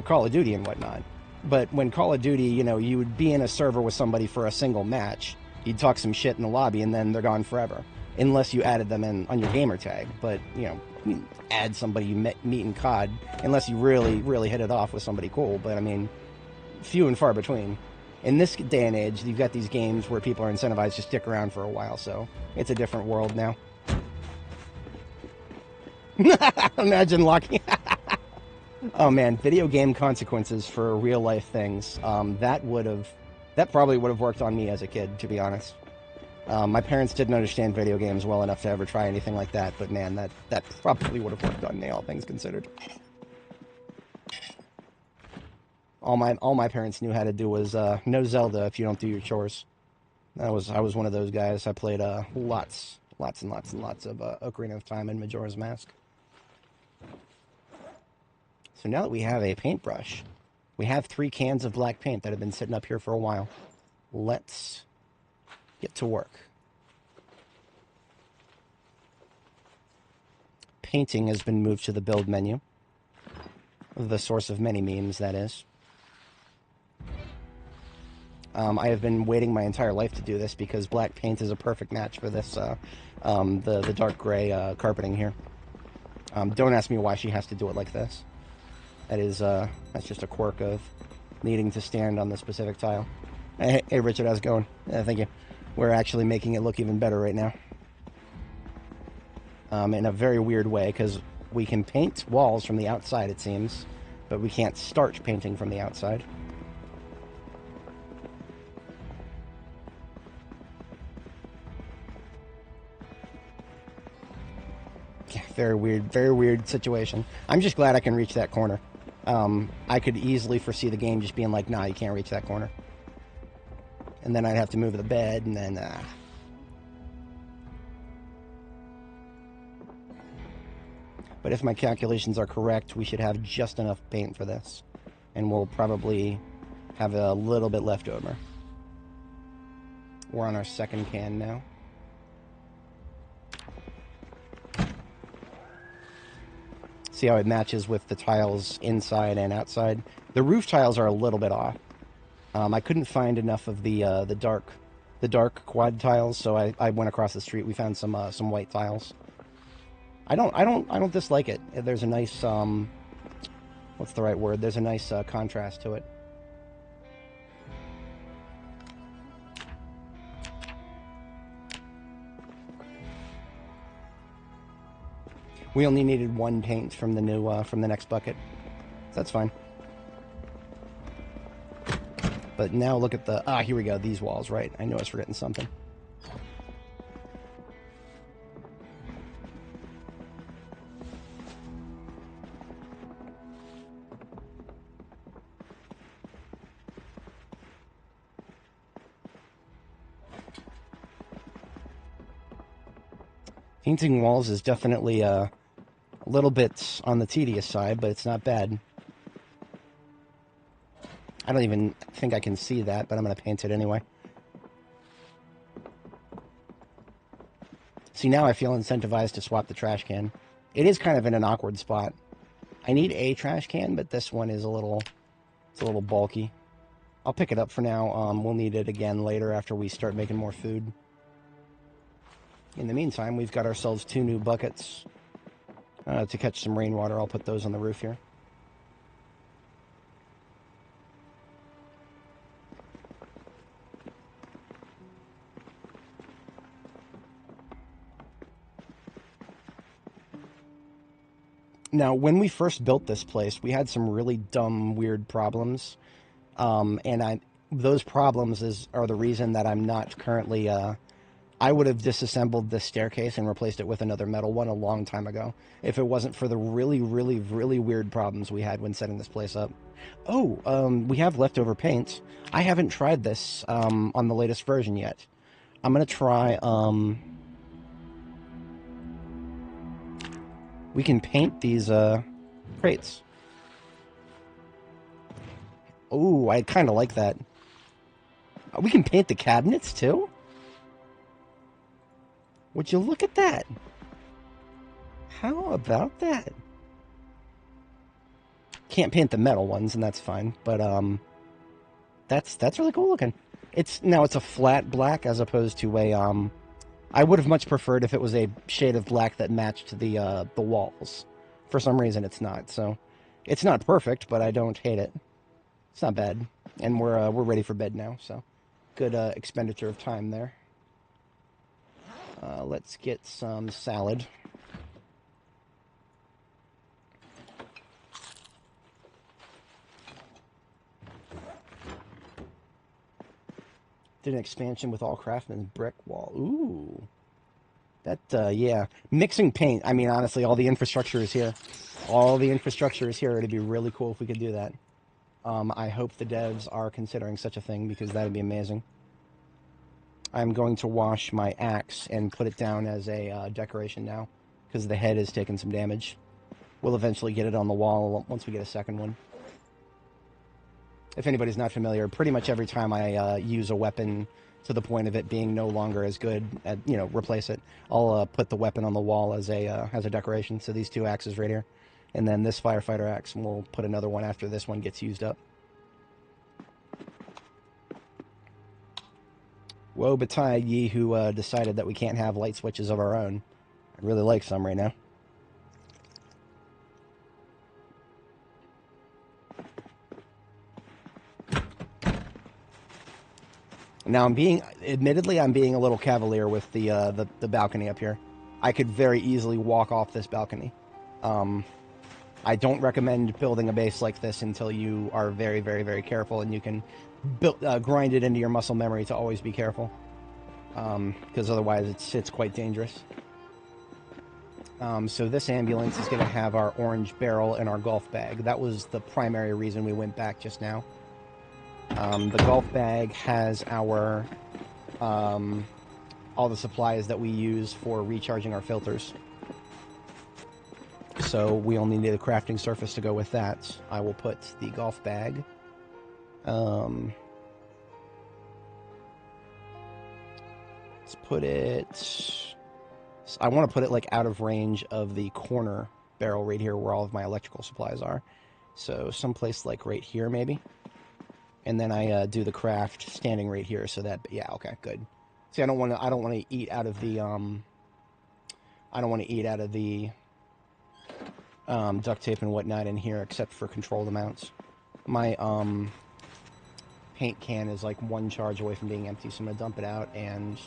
Call of Duty and whatnot. But when Call of Duty, you know, you would be in a server with somebody for a single match, you'd talk some shit in the lobby, and then they're gone forever. Unless you added them in on your gamer tag. But, you know, you add somebody you meet in COD, unless you really, really hit it off with somebody cool. But, I mean, few and far between. In this day and age, you've got these games where people are incentivized to stick around for a while, so it's a different world now. Imagine locking... Oh man, video game consequences for real life things. That probably would have worked on me as a kid, to be honest. My parents didn't understand video games well enough to ever try anything like that, but man, that probably would have worked on me, all things considered. All my parents knew how to do was no Zelda if you don't do your chores. I was one of those guys. I played lots and lots of Ocarina of Time and Majora's Mask. So now that we have a paintbrush, we have 3 cans of black paint that have been sitting up here for a while. Let's get to work. Painting has been moved to the build menu. The source of many memes, that is. I have been waiting my entire life to do this because black paint is a perfect match for this, the dark gray carpeting here. Don't ask me why she has to do it like this. That's just a quirk of needing to stand on the specific tile. Hey Richard, how's it going? Thank you. We're actually making it look even better right now. In a very weird way, because we can paint walls from the outside, it seems, but we can't start painting from the outside. Yeah, very weird situation. I'm just glad I can reach that corner. I could easily foresee the game just being like, nah, you can't reach that corner. And then I'd have to move the bed, and then, But if my calculations are correct, we should have just enough paint for this. And we'll probably have a little bit left over. We're on our second can now. See how it matches with the tiles inside and outside. The roof tiles are a little bit off. I couldn't find enough of the dark quad tiles, so I went across the street. We found some white tiles. I don't dislike it. There's a nice what's the right word? There's a nice contrast to it. We only needed 1 paint from the new from the next bucket. So that's fine. But now look at the here we go. These walls, right? I knew I was forgetting something. Painting walls is definitely a little bit on the tedious side, but it's not bad. I don't even think I can see that, but I'm going to paint it anyway. See, now I feel incentivized to swap the trash can. It is kind of in an awkward spot. I need a trash can, but this one is it's a little bulky. I'll pick it up for now. We'll need it again later after we start making more food. In the meantime, we've got ourselves 2 new buckets to catch some rainwater. I'll put those on the roof here. Now, when we first built this place, we had some really dumb, weird problems. And those problems are the reason that I'm not currently... I would have disassembled this staircase and replaced it with another metal one a long time ago, if it wasn't for the really, really, really weird problems we had when setting this place up. Oh, we have leftover paint. I haven't tried this on the latest version yet. I'm going to try... we can paint these crates. Oh, I kind of like that. We can paint the cabinets, too? Would you look at that? How about that? Can't paint the metal ones, and that's fine. But, That's really cool looking. It's a flat black as opposed to a I would have much preferred if it was a shade of black that matched the walls. For some reason, it's not. So, it's not perfect, but I don't hate it. It's not bad, and we're ready for bed now. So, good expenditure of time there. Let's get some salad. Did an expansion with all craftsman's brick wall. Ooh. That, yeah. Mixing paint. I mean, honestly, all the infrastructure is here. All the infrastructure is here. It'd be really cool if we could do that. I hope the devs are considering such a thing because that would be amazing. I'm going to wash my axe and put it down as a decoration now because the head has taken some damage. We'll eventually get it on the wall once we get a second one. If anybody's not familiar, pretty much every time I use a weapon to the point of it being no longer as good, replace it, I'll put the weapon on the wall as a decoration. So these two axes right here. And then this firefighter axe, and we'll put another one after this one gets used up. Woe betide ye who decided that we can't have light switches of our own. I'd really like some right now. Now admittedly, I'm being a little cavalier with the balcony up here. I could very easily walk off this balcony. I don't recommend building a base like this until you are very, very, very careful and you can grind it into your muscle memory to always be careful. Because otherwise it's quite dangerous. So this ambulance is going to have our orange barrel and our golf bag. That was the primary reason we went back just now. The golf bag has our all the supplies that we use for recharging our filters. So we only need a crafting surface to go with that. I will put the golf bag. Let's put it... I want to put it like out of range of the corner barrel right here where all of my electrical supplies are. So someplace like right here maybe. And then I do the craft standing right here so that, yeah, okay, good. See, I don't want to eat out of the duct tape and whatnot in here except for controlled amounts. My paint can is like one charge away from being empty, so I'm gonna dump it out, and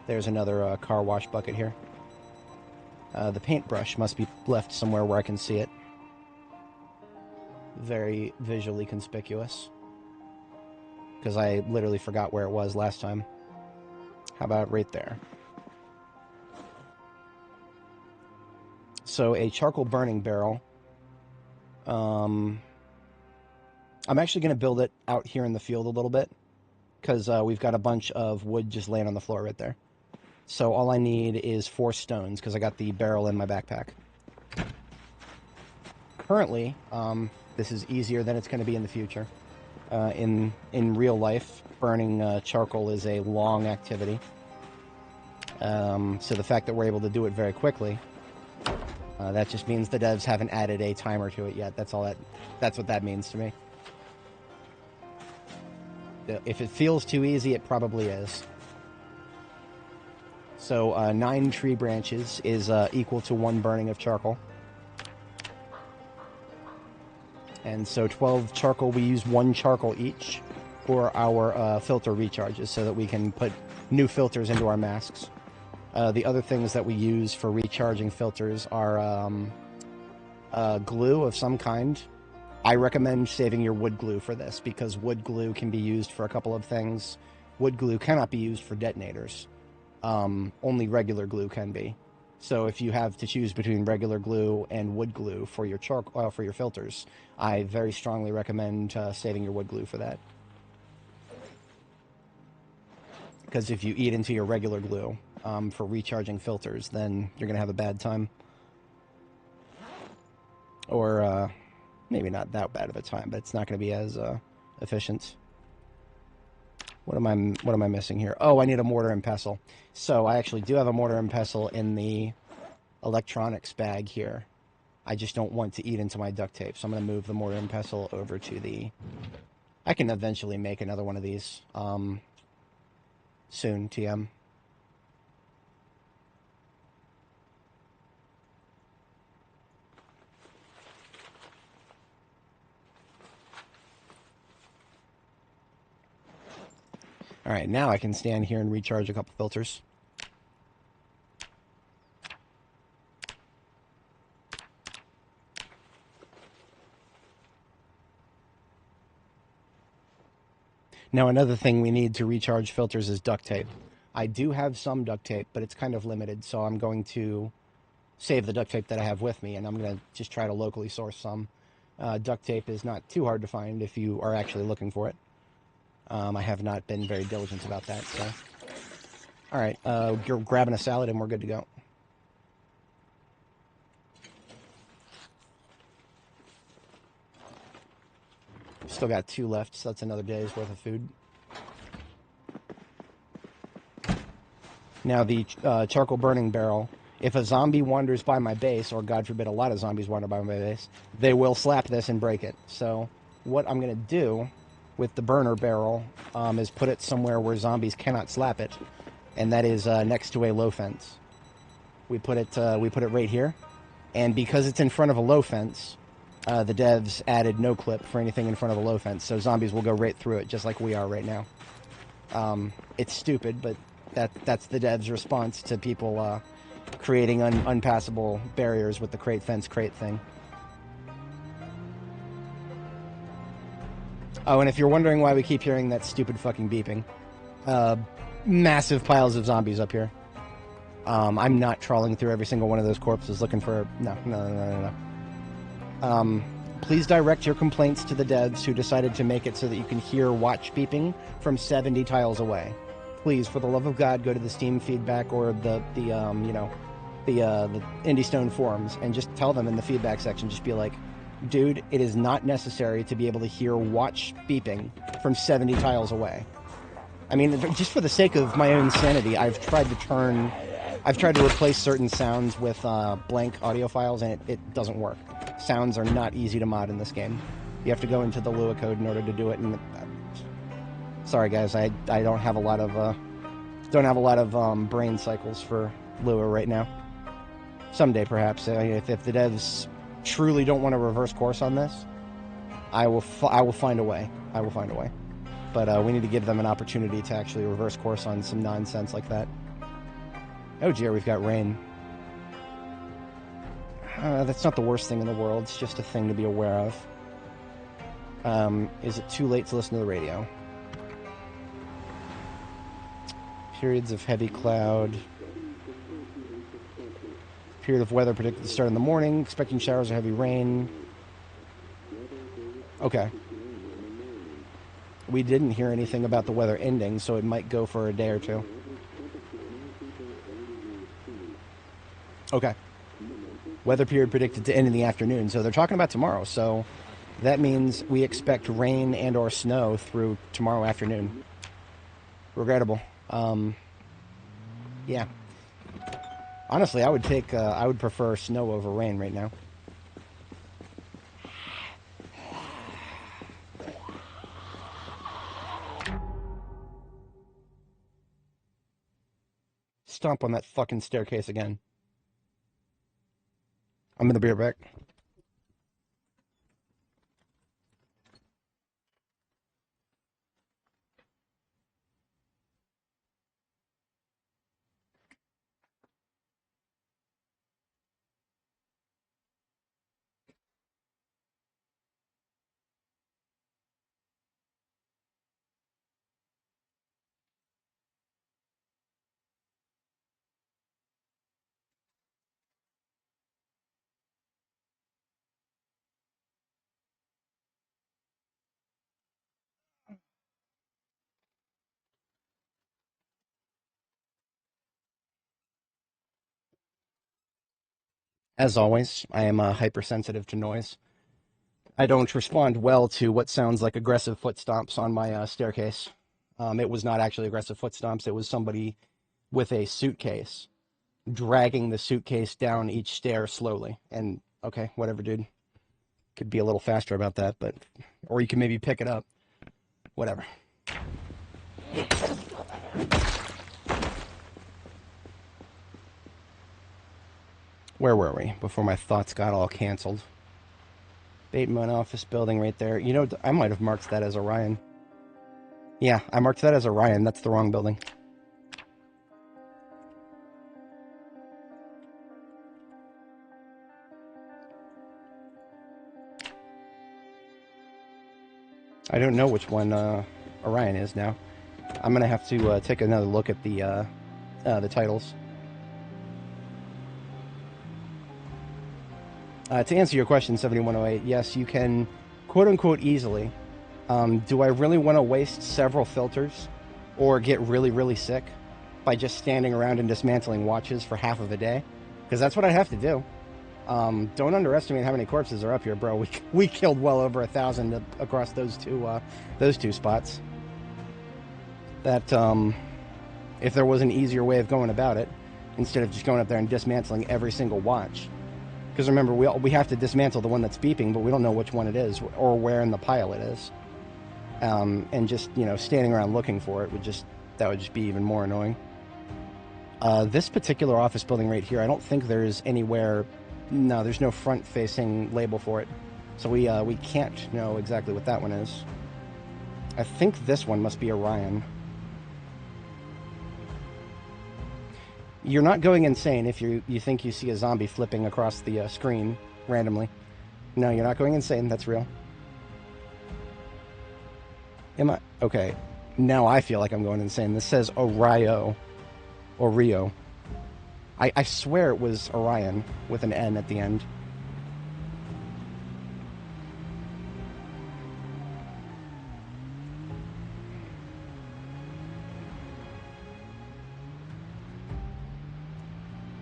there's another car wash bucket here. The paintbrush must be left somewhere where I can see it. Very visually conspicuous. Because I literally forgot where it was last time. How about right there? So a charcoal burning barrel. I'm actually going to build it out here in the field a little bit. Because we've got a bunch of wood just laying on the floor right there. So all I need is 4 stones because I got the barrel in my backpack. Currently, this is easier than it's going to be in the future. In real life, burning charcoal is a long activity. So the fact that we're able to do it very quickly, that just means the devs haven't added a timer to it yet. That's what that means to me. If it feels too easy, it probably is. So 9 tree branches is equal to 1 burning of charcoal. And so 12 charcoal, we use 1 charcoal each for our filter recharges so that we can put new filters into our masks. The other things that we use for recharging filters are glue of some kind. I recommend saving your wood glue for this because wood glue can be used for a couple of things. Wood glue cannot be used for detonators. Only regular glue can be. So if you have to choose between regular glue and wood glue for your for your filters, I very strongly recommend saving your wood glue for that. Because if you eat into your regular glue for recharging filters, then you're going to have a bad time. Or maybe not that bad of a time, but it's not going to be as efficient. What am I missing here? Oh, I need a mortar and pestle. So I actually do have a mortar and pestle in the electronics bag here. I just don't want to eat into my duct tape, so I'm going to move the mortar and pestle over to the I can eventually make another one of these. Soon, TM. Alright, now I can stand here and recharge a couple filters. Now, another thing we need to recharge filters is duct tape. I do have some duct tape, but it's kind of limited, so I'm going to save the duct tape that I have with me, and I'm going to just try to locally source some. Duct tape is not too hard to find if you are actually looking for it. I have not been very diligent about that, so... Alright, you're grabbing a salad and we're good to go. Still got 2 left, so that's another day's worth of food. Now, the charcoal burning barrel, if a zombie wanders by my base, or God forbid a lot of zombies wander by my base, they will slap this and break it. So what I'm going to do with the burner barrel is put it somewhere where zombies cannot slap it, and that is next to a low fence. We put it right here, and because it's in front of a low fence, the devs added no clip for anything in front of a low fence, so zombies will go right through it, just like we are right now. It's stupid, but that's the devs' response to people creating unpassable barriers with the crate fence crate thing. Oh, and if you're wondering why we keep hearing that stupid fucking beeping, massive piles of zombies up here. I'm not trawling through every single one of those corpses looking for... No. Please direct your complaints to the devs who decided to make it so that you can hear watch beeping from 70 tiles away. Please, for the love of God, go to the Steam feedback or the Indie Stone forums and just tell them in the feedback section, just be like, dude, it is not necessary to be able to hear watch beeping from 70 tiles away. I mean, just for the sake of my own sanity, I've tried to replace certain sounds with blank audio files, and it doesn't work. Sounds are not easy to mod in this game. You have to go into the Lua code in order to do it, and sorry guys, I don't have a lot of brain cycles for Lua right now. Someday, perhaps, if the devs truly don't want to reverse course on this, I will find a way. I will find a way. But we need to give them an opportunity to actually reverse course on some nonsense like that. Oh dear, we've got rain. That's not the worst thing in the world. It's just a thing to be aware of. Is it too late to listen to the radio? Periods of heavy cloud. Period of weather predicted to start in the morning. Expecting showers or heavy rain. Okay. We didn't hear anything about the weather ending, so it might go for a day or two. Okay. Weather period predicted to end in the afternoon, so they're talking about tomorrow, so that means we expect rain and or snow through tomorrow afternoon. Regrettable. Yeah. Honestly, I would prefer snow over rain right now. Stomp on that fucking staircase again. I'm gonna be right back. As always, I am hypersensitive to noise. I don't respond well to what sounds like aggressive foot stomps on my staircase. It was not actually aggressive foot stomps. It was somebody with a suitcase dragging the suitcase down each stair slowly. And, okay, whatever, dude. Could be a little faster about that, but... Or you can maybe pick it up. Whatever. Where were we before my thoughts got all canceled? Bateman office building right there. You know, I might have marked that as Orion. Yeah, I marked that as Orion. That's the wrong building. I don't know which one Orion is now. I'm gonna have to take another look at the titles. To answer your question, 7108, yes, you can, quote-unquote, easily. Do I really want to waste several filters or get really, really sick by just standing around and dismantling watches for half of a day? Because that's what I have to do. Don't underestimate how many corpses are up here, bro. We killed well over 1,000 across those two spots. That, if there was an easier way of going about it, instead of just going up there and dismantling every single watch. Because remember, we have to dismantle the one that's beeping, but we don't know which one it is or where in the pile it is. And just, you know, standing around looking for it would just be even more annoying. This particular office building right here, I don't think there's anywhere. No, there's no front-facing label for it, so we can't know exactly what that one is. I think this one must be Orion. You're not going insane if you think you see a zombie flipping across the screen randomly. No, you're not going insane. That's real. Am I? Okay. Now I feel like I'm going insane. This says Orio. Or Rio. I swear it was Orion with an N at the end.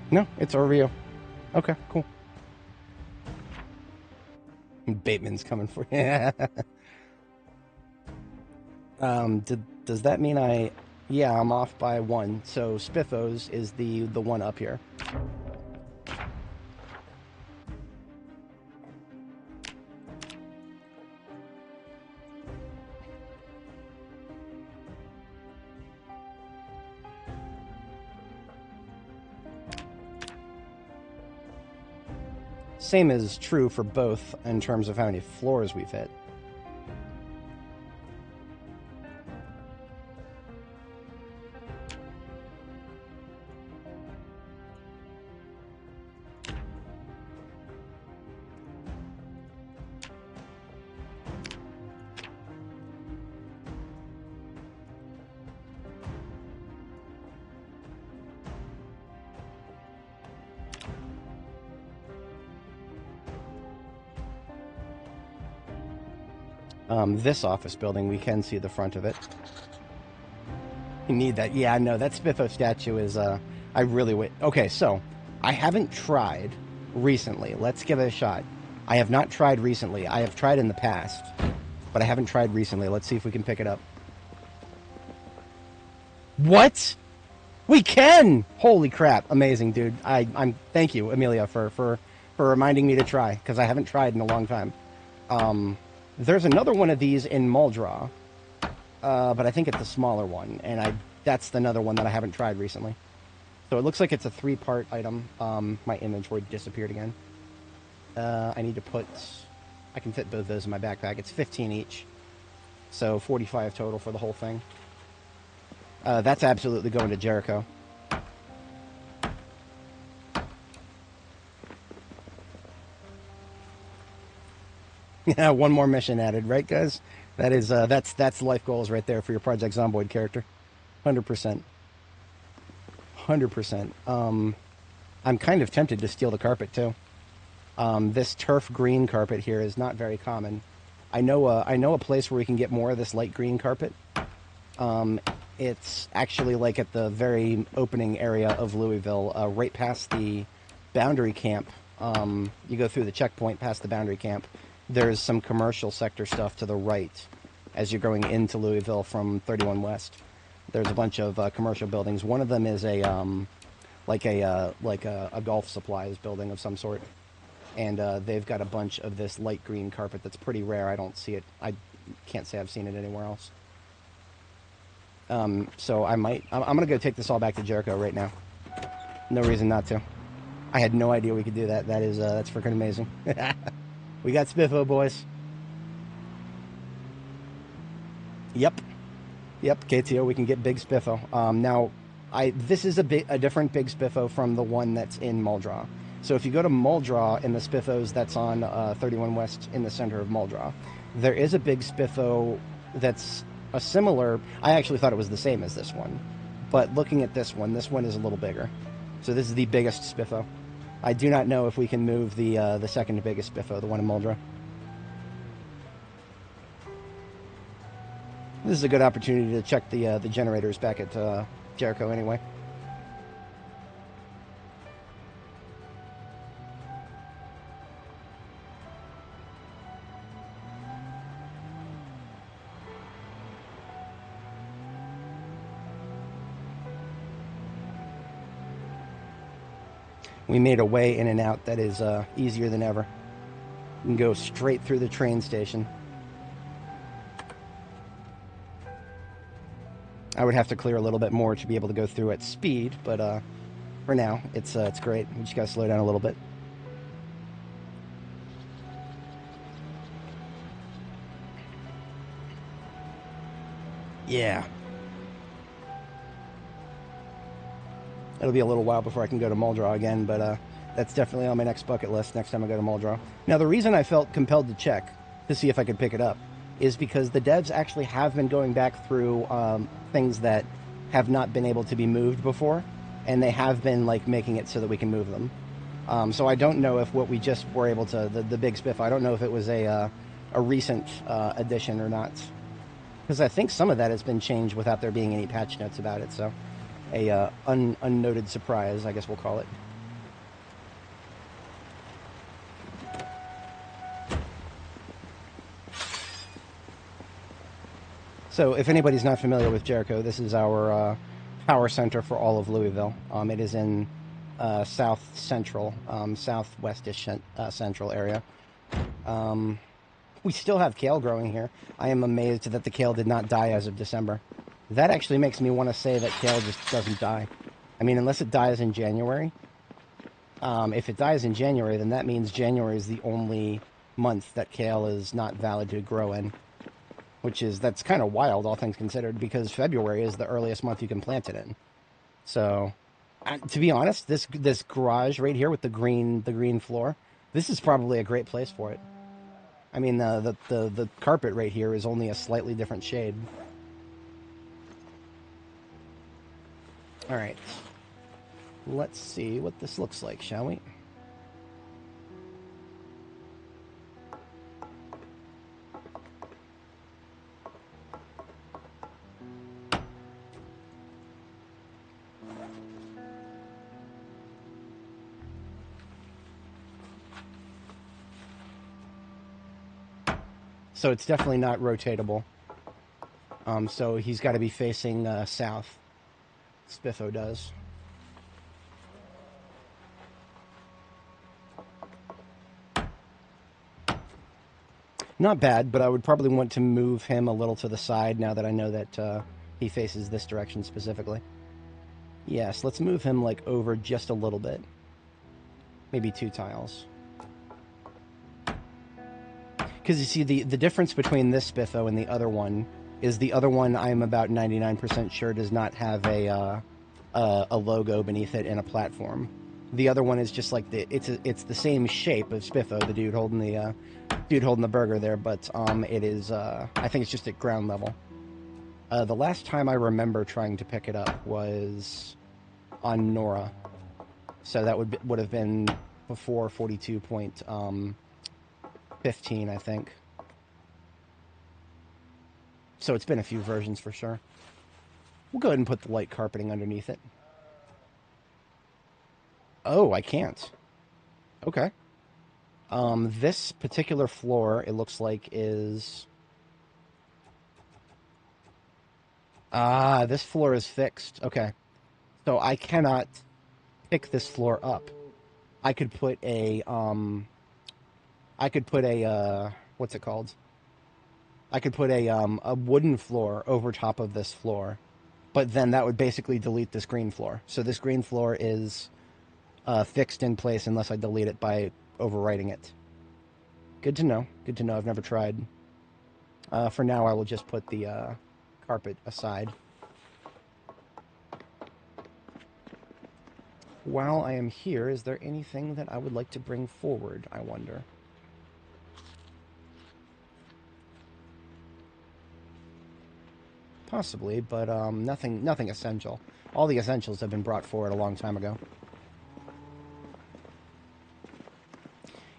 No, it's Oreo. Okay, cool. Bateman's coming for you. Does that mean I... Yeah, I'm off by 1. So Spiffos is the one up here. Same is true for both in terms of how many floors we've hit. This office building, we can see the front of it. You need that. Yeah, no, that Spiffo statue is, I really wait. Okay, so, I haven't tried recently. Let's give it a shot. I have not tried recently. I have tried in the past, but I haven't tried recently. Let's see if we can pick it up. What? We can! Holy crap. Amazing, dude. I'm thank you, Amelia, for reminding me to try, because I haven't tried in a long time. There's another one of these in Muldraw, but I think it's a smaller one, and that's another one that I haven't tried recently. So it looks like it's a 3-part item. My inventory disappeared again. I need to put... I can fit both of those in my backpack. It's 15 each, so 45 total for the whole thing. That's absolutely going to Jericho. Yeah, one more mission added, right, guys? That is that's life goals right there for your Project Zomboid character, 100%. 100%. I'm kind of tempted to steal the carpet too. This turf green carpet here is not very common. I know a place where we can get more of this light green carpet. It's actually like at the very opening area of Louisville, right past the boundary camp. You go through the checkpoint past the boundary camp. There's some commercial sector stuff to the right as you're going into Louisville from 31 West. There's a bunch of commercial buildings. One of them is a golf supplies building of some sort, and they've got a bunch of this light green carpet that's pretty rare. I don't see it. I can't say I've seen it anywhere else. So I'm gonna go take this all back to Jericho right now. No reason not to. I had no idea we could do that. That's freaking amazing. We got Spiffo, boys. Yep. Yep, KTO, we can get Big Spiffo. Now, this is a different Big Spiffo from the one that's in Muldraw. So if you go to Muldraw in the Spiffos that's on 31 West in the center of Muldraw, there is a Big Spiffo that's a similar... I actually thought it was the same as this one. But looking at this one is a little bigger. So this is the biggest Spiffo. I do not know if we can move the second biggest Spiffo, the one in Muldraw. This is a good opportunity to check the generators back at Jericho anyway. We made a way in and out that is easier than ever. You can go straight through the train station. I would have to clear a little bit more to be able to go through at speed, but for now, it's great. We just gotta slow down a little bit. Yeah. It'll be a little while before I can go to Muldraw again, but that's definitely on my next bucket list next time I go to Muldraw. Now, the reason I felt compelled to check to see if I could pick it up is because the devs actually have been going back through things that have not been able to be moved before, and they have been like making it so that we can move them. So I don't know if what we just were able to, the Big Spiff, I don't know if it was a recent addition or not. Because I think some of that has been changed without there being any patch notes about it, so a unnoted surprise, I guess we'll call it. So if anybody's not familiar with Jericho, this is our power center for all of Louisville. It is in south central, southwestish central area. We still have kale growing here. I am amazed that the kale did not die as of December. That actually makes me want to say that kale just doesn't die. I mean, unless it dies in January. If it dies in January, then that means January is the only month that kale is not valid to grow in. That's kind of wild, all things considered, because February is the earliest month you can plant it in. So, to be honest, this garage right here with the green floor, this is probably a great place for it. I mean, the carpet right here is only a slightly different shade. All right, let's see what this looks like, shall we? So it's definitely not rotatable. So he's got to be facing south. Spiffo does. Not bad, but I would probably want to move him a little to the side now that I know that he faces this direction specifically. Yes, let's move him like over just a little bit. Maybe 2 tiles. Because you see, the difference between this Spiffo and the other one is the other one I'm about 99% sure does not have a logo beneath it and a platform. The other one is just like it's the same shape of Spiffo, the dude holding the burger there, but it is I think it's just at ground level. The last time I remember trying to pick it up was on Nora, so that would have been before 42.15, I think. So it's been a few versions for sure. We'll go ahead and put the light carpeting underneath it. Oh, I can't. Okay. This particular floor, it looks like, is... this floor is fixed. Okay. So I cannot pick this floor up. I could put a, what's it called? I could put a wooden floor over top of this floor But then that would basically delete this green floor. So this green floor is fixed in place unless I delete it by overwriting it. Good to know. Good to know. I've never tried. For now, I will just put the carpet aside. While I am here, is there anything that I would like to bring forward, I wonder? Possibly, but nothing essential. All the essentials have been brought forward a long time ago.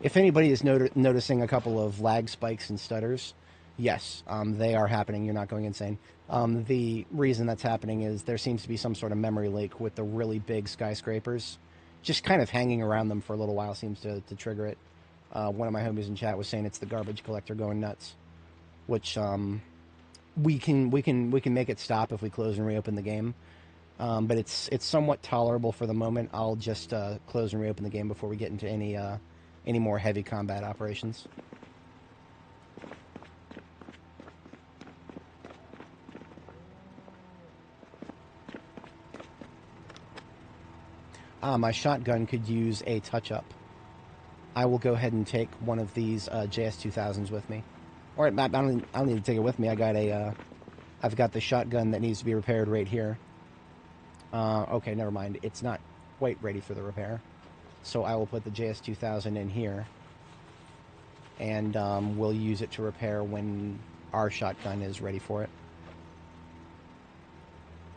If anybody is noticing a couple of lag spikes and stutters, yes, they are happening. You're not going insane. The reason that's happening is there seems to be some sort of memory leak with the really big skyscrapers. Just kind of hanging around them for a little while seems to trigger it. One of my homies in chat was saying it's the garbage collector going nuts, which we can make it stop if we close and reopen the game. But it's somewhat tolerable for the moment. I'll just close and reopen the game before we get into any more heavy combat operations. My shotgun could use a touch-up. I will go ahead and take one of these JS2000s with me. Or I don't need to take it with me. I've got the shotgun that needs to be repaired right here. Okay, never mind. It's not quite ready for the repair. So I will put the JS2000 in here. And we'll use it to repair when our shotgun is ready for it.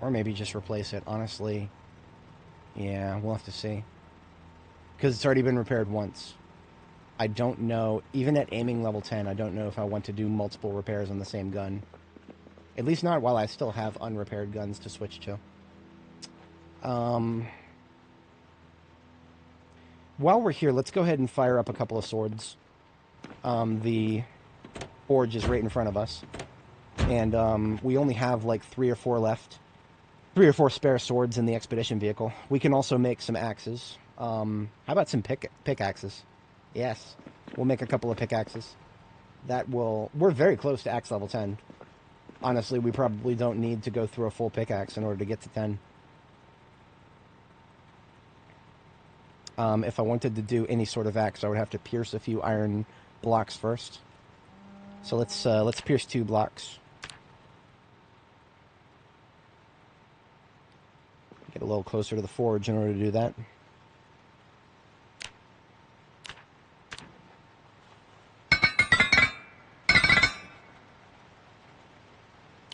Or maybe just replace it. Honestly, yeah, we'll have to see. Because it's already been repaired once. I don't know, even at aiming level 10, I don't know if I want to do multiple repairs on the same gun. At least not while I still have unrepaired guns to switch to. While we're here, let's go ahead and fire up a couple of swords. The forge is right in front of us. And we only have like 3 or 4 left. 3 or 4 spare swords in the expedition vehicle. We can also make some axes. How about some pickaxes? Yes, we'll make a couple of pickaxes. We're very close to axe level 10. Honestly, we probably don't need to go through a full pickaxe in order to get to 10. If I wanted to do any sort of axe, I would have to pierce a few iron blocks first. So let's pierce 2 blocks. Get a little closer to the forge in order to do that.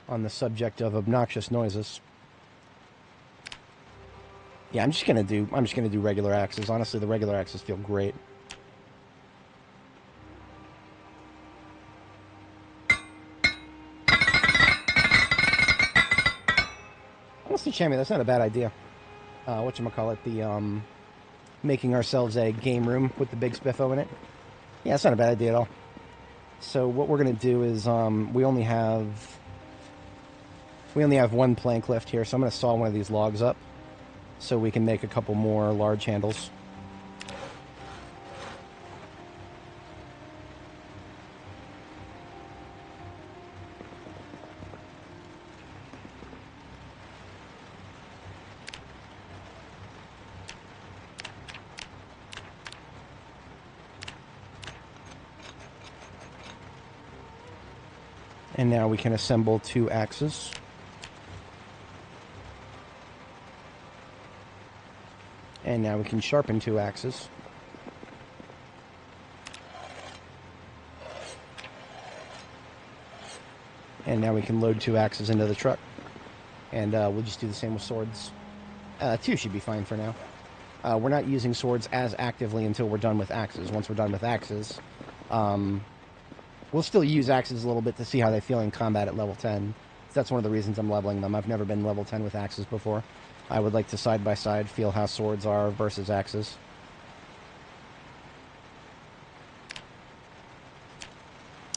On the subject of obnoxious noises. Yeah, I'm just gonna do regular axes. Honestly, the regular axes feel great. Honestly, Chammy, that's not a bad idea. Whatchamacallit, the making ourselves a game room with the big spiffo in it. Yeah, it's not a bad idea at all. So what we're gonna do is we only have 1 plank left here, so I'm gonna saw one of these logs up so we can make a couple more large handles. And now we can assemble 2 axes. And now we can sharpen 2 axes. And now we can load 2 axes into the truck. And we'll just do the same with swords. 2 should be fine for now. We're not using swords as actively until we're done with axes. Once we're done with axes, we'll still use axes a little bit to see how they feel in combat at level 10. That's one of the reasons I'm leveling them. I've never been level 10 with axes before. I would like to side by side feel how swords are versus axes.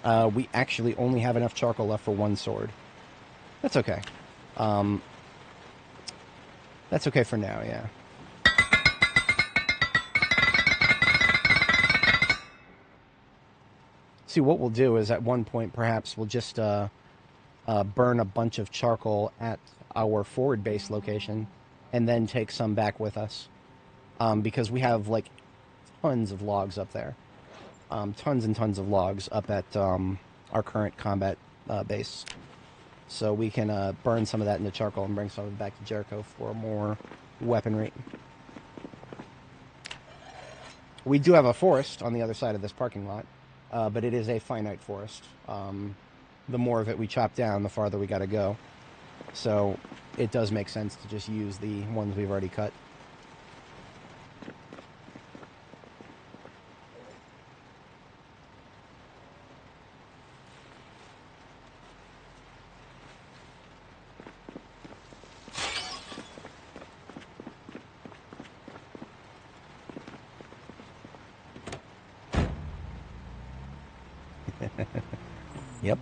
We actually only have enough charcoal left for 1 sword. That's okay. That's okay for now, yeah. See, what we'll do is at one point, perhaps, we'll just burn a bunch of charcoal at our forward base location and then take some back with us. Because we have like tons of logs up there. Tons and tons of logs up at our current combat base. So we can burn some of that into charcoal and bring some of it back to Jericho for more weaponry. We do have a forest on the other side of this parking lot, but it is a finite forest. The more of it we chop down, the farther we got to go. So it does make sense to just use the ones we've already cut. Yep.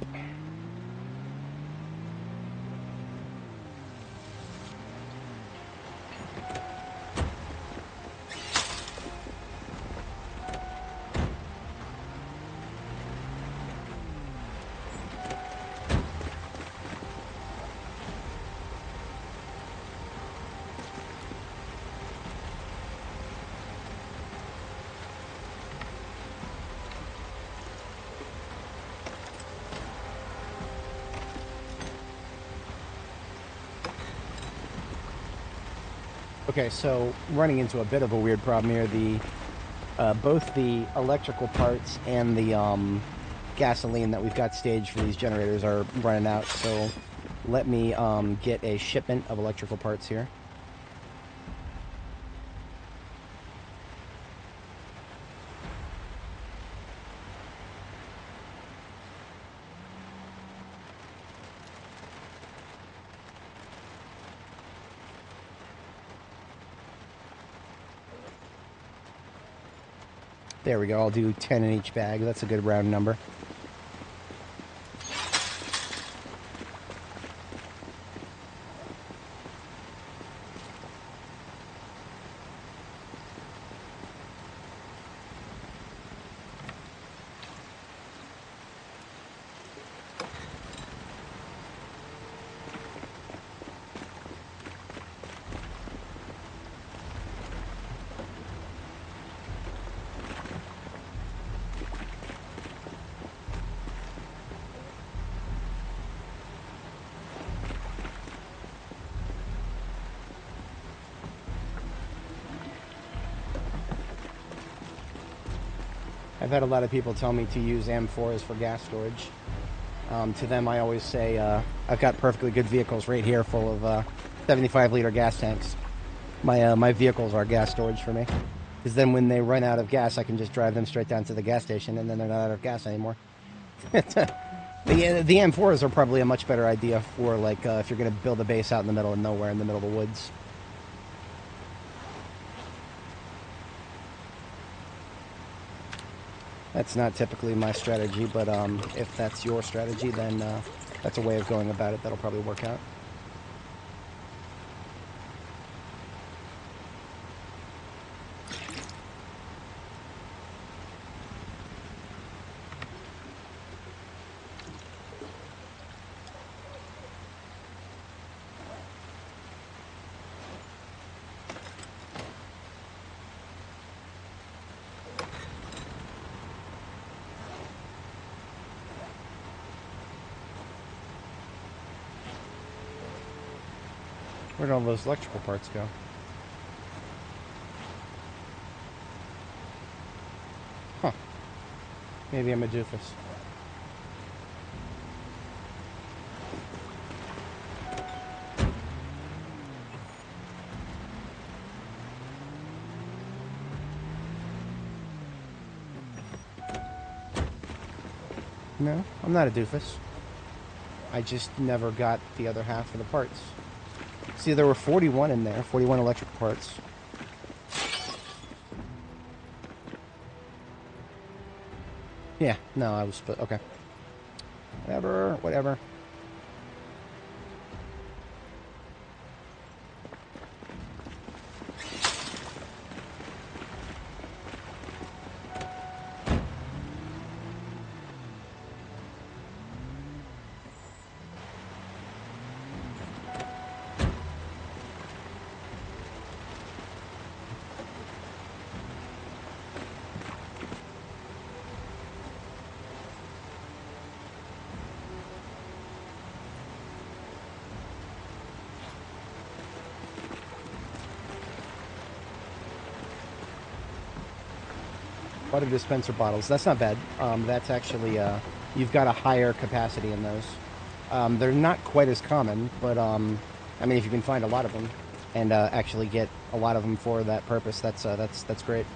Okay, so running into a bit of a weird problem here. Both the electrical parts and the gasoline that we've got staged for these generators are running out. So let me get a shipment of electrical parts here. There we go, I'll do 10 in each bag. That's a good round number. I've had a lot of people tell me to use M4s for gas storage. To them, I always say, I've got perfectly good vehicles right here full of 75-liter gas tanks. My vehicles are gas storage for me. Because then when they run out of gas, I can just drive them straight down to the gas station, and then they're not out of gas anymore. The M4s are probably a much better idea for, like, if you're going to build a base out in the middle of nowhere, in the middle of the woods. That's not typically my strategy, but if that's your strategy, then that's a way of going about it that'll probably work out. Where'd all those electrical parts go? Huh. Maybe I'm a doofus. No, I'm not a doofus. I just never got the other half of the parts. See, there were 41 in there, 41 electrical parts. Yeah, no, I was... okay. Whatever. Water dispenser bottles. That's not bad. That's actually, you've got a higher capacity in those. They're not quite as common, but, I mean, if you can find a lot of them and actually get a lot of them for that purpose, that's great.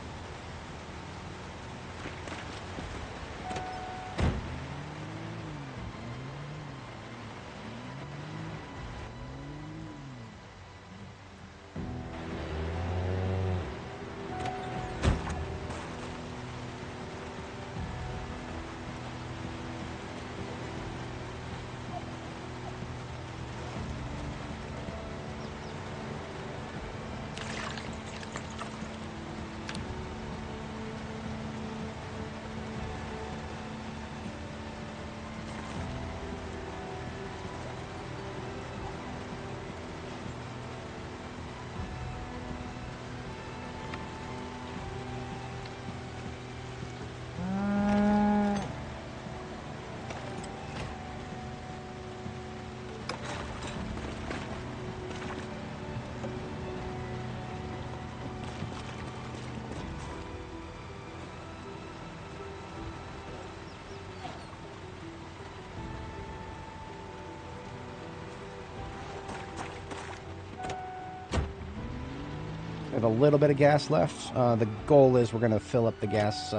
We have a little bit of gas left. The goal is we're going to fill up the gas,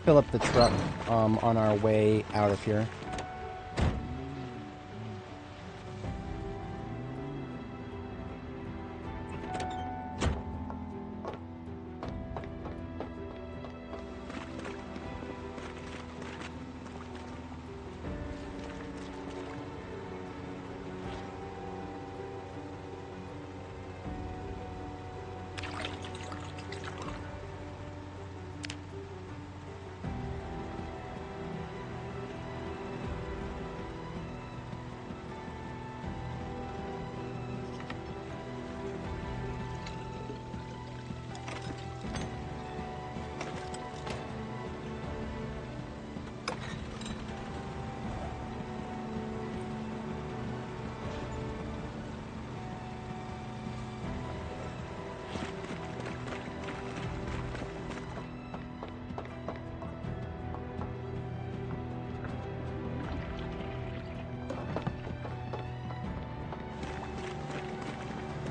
fill up the truck on our way out of here.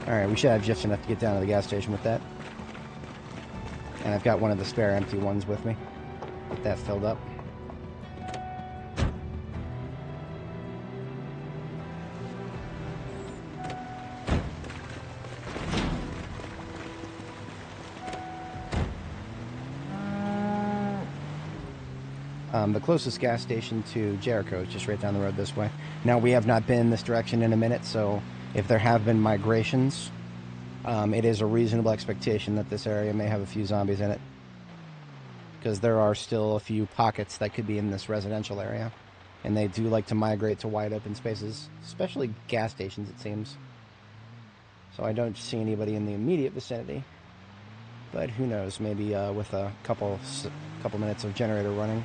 Alright, we should have just enough to get down to the gas station with that. And I've got one of the spare empty ones with me. Get that filled up. The closest gas station to Jericho is just right down the road this way. Now, we have not been in this direction in a minute, so if there have been migrations, it is a reasonable expectation that this area may have a few zombies in it. Because there are still a few pockets that could be in this residential area. And they do like to migrate to wide open spaces, especially gas stations, it seems. So I don't see anybody in the immediate vicinity. But who knows, maybe with a couple minutes of generator running.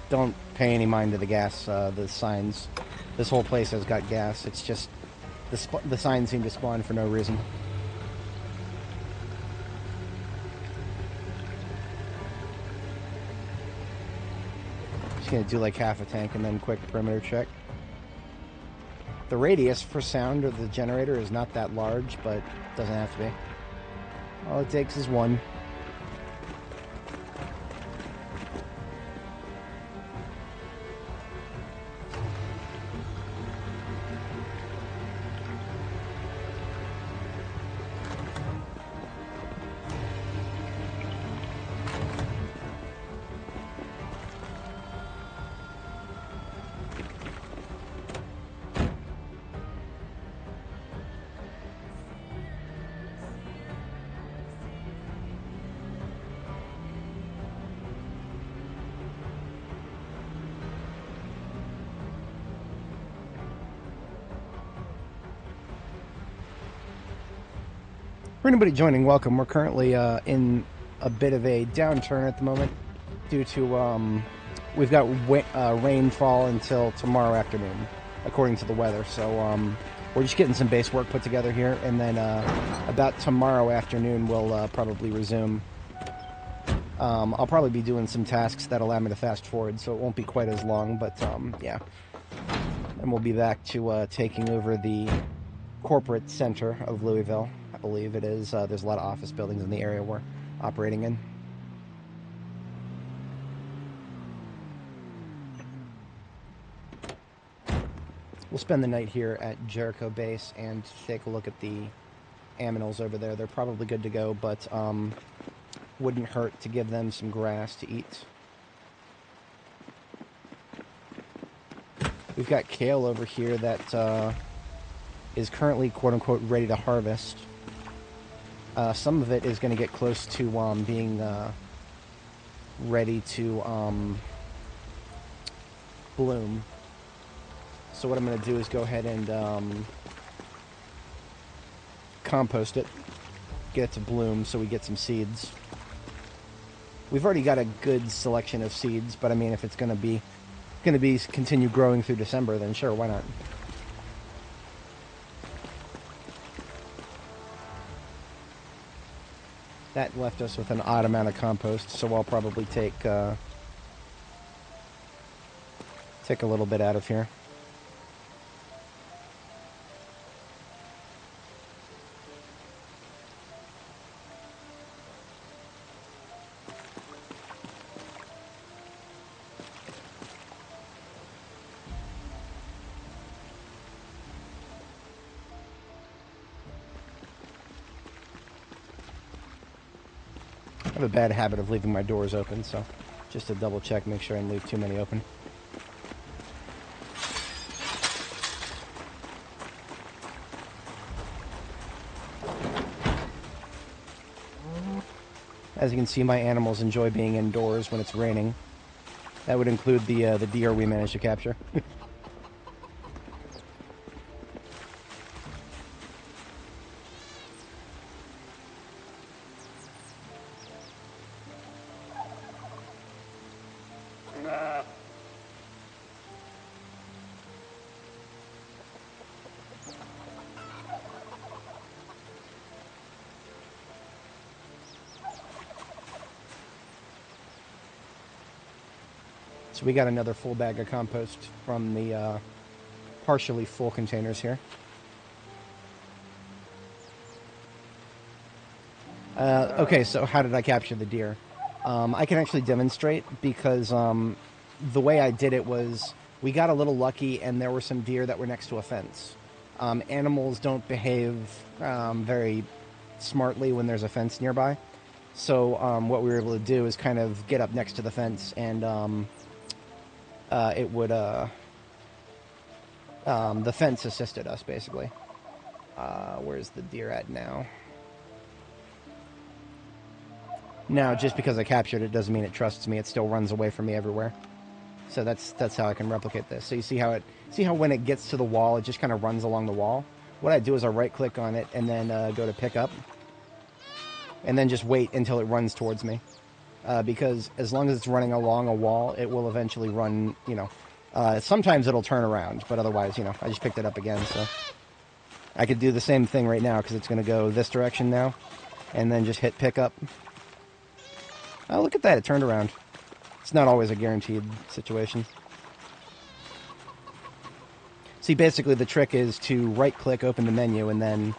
Don't pay any mind to the gas, the signs. This whole place has got gas. It's just the signs seem to spawn for no reason. Just gonna do like half a tank and then quick perimeter check. The radius for sound of the generator is not that large, but doesn't have to be. All it takes is one. For anybody joining, welcome. We're currently in a bit of a downturn at the moment due to we've got rainfall until tomorrow afternoon, according to the weather. So we're just getting some base work put together here, and then about tomorrow afternoon we'll probably resume. I'll probably be doing some tasks that allow me to fast forward, so it won't be quite as long, but yeah. And we'll be back to taking over the corporate center of Louisville, I believe it is. There's a lot of office buildings in the area we're operating in. We'll spend the night here at Jericho Base and take a look at the aminals over there. They're probably good to go, but wouldn't hurt to give them some grass to eat. We've got kale over here that is currently, quote-unquote, ready to harvest. Some of it is going to get close to being ready to bloom. So what I'm going to do is go ahead and compost it, get it to bloom so we get some seeds. We've already got a good selection of seeds, but I mean, if it's going to be continue growing through December, then sure, why not? That left us with an odd amount of compost, so I'll probably take a little bit out of here. I have a bad habit of leaving my doors open, so just to double check, make sure I didn't leave too many open. As you can see, my animals enjoy being indoors when it's raining. That would include the deer we managed to capture. So we got another full bag of compost from the partially full containers here. Okay, so how did I capture the deer? I can actually demonstrate because the way I did it was we got a little lucky and there were some deer that were next to a fence. Animals don't behave very smartly when there's a fence nearby. So what we were able to do is kind of get up next to the fence and it would, the fence assisted us, basically. Where's the deer at now? Now, just because I captured it doesn't mean it trusts me. It still runs away from me everywhere. So that's how I can replicate this. So you see how when it gets to the wall, it just kind of runs along the wall? What I do is I right-click on it and then go to pick up. And then just wait until it runs towards me. Because as long as it's running along a wall, it will eventually run, you know. Sometimes it'll turn around, but otherwise, you know, I just picked it up again, so. I could do the same thing right now, because it's going to go this direction now. And then just hit pick up. Oh, look at that, it turned around. It's not always a guaranteed situation. See, basically the trick is to right-click, open the menu, and then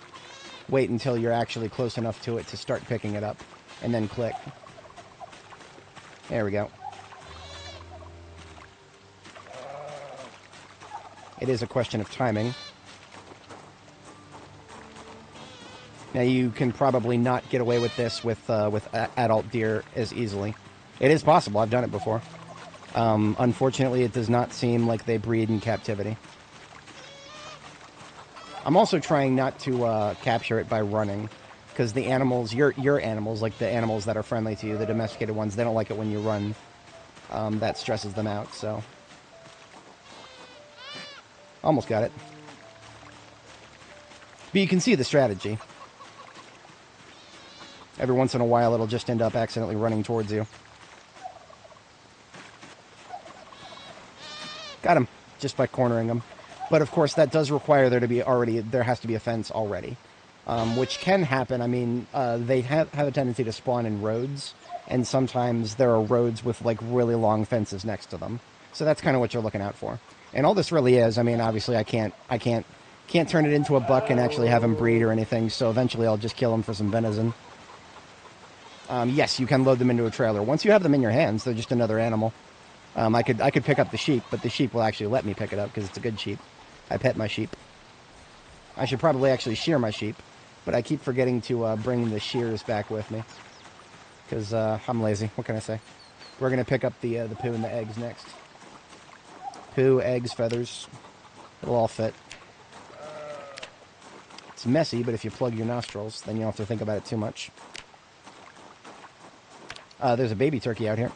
wait until you're actually close enough to it to start picking it up. And then click. There we go. It is a question of timing. Now you can probably not get away with this with adult deer as easily. It is possible. I've done it before. Unfortunately, it does not seem like they breed in captivity. I'm also trying not to capture it by running. Because the animals, your animals, like the animals that are friendly to you, the domesticated ones, they don't like it when you run. That stresses them out, so. Almost got it. But you can see the strategy. Every once in a while, it'll just end up accidentally running towards you. Got him, just by cornering him. But of course, that does require there has to be a fence already, which can happen. I mean, they have a tendency to spawn in roads, and sometimes there are roads with like really long fences next to them. So that's kind of what you're looking out for. And all this really is, I mean, obviously I can't turn it into a buck and actually have him breed or anything. So eventually I'll just kill him for some venison. Yes, you can load them into a trailer. Once you have them in your hands, they're just another animal. I could pick up the sheep, but the sheep will actually let me pick it up because it's a good sheep. I pet my sheep. I should probably actually shear my sheep, but I keep forgetting to bring the shears back with me because I'm lazy. What can I say? We're gonna pick up the poo and the eggs next. Poo, eggs, feathers. It'll all fit. It's messy, but if you plug your nostrils, then you don't have to think about it too much. There's a baby turkey out here.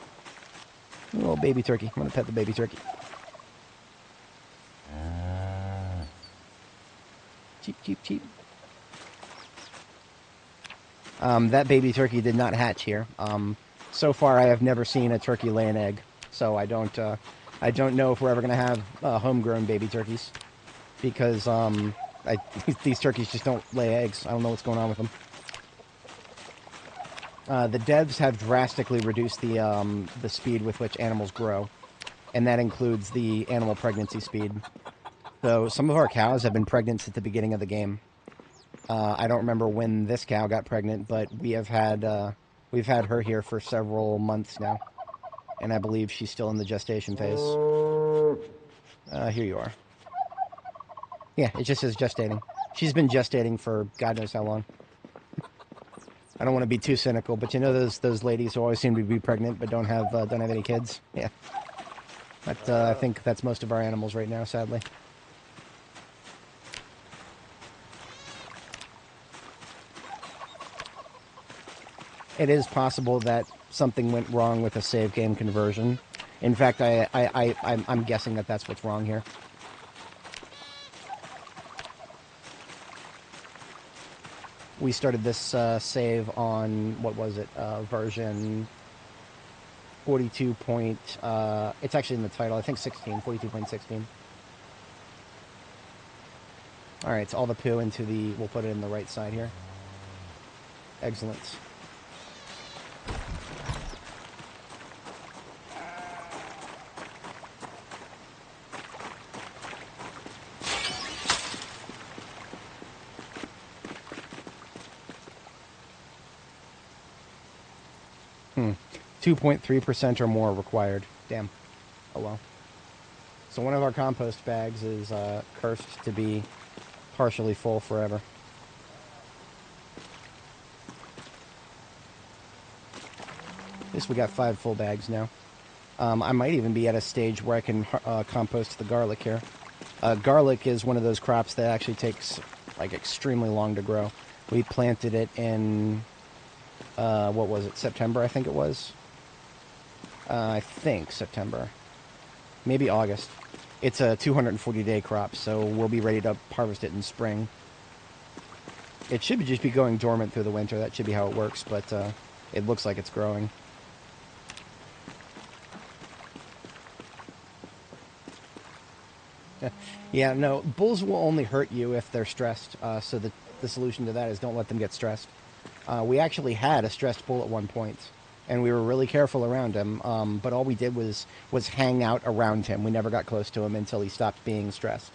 A little baby turkey. I'm gonna pet the baby turkey. Cheep, cheep, cheep. That baby turkey did not hatch here. So far, I have never seen a turkey lay an egg, so I don't know if we're ever gonna have homegrown baby turkeys, because these turkeys just don't lay eggs. I don't know what's going on with them. The devs have drastically reduced the speed with which animals grow, and that includes the animal pregnancy speed. So some of our cows have been pregnant at the beginning of the game. I don't remember when this cow got pregnant, but we've had her here for several months now, and I believe she's still in the gestation phase. Here you are. Yeah, it just says gestating. She's been gestating for God knows how long. I don't want to be too cynical, but you know those ladies who always seem to be pregnant but don't have any kids. Yeah, I think that's most of our animals right now, sadly. It is possible that something went wrong with a save game conversion. In fact, I'm guessing that that's what's wrong here. We started this save on, what was it, version 42 point, it's actually in the title, I think 42.16. Alright, so all the poo into we'll put it in the right side here. Excellent. 2.3% or more required. Damn. Oh well. So one of our compost bags is cursed to be partially full forever. At least we got 5 full bags now. I might even be at a stage where I can compost the garlic here. Garlic is one of those crops that actually takes like extremely long to grow. We planted it in, what was it, September I think it was? I think September. Maybe August. It's a 240-day crop, so we'll be ready to harvest it in spring. It should just be going dormant through the winter. That should be how it works, but it looks like it's growing. Yeah, no, bulls will only hurt you if they're stressed, so the solution to that is don't let them get stressed. We actually had a stressed bull at one point, and we were really careful around him, but all we did was hang out around him. We never got close to him until he stopped being stressed.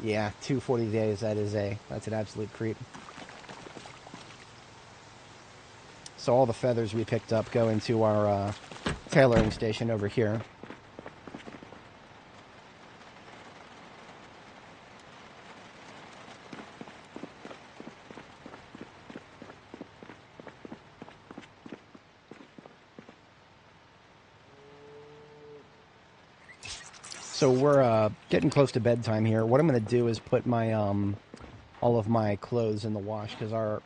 Yeah, 240 days, that's an absolute creep. So all the feathers we picked up go into our tailoring station over here. So we're getting close to bedtime here. What I'm going to do is put my all of my clothes in the wash because our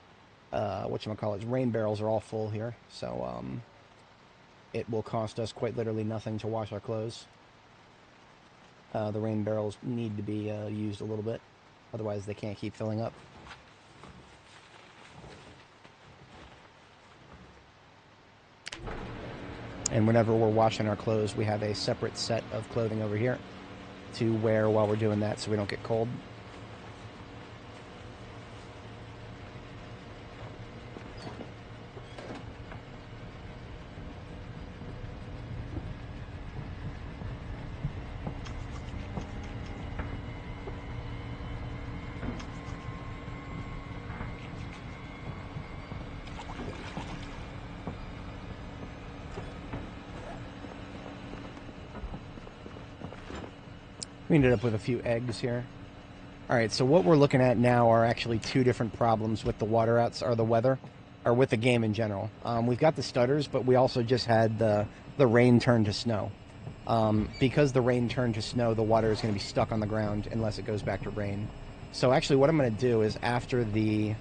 rain barrels are all full here. So it will cost us quite literally nothing to wash our clothes. The rain barrels need to be used a little bit, otherwise they can't keep filling up. And whenever we're washing our clothes, we have a separate set of clothing over here. to wear while we're doing that so we don't get cold. We ended up with a few eggs here. Alright, so what we're looking at now are actually two different problems with the water outs, or the weather, or with the game in general. We've got the stutters, but we also just had the rain turn to snow. Because the rain turned to snow, the water is going to be stuck on the ground unless it goes back to rain. So actually what I'm going to do is after we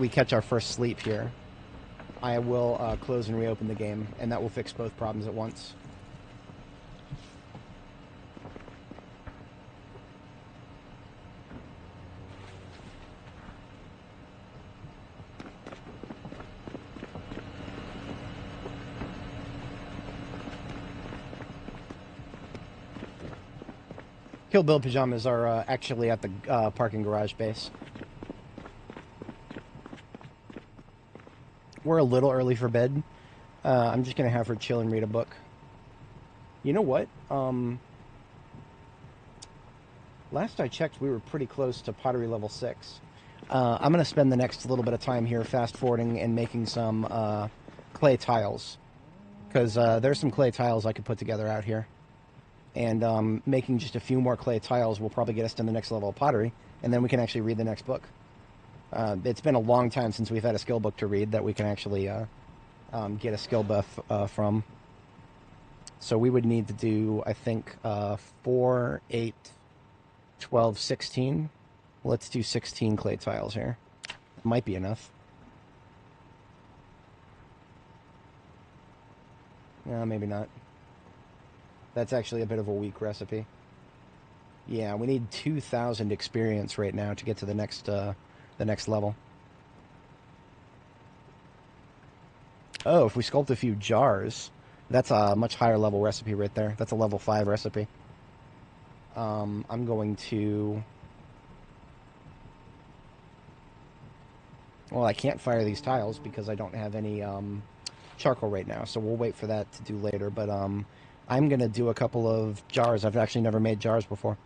catch our first sleep here, I will close and reopen the game, and that will fix both problems at once. Kill Bill pajamas are actually at the parking garage base. We're a little early for bed. I'm just going to have her chill and read a book. You know what? Last I checked, we were pretty close to pottery level 6. I'm going to spend the next little bit of time here fast-forwarding and making some clay tiles. Because there's some clay tiles I could put together out here. And making just a few more clay tiles will probably get us to the next level of pottery, and then we can actually read the next book. It's been a long time since we've had a skill book to read that we can actually get a skill buff from. So we would need to do, I think, 4, 8, 12, 16. Let's do 16 clay tiles here. Might be enough. No, maybe not. That's actually a bit of a weak recipe. Yeah, we need 2,000 experience right now to get to the next level. Oh, if we sculpt a few jars, that's a much higher level recipe right there. That's a level 5 recipe. I'm going to... Well, I can't fire these tiles because I don't have any charcoal right now, so we'll wait for that to do later, but I'm going to do a couple of jars. I've actually never made jars before.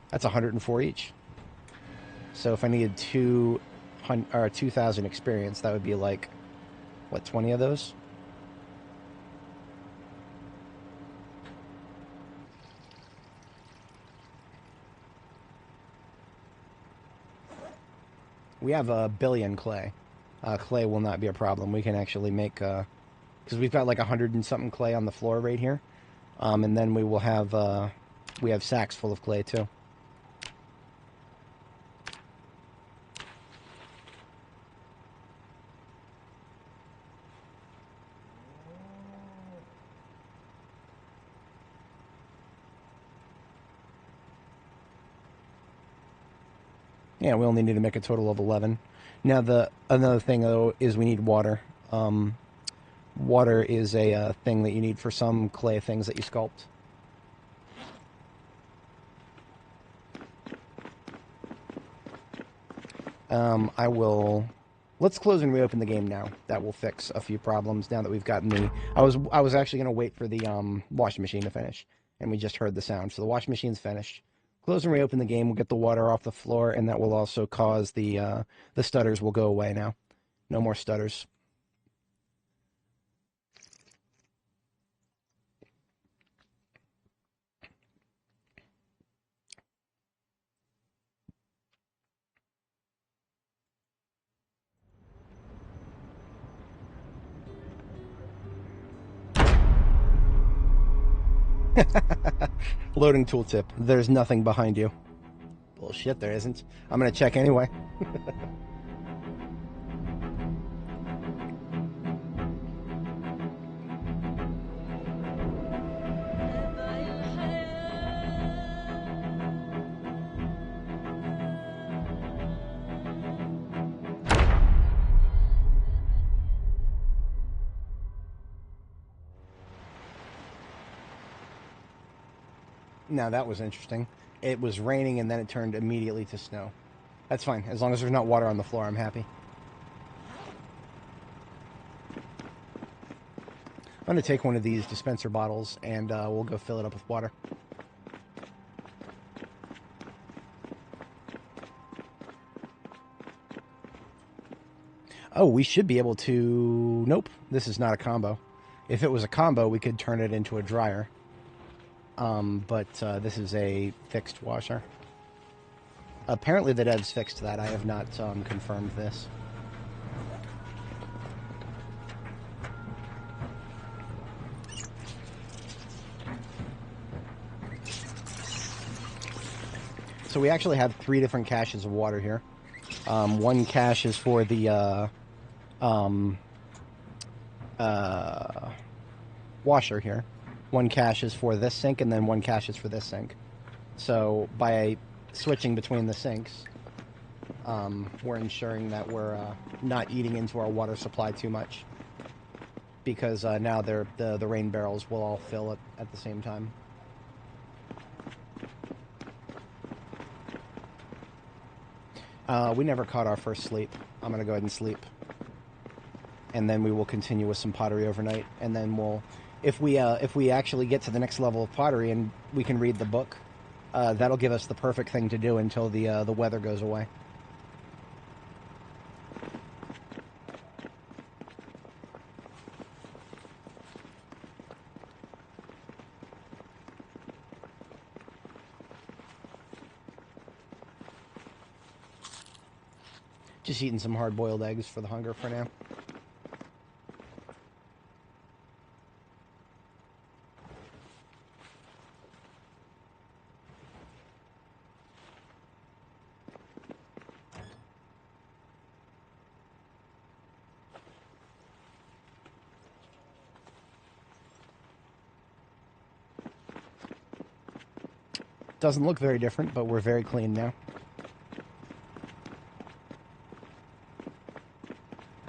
That's 104 each. So if I needed 2,000 experience, that would be like, what, 20 of those? We have a billion clay. Clay will not be a problem. We can actually make, because we've got like 100 and something clay on the floor right here. And then we will have, we have sacks full of clay too. Yeah, we only need to make a total of 11. Now, another thing, though, is we need water. Water is a thing that you need for some clay things that you sculpt. I will... Let's close and reopen the game now. That will fix a few problems now that we've gotten the... I was actually going to wait for the washing machine to finish, and we just heard the sound. So the washing machine's finished. Close and reopen the game, we'll get the water off the floor, and that will also cause the stutters will go away now. No more stutters. Loading tooltip. There's nothing behind you. Bullshit, there isn't. I'm gonna check anyway. Now that was interesting. It was raining and then it turned immediately to snow. That's fine. As long as there's not water on the floor, I'm happy. I'm going to take one of these dispenser bottles and we'll go fill it up with water. Oh, we should be able to... Nope, this is not a combo. If it was a combo, we could turn it into a dryer. But this is a fixed washer. Apparently the devs fixed that. I have not confirmed this. So we actually have 3 different caches of water here. One cache is for the washer here. One cache is for this sink, and then one cache is for this sink. So by switching between the sinks, we're ensuring that we're not eating into our water supply too much, because now the rain barrels will all fill at the same time. We never caught our first sleep. I'm gonna go ahead and sleep, and then we will continue with some pottery overnight, and then we'll, if we actually get to the next level of pottery and we can read the book, that'll give us the perfect thing to do until the weather goes away. Just eating some hard-boiled eggs for the hunger for now. Doesn't look very different, but we're very clean now.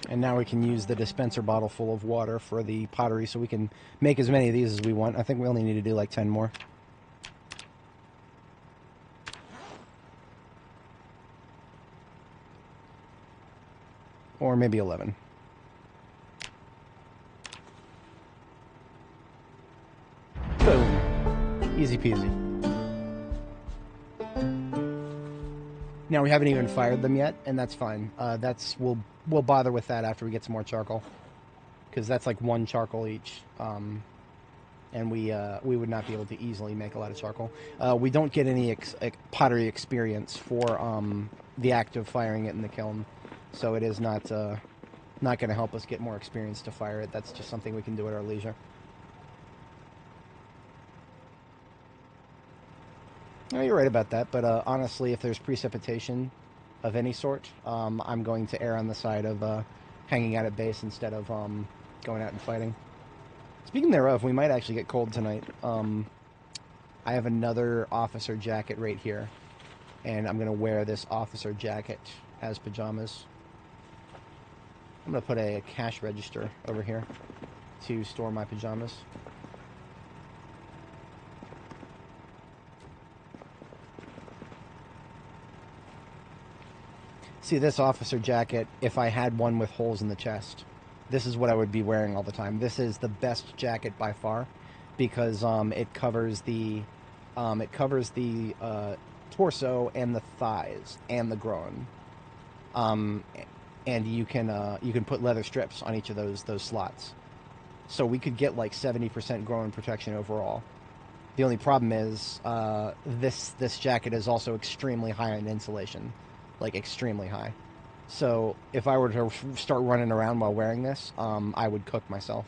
And now we can use the dispenser bottle full of water for the pottery, so we can make as many of these as we want. I think we only need to do like 10 more. Or maybe 11. Boom. Easy peasy. Now we haven't even fired them yet, and that's fine. We'll bother with that after we get some more charcoal, because that's like 1 charcoal each, and we would not be able to easily make a lot of charcoal. We don't get any pottery experience for the act of firing it in the kiln, so it is not going to help us get more experience to fire it. That's just something we can do at our leisure. No, you're right about that, but honestly, if there's precipitation of any sort, I'm going to err on the side of hanging out at base instead of going out and fighting. Speaking thereof, we might actually get cold tonight. I have another officer jacket right here, and I'm going to wear this officer jacket as pajamas. I'm going to put a cash register over here to store my pajamas. See, this officer jacket, if I had one with holes in the chest, this is what I would be wearing all the time. This is the best jacket by far, because it covers the torso and the thighs and the groin, and you can put leather strips on each of those slots, so we could get like 70% groin protection overall. The only problem is this jacket is also extremely high in insulation. Like extremely high. So if I were to start running around while wearing this, I would cook myself.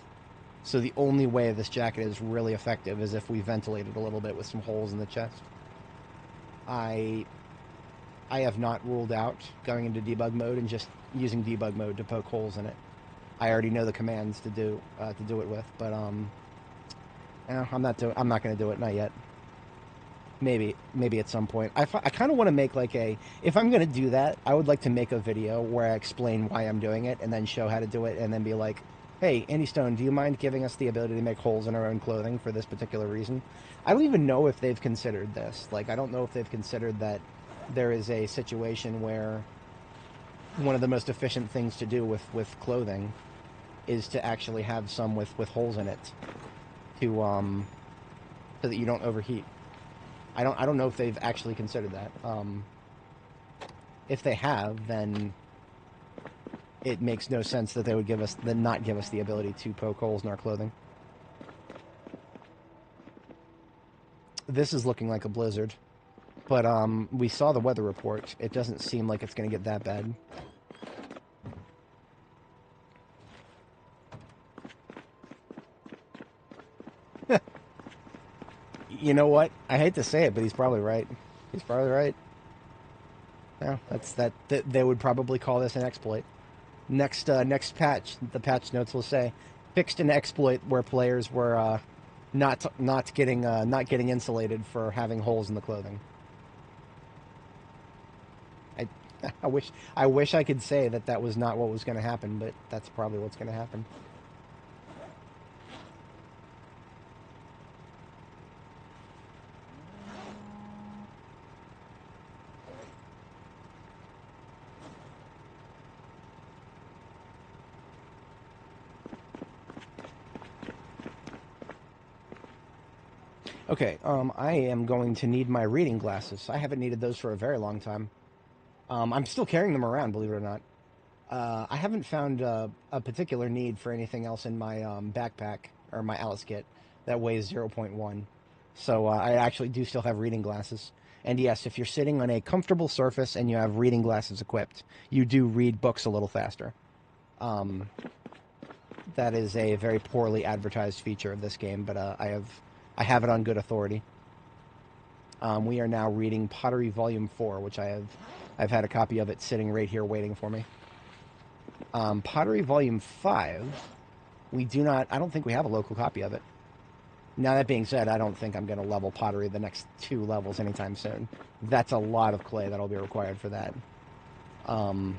So the only way this jacket is really effective is if we ventilate it a little bit with some holes in the chest. I have not ruled out going into debug mode and just using debug mode to poke holes in it. I already know the commands to do it with, but I'm not going to do it, not yet. Maybe at some point. I kind of want to make like if I'm going to do that, I would like to make a video where I explain why I'm doing it and then show how to do it and then be like, Hey, Andy Stone, do you mind giving us the ability to make holes in our own clothing for this particular reason? I don't even know if they've considered this. Like, I don't know if they've considered that there is a situation where one of the most efficient things to do with clothing is to actually have some with holes in it to so that you don't overheat. I don't know if they've actually considered that. If they have, then it makes no sense that they would not give us the ability to poke holes in our clothing. This is looking like a blizzard, but we saw the weather report. It doesn't seem like it's going to get that bad. You know what? I hate to say it, but he's probably right. He's probably right. Yeah, that's that. They would probably call this an exploit. Next patch, the patch notes will say, fixed an exploit where players were not getting insulated for having holes in the clothing. I I wish I could say that was not what was going to happen, but that's probably what's going to happen. Okay, I am going to need my reading glasses. I haven't needed those for a very long time. I'm still carrying them around, believe it or not. I haven't found a particular need for anything else in my backpack or my Alice kit that weighs 0.1. So I actually do still have reading glasses. And yes, if you're sitting on a comfortable surface and you have reading glasses equipped, you do read books a little faster. That is a very poorly advertised feature of this game, but I have it on good authority. We are now reading Pottery Volume 4, which I've had a copy of it sitting right here waiting for me. Pottery Volume 5, I don't think we have a local copy of it. Now, that being said, I don't think I'm going to level Pottery the next 2 levels anytime soon. That's a lot of clay that'll be required for that. A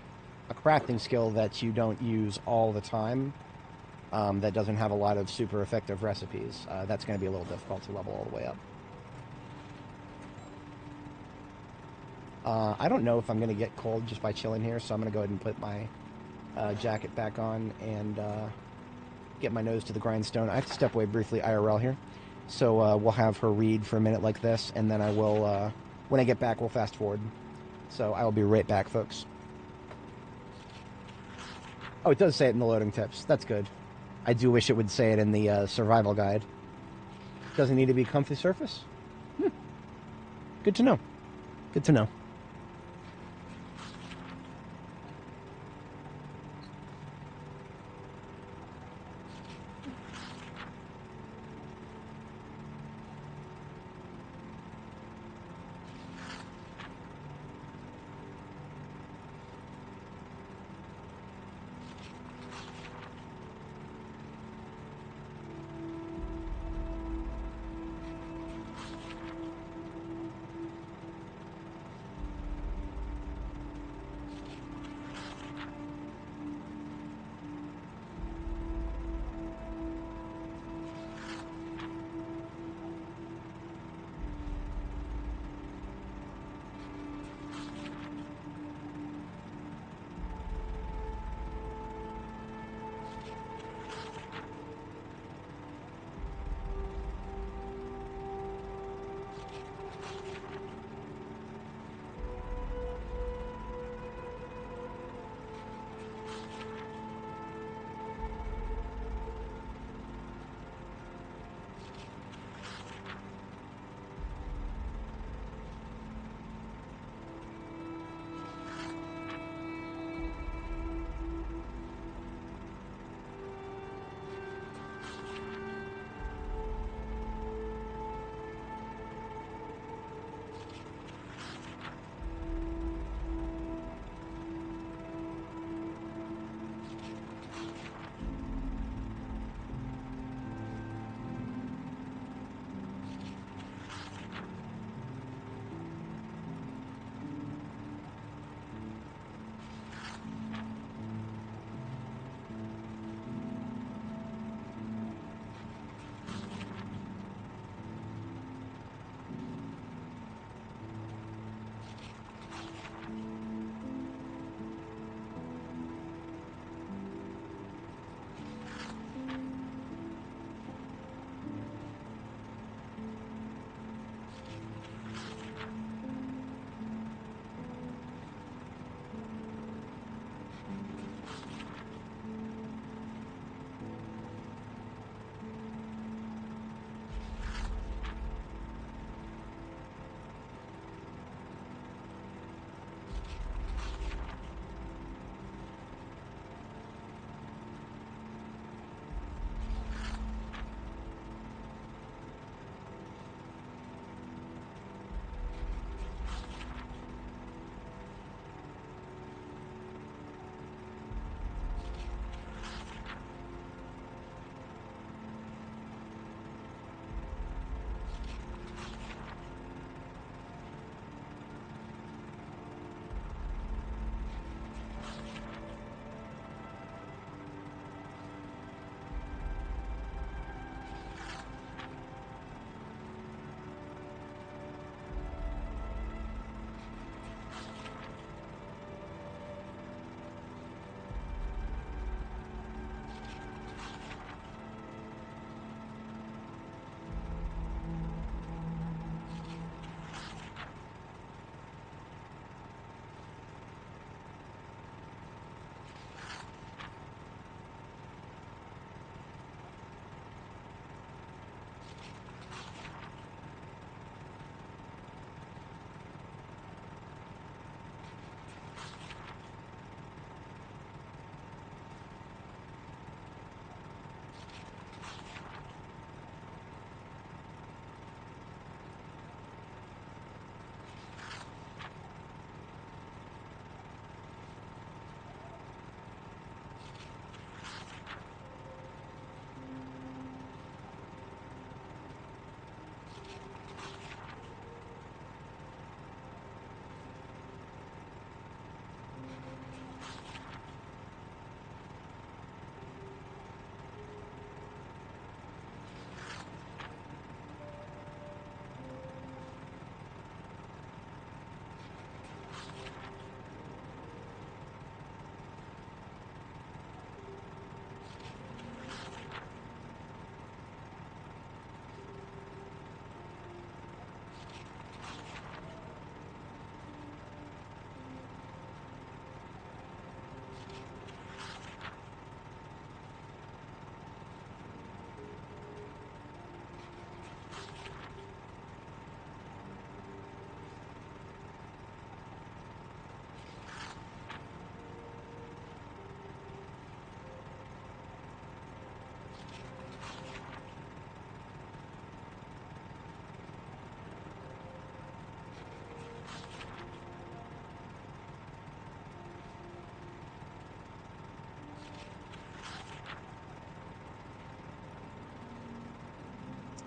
crafting skill that you don't use all the time, that doesn't have a lot of super effective recipes, that's going to be a little difficult to level all the way up. I don't know if I'm going to get cold just by chilling here, so I'm going to go ahead and put my jacket back on and get my nose to the grindstone. I have to step away briefly IRL here. So we'll have her read for a minute like this, and then I will, when I get back, we'll fast forward. So I will be right back, folks. Oh, it does say it in the loading tips. That's good. I do wish it would say it in the survival guide. Doesn't need to be comfy surface? Good to know. Good to know.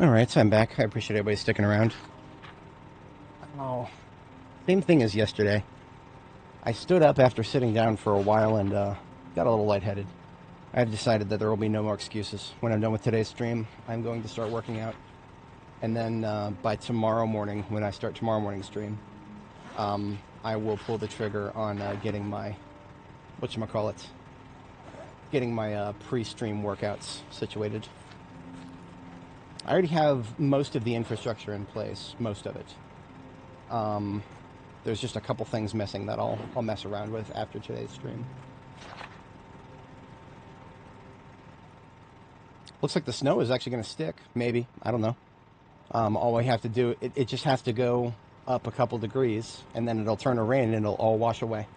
Alright, so I'm back. I appreciate everybody sticking around. Oh, same thing as yesterday. I stood up after sitting down for a while and got a little lightheaded. I've decided that there will be no more excuses. When I'm done with today's stream, I'm going to start working out. And then by tomorrow morning, when I start tomorrow morning's stream, I will pull the trigger on getting my, whatchamacallit, getting my pre-stream workouts situated. I already have most of the infrastructure in place, most of it. There's just a couple things missing that I'll mess around with after today's stream. Looks like the snow is actually going to stick. Maybe. I don't know. All we have to do, it just has to go up a couple degrees, and then it'll turn to rain, and it'll all wash away.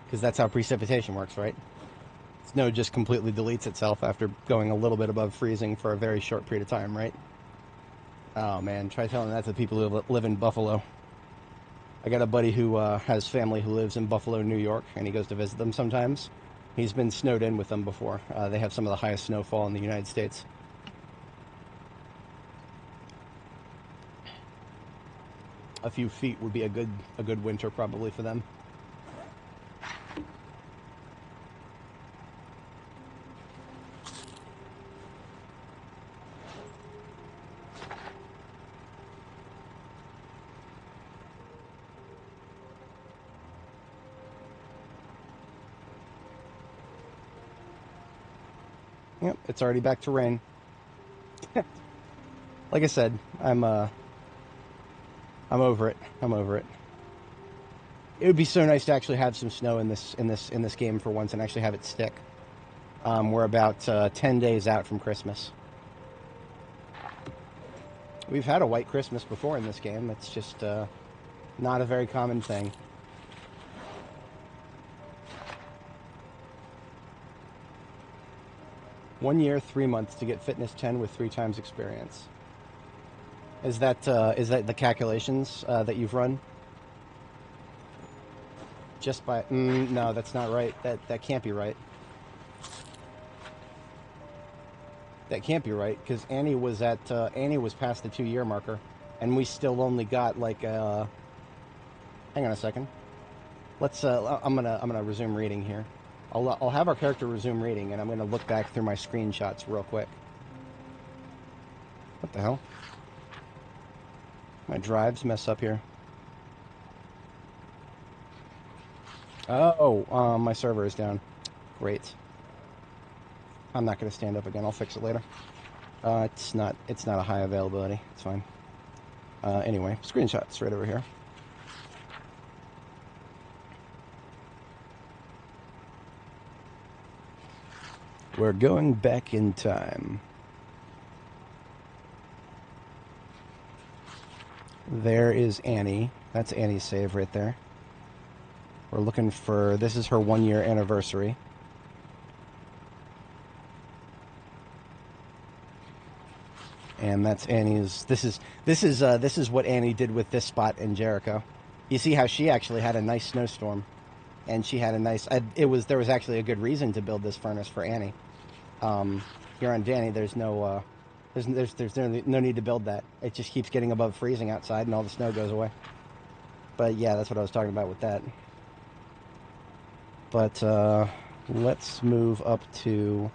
Because that's how precipitation works, right? Snow just completely deletes itself after going a little bit above freezing for a very short period of time, right? Oh, man. Try telling that to people who live in Buffalo. I got a buddy who has family who lives in Buffalo, New York, and he goes to visit them sometimes. He's been snowed in with them before. They have some of the highest snowfall in the United States. A few feet would be a good winter probably for them. Yep, it's already back to rain. Like I said, I'm over it. I'm over it. It would be so nice to actually have some snow in this game for once and actually have it stick. We're about 10 days out from Christmas. We've had a white Christmas before in this game. It's just not a very common thing. One year, 3 months to get fitness 10 with 3 times experience. Is that the calculations that you've run? Just by no, that's not right. That can't be right. That can't be right because Annie was past the 2-year marker, and we still only got like hang on a second. Let's I'm gonna resume reading here. I'll have our character resume reading, and I'm gonna look back through my screenshots real quick. What the hell? My drives mess up here. Oh, my server is down. Great. I'm not gonna stand up again. I'll fix it later. It's not a high availability. It's fine. Anyway, screenshots right over here. We're going back in time. There is Annie. That's Annie's save right there. We're looking for, this is her 1-year anniversary. And that's Annie's, this is what Annie did with this spot in Jericho. You see how she actually had a nice snowstorm. And she had a nice, there was actually a good reason to build this furnace for Annie. Here on Dani, there's no need to build that. It just keeps getting above freezing outside and all the snow goes away. But yeah, that's what I was talking about with that. But let's move up to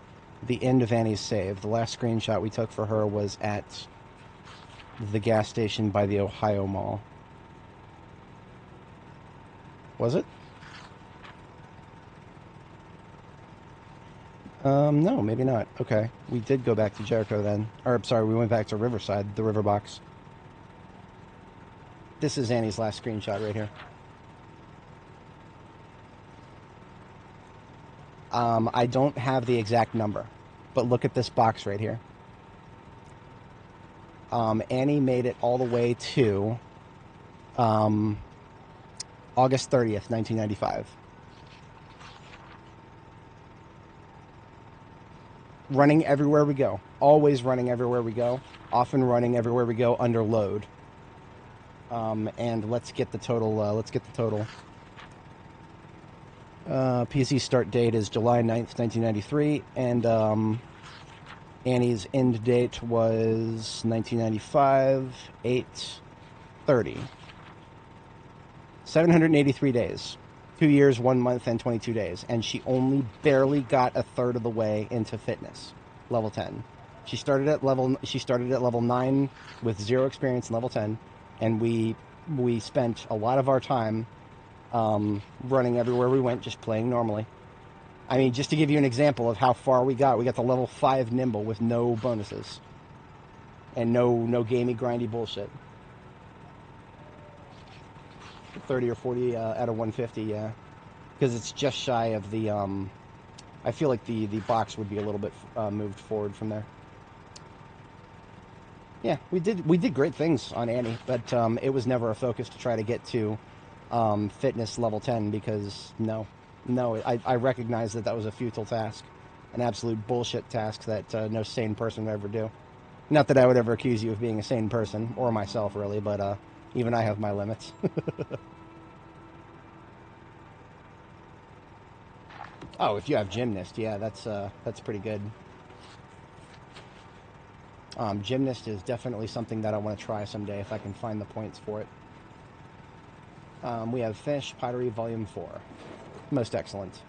the end of Annie's save. The last screenshot we took for her was at the gas station by the Ohio Mall. Was it? No, maybe not. Okay. We did go back to Jericho then. Or, I'm sorry, we went back to Riverside, the river box. This is Annie's last screenshot right here. I don't have the exact number, but look at this box right here. Annie made it all the way to August 30th, 1995. Running everywhere we go. Always running everywhere we go. Often running everywhere we go under load. And let's get the total. PC start date is July 9th, 1993. And Annie's end date was 1995, 8/30. 783 days. 2 years, 1 month, and 22 days. And she only barely got a third of the way into fitness, level 10. She started at level 9 with 0 experience in level 10, and we spent a lot of our time running everywhere we went, just playing normally. I mean, just to give you an example of how far we got to level 5 nimble with no bonuses and no gamey grindy bullshit. 30 or 40 out of 150, yeah, because it's just shy of the. I feel like the box would be a little bit moved forward from there. Yeah, we did great things on Annie, but it was never a focus to try to get to fitness level 10 because no, I recognize that was a futile task, an absolute bullshit task that no sane person would ever do. Not that I would ever accuse you of being a sane person, or myself really, but even I have my limits. Oh, if you have gymnast, yeah, that's pretty good. Gymnast is definitely something that I want to try someday if I can find the points for it. We have Fish, Pottery, Volume 4. Most excellent.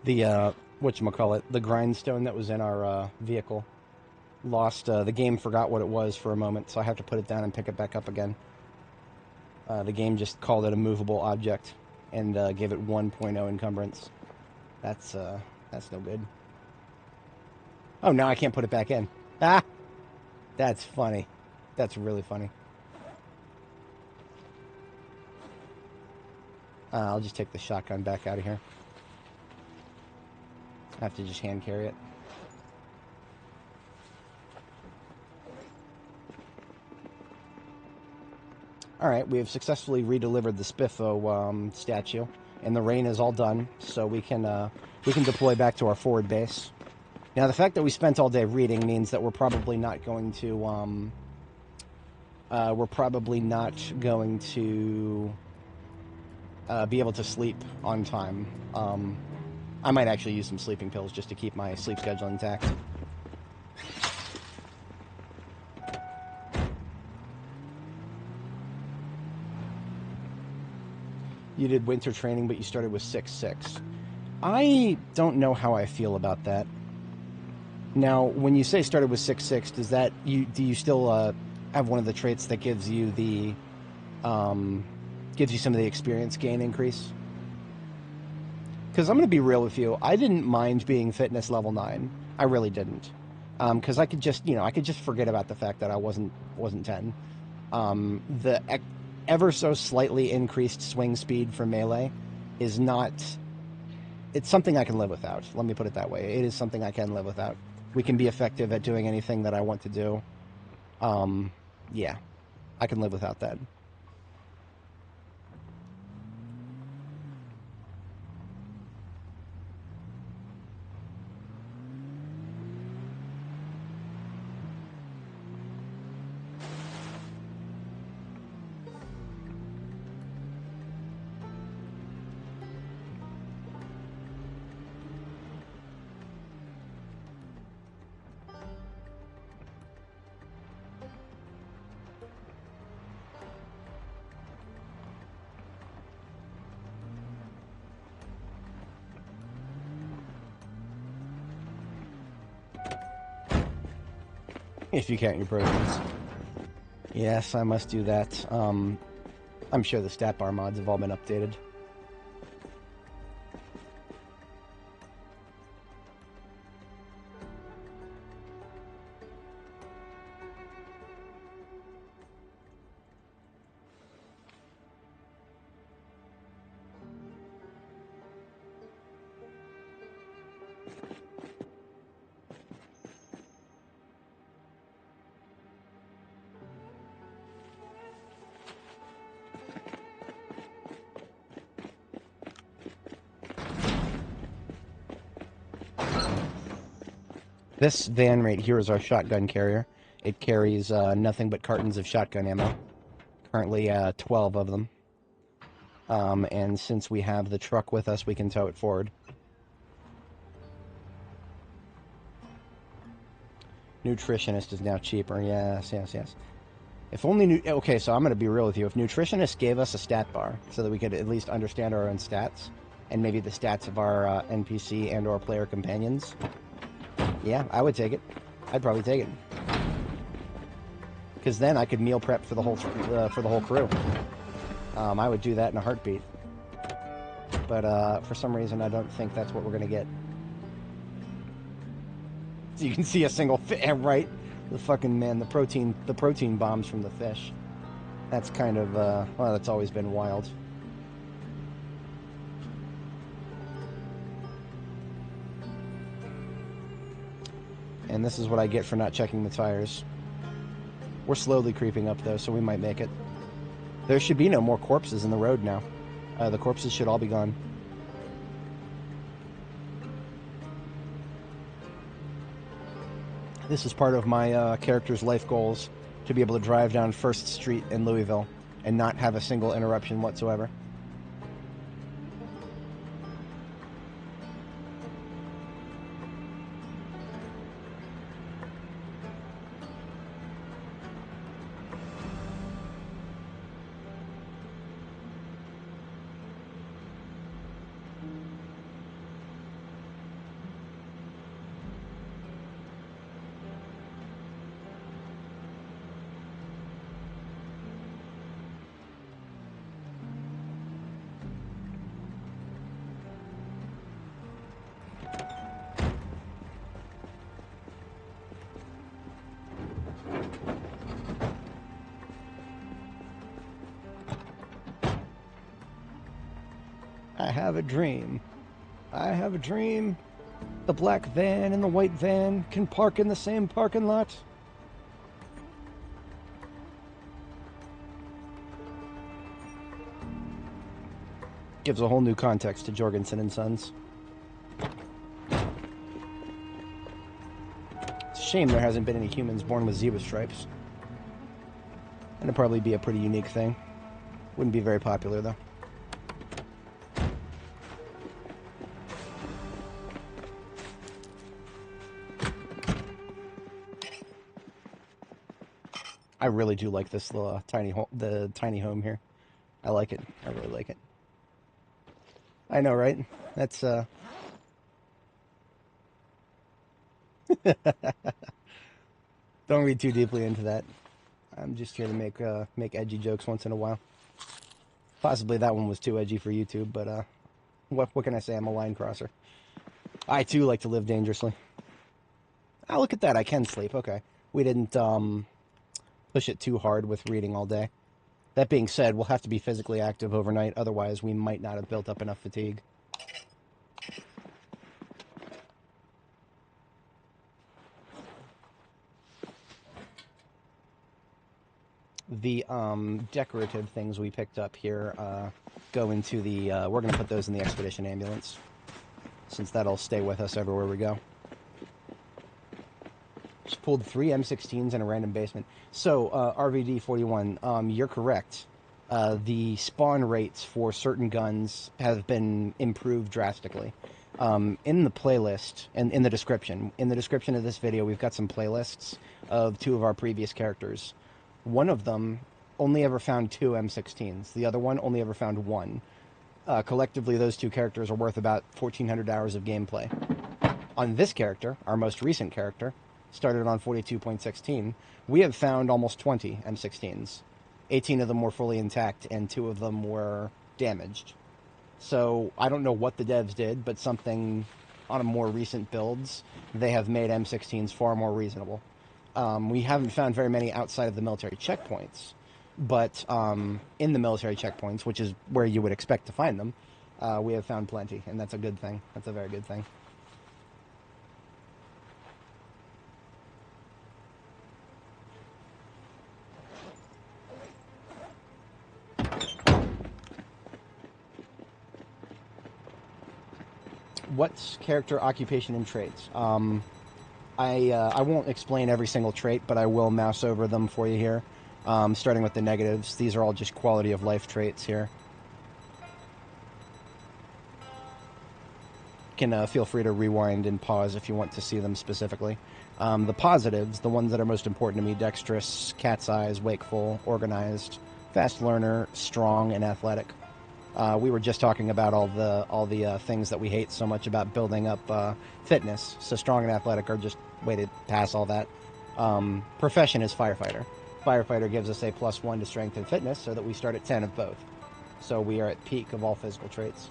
The whatchamacallit, the grindstone that was in our vehicle lost. The game forgot what it was for a moment, so I have to put it down and pick it back up again. The game just called it a movable object and gave it 1.0 encumbrance. That's no good. Oh, now I can't put it back in. Ah, that's funny. That's really funny. I'll just take the shotgun back out of here. I have to just hand carry it. Alright, we have successfully redelivered the Spiffo statue, and the rain is all done, so we can deploy back to our forward base. Now, the fact that we spent all day reading means that we're probably not going to be able to sleep on time. I might actually use some sleeping pills just to keep my sleep schedule intact. You did winter training, but you started with 6/6. I don't know how I feel about that. Now, when you say started with 6/6, do you still have one of the traits that gives you some of the experience gain increase? Because I'm going to be real with you, I didn't mind being fitness level 9. I really didn't. Because I could just forget about the fact that I wasn't 10. The ever so slightly increased swing speed for melee is not... It's something I can live without. Let me put it that way. It is something I can live without. We can be effective at doing anything that I want to do. Yeah, I can live without that. If you count your programs. Yes, I must do that. I'm sure the stat bar mods have all been updated. This van right here is our shotgun carrier. It carries nothing but cartons of shotgun ammo. Currently 12 of them. And since we have the truck with us, we can tow it forward. Nutritionist is now cheaper. Yes, yes, yes. If only okay, so I'm going to be real with you. If Nutritionist gave us a stat bar so that we could at least understand our own stats and maybe the stats of our NPC and or player companions, yeah, I would take it. I'd probably take it. Because then I could meal prep for the whole crew. I would do that in a heartbeat. But for some reason, I don't think that's what we're going to get. So you can see a single fish, right? The fucking man, the protein bombs from the fish. That's kind of, well, that's always been wild. And this is what I get for not checking the tires. We're slowly creeping up, though, so we might make it. There should be no more corpses in the road now. The corpses should all be gone. This is part of my character's life goals, to be able to drive down 1st Street in Louisville and not have a single interruption whatsoever. I have a dream. I have a dream. The black van and the white van can park in the same parking lot. Gives a whole new context to Jorgensen and Sons. It's a shame there hasn't been any humans born with zebra stripes. And it'd probably be a pretty unique thing. Wouldn't be very popular, though. I really do like this little tiny home here. I like it. I really like it. I know, right? That's Don't read too deeply into that. I'm just here to make edgy jokes once in a while. Possibly that one was too edgy for YouTube, but what can I say? I'm a line crosser. I too like to live dangerously. Oh, look at that! I can sleep. Okay, we didn't push it too hard with reading all day. That being said, we'll have to be physically active overnight, otherwise we might not have built up enough fatigue. The decorative things we picked up here go into the, we're going to put those in the expedition ambulance, since that'll stay with us everywhere we go. Just pulled 3 M16s in a random basement. So, RVD41, you're correct. The spawn rates for certain guns have been improved drastically. In the playlist, and in the description of this video, we've got some playlists of 2 of our previous characters. One of them only ever found 2 M16s. The other one only ever found 1. Collectively, those 2 characters are worth about 1,400 hours of gameplay. On this character, our most recent character, started on 42.16, we have found almost 20 M16s. 18 of them were fully intact, and 2 of them were damaged. So, I don't know what the devs did, but something on a more recent builds, they have made M16s far more reasonable. We haven't found very many outside of the military checkpoints, but in the military checkpoints, which is where you would expect to find them, we have found plenty, and that's a good thing. That's a very good thing. What's character, occupation, and traits? I won't explain every single trait, but I will mouse over them for you here. Starting with the negatives. These are all just quality of life traits here. You can feel free to rewind and pause if you want to see them specifically. The positives, the ones that are most important to me: dexterous, cat's eyes, wakeful, organized, fast learner, strong, and athletic. We were just talking about all the things that we hate so much about building up fitness. So strong and athletic are just way to pass all that. Profession is firefighter. Firefighter gives us a +1 to strength and fitness, so that we start at 10 of both. So we are at peak of all physical traits.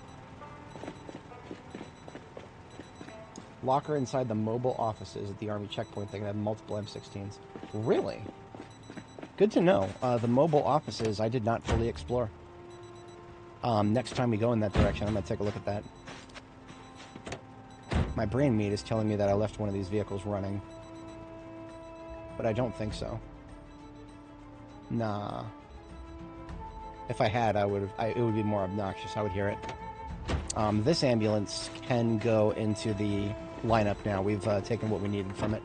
Locker inside the mobile offices at the Army checkpoint. They can have multiple M16s. Really? Good to know. The mobile offices I did not fully explore. Next time we go in that direction, I'm going to take a look at that. My brain meat is telling me that I left one of these vehicles running. But I don't think so. Nah. If I had, it would be more obnoxious. I would hear it. This ambulance can go into the lineup now. We've taken what we needed from it.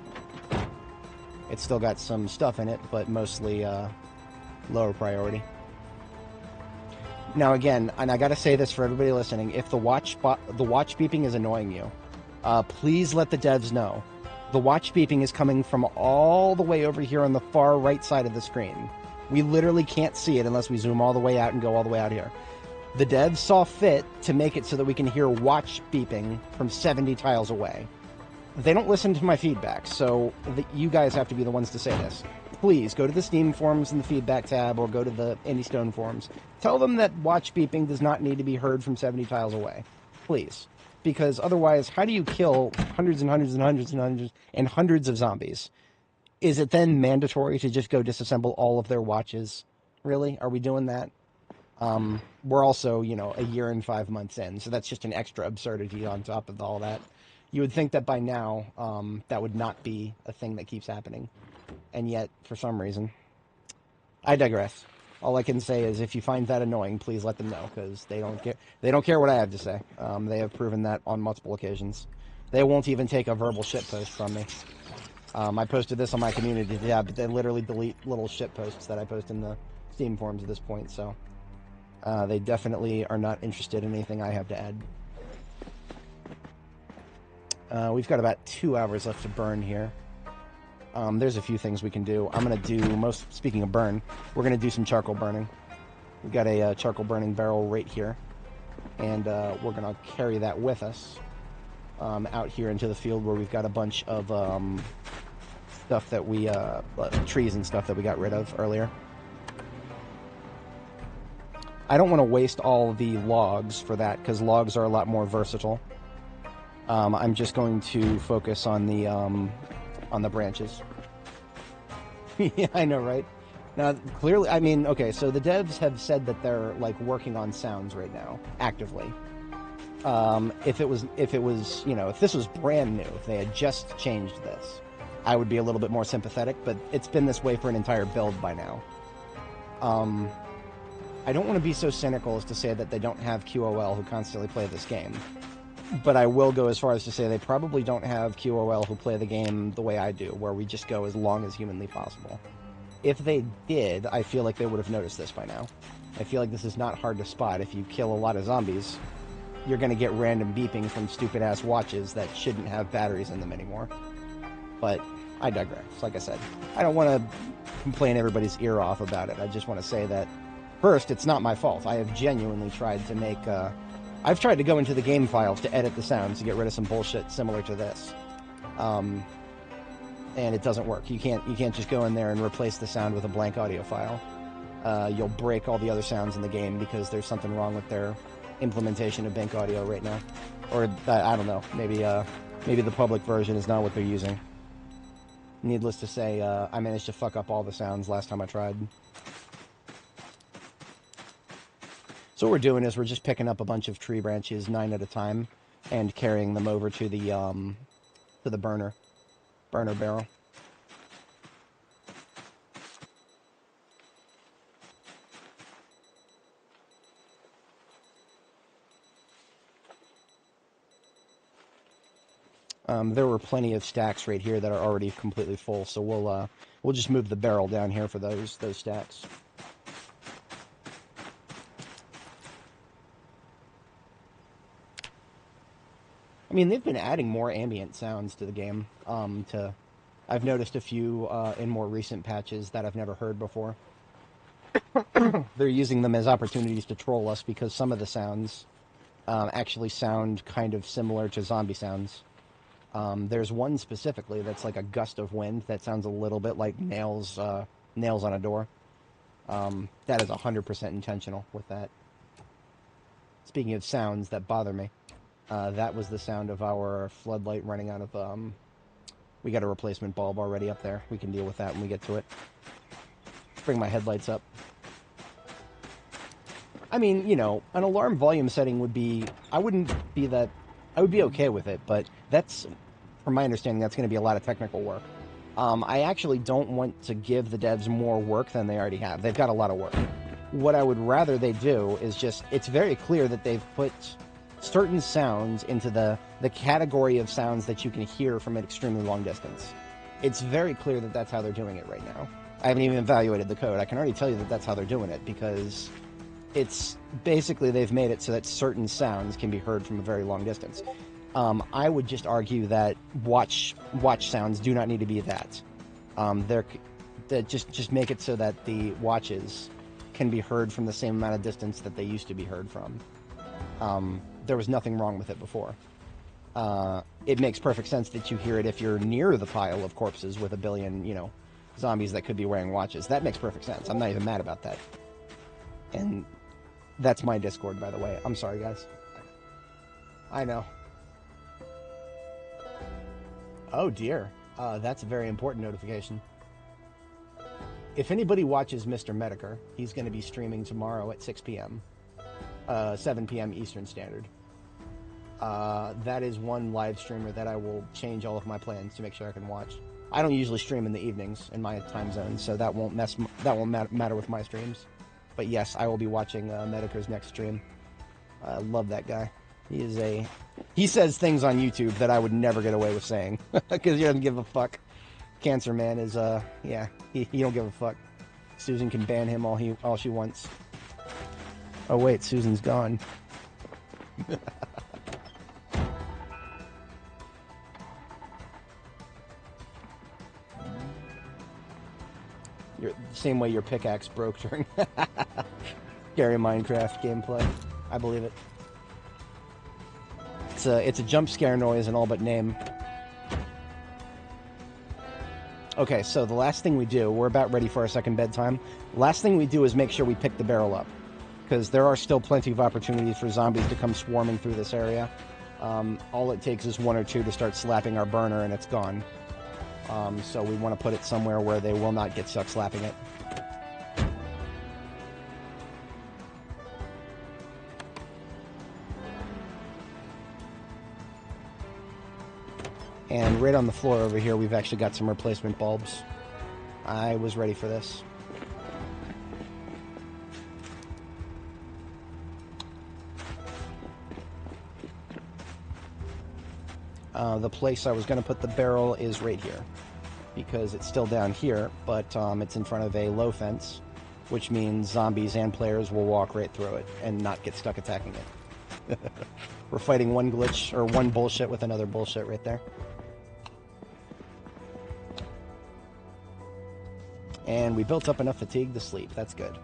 It's still got some stuff in it, but mostly lower priority. Now again, and I gotta say this for everybody listening, if the watch beeping is annoying you, please let the devs know. The watch beeping is coming from all the way over here on the far right side of the screen. We literally can't see it unless we zoom all the way out and go all the way out here. The devs saw fit to make it so that we can hear watch beeping from 70 tiles away. They don't listen to my feedback, so you guys have to be the ones to say this. Please, go to the Steam forums in the feedback tab, or go to the Indie Stone forums. Tell them that watch beeping does not need to be heard from 70 tiles away. Please. Because otherwise, how do you kill hundreds and hundreds and hundreds and hundreds and hundreds of zombies? Is it then mandatory to just go disassemble all of their watches? Really? Are we doing that? We're also, a year and 5 months in, so that's just an extra absurdity on top of all that. You would think that by now, that would not be a thing that keeps happening. And yet, for some reason, I digress. All I can say is, if you find that annoying, please let them know, because they don't care. They don't care what I have to say. They have proven that on multiple occasions. They won't even take a verbal shitpost from me. I posted this on my community tab, but they literally delete little shitposts that I post in the Steam forums at this point, so they definitely are not interested in anything I have to add. We've got about 2 hours left to burn here. There's a few things we can do. I'm going to do, speaking of burn, we're going to do some charcoal burning. We've got a charcoal burning barrel right here, and we're going to carry that with us out here into the field, where we've got a bunch of stuff that we, trees and stuff that we got rid of earlier. I don't want to waste all the logs for that, because logs are a lot more versatile. I'm just going to focus on the branches. Yeah, I know, right? Now, clearly, I mean, okay, so the devs have said that they're, working on sounds right now, actively. If this was brand new, if they had just changed this, I would be a little bit more sympathetic, but it's been this way for an entire build by now. I don't want to be so cynical as to say that they don't have QOL who constantly play this game. But I will go as far as to say they probably don't have QOL who play the game the way I do, where we just go as long as humanly possible. If they did, I feel like they would have noticed this by now. I feel like this is not hard to spot. If you kill a lot of zombies, you're going to get random beeping from stupid-ass watches that shouldn't have batteries in them anymore. But I digress. Like I said, I don't want to complain everybody's ear off about it. I just want to say that, first, it's not my fault. I have genuinely tried to make... I've tried to go into the game files to edit the sounds to get rid of some bullshit similar to this. And it doesn't work. You can't just go in there and replace the sound with a blank audio file. You'll break all the other sounds in the game because there's something wrong with their implementation of bank audio right now. Or, I don't know, maybe the public version is not what they're using. Needless to say, I managed to fuck up all the sounds last time I tried. So what we're doing is we're just picking up a bunch of tree branches, 9 at a time, and carrying them over to the burner barrel. There were plenty of stacks right here that are already completely full, so we'll just move the barrel down here for those stacks. I mean, they've been adding more ambient sounds to the game. I've noticed a few in more recent patches that I've never heard before. They're using them as opportunities to troll us because some of the sounds actually sound kind of similar to zombie sounds. There's one specifically that's like a gust of wind that sounds a little bit like nails on a door. That is 100% intentional with that. Speaking of sounds that bother me, that was the sound of our floodlight running out of... we got a replacement bulb already up there. We can deal with that when we get to it. Bring my headlights up. I mean, you know, an alarm volume setting would be... I would be okay with it, but that's... From my understanding, that's going to be a lot of technical work. I actually don't want to give the devs more work than they already have. They've got a lot of work. What I would rather they do is just... It's very clear that they've put certain sounds into the category of sounds that you can hear from an extremely long distance. It's very clear that that's how they're doing it right now. I haven't even evaluated the code. I can already tell you that that's how they're doing it, because it's basically they've made it so that certain sounds can be heard from a very long distance. I would just argue that watch sounds do not need to be that. Just make it so that the watches can be heard from the same amount of distance that they used to be heard from. There was nothing wrong with it before. It makes perfect sense that you hear it if you're near the pile of corpses with a billion, you know, zombies that could be wearing watches. That makes perfect sense. I'm not even mad about that. And that's my Discord, by the way. I'm sorry, guys. I know. Oh, dear. That's a very important notification. If anybody watches Mr. Mediker, he's going to be streaming tomorrow at 6 p.m. 7 p.m. Eastern Standard. That is one live streamer that I will change all of my plans to make sure I can watch. I don't usually stream in the evenings in my time zone, so that won't matter with my streams. But yes, I will be watching Mediker's next stream. I love that guy. He says things on YouTube that I would never get away with saying because he doesn't give a fuck. Cancer Man is yeah, he don't give a fuck. Susan can ban him all she wants. Oh wait, Susan's gone. You're the same way your pickaxe broke during scary Minecraft gameplay. I believe it. It's a jump scare noise in all but name. Okay, so the last thing we do, we're about ready for our second bedtime. Last thing we do is make sure we pick the barrel up, because there are still plenty of opportunities for zombies to come swarming through this area. All it takes is one or two to start slapping our burner and it's gone. So we want to put it somewhere where they will not get stuck slapping it. And right on the floor over here, we've actually got some replacement bulbs. I was ready for this. The place I was going to put the barrel is right here, because it's still down here, but it's in front of a low fence, which means zombies and players will walk right through it and not get stuck attacking it. We're fighting one glitch, or one bullshit with another bullshit right there. And we built up enough fatigue to sleep. That's good.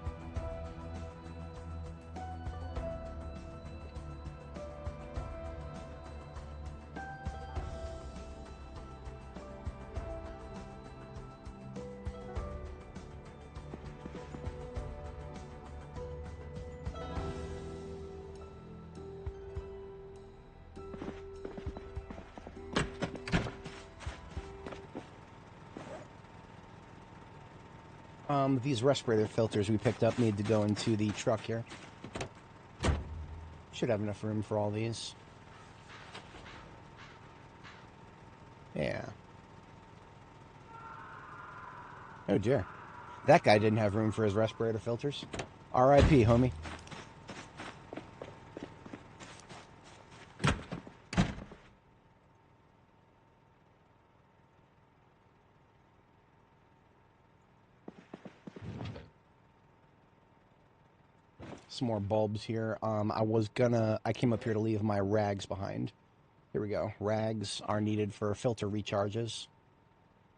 These respirator filters we picked up need to go into the truck here. Should have enough room for all these. Yeah. Oh dear. That guy didn't have room for his respirator filters. R.I.P., homie. some more bulbs here. I came up here to leave my rags behind. Here we go. Rags are needed for filter recharges.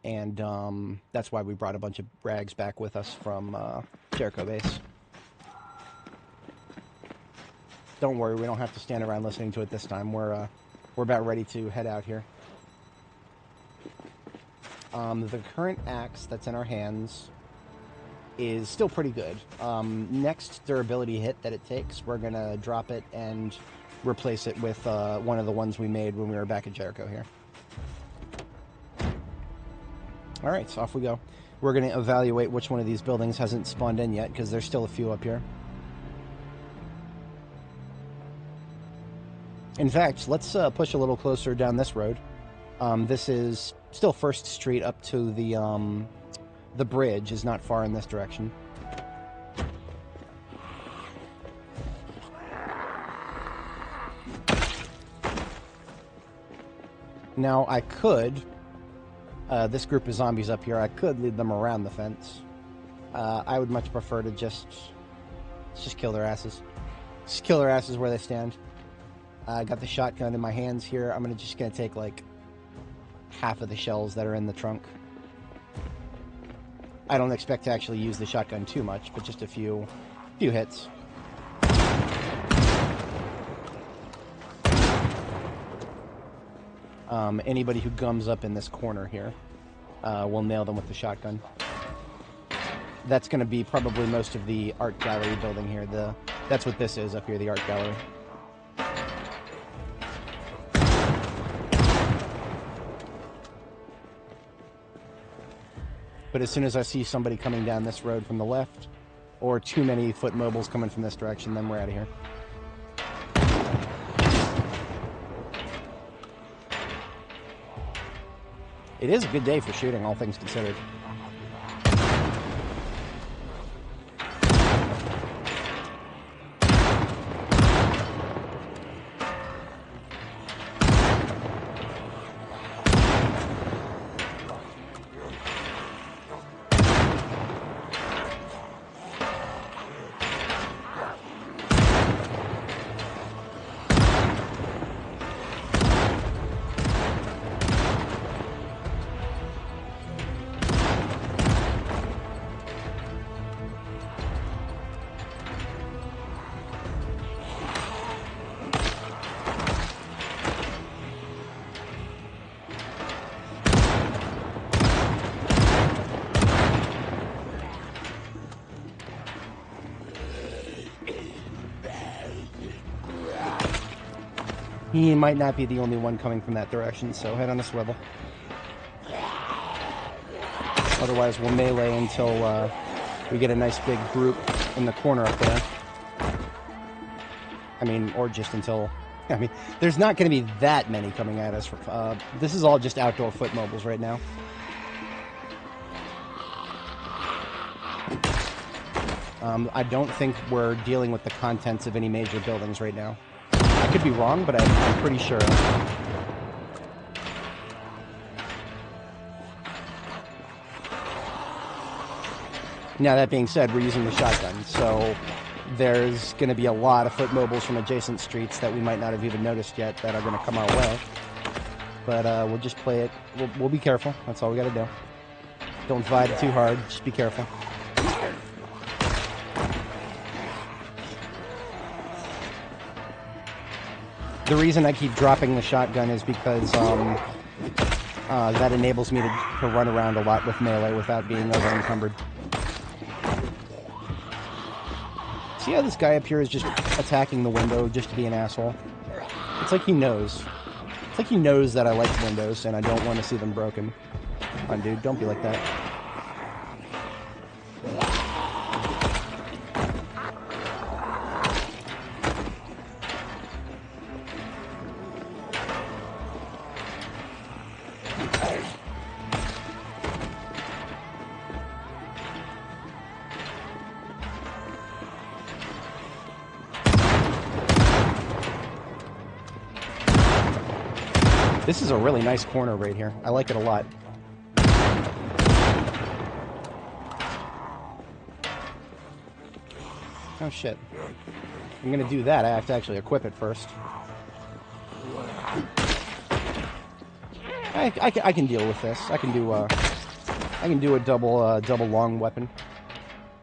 And that's why we brought a bunch of rags back with us from Jericho Base. Don't worry, we don't have to stand around listening to it this time. We're about ready to head out here. The current axe that's in our hands is still pretty good. Next durability hit that it takes, we're going to drop it and replace it with one of the ones we made when we were back at Jericho here. Alright, so off we go. We're going to evaluate which one of these buildings hasn't spawned in yet, because there's still a few up here. In fact, let's push a little closer down this road. This is still 1st Street up to the bridge is not far in this direction. Now, I could, this group of zombies up here, I could lead them around the fence. I would much prefer to just kill their asses. Just kill their asses where they stand. I got the shotgun in my hands here. I'm just gonna take like half of the shells that are in the trunk. I don't expect to actually use the shotgun too much, but just a few hits. Anybody who gums up in this corner here, we'll nail them with the shotgun. That's going to be probably most of the art gallery building here. That's what this is up here, the art gallery. But as soon as I see somebody coming down this road from the left, or too many foot mobiles coming from this direction, then we're out of here. It is a good day for shooting, all things considered. He might not be the only one coming from that direction, so head on a swivel. Otherwise, we'll melee until we get a nice big group in the corner up there. I mean, or just until... I mean, there's not going to be that many coming at us. This is all just outdoor foot mobiles right now. I don't think we're dealing with the contents of any major buildings right now. I could be wrong, but I'm pretty sure. Now, that being said, we're using the shotgun, so there's going to be a lot of foot mobiles from adjacent streets that we might not have even noticed yet that are going to come our way. But we'll just play it. We'll be careful. That's all we got to do. Don't vibe it too hard. Just be careful. The reason I keep dropping the shotgun is because that enables me to run around a lot with melee without being over-encumbered. See how this guy up here is just attacking the window just to be an asshole? It's like he knows. It's like he knows that I like windows and I don't want to see them broken. Come on, dude, don't be like that. This is a really nice corner right here. I like it a lot. Oh shit. I'm gonna do that. I have to actually equip it first. I can deal with this. I can do a double long weapon.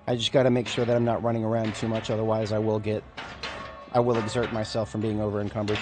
I just gotta make sure that I'm not running around too much, otherwise I will exert myself from being over encumbered.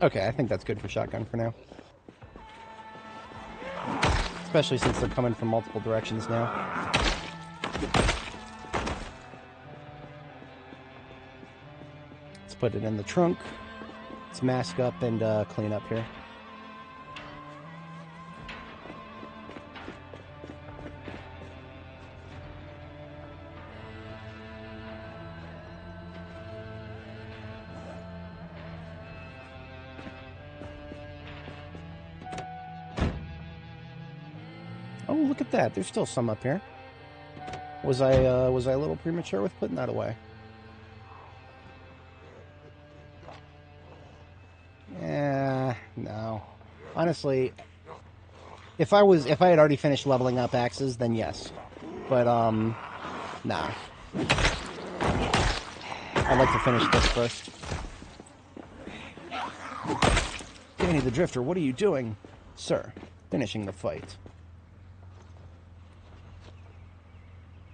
Okay, I think that's good for shotgun for now. Especially since they're coming from multiple directions now. Let's put it in the trunk. Let's mask up and clean up here. Oh, look at that. There's still some up here. Was I a little premature with putting that away? No. Honestly, if I had already finished leveling up axes, then yes. But nah. I'd like to finish this first. Dani the Drifter, what are you doing? Sir, finishing the fight.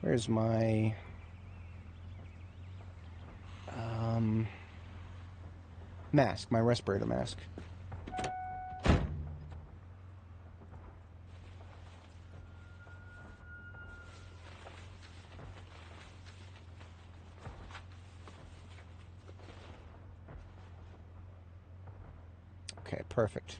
Where's my... mask, my respirator mask. Okay, perfect.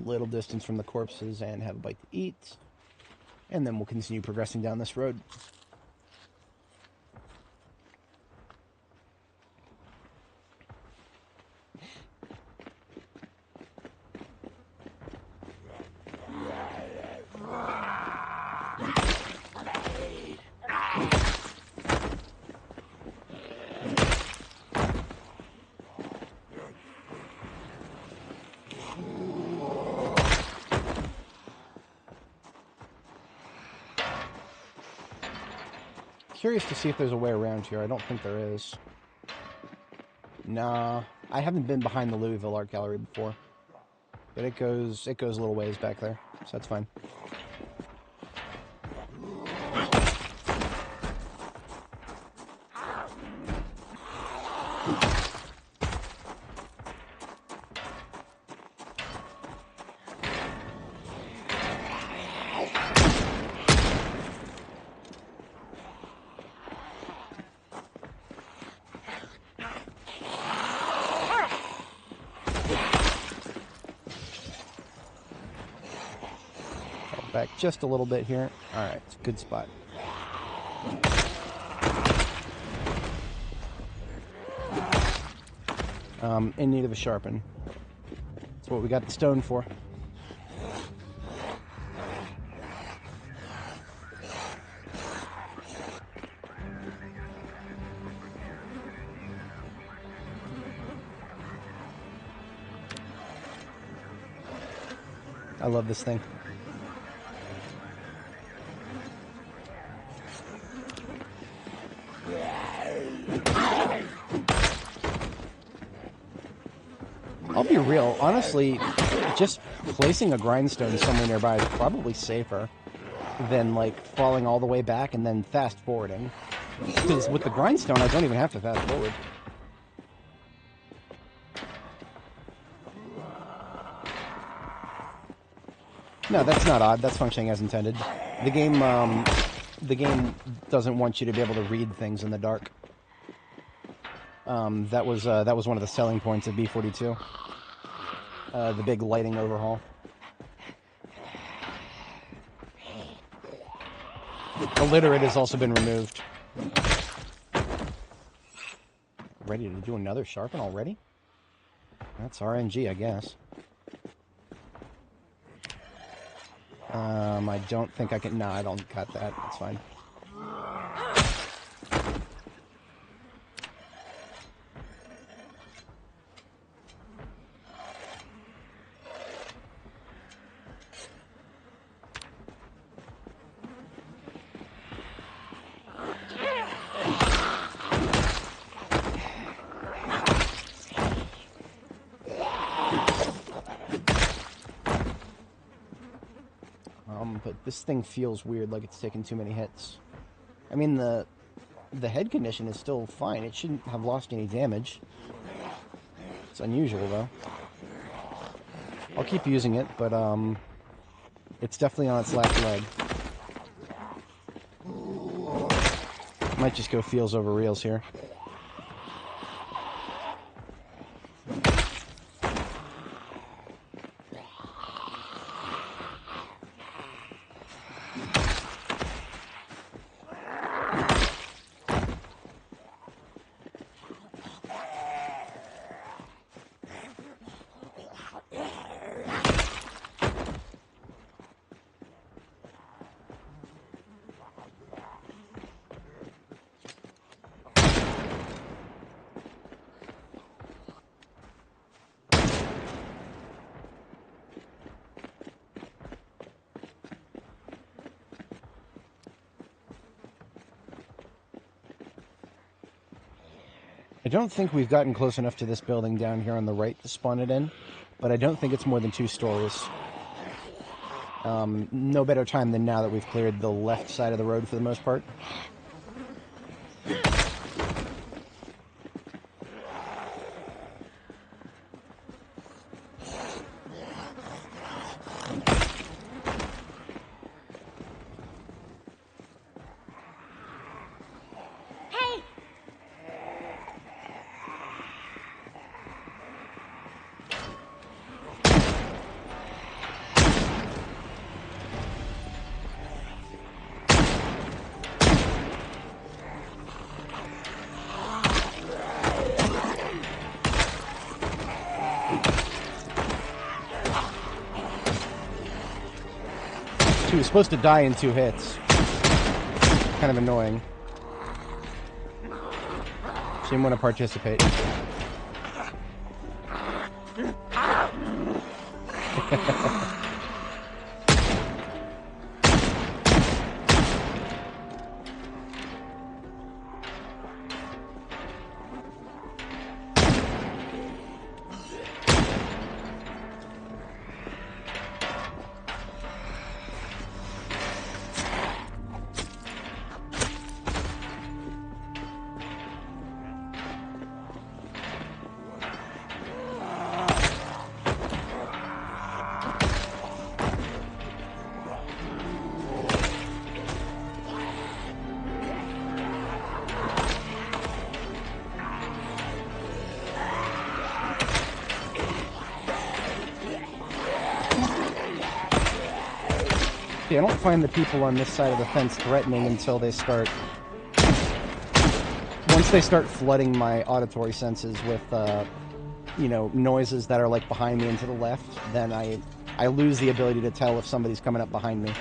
Little distance from the corpses and have a bite to eat, and then we'll continue progressing down this road. Curious to see if there's a way around here. I don't think there is. Nah, I haven't been behind the Louisville Art Gallery before, but it goes a little ways back there, so that's fine. Back just a little bit here. Alright, it's a good spot. In need of a sharpen. That's what we got the stone for. I love this thing. I'll be real, honestly, just placing a grindstone somewhere nearby is probably safer than, like, falling all the way back and then fast-forwarding. Because with the grindstone, I don't even have to fast-forward. No, that's not odd. That's functioning as intended. The game doesn't want you to be able to read things in the dark. That was one of the selling points of B42. The big lighting overhaul. Illiterate has also been removed. Ready to do another sharpen already? That's RNG, I guess. I don't think I can... No, I don't cut that. That's fine. But this thing feels weird, like it's taken too many hits. I mean, the head condition is still fine. It shouldn't have lost any damage. It's unusual, though. I'll keep using it, but it's definitely on its last leg. Might just go feels over reals here. I don't think we've gotten close enough to this building down here on the right to spawn it in, but I don't think it's more than 2 stories. No better time than now that we've cleared the left side of the road for the most part. He was supposed to die in 2 hits. Kind of annoying. She didn't want to participate. I don't find the people on this side of the fence threatening until they start... Once they start flooding my auditory senses with, you know, noises that are like behind me and to the left, then I lose the ability to tell if somebody's coming up behind me.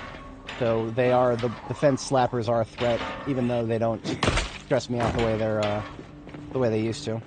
So they are, the fence slappers are a threat, even though they don't stress me out the way they're, the way they used to.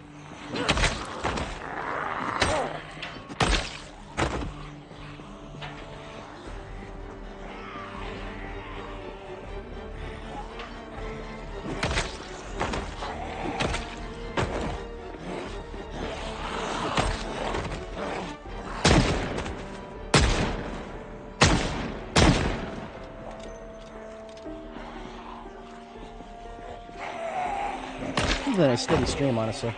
A steady stream, honestly.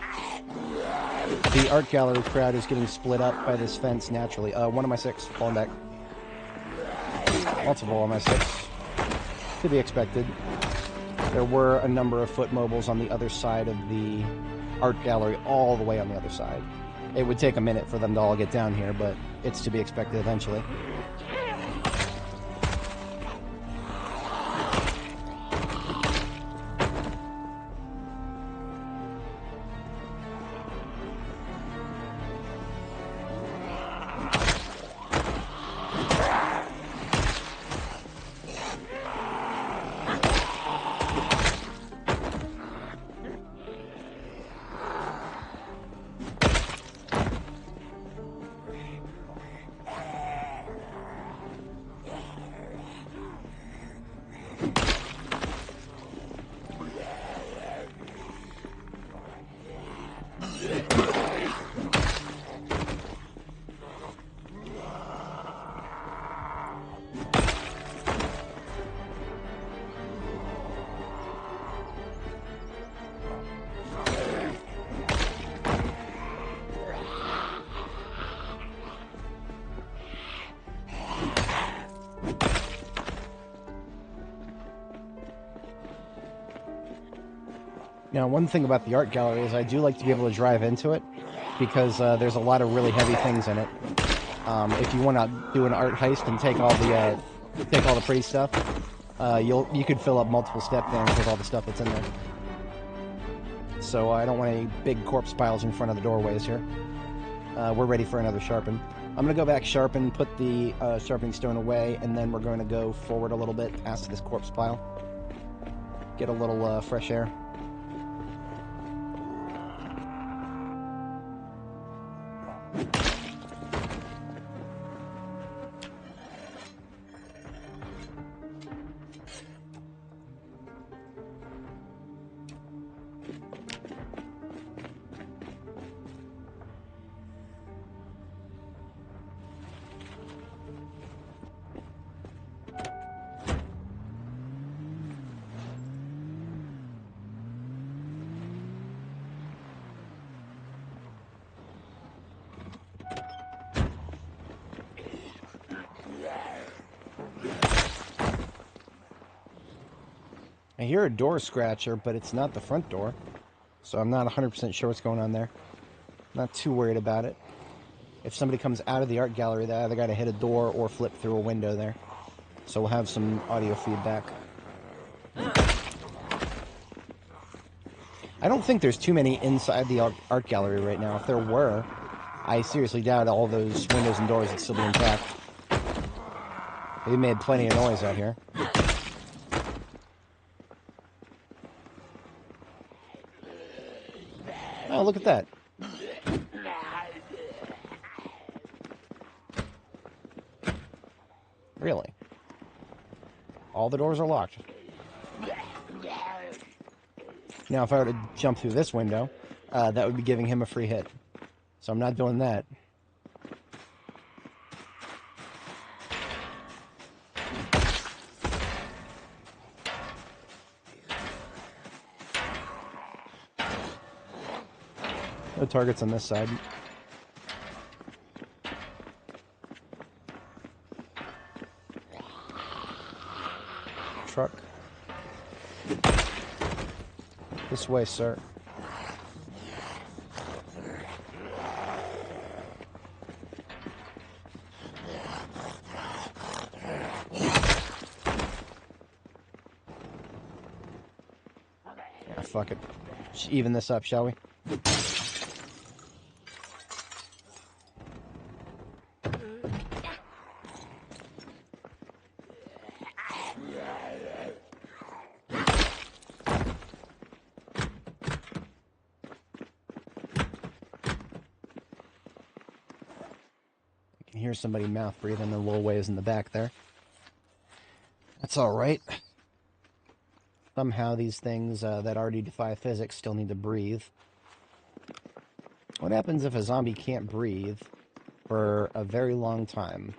The art gallery crowd is getting split up by this fence naturally. 1 of my 6, falling back. multiple MSX. To be expected. There were a number of foot mobiles on the other side of the art gallery, all the way on the other side. It would take a minute for them to all get down here, but it's to be expected eventually. Now, one thing about the art gallery is I do like to be able to drive into it because there's a lot of really heavy things in it. If you want to do an art heist and take all the pretty stuff, you could fill up multiple step vans with all the stuff that's in there. So I don't want any big corpse piles in front of the doorways here. We're ready for another sharpen. I'm going to go back sharpen, put the sharpening stone away, and then we're going to go forward a little bit past this corpse pile. Get a little fresh air. I hear a door scratcher, but it's not the front door. So I'm not 100% sure what's going on there. Not too worried about it. If somebody comes out of the art gallery, they either got to hit a door or flip through a window there. So we'll have some audio feedback. I don't think there's too many inside the art gallery right now. If there were, I seriously doubt all those windows and doors would still be intact. They made plenty of noise out here. Oh, look at that. Really? All the doors are locked. Now, if I were to jump through this window, that would be giving him a free hit. So I'm not doing that. No targets on this side. Truck. This way, sir. Yeah, fuck it. Let's even this up, shall we? Hear somebody mouth breathing a little ways in the back there. That's alright. Somehow these things that already defy physics still need to breathe. What happens if a zombie can't breathe for a very long time?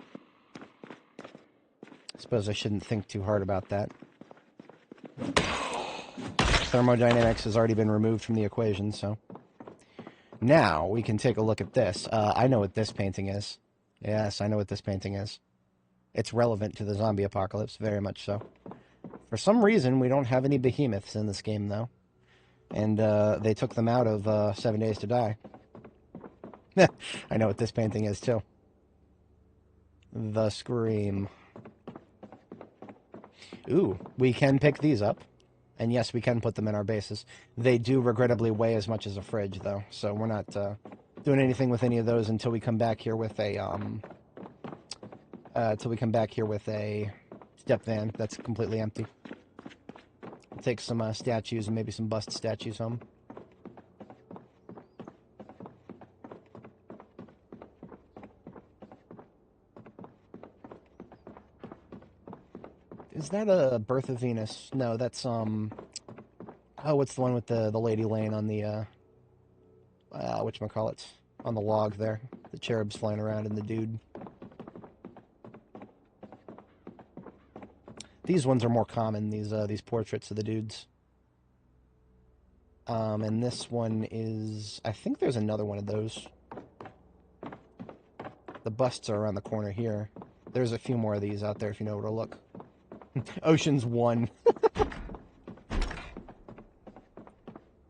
I suppose I shouldn't think too hard about that. Thermodynamics has already been removed from the equation, so... Now we can take a look at this. I know what this painting is. Yes, I know what this painting is. it's relevant to the zombie apocalypse, very much so. For some reason, we don't have any behemoths in this game, though. And they took them out of 7 Days to Die. I know what this painting is, too. The Scream. Ooh, we can pick these up. And yes, we can put them in our bases. They do regrettably weigh as much as a fridge, though. So we're not doing anything with any of those until we come back here with a step van that's completely empty. We'll take some statues and maybe some bust statues home. Is that a Birth of Venus? No, that's oh, what's the one with the lady laying on the whatchamacallit, on the log there. The cherubs flying around and the dude. These ones are more common, these portraits of the dudes. And this one is, I think there's another one of those. The busts are around the corner here. There's a few more of these out there if you know where to look. Ocean's 1.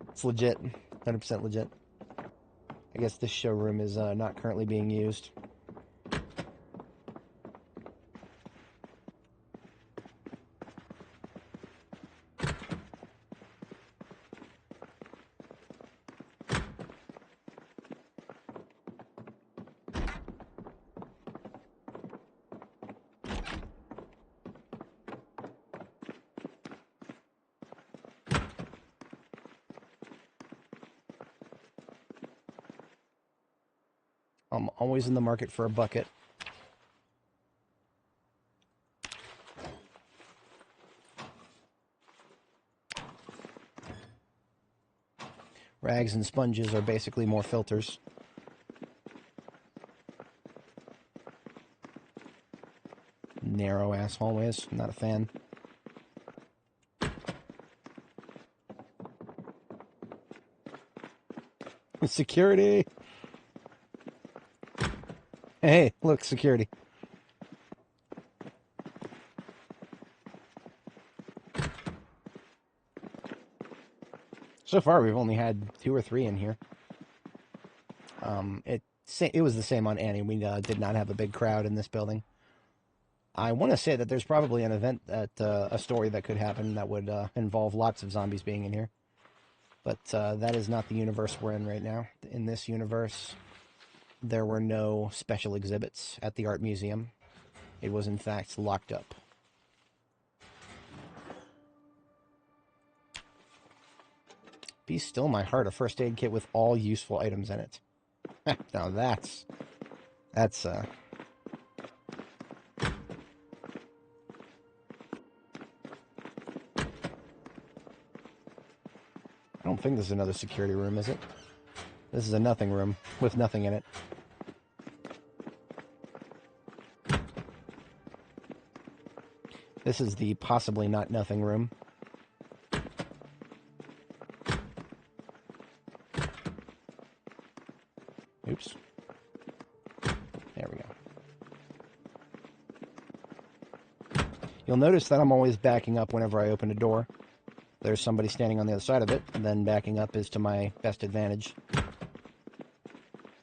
It's legit. 100% legit. I guess this showroom is not currently being used. I'm always in the market for a bucket. Rags and sponges are basically more filters. Narrow-ass hallways. Not a fan. Security! Hey, look, security. So far, we've only had 2 or 3 in here. It was the same on Annie. We did not have a big crowd in this building. I want to say that there's probably an event, a story that could happen that would involve lots of zombies being in here. But that is not the universe we're in right now. In this universe, there were no special exhibits at the art museum. It was, in fact, locked up. Be Still My Heart, a first aid kit with all useful items in it. Now that's I don't think this is another security room, is it? This is a nothing room with nothing in it. This is the possibly not nothing room. Oops. There we go. You'll notice that I'm always backing up whenever I open a door. There's somebody standing on the other side of it, and then backing up is to my best advantage. It's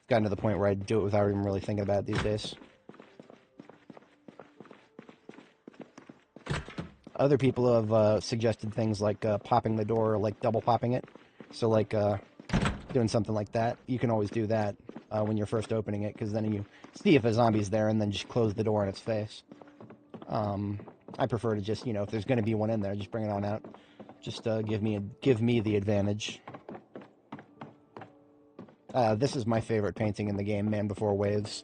gotten to the point where I do it without even really thinking about it these days. Other people have suggested things like popping the door, or like double popping it. So like doing something like that. You can always do that when you're first opening it, because then you see if a zombie's there and then just close the door in its face. I prefer to just, if there's going to be one in there, just bring it on out. Just give me the advantage. This is my favorite painting in the game, Man Before Waves.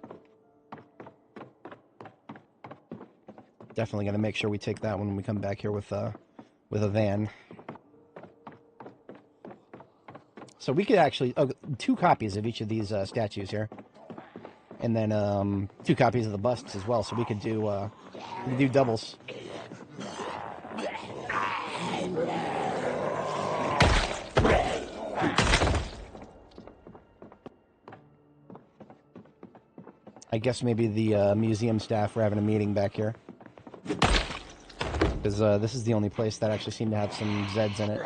Definitely going to make sure we take that when we come back here with a van. So we could actually 2 copies of each of these statues here, and then 2 copies of the busts as well. So we could do doubles. I guess maybe the museum staff were having a meeting back here. Because this is the only place that actually seemed to have some Zeds in it.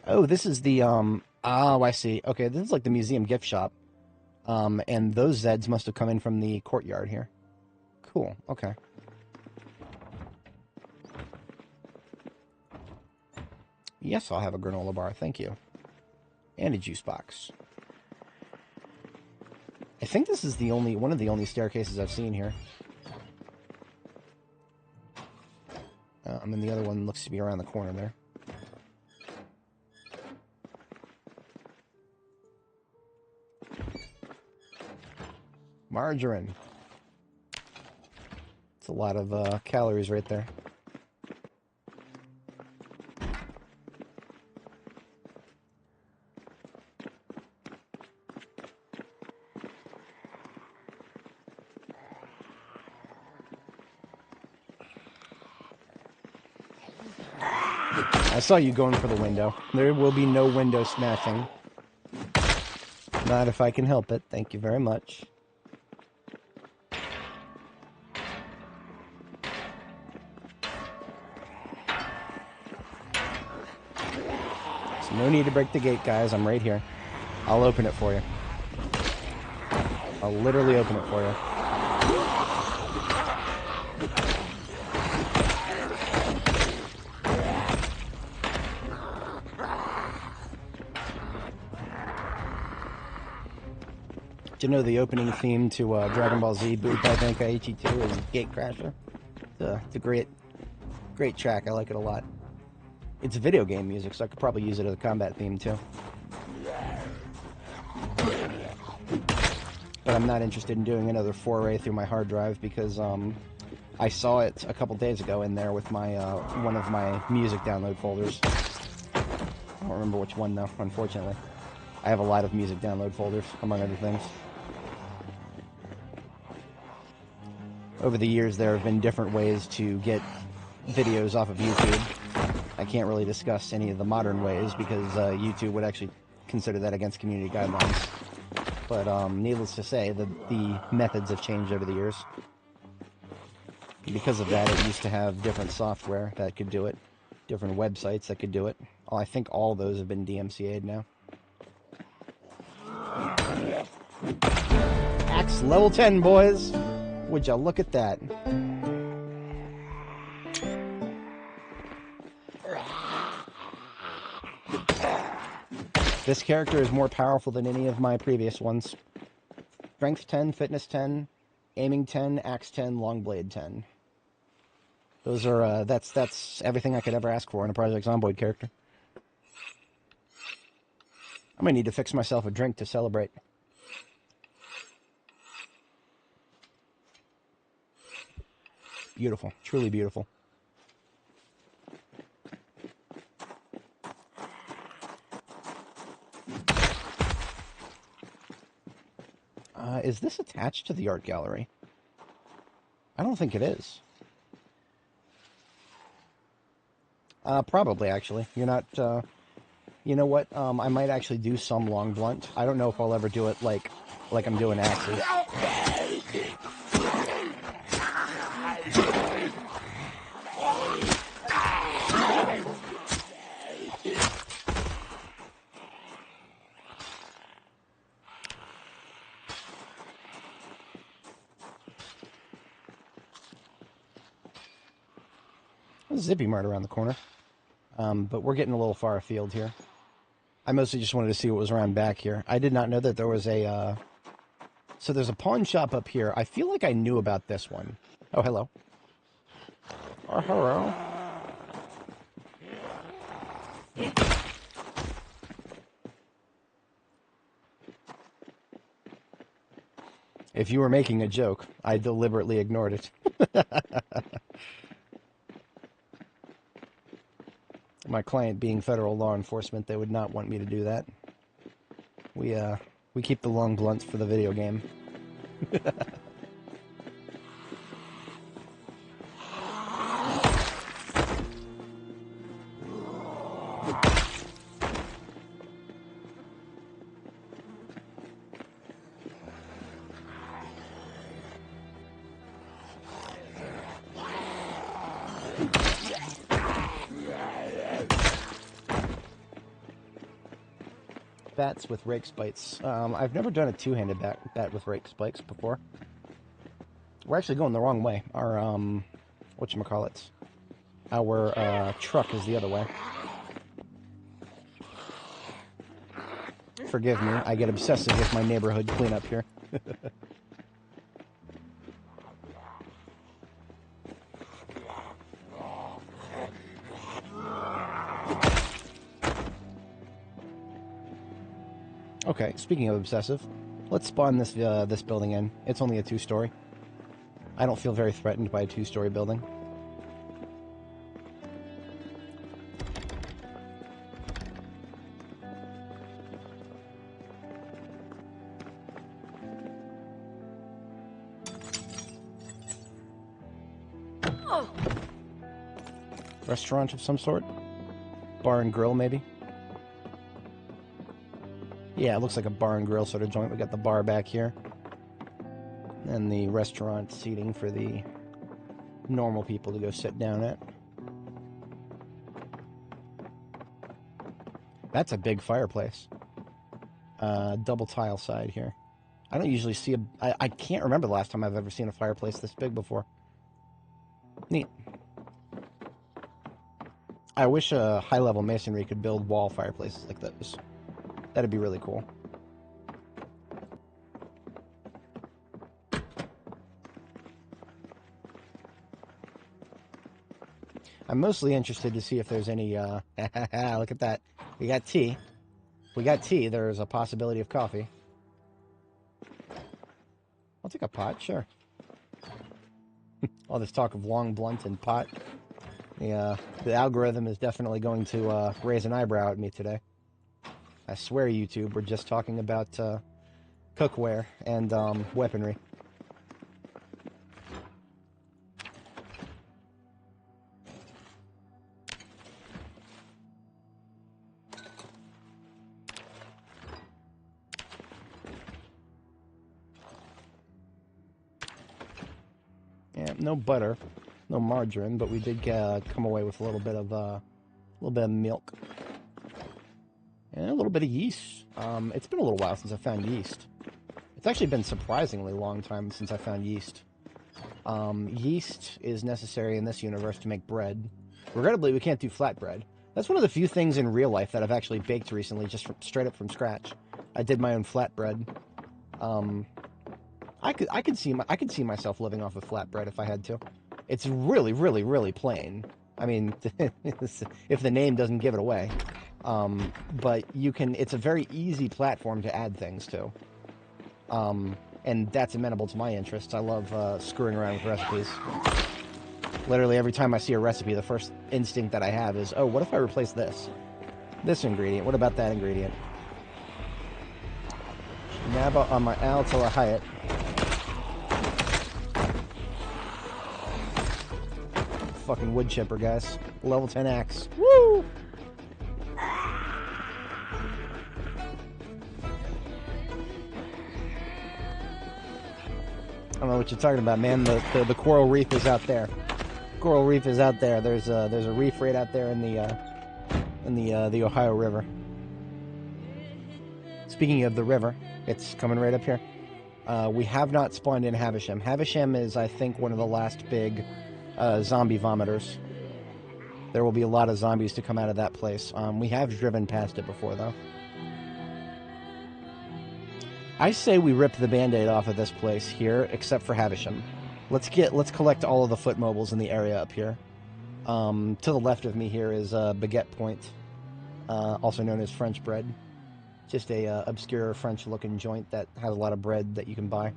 Oh, this is the, oh, I see. Okay, this is like the museum gift shop. And those Zeds must have come in from the courtyard here. Cool, okay. Yes, I'll have a granola bar, thank you. And a juice box. I think this is the only, one of the only staircases I've seen here. And the other one looks to be around the corner there. Margarine. It's a lot of calories right there. I saw you going for the window. There will be no window smashing. Not if I can help it. Thank you very much. So no need to break the gate, guys. I'm right here. I'll open it for you. I'll literally open it for you. Do you know the opening theme to Dragon Ball Z Budokai Tenkaichi 2 is Gate Crasher? It's a great track. I like it a lot. It's video game music, so I could probably use it as a combat theme too. But I'm not interested in doing another foray through my hard drive because I saw it a couple days ago in there with my one of my music download folders. I don't remember which one though, unfortunately. I have a lot of music download folders, among other things. Over the years, there have been different ways to get videos off of YouTube. I can't really discuss any of the modern ways because YouTube would actually consider that against community guidelines. But needless to say, the methods have changed over the years. Because of that, it used to have different software that could do it, different websites that could do it. Oh, I think all those have been DMCA'd now. Axe level 10, boys! Would you look at that? This character is more powerful than any of my previous ones. Strength 10, Fitness 10, Aiming 10, Axe 10, Longblade 10. Those are, that's everything I could ever ask for in a Project Zomboid character. I might need to fix myself a drink to celebrate. Beautiful. Truly beautiful. Is this attached to the art gallery? I don't think it is. Probably, actually. You're not, you know what? I might actually do some long blunt. I don't know if I'll ever do it like I'm doing axes. Zippy Mart around the corner. But we're getting a little far afield here. I mostly just wanted to see what was around back here. I did not know that there was a, so there's a pawn shop up here. I feel like I knew about this one. Oh, hello. Oh, hello. If you were making a joke, I deliberately ignored it. My client being federal law enforcement, they would not want me to do that. We keep the long blunts for the video game. bats with rake spikes. I've never done a two-handed bat with rake spikes before. We're actually going the wrong way. Our, whatchamacallits. Our, truck is the other way. Forgive me, I get obsessive with my neighborhood cleanup here. Okay, speaking of obsessive, let's spawn this this building in. It's only a 2-story. I don't feel very threatened by a 2-story building. Restaurant of some sort? Bar and grill, maybe? Yeah, it looks like a bar and grill sort of joint. We got the bar back here. And the restaurant seating for the normal people to go sit down at. That's a big fireplace. Double tile side here. I don't usually see I can't remember the last time I've ever seen a fireplace this big before. Neat. I wish high-level masonry could build wall fireplaces like those. That'd be really cool. I'm mostly interested to see if there's any, look at that. We got tea. We got tea. There's a possibility of coffee. I'll take a pot, sure. All this talk of long blunt and pot. The algorithm is definitely going to raise an eyebrow at me today. I swear, YouTube, we're just talking about cookware and weaponry. Yeah, no butter, no margarine, but we did come away with a little bit of milk. And a little bit of yeast. It's been a little while since I found yeast. It's actually been surprisingly long time since I found yeast. Yeast is necessary in this universe to make bread. Regrettably, we can't do flatbread. That's one of the few things in real life that I've actually baked recently, just straight up from scratch. I did my own flatbread. I could see myself living off of flatbread if I had to. It's really, really, really plain. I mean, if the name doesn't give it away. But you can, it's a very easy platform to add things to. And that's amenable to my interests. I love screwing around with recipes. Literally every time I see a recipe, the first instinct that I have is, oh, what if I replace this ingredient? What about that ingredient? Naba on my Al till I Hyatt. Fucking wood chipper, guys. Level 10 axe. Woo! I don't know what you're talking about, man. The coral reef is out there. Coral reef is out there. There's a reef right out there in the Ohio River. Speaking of the river, it's coming right up here. We have not spawned in Havisham. Havisham is, I think, one of the last big zombie vomiters. There will be a lot of zombies to come out of that place. We have driven past it before, though. I say we rip the Band-Aid off of this place here, except for Havisham. Let's collect all of the foot mobiles in the area up here. To the left of me here is Baguette Point, also known as French bread. Just a obscure French-looking joint that has a lot of bread that you can buy.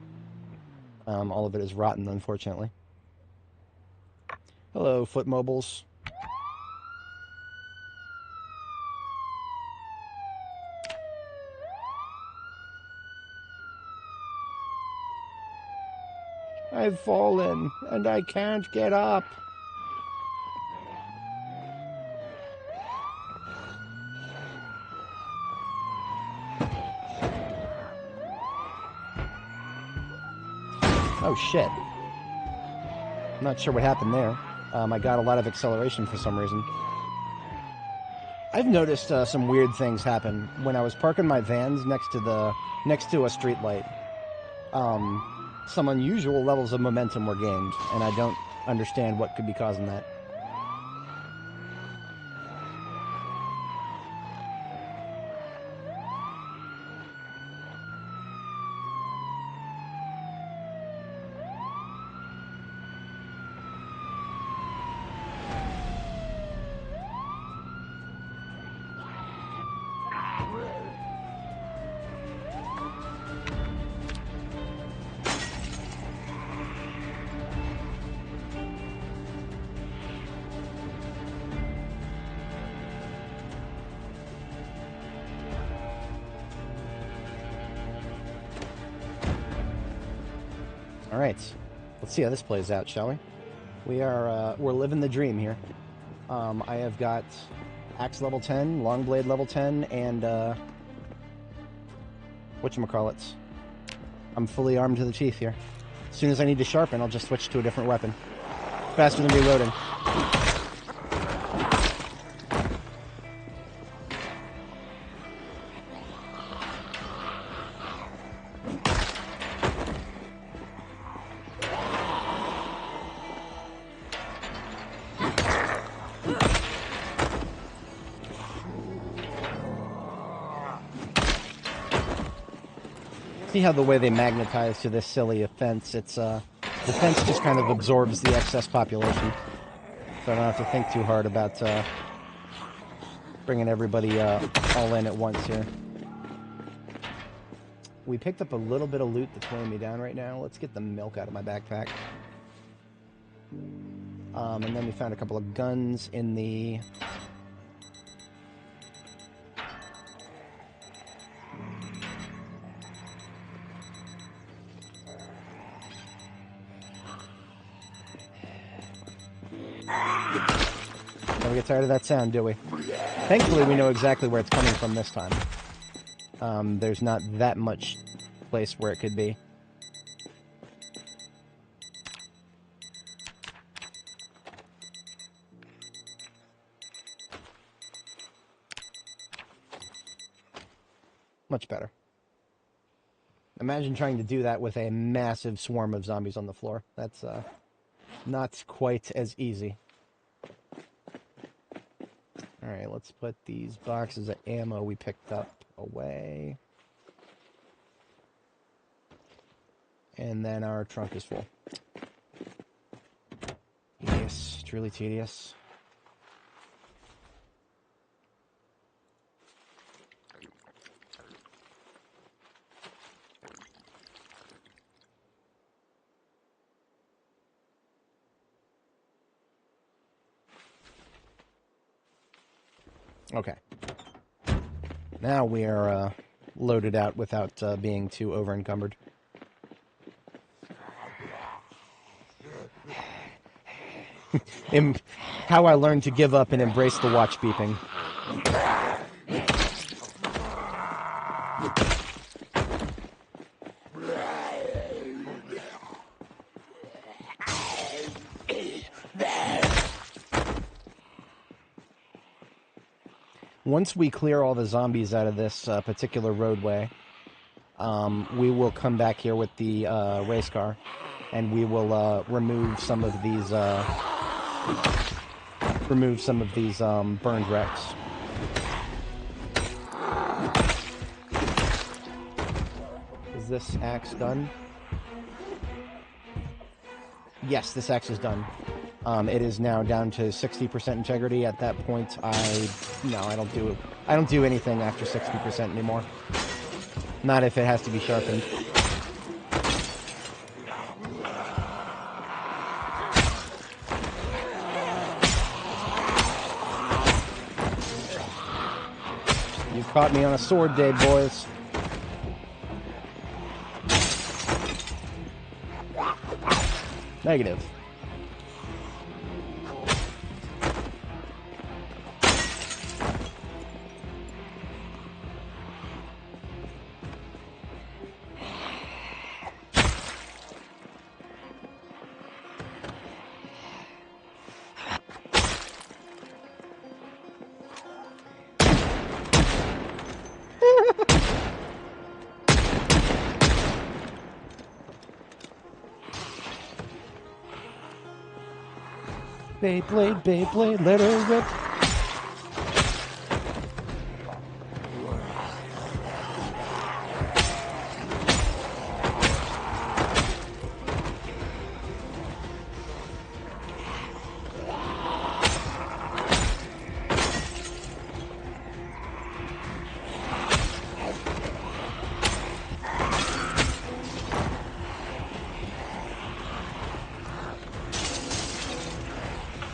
All of it is rotten, unfortunately. Hello, foot mobiles. I've fallen, and I can't get up. Oh, shit. I'm not sure what happened there. I got a lot of acceleration for some reason. I've noticed some weird things happen when I was parking my vans next to a street light. Some unusual levels of momentum were gained, and I don't understand what could be causing that. All right, let's see how this plays out, shall we? We're living the dream here. I have got axe level 10, long blade level 10, and whatchamacallits. I'm fully armed to the teeth here. As soon as I need to sharpen, I'll just switch to a different weapon. Faster than reloading. See how the way they magnetize to this silly fence, it's the fence just kind of absorbs the excess population, so I don't have to think too hard about bringing everybody all in at once here. We picked up a little bit of loot that's weighing me down right now. Let's get the milk out of my backpack. And then we found a couple of guns in the... Never get tired of that sound, do we? Thankfully, we know exactly where it's coming from this time. There's not that much place where it could be. Much better. Imagine trying to do that with a massive swarm of zombies on the floor. That's not quite as easy. Alright, let's put these boxes of ammo we picked up away. And then our trunk is full. Yes, truly tedious. Okay. Now we are loaded out without being too over-encumbered. How I learned to give up and embrace the watch beeping. Once we clear all the zombies out of this particular roadway, we will come back here with the race car, and we will remove some of these burned wrecks. Is this axe done? Yes, this axe is done. It is now down to 60% integrity. At that point, I don't do anything after 60% anymore. Not if it has to be sharpened. You caught me on a sword day, boys. Negative. Beyblade, Beyblade, let her rip.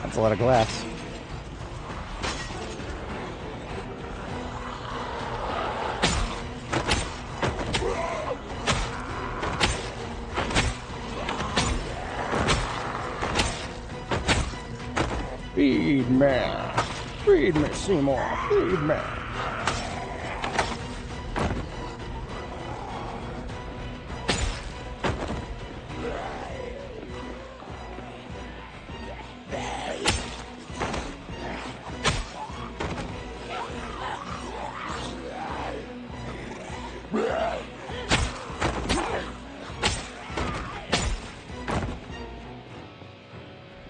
That's a lot of glass. Feed me, Seymour, feed me.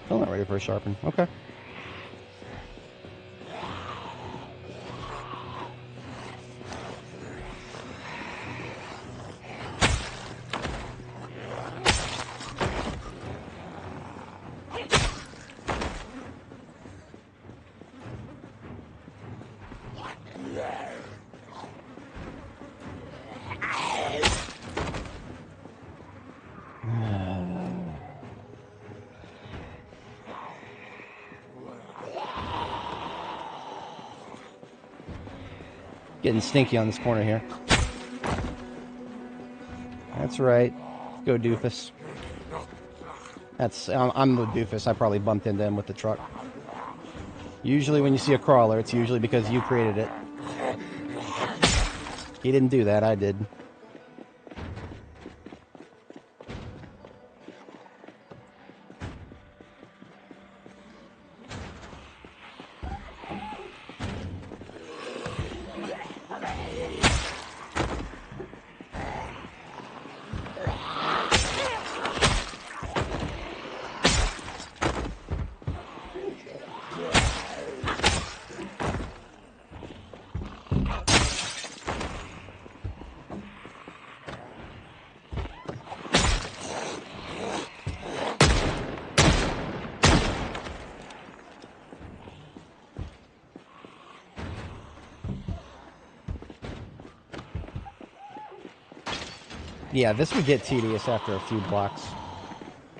Still not ready for a sharpen. Okay. Getting stinky on this corner here. That's right. Go doofus. I'm the doofus. I probably bumped into him with the truck. Usually when you see a crawler, it's usually because you created it. He didn't do that, I did. Yeah, this would get tedious after a few blocks.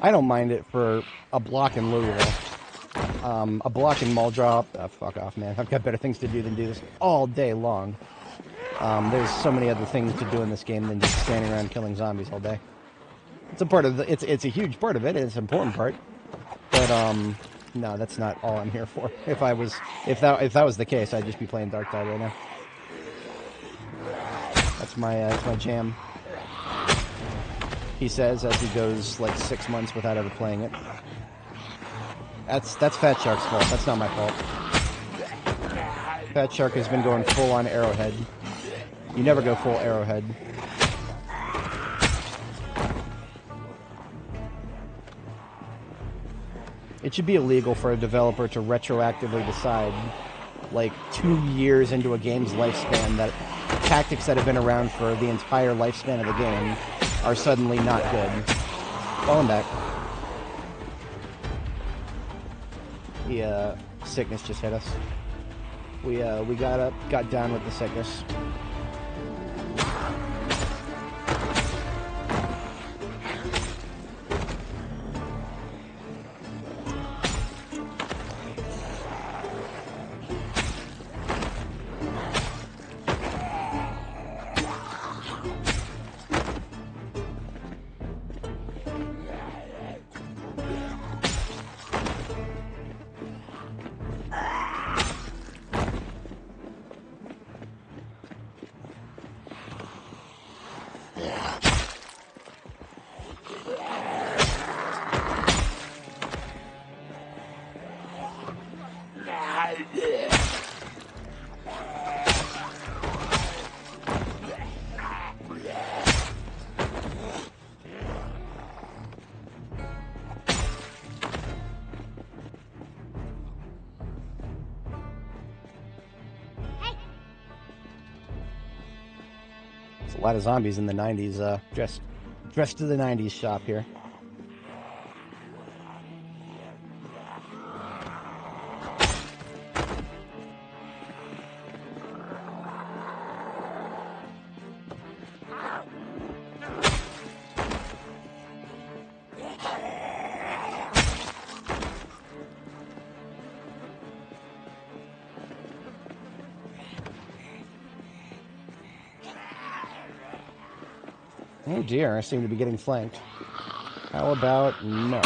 I don't mind it for a block in Louisville. A block in Muldrop. Fuck off, man. I've got better things to do than do this all day long. There's so many other things to do in this game than just standing around killing zombies all day. It's a part of the, it's a huge part of it. It's an important part. But no, that's not all I'm here for. If that was the case, I'd just be playing Dark Tide right now. That's my jam. He says as he goes like 6 months without ever playing it. That's Fat Shark's fault. That's not my fault. Fat Shark has been going full on Arrowhead. You never go full Arrowhead. It should be illegal for a developer to retroactively decide, like 2 years into a game's lifespan, that tactics that have been around for the entire lifespan of the game are suddenly not good. Falling back. The sickness just hit us. We got down with the sickness. There's a lot of zombies in the 90s, dressed to the 90s shop here. Oh dear, I seem to be getting flanked. How about no?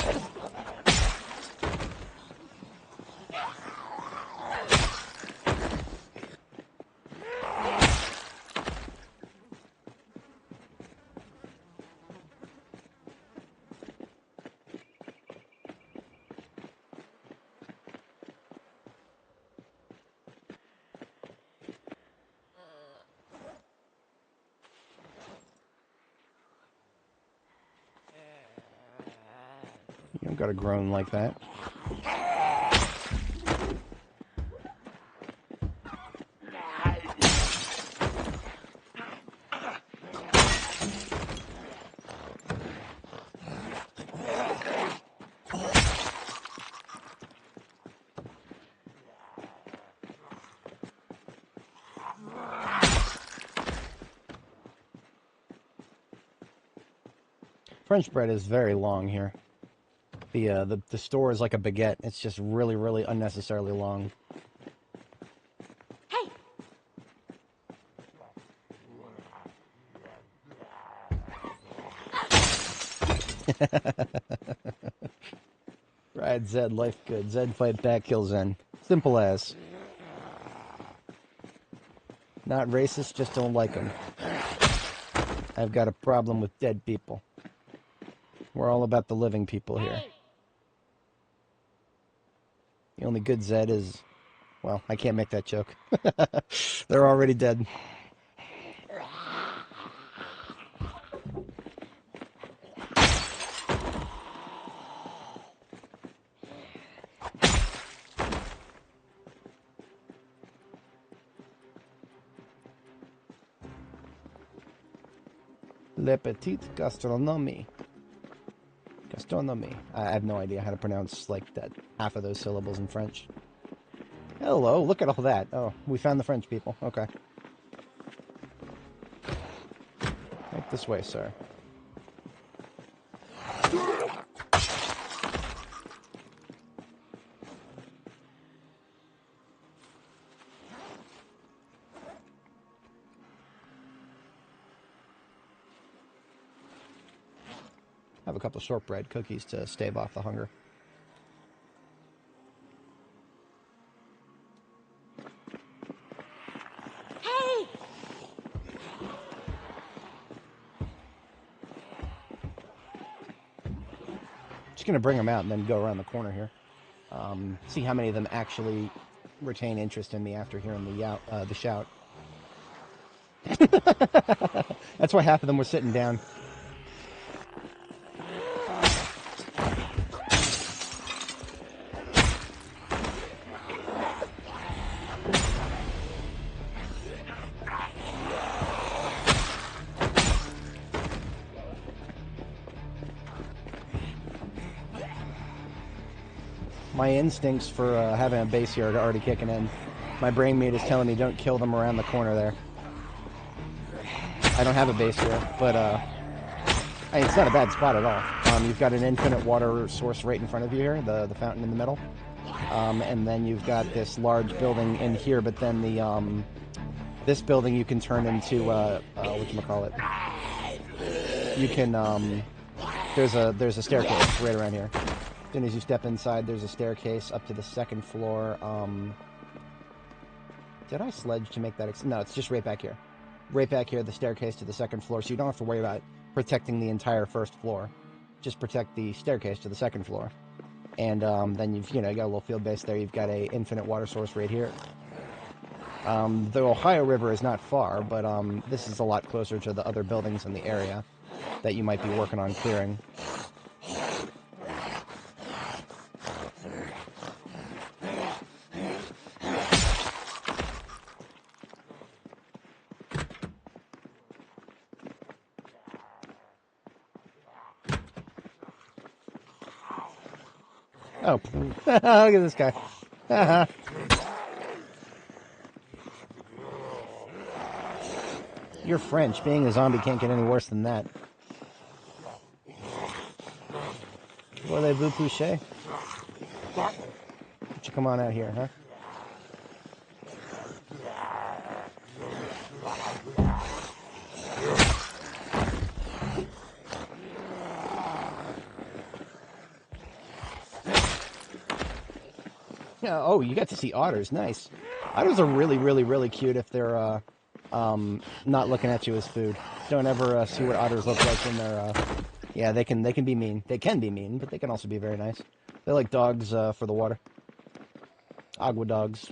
You don't gotta groan like that. French bread is very long here. The store is like a baguette. It's just really, really unnecessarily long. Hey! Ride Zed, life good. Zed fight back, kill Zen. Simple as. Not racist, just don't like them. I've got a problem with dead people. We're all about the living people here. Hey! The only good Zed is... Well, I can't make that joke. They're already dead. Le petit gastronomie. Gastronomie. I have no idea how to pronounce, like, that half of those syllables in French. Hello, look at all that. Oh, we found the French people. Okay. Right this way, sir. Have a couple shortbread cookies to stave off the hunger. Hey! Just gonna bring them out and then go around the corner here. See how many of them actually retain interest in me after hearing the shout. That's why half of them were sitting down. My instincts for having a base here are already kicking in. My brain meat is telling me don't kill them around the corner there. I don't have a base here, but it's not a bad spot at all. You've got an infinite water source right in front of you here, the fountain in the middle. And then you've got this large building in here, but then this building you can turn into, whatchamacallit. You can, there's a staircase right around here. As soon as you step inside, there's a staircase up to the second floor. Did I sledge to make that? No, it's just right back here. Right back here, the staircase to the second floor, so you don't have to worry about protecting the entire first floor. Just protect the staircase to the second floor. And then you've got a little field base there. You've got a infinite water source right here. The Ohio River is not far, but this is a lot closer to the other buildings in the area that you might be working on clearing. Oh, look at this guy. You're French. Being a zombie can't get any worse than that. Voulez-vous coucher? Why don't you come on out here, huh? Yeah, oh, you got to see otters. Nice. Otters are really, really, really cute if they're not looking at you as food. Don't ever see what otters look like when they're yeah, they can be mean. They can be mean, but they can also be very nice. They're like dogs for the water. Agua dogs.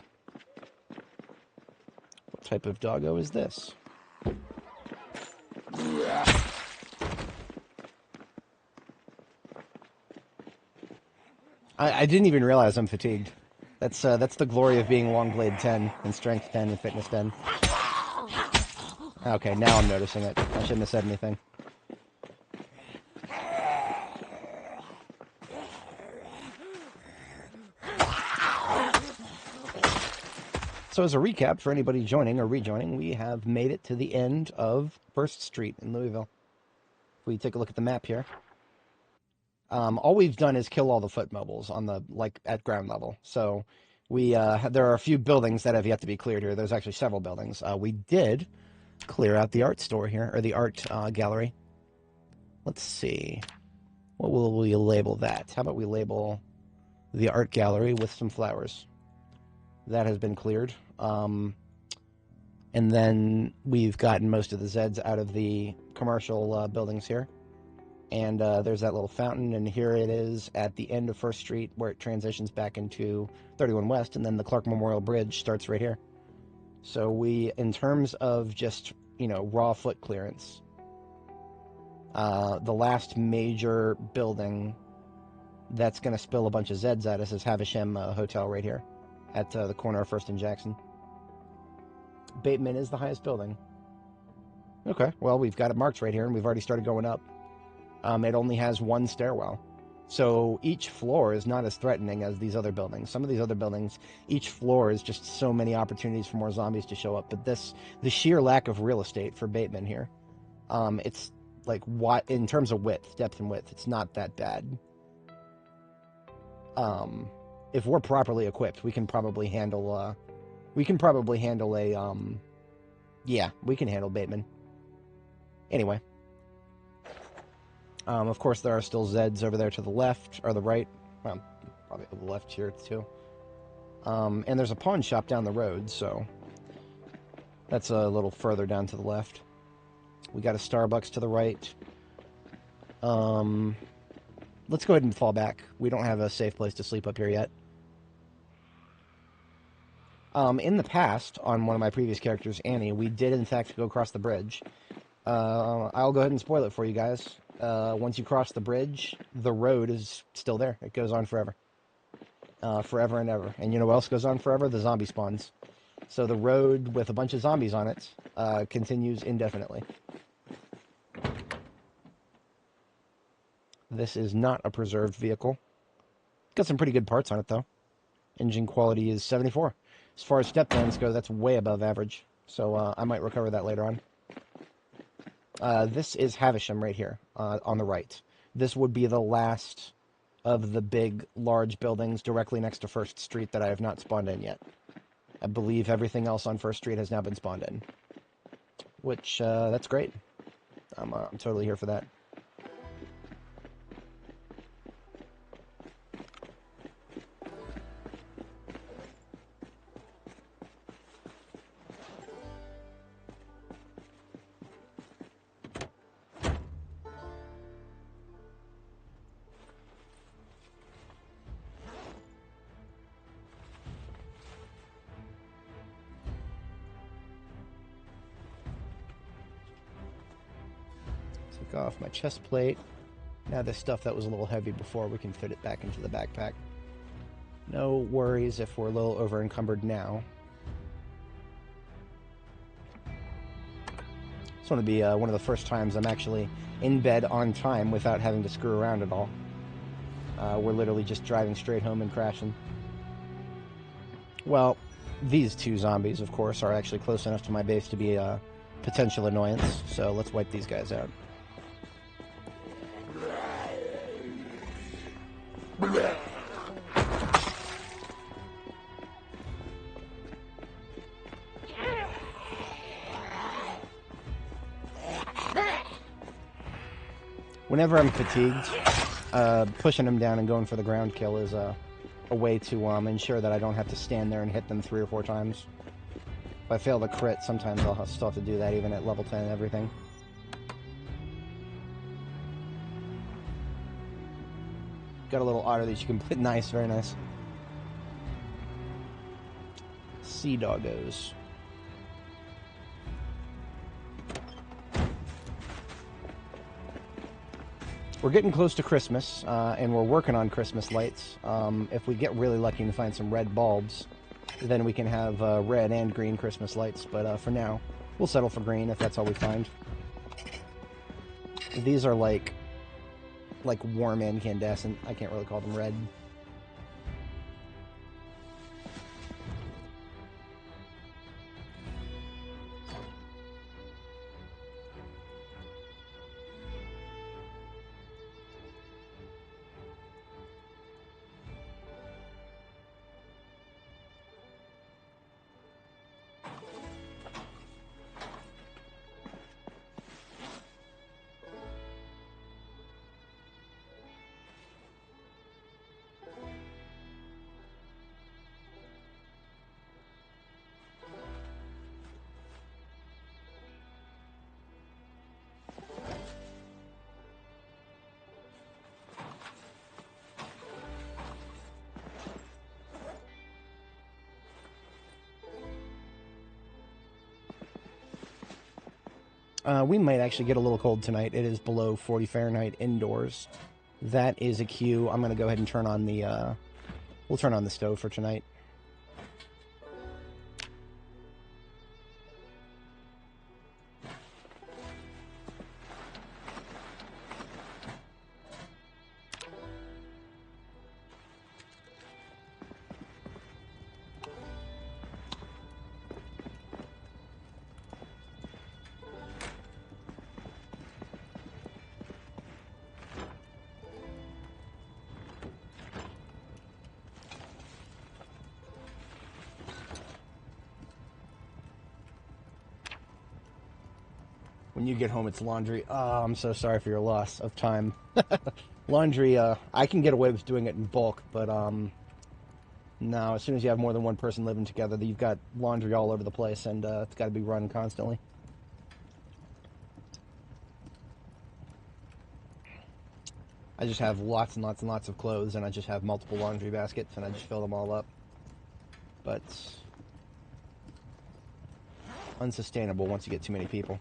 What type of doggo is this? I didn't even realize I'm fatigued. That's the glory of being Longblade 10 and Strength 10 and Fitness 10. Okay, now I'm noticing it. I shouldn't have said anything. So as a recap for anybody joining or rejoining, we have made it to the end of 1st Street in Louisville. If we take a look at the map here, all we've done is kill all the foot mobiles on the at ground level. So we there are a few buildings that have yet to be cleared here. There's actually several buildings. We did clear out the art store here, or the art gallery. Let's see, what will we label that? How about we label the art gallery with some flowers? That has been cleared. And then we've gotten most of the Zeds out of the commercial buildings here. And there's that little fountain, and here it is at the end of 1st Street where it transitions back into 31 West, and then the Clark Memorial Bridge starts right here. So we, in terms of just, raw foot clearance, the last major building that's going to spill a bunch of Zeds at us is Havisham Hotel right here at the corner of 1st and Jackson. Bateman is the highest building. Okay, well, we've got it marked right here, and we've already started going up. It only has one stairwell. So each floor is not as threatening as these other buildings. Some of these other buildings, each floor is just so many opportunities for more zombies to show up. But the sheer lack of real estate for Bateman here, it's like, what in terms of width, depth and width, it's not that bad. If we're properly equipped, we can probably handle, yeah, we can handle Bateman. Anyway. Of course, there are still Zeds over there to the left, or the right. Well, probably to the left here, too. And there's a pawn shop down the road, so that's a little further down to the left. We got a Starbucks to the right. Let's go ahead and fall back. We don't have a safe place to sleep up here yet. In the past, on one of my previous characters, Annie, we did, in fact, go across the bridge. I'll go ahead and spoil it for you guys. Once you cross the bridge, the road is still there. It goes on forever. Forever and ever. And you know what else goes on forever? The zombie spawns. So the road with a bunch of zombies on it continues indefinitely. This is not a preserved vehicle. Got some pretty good parts on it, though. Engine quality is 74. As far as step vans go, that's way above average. So I might recover that later on. This is Havisham right here, on the right. This would be the last of the big, large buildings directly next to 1st Street that I have not spawned in yet. I believe everything else on 1st Street has now been spawned in. Which, that's great. I'm totally here for that. Take off my chest plate. Now this stuff that was a little heavy before, we can fit it back into the backpack. No worries if we're a little over encumbered now. This one would be one of the first times I'm actually in bed on time without having to screw around at all. We're literally just driving straight home and crashing. Well, these two zombies, of course, are actually close enough to my base to be a potential annoyance, so let's wipe these guys out. Whenever I'm fatigued, pushing them down and going for the ground kill is a way to ensure that I don't have to stand there and hit them 3 or 4 times. If I fail to crit, sometimes I'll still have to do that even at level 10 and everything. Got a little otter that you can put. Nice, very nice. Sea doggos. We're getting close to Christmas, and we're working on Christmas lights. If we get really lucky and find some red bulbs, then we can have red and green Christmas lights. But for now, we'll settle for green if that's all we find. These are like warm incandescent. I can't really call them red. We might actually get a little cold tonight. It is below 40 Fahrenheit indoors. That is a cue. I'm going to go ahead and turn on the, we'll turn on the stove for tonight. When you get home, it's laundry. Oh, I'm so sorry for your loss of time. Laundry, I can get away with doing it in bulk, but, no, as soon as you have more than one person living together, you've got laundry all over the place, and, it's got to be run constantly. I just have lots and lots and lots of clothes, and I just have multiple laundry baskets, and I just fill them all up. But unsustainable once you get too many people.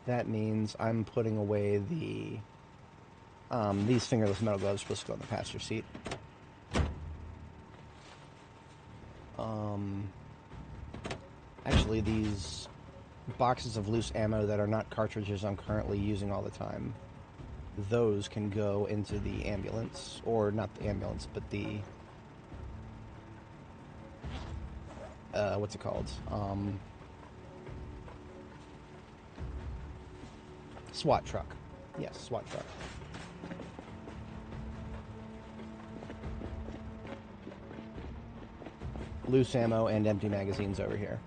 That means I'm putting away the, these fingerless metal gloves are supposed to go in the passenger seat. Actually, these boxes of loose ammo that are not cartridges I'm currently using all the time, those can go into the ambulance, or not the ambulance, but the, what's it called? SWAT truck. Yes, SWAT truck. Loose ammo and empty magazines over here.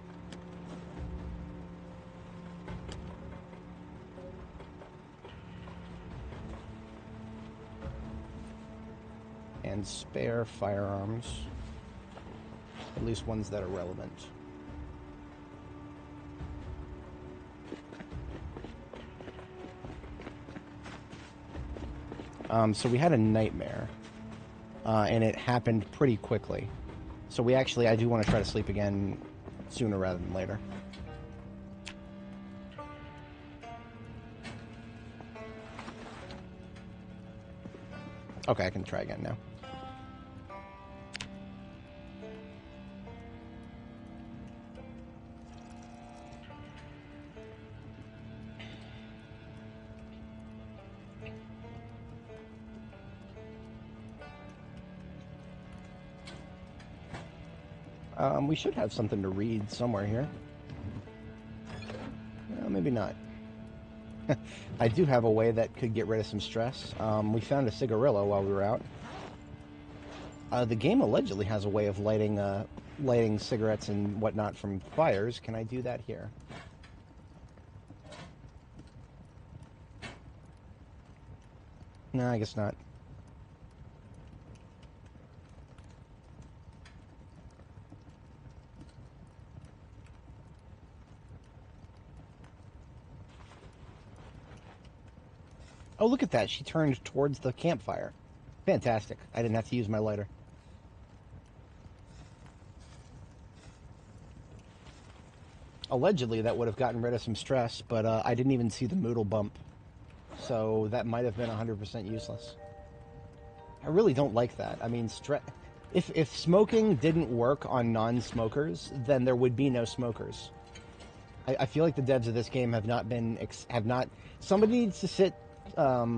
And spare firearms. At least ones that are relevant. So we had a nightmare, and it happened pretty quickly. So I do want to try to sleep again sooner rather than later. Okay, I can try again now. We should have something to read somewhere here. Maybe not. I do have a way that could get rid of some stress. We found a cigarillo while we were out. The game allegedly has a way of lighting cigarettes and whatnot from fires. Can I do that here? No, I guess not. Oh, look at that. She turned towards the campfire. Fantastic. I didn't have to use my lighter. Allegedly, that would have gotten rid of some stress, but I didn't even see the Moodle bump. So that might have been 100% useless. I really don't like that. I mean, if smoking didn't work on non-smokers, then there would be no smokers. I feel like the devs of this game have not. Somebody needs to sit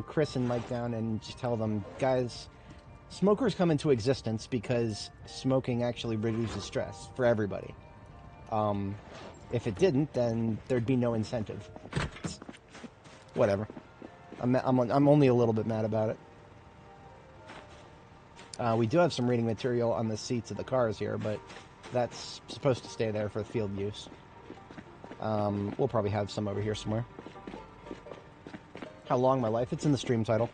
Chris and Mike down and just tell them, guys, smokers come into existence because smoking actually reduces stress for everybody. If it didn't, then there'd be no incentive. Whatever. I'm only a little bit mad about it. We do have some reading material on the seats of the cars here, but that's supposed to stay there for field use. We'll probably have some over here somewhere. How long my life? It's in the stream title.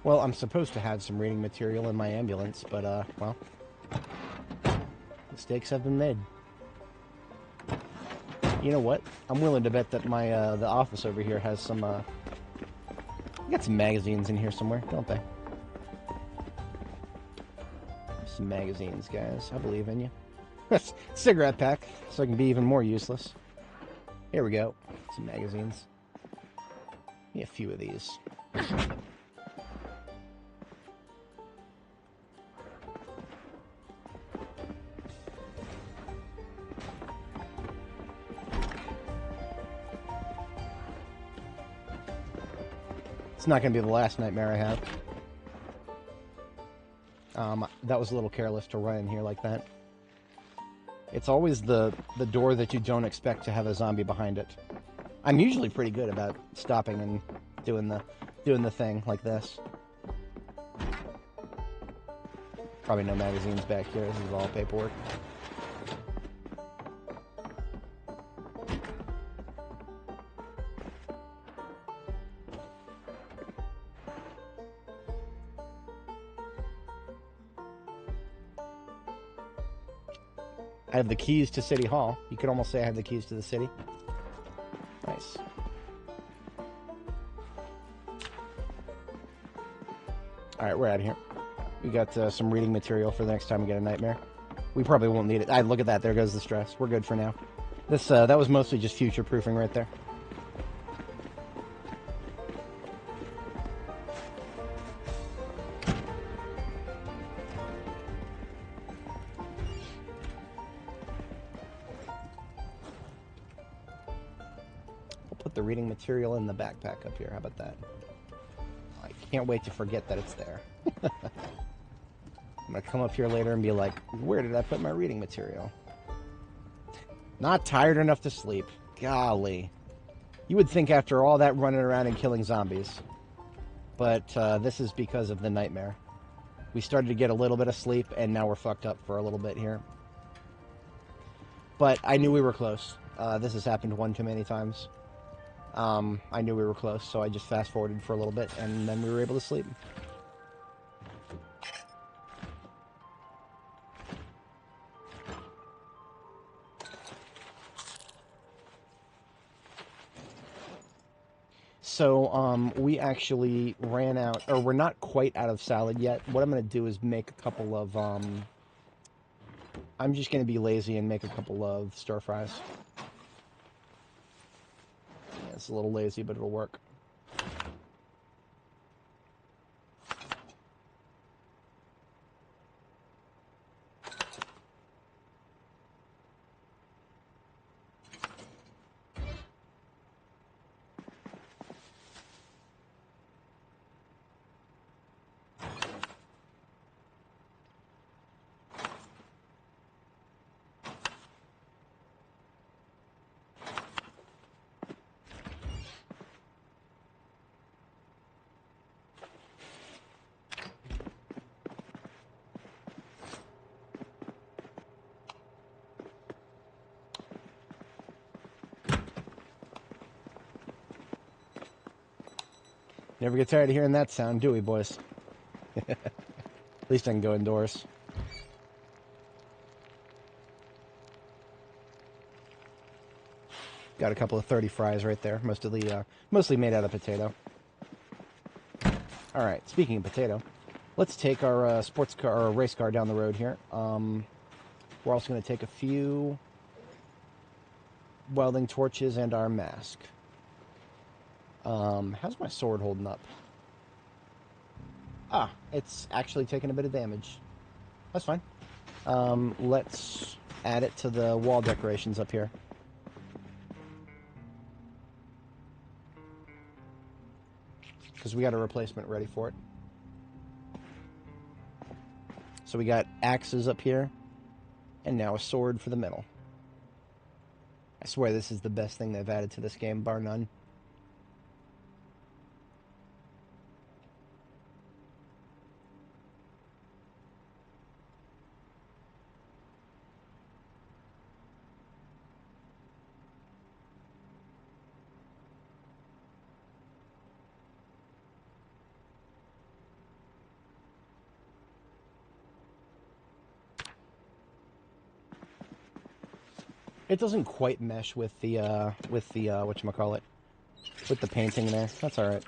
Well, I'm supposed to have some reading material in my ambulance, but, well, mistakes have been made. You know what? I'm willing to bet that my, the office over here has some, we got some magazines in here somewhere, don't they? Some magazines, guys. I believe in you. Cigarette pack, so I can be even more useless. Here we go. Some magazines. Need a few of these. It's not going to be the last nightmare I have. That was a little careless to run in here like that. It's always the door that you don't expect to have a zombie behind it. I'm usually pretty good about stopping and doing the thing like this. Probably no magazines back here. This is all paperwork. I have the keys to City Hall. You could almost say I have the keys to the city. Nice. Alright, we're out of here. We got some reading material for the next time we get a nightmare. We probably won't need it. Look at that. There goes the stress. We're good for now. This that was mostly just future-proofing right there. The reading material in the backpack up here. How about that? I can't wait to forget that it's there. I'm gonna come up here later and be like, where did I put my reading material? Not tired enough to sleep. Golly. You would think after all that running around and killing zombies. But this is because of the nightmare. We started to get a little bit of sleep, and now we're fucked up for a little bit here. But I knew we were close. This has happened one too many times. I knew we were close, so I just fast-forwarded for a little bit, and then we were able to sleep. So, we actually ran out, or we're not quite out of salad yet. What I'm going to do is make a couple of, I'm just going to be lazy and make a couple of stir-fries. It's a little lazy, but it'll work. Never get tired of hearing that sound, do we, boys? At least I can go indoors. Got a couple of 30 fries right there, mostly made out of potato. All right, speaking of potato, let's take our sports car or race car down the road here. We're also going to take a few welding torches and our mask. How's my sword holding up? Ah, it's actually taking a bit of damage. That's fine. Let's add it to the wall decorations up here. Because we got a replacement ready for it. So we got axes up here, and now a sword for the middle. I swear this is the best thing they've added to this game, bar none. It doesn't quite mesh with the whatchamacallit, with the painting there. That's alright.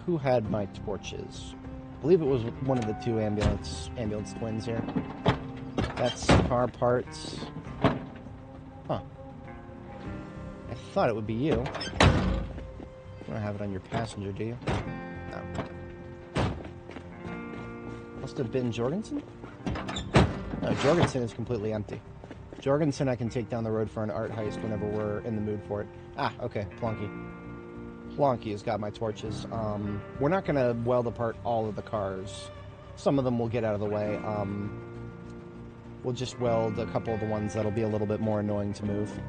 Who had my torches? I believe it was one of the two ambulance twins here. That's car parts. Huh. I thought it would be you. You don't have it on your passenger, do you? No. Must have been Jorgensen? No, Jorgensen is completely empty. Jorgensen I can take down the road for an art heist whenever we're in the mood for it. Ah, okay, Plonky. Plonky has got my torches. We're not going to weld apart all of the cars. Some of them will get out of the way. We'll just weld a couple of the ones that'll be a little bit more annoying to move.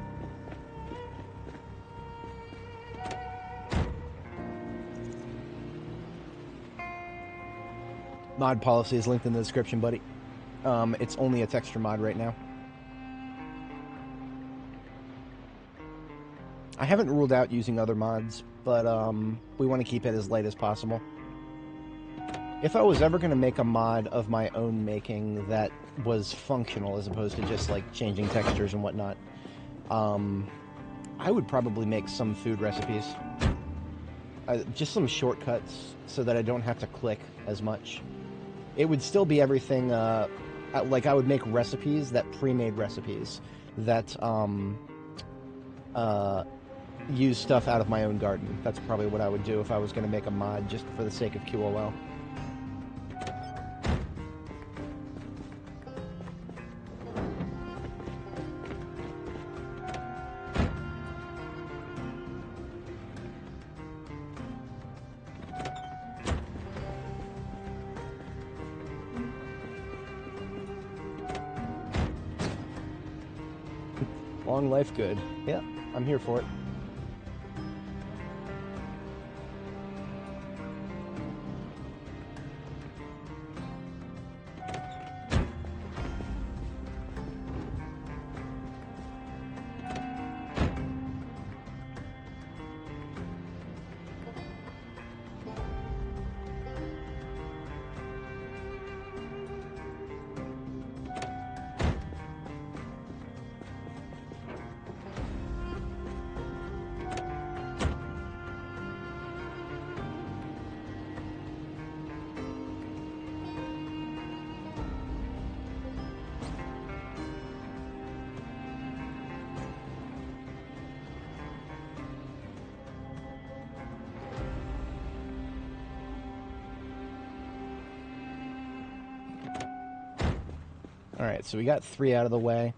Mod policy is linked in the description, buddy. It's only a texture mod right now. I haven't ruled out using other mods, but we want to keep it as light as possible. If I was ever going to make a mod of my own making that was functional as opposed to just like changing textures and whatnot, I would probably make some food recipes. Just some shortcuts so that I don't have to click as much. It would still be everything, like I would make recipes, that pre-made recipes that use stuff out of my own garden. That's probably what I would do if I was going to make a mod just for the sake of QOL. Long life good. Yeah, I'm here for it. Alright, so we got 3 out of the way.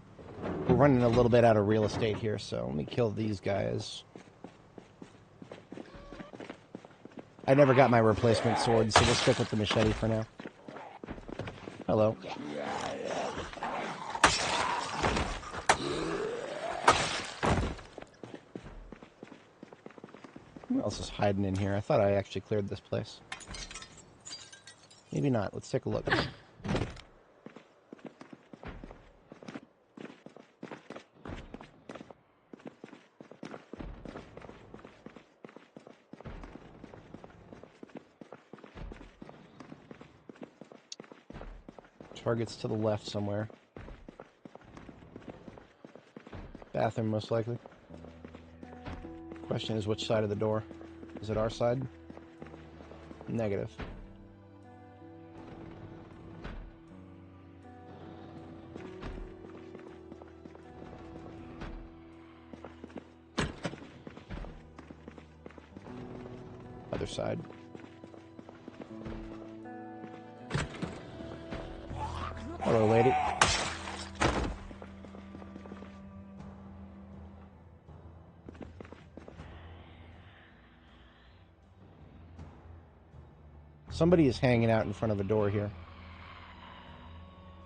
We're running a little bit out of real estate here, so let me kill these guys. I never got my replacement sword, so we'll stick with the machete for now. Hello. Who else is hiding in here? I thought I actually cleared this place. Maybe not. Let's take a look. Target's to the left somewhere. Bathroom, most likely. Question is, which side of the door? Is it our side? Negative. Other side. Hello, lady. Somebody is hanging out in front of a door here.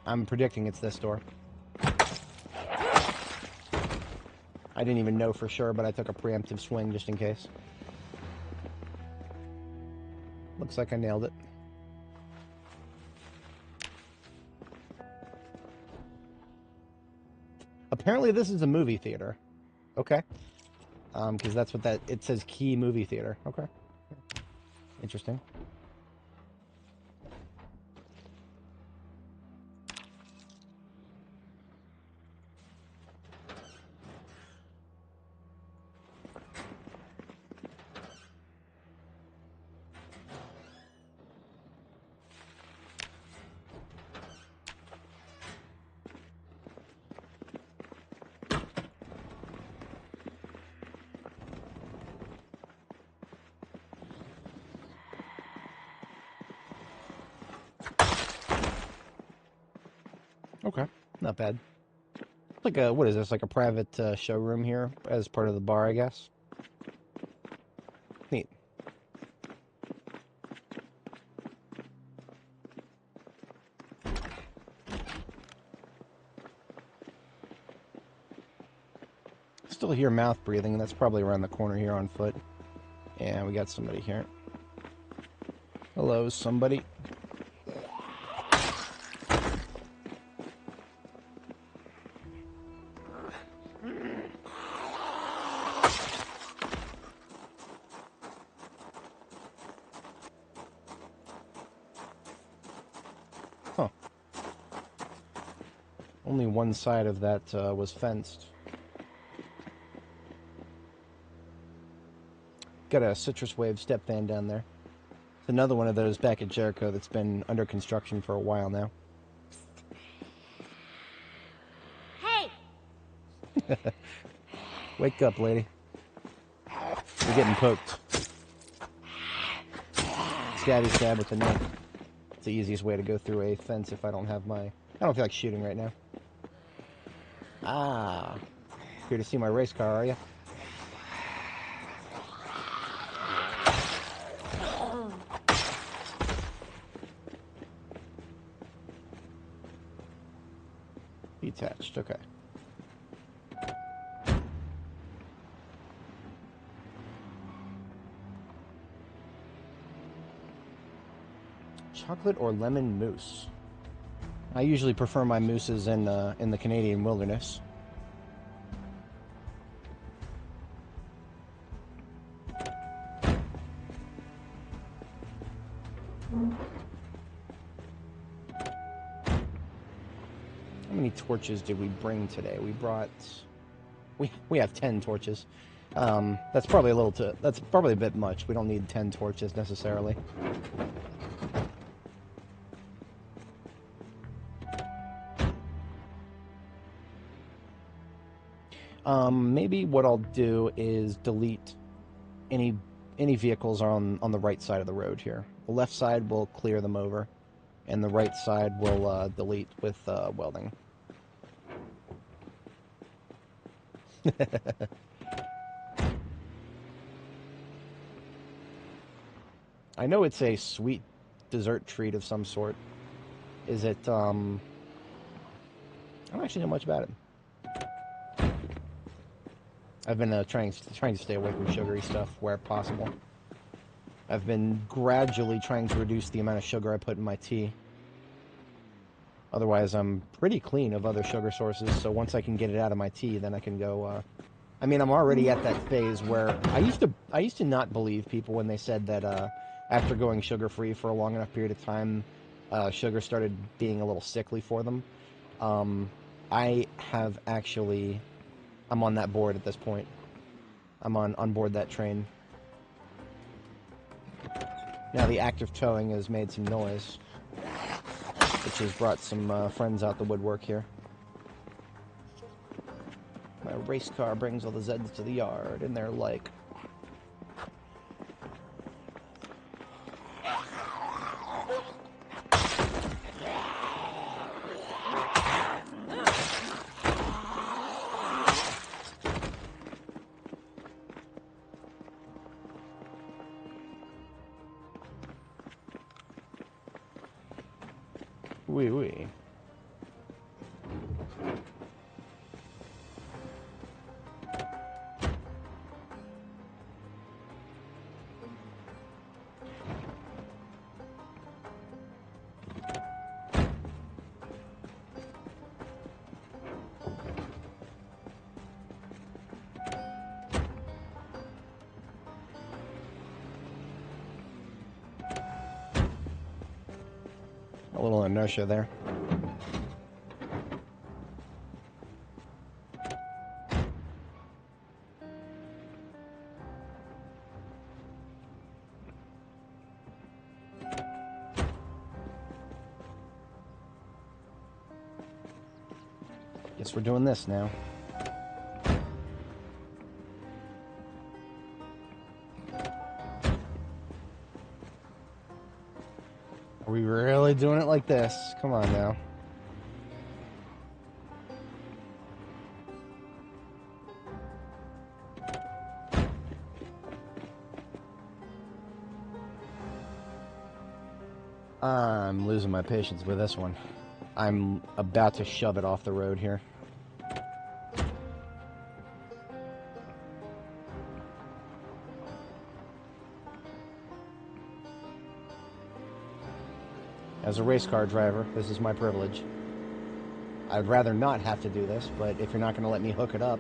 I'm predicting it's this door. I didn't even know for sure, but I took a preemptive swing just in case. Looks like I nailed it. Apparently this is a movie theater. Okay. Because that's what that... It says Key Movie Theater. Okay. Interesting. Okay, not bad. Like a, what is this, like a private showroom here as part of the bar, I guess? Neat. Still hear mouth breathing, that's probably around the corner here on foot. Yeah, we got somebody here. Hello, somebody. Huh. Only one side of that was fenced. Got a citrus wave step van down there. It's another one of those back at Jericho that's been under construction for a while now. Hey! Wake up, lady. You're getting poked. Stabby stab with the knife. It's the easiest way to go through a fence if I don't have my... I don't feel like shooting right now. Ah. Here to see my race car, are you? Detached, okay. Chocolate or lemon mousse? I usually prefer my mousses in the Canadian wilderness. How many torches did we bring today? We brought... We have 10 torches. That's probably a little too... That's probably a bit much. We don't need 10 torches necessarily. Maybe what I'll do is delete any vehicles on the right side of the road here. The left side will clear them over, and the right side will delete with welding. I know it's a sweet dessert treat of some sort. Is it, I don't actually know much about it. I've been trying to stay away from sugary stuff where possible. I've been gradually trying to reduce the amount of sugar I put in my tea. Otherwise, I'm pretty clean of other sugar sources, so once I can get it out of my tea, then I can go, I mean, I'm already at that phase where I used to not believe people when they said that after going sugar-free for a long enough period of time, sugar started being a little sickly for them. I have actually... I'm on that board at this point. I'm on board that train. Now the act of towing has made some noise, which has brought some friends out the woodwork here. My race car brings all the Zeds to the yard, and they're like... Wee wee. A little inertia there. Guess we're doing this now. Are we really doing it like this? Come on now. I'm losing my patience with this one. I'm about to shove it off the road here. As a race car driver, this is my privilege. I'd rather not have to do this, but if you're not going to let me hook it up,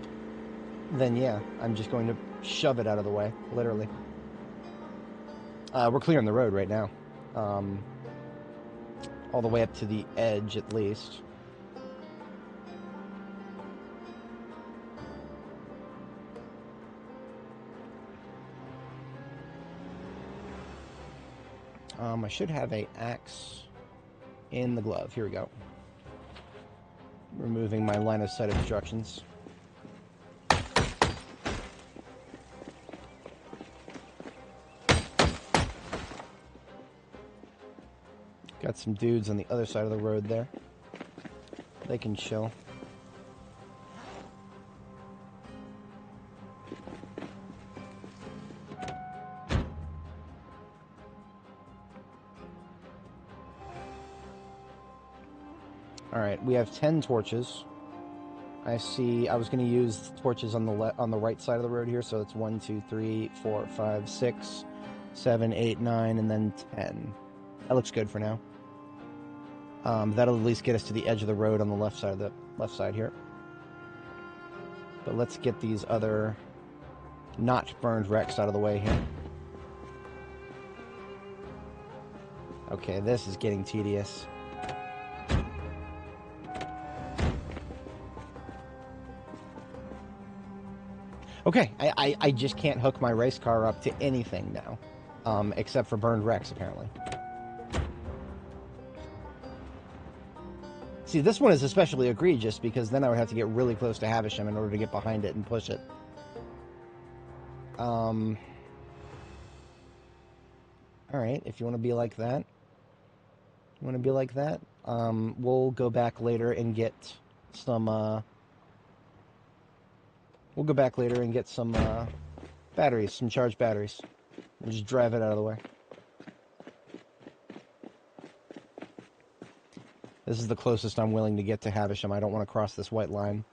then yeah, I'm just going to shove it out of the way, literally. We're clearing the road right now. All the way up to the edge, at least. I should have an axe in the glove. Here we go. Removing my line of sight obstructions. Got some dudes on the other side of the road there. They can chill. Alright, we have 10 torches. I see, I was going to use torches on the right side of the road here, so it's 1, 2, 3, 4, 5, 6, 7, 8, 9, and then 10. That looks good for now. That'll at least get us to the edge of the road on the left side here. But let's get these other not burned wrecks out of the way here. Okay, this is getting tedious. Okay, I just can't hook my race car up to anything now, except for burned wrecks, apparently. See, this one is especially egregious because then I would have to get really close to Havisham in order to get behind it and push it. Alright, if you want to be like that. You want to be like that? We'll go back later and get some, We'll go back later and get some, batteries, some charged batteries. We'll just drive it out of the way. This is the closest I'm willing to get to Havisham. I don't want to cross this white line.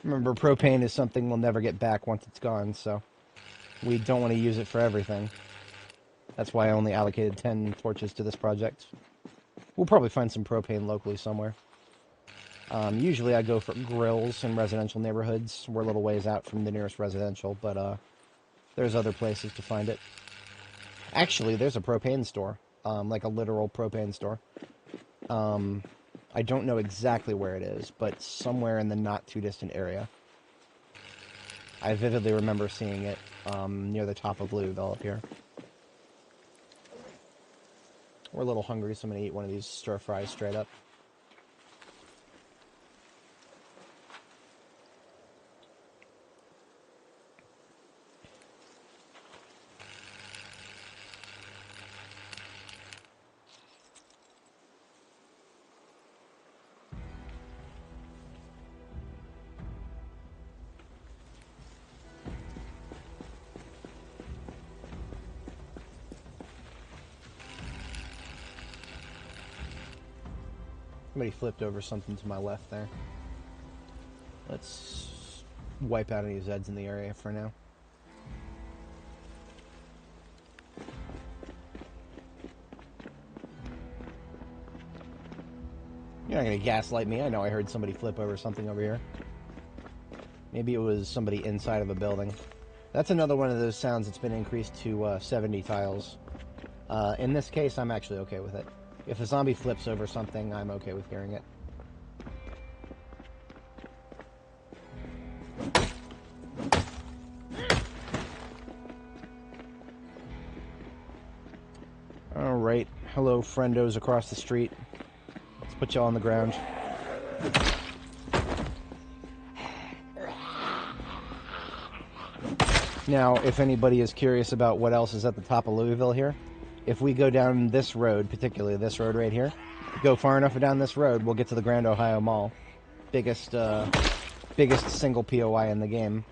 Remember, propane is something we'll never get back once it's gone, so we don't want to use it for everything. That's why I only allocated 10 torches to this project. We'll probably find some propane locally somewhere. Usually I go for grills in residential neighborhoods. We're a little ways out from the nearest residential, but there's other places to find it. Actually, there's a propane store, like a literal propane store. I don't know exactly where it is, but somewhere in the not-too-distant area. I vividly remember seeing it near the top of Louisville up here. We're a little hungry, so I'm going to eat one of these stir fries straight up. Somebody flipped over something to my left there. Let's wipe out any Zeds in the area for now. You're not going to gaslight me. I know I heard somebody flip over something over here. Maybe it was somebody inside of a building. That's another one of those sounds that's been increased to 70 tiles. In this case, I'm actually okay with it. If a zombie flips over something, I'm okay with hearing it. Alright, hello friendos across the street. Let's put y'all on the ground. Now, if anybody is curious about what else is at the top of Louisville here, if we go down this road, particularly this road right here, go far enough down this road, we'll get to the Grand Ohio Mall. Biggest single POI in the game.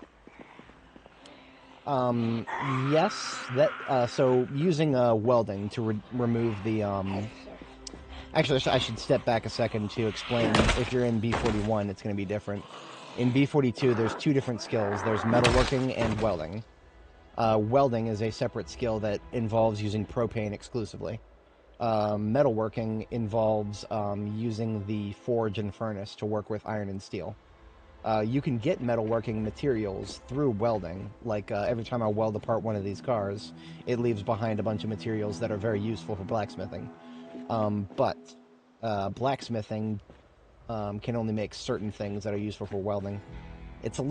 Yes, so using welding to remove the, actually, I should step back a second to explain. If you're in B41, it's going to be different. In B42, there's two different skills. There's metalworking and welding. Welding is a separate skill that involves using propane exclusively. Metalworking involves using the forge and furnace to work with iron and steel. You can get metalworking materials through welding. Like, every time I weld apart one of these cars, it leaves behind a bunch of materials that are very useful for blacksmithing. But blacksmithing can only make certain things that are useful for welding. There's a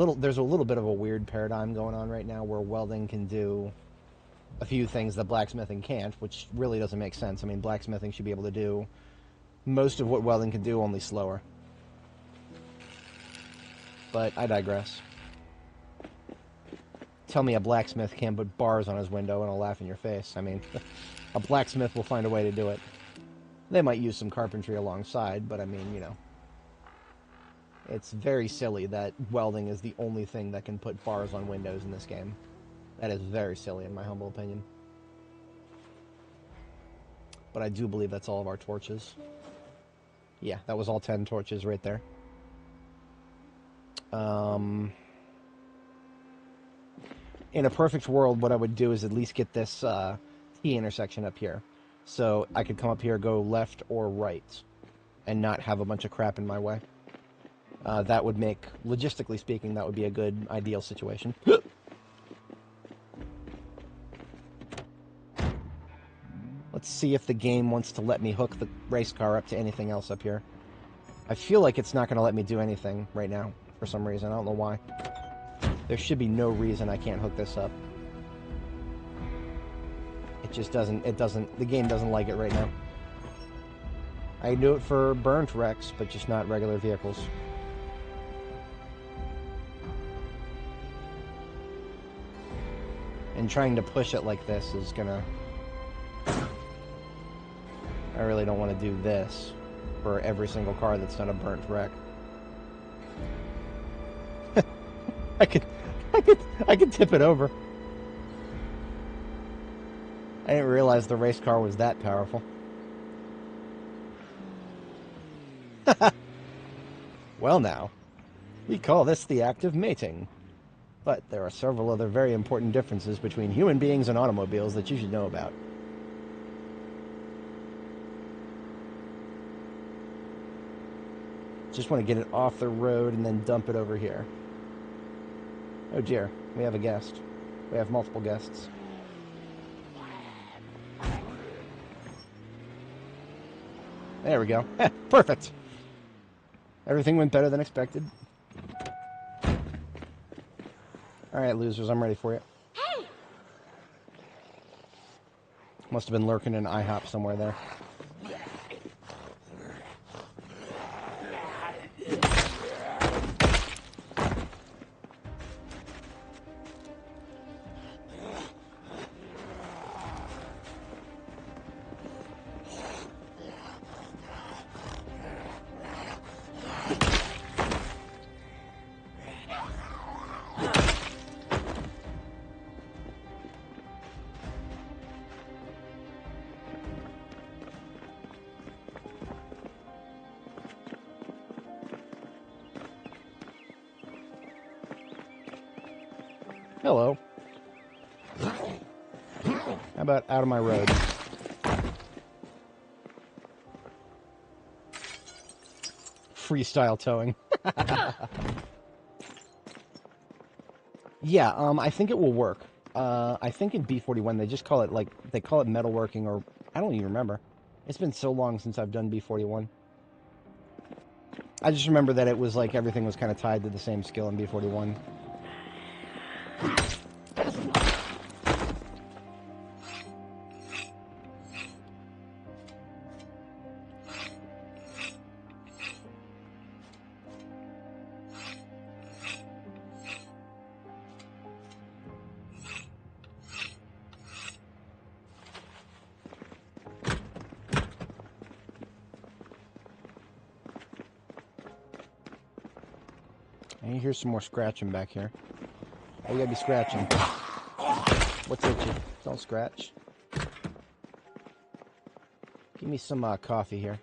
little bit of a weird paradigm going on right now where welding can do a few things that blacksmithing can't, which really doesn't make sense. I mean, blacksmithing should be able to do most of what welding can do, only slower. But I digress. Tell me a blacksmith can't put bars on his window and I'll laugh in your face. I mean, a blacksmith will find a way to do it. They might use some carpentry alongside, but I mean, you know. It's very silly that welding is the only thing that can put bars on windows in this game. That is very silly in my humble opinion. But I do believe that's all of our torches. Yeah, that was all 10 torches right there. In a perfect world, what I would do is at least get this T intersection up here. So I could come up here, go left or right, and not have a bunch of crap in my way. That would make, logistically speaking, that would be a good, ideal situation. Let's see if the game wants to let me hook the race car up to anything else up here. I feel like it's not going to let me do anything right now, for some reason. I don't know why. There should be no reason I can't hook this up. It just doesn't, the game doesn't like it right now. I do it for burnt wrecks, but just not regular vehicles. And trying to push it like this is gonna... I really don't want to do this for every single car that's not a burnt wreck. I could tip it over. I didn't realize the race car was that powerful. Well now, We call this the act of mating. But there are several other very important differences between human beings and automobiles that you should know about. Just want to get it off the road and then dump it over here. Oh dear, we have a guest. We have multiple guests. There we go. Perfect. Everything went better than expected. Alright, losers, I'm ready for you. Hey! Must have been lurking in IHOP somewhere there. Hello. How about out of my road? Freestyle towing. Yeah, I think it will work. I think in B41 they just call it they call it metalworking, or I don't even remember. It's been so long since I've done B41. I just remember that it was like everything was kind of tied to the same skill in B41. I hear some more scratching back here. Oh, you gotta be scratching. What's itchy? Don't scratch. Give me some coffee here.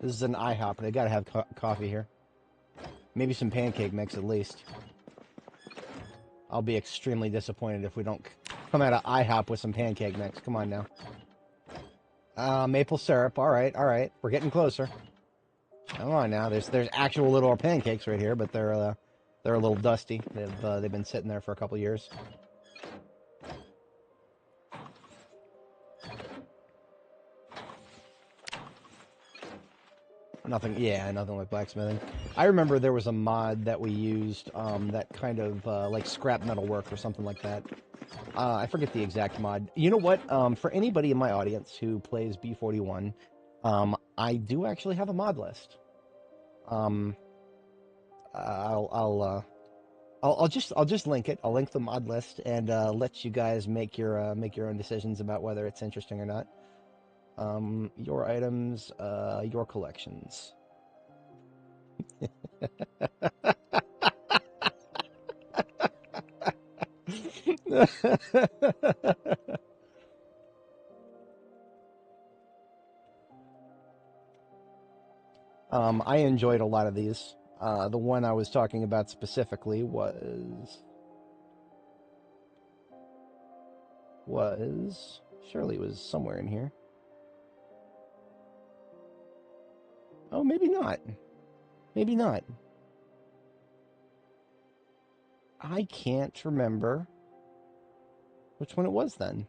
This is an IHOP. They gotta have coffee here. Maybe some pancake mix at least. I'll be extremely disappointed if we don't come out of IHOP with some pancake mix. Come on now. Maple syrup. All right, all right. We're getting closer. Come on now. There's actual little pancakes right here, but they're a little dusty. They've been sitting there for a couple years. Nothing like blacksmithing. I remember there was a mod that we used that kind of like scrap metal work or something like that. I forget the exact mod. You know what? For anybody in my audience who plays B41, I do actually have a mod list. I'll just link it. I'll link the mod list and let you guys make your own decisions about whether it's interesting or not. Your items, your collections. I enjoyed a lot of these. The one I was talking about specifically was surely it was somewhere in here. Oh, maybe not. Maybe not. I can't remember which one it was then.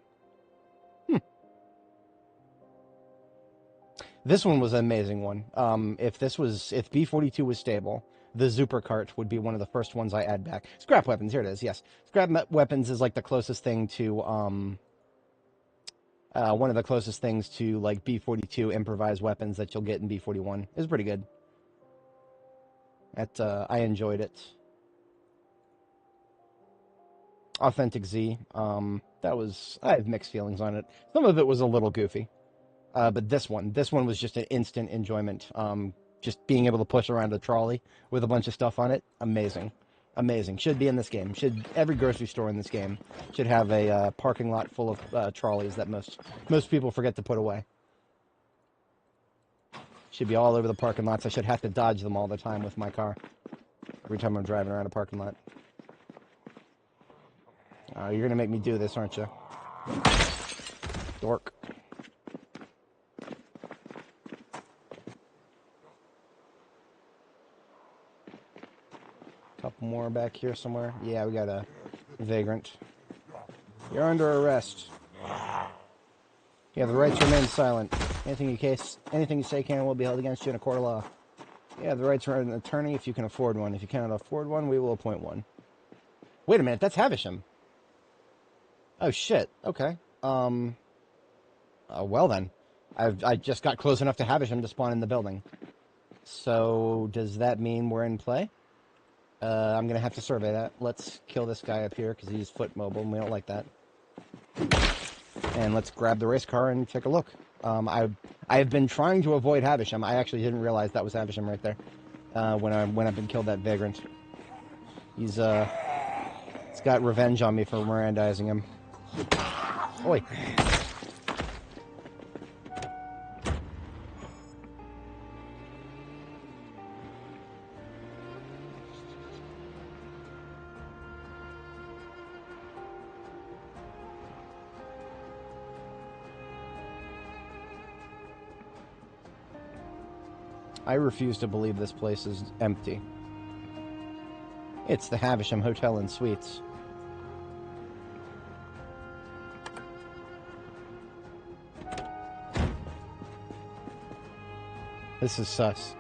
This one was an amazing one. If B42 was stable, the Zuper cart would be one of the first ones I add back. Scrap weapons, here it is, yes. Scrap weapons is like the closest thing to, one of the closest things to like B42 improvised weapons that you'll get in B41. It was pretty good. I enjoyed it. Authentic Z, I have mixed feelings on it. Some of it was a little goofy. But this one was just an instant enjoyment. Just being able to push around a trolley with a bunch of stuff on it, amazing. Amazing. Should be in this game. Every grocery store in this game should have a parking lot full of trolleys that most people forget to put away. Should be all over the parking lots. I should have to dodge them all the time with my car. every time I'm driving around a parking lot. You're gonna make me do this, aren't you? Dork. Couple more back here somewhere. Yeah, we got a vagrant. You're under arrest. You have the right to remain silent. Anything you say can and will be held against you in a court of law. You have the right to an attorney if you can afford one. If you cannot afford one, we will appoint one. Wait a minute, that's Havisham. Oh shit. Okay. Well then, I just got close enough to Havisham to spawn in the building. So does that mean we're in play? I'm gonna have to survey that. Let's kill this guy up here because he's foot mobile and we don't like that. And let's grab the race car and take a look. I have been trying to avoid Havisham. I actually didn't realize that was Havisham right there. When I've been killed that vagrant. He's got revenge on me for Mirandizing him. Oi. I refuse to believe this place is empty. It's the Havisham Hotel and Suites. This is sus.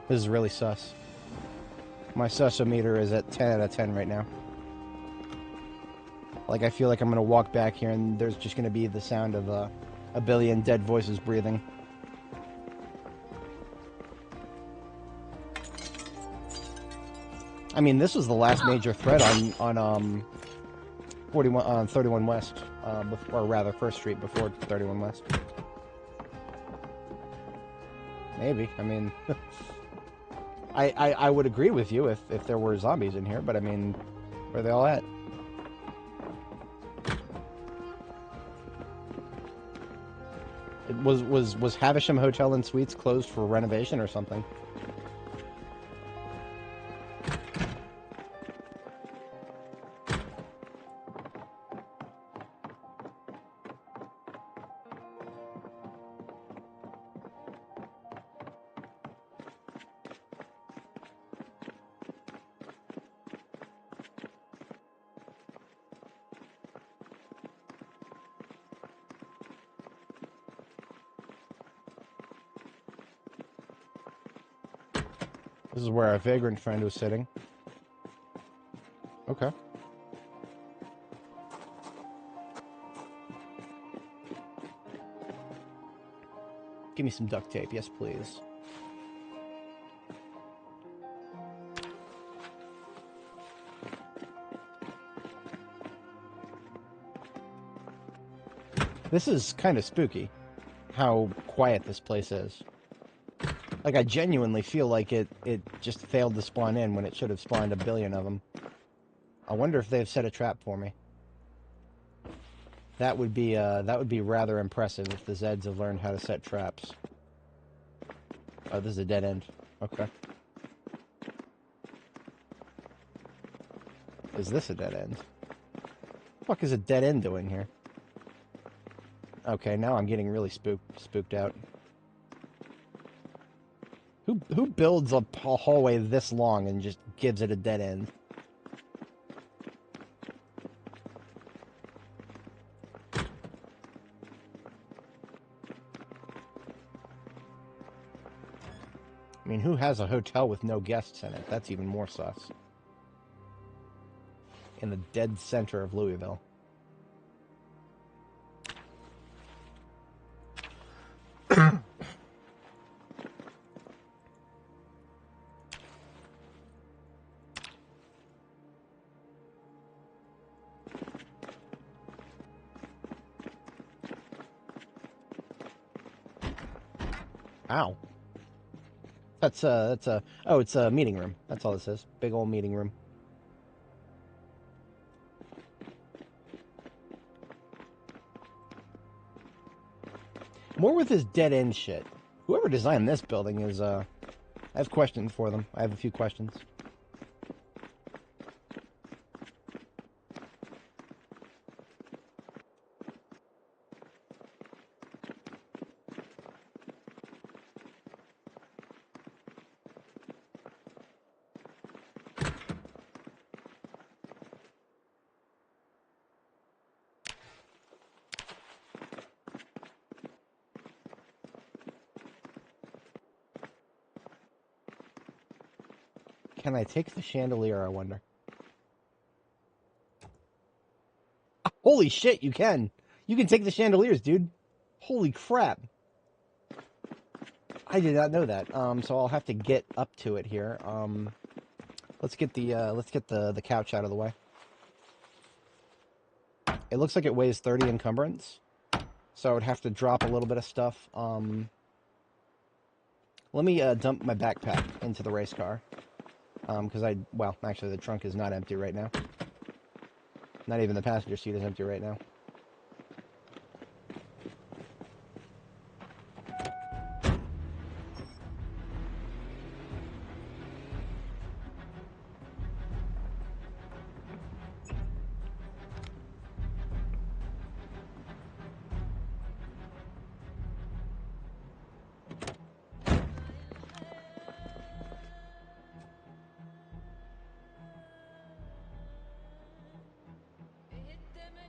This is really sus. My sus-o-meter is at 10 out of 10 right now. Like, I feel like I'm gonna walk back here and there's just gonna be the sound of a billion dead voices breathing. I mean, this was the last major threat on 31 West, or rather First Street before 31 West. Maybe. I mean, I would agree with you if there were zombies in here, but I mean, where are they all at? Was Havisham Hotel and Suites closed for renovation or something? This is where our vagrant friend was sitting. Okay. Give me some duct tape, yes please. This is kind of spooky, how quiet this place is. Like, I genuinely feel like it just failed to spawn in when it should have spawned a billion of them. I wonder if they've set a trap for me. That would be rather impressive if the Zeds have learned how to set traps. Oh, this is a dead end. Okay. Is this a dead end? What the fuck is a dead end doing here? Okay, now I'm getting really spooked out. Who builds a hallway this long and just gives it a dead end? I mean, who has a hotel with no guests in it? That's even more sus. In the dead center of Louisville. Ow. It's a meeting room. That's all this is. Big old meeting room. More with this dead end shit. Whoever designed this building is, I have questions for them. I have a few questions. Can I take the chandelier, I wonder? Holy shit, you can! You can take the chandeliers, dude! Holy crap! I did not know that. So I'll have to get up to it here. Let's get the couch out of the way. It looks like it weighs 30 encumbrance, so I would have to drop a little bit of stuff. Let me dump my backpack into the race car, because well, actually the trunk is not empty right now. Not even the passenger seat is empty right now.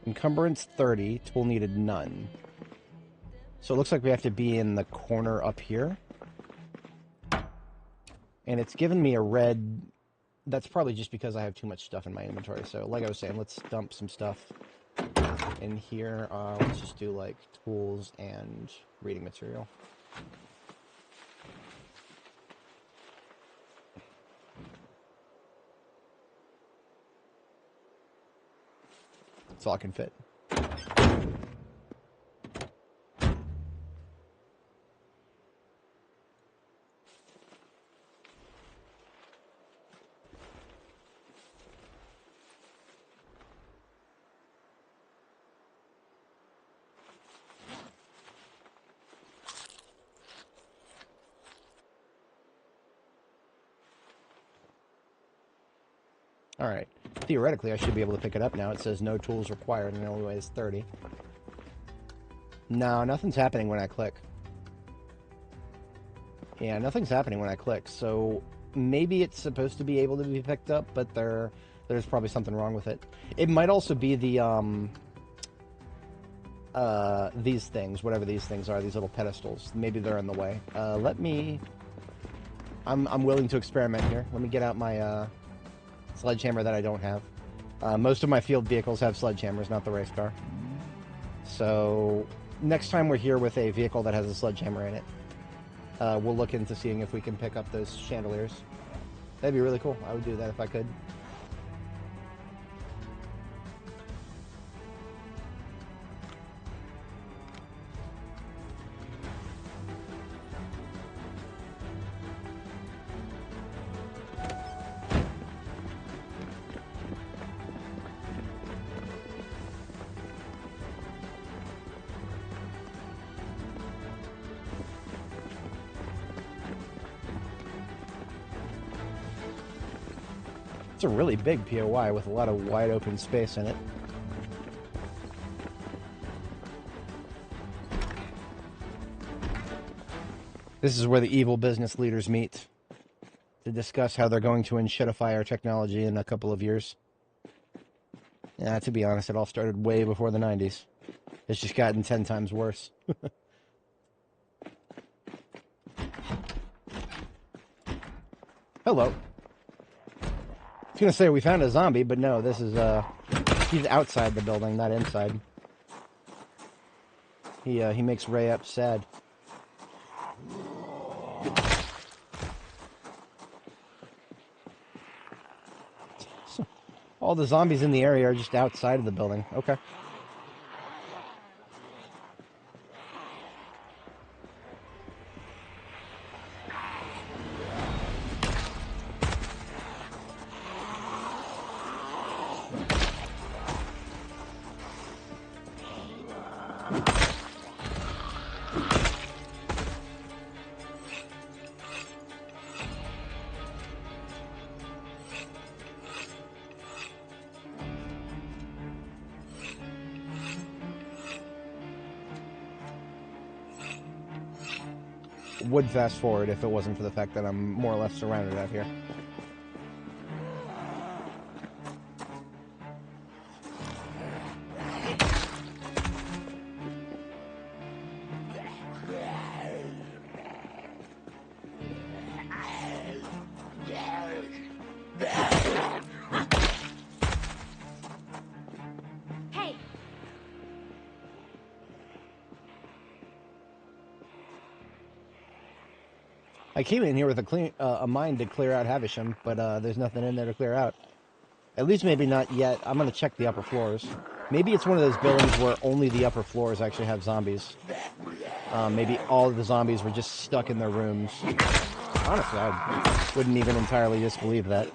Encumbrance 30, tool needed none. So it looks like we have to be in the corner up here. And it's given me a red... That's probably just because I have too much stuff in my inventory. So like I was saying, let's dump some stuff in here. Let's just do like tools and reading material. That's all I can fit. Alright. Theoretically, I should be able to pick it up now. It says no tools required and it only weighs 30. No, nothing's happening when I click. Yeah, nothing's happening when I click, so maybe it's supposed to be able to be picked up, but there's probably something wrong with it. It might also be the, these things, whatever these things are, these little pedestals. Maybe they're in the way. I'm willing to experiment here. Let me get out my, sledgehammer that I don't have. Most of my field vehicles have sledgehammers, not the race car. So, next time we're here with a vehicle that has a sledgehammer in it, we'll look into seeing if we can pick up those chandeliers. That'd be really cool. I would do that if I could. It's a really big POI with a lot of wide open space in it. This is where the evil business leaders meet to discuss how they're going to enshittify our technology in a couple of years. Yeah, to be honest, it all started way before the 90s. It's just gotten 10 times worse. Hello. I was gonna say we found a zombie, but no, this is, he's outside the building, not inside. He makes Ray up sad. So, all the zombies in the area are just outside of the building. Okay. Would fast forward if it wasn't for the fact that I'm more or less surrounded out here. I came in here with a mind to clear out Havisham, but there's nothing in there to clear out. At least maybe not yet. I'm going to check the upper floors. Maybe it's one of those buildings where only the upper floors actually have zombies. Maybe all of the zombies were just stuck in their rooms. Honestly, I wouldn't even entirely disbelieve that.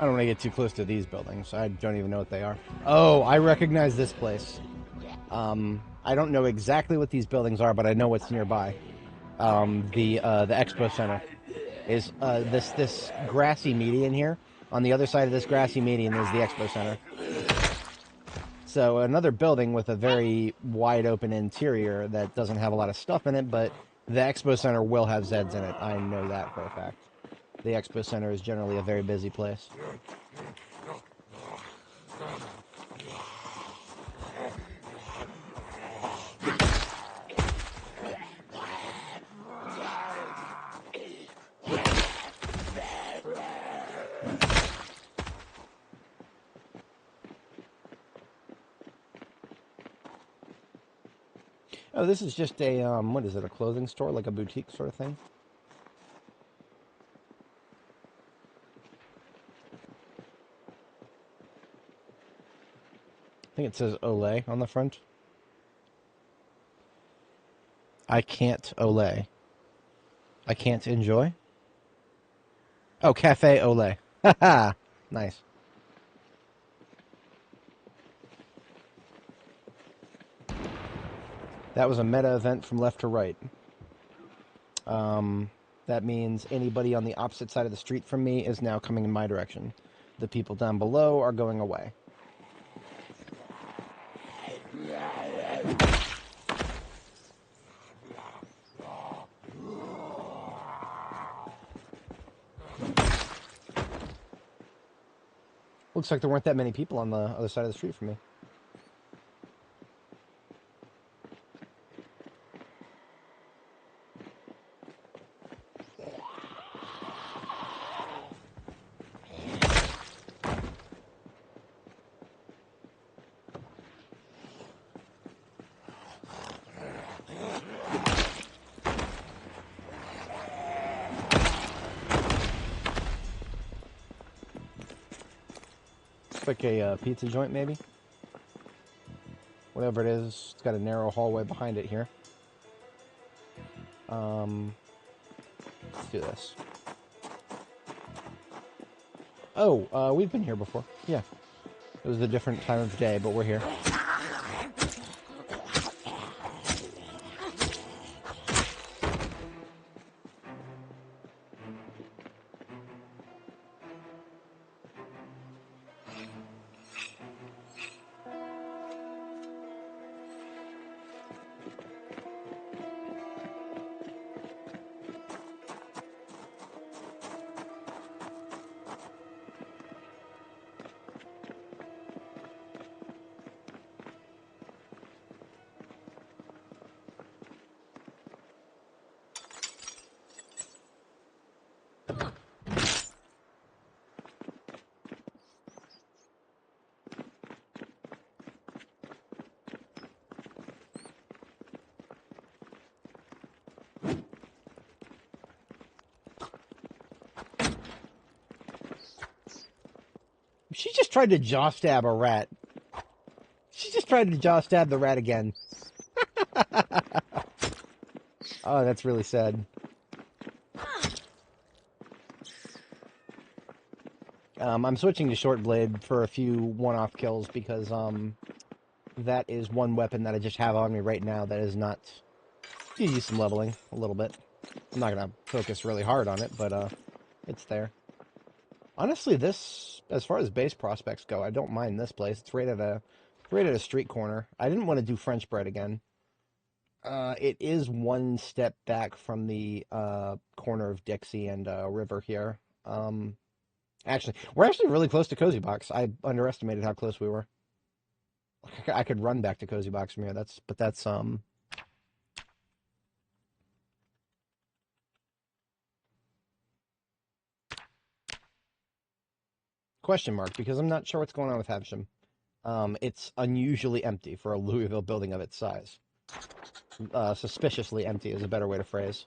I don't want to get too close to these buildings. I don't even know what they are. Oh, I recognize this place. I don't know exactly what these buildings are, but I know what's nearby. The expo center is this grassy median here. On the other side of this grassy median is the expo center. So another building with a very wide open interior that doesn't have a lot of stuff in it, but the expo center will have Zeds in it. I know that for a fact. The expo center is generally a very busy place. Oh, this is just a, what is it, a clothing store, like a boutique sort of thing? I think it says Olay on the front. I can't Olay. I can't enjoy? Oh, Cafe Olay. Haha, nice. That was a meta event from left to right. That means anybody on the opposite side of the street from me is now coming in my direction. The people down below are going away. Looks like there weren't that many people on the other side of the street from me. Like a pizza joint, maybe? Whatever it is, it's got a narrow hallway behind it here. Let's do this. Oh, we've been here before. Yeah. It was a different time of day, but we're here. She just tried to jaw stab a rat. She just tried to jaw stab the rat again. Oh, that's really sad. I'm switching to short blade for a few one-off kills because that is one weapon that I just have on me right now that is not. You use some leveling a little bit. I'm not gonna focus really hard on it, but it's there. Honestly, this, as far as base prospects go, I don't mind this place. It's right at a street corner. I didn't want to do French bread again. It is one step back from the corner of Dixie and River here. Actually, we're actually really close to Cozy Box. I underestimated how close we were. I could run back to Cozy Box from here. That's question mark, because I'm not sure what's going on with Havisham. It's unusually empty for a Louisville building of its size. Suspiciously empty is a better way to phrase.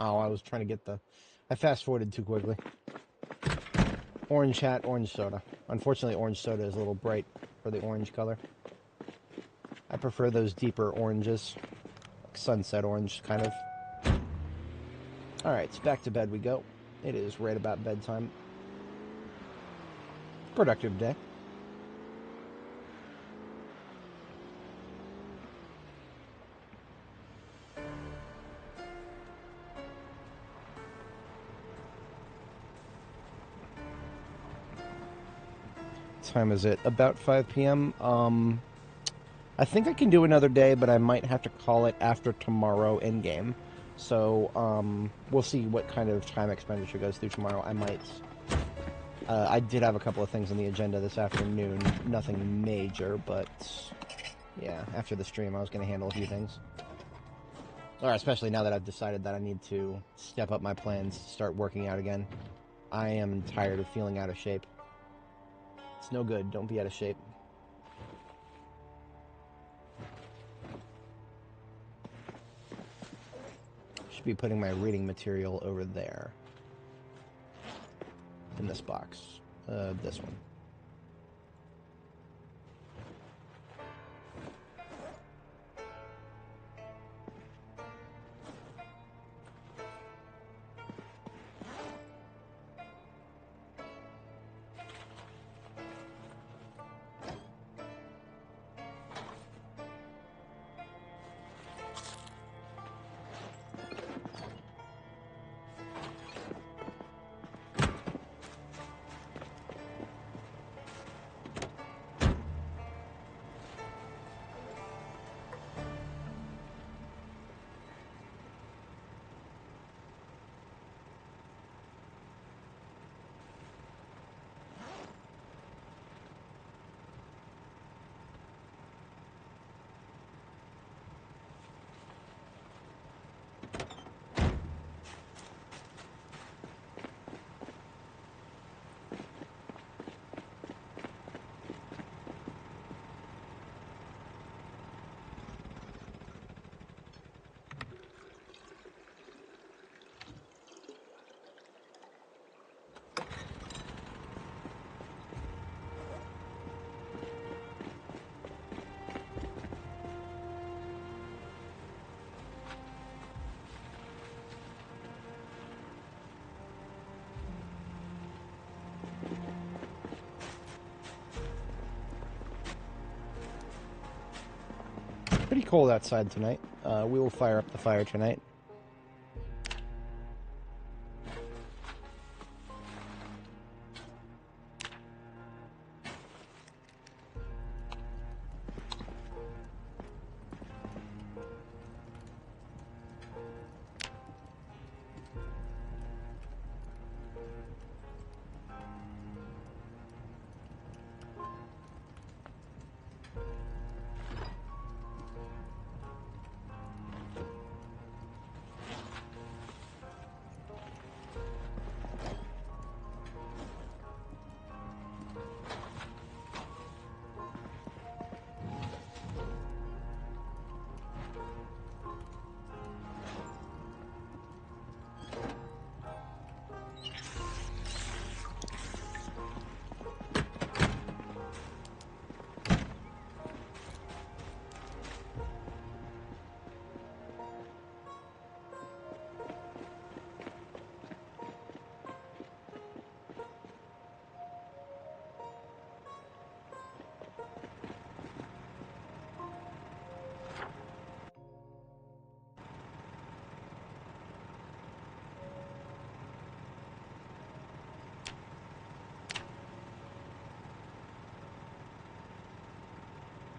Oh, I was trying to get the... I fast-forwarded too quickly. Orange hat, orange soda. Unfortunately, orange soda is a little bright for the orange color. I prefer those deeper oranges. Like sunset orange, kind of. Alright, so back to bed we go. It is right about bedtime. Productive day. Time is it? About 5 p.m. I think I can do another day, but I might have to call it after tomorrow in game. So we'll see what kind of time expenditure goes through tomorrow. I might. I did have a couple of things on the agenda this afternoon. Nothing major, but yeah, after the stream, I was going to handle a few things. Or especially now that I've decided that I need to step up my plans, start working out again. I am tired of feeling out of shape. It's no good. Don't be out of shape. Should be putting my reading material over there. In this box. This one. Pretty cold outside tonight. We will fire up the fire tonight.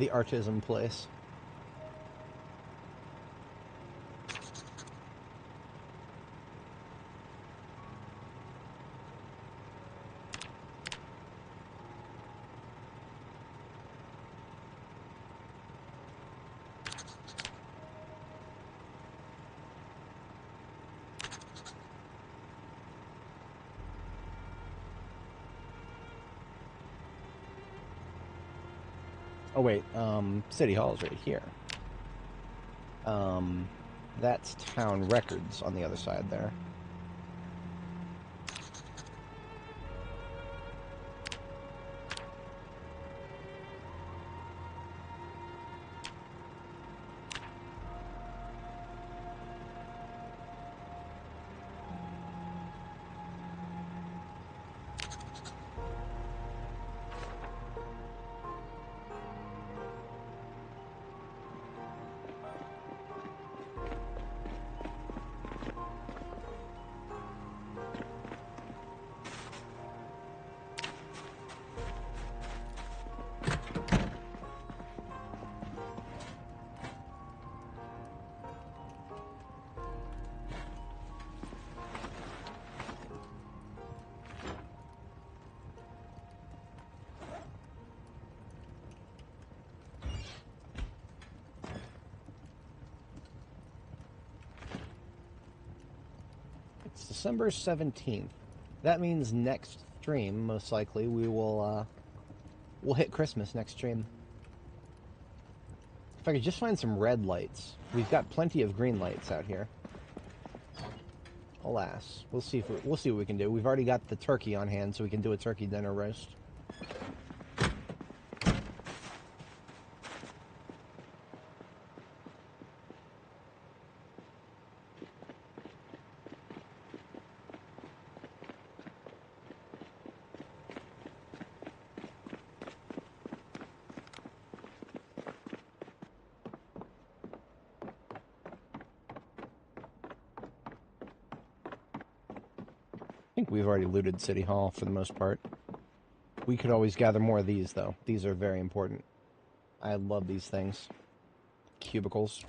The artism place. Oh wait, City Hall is right here. That's Town Records on the other side there. It's December 17th. That means next stream, most likely, we'll hit Christmas next stream. If I could just find some red lights. We've got plenty of green lights out here. Alas, we'll see what we can do. We've already got the turkey on hand, so we can do a turkey dinner roast. I think we've already looted City Hall for the most part. We could always gather more of these, though. These are very important. I love these things. Cubicles.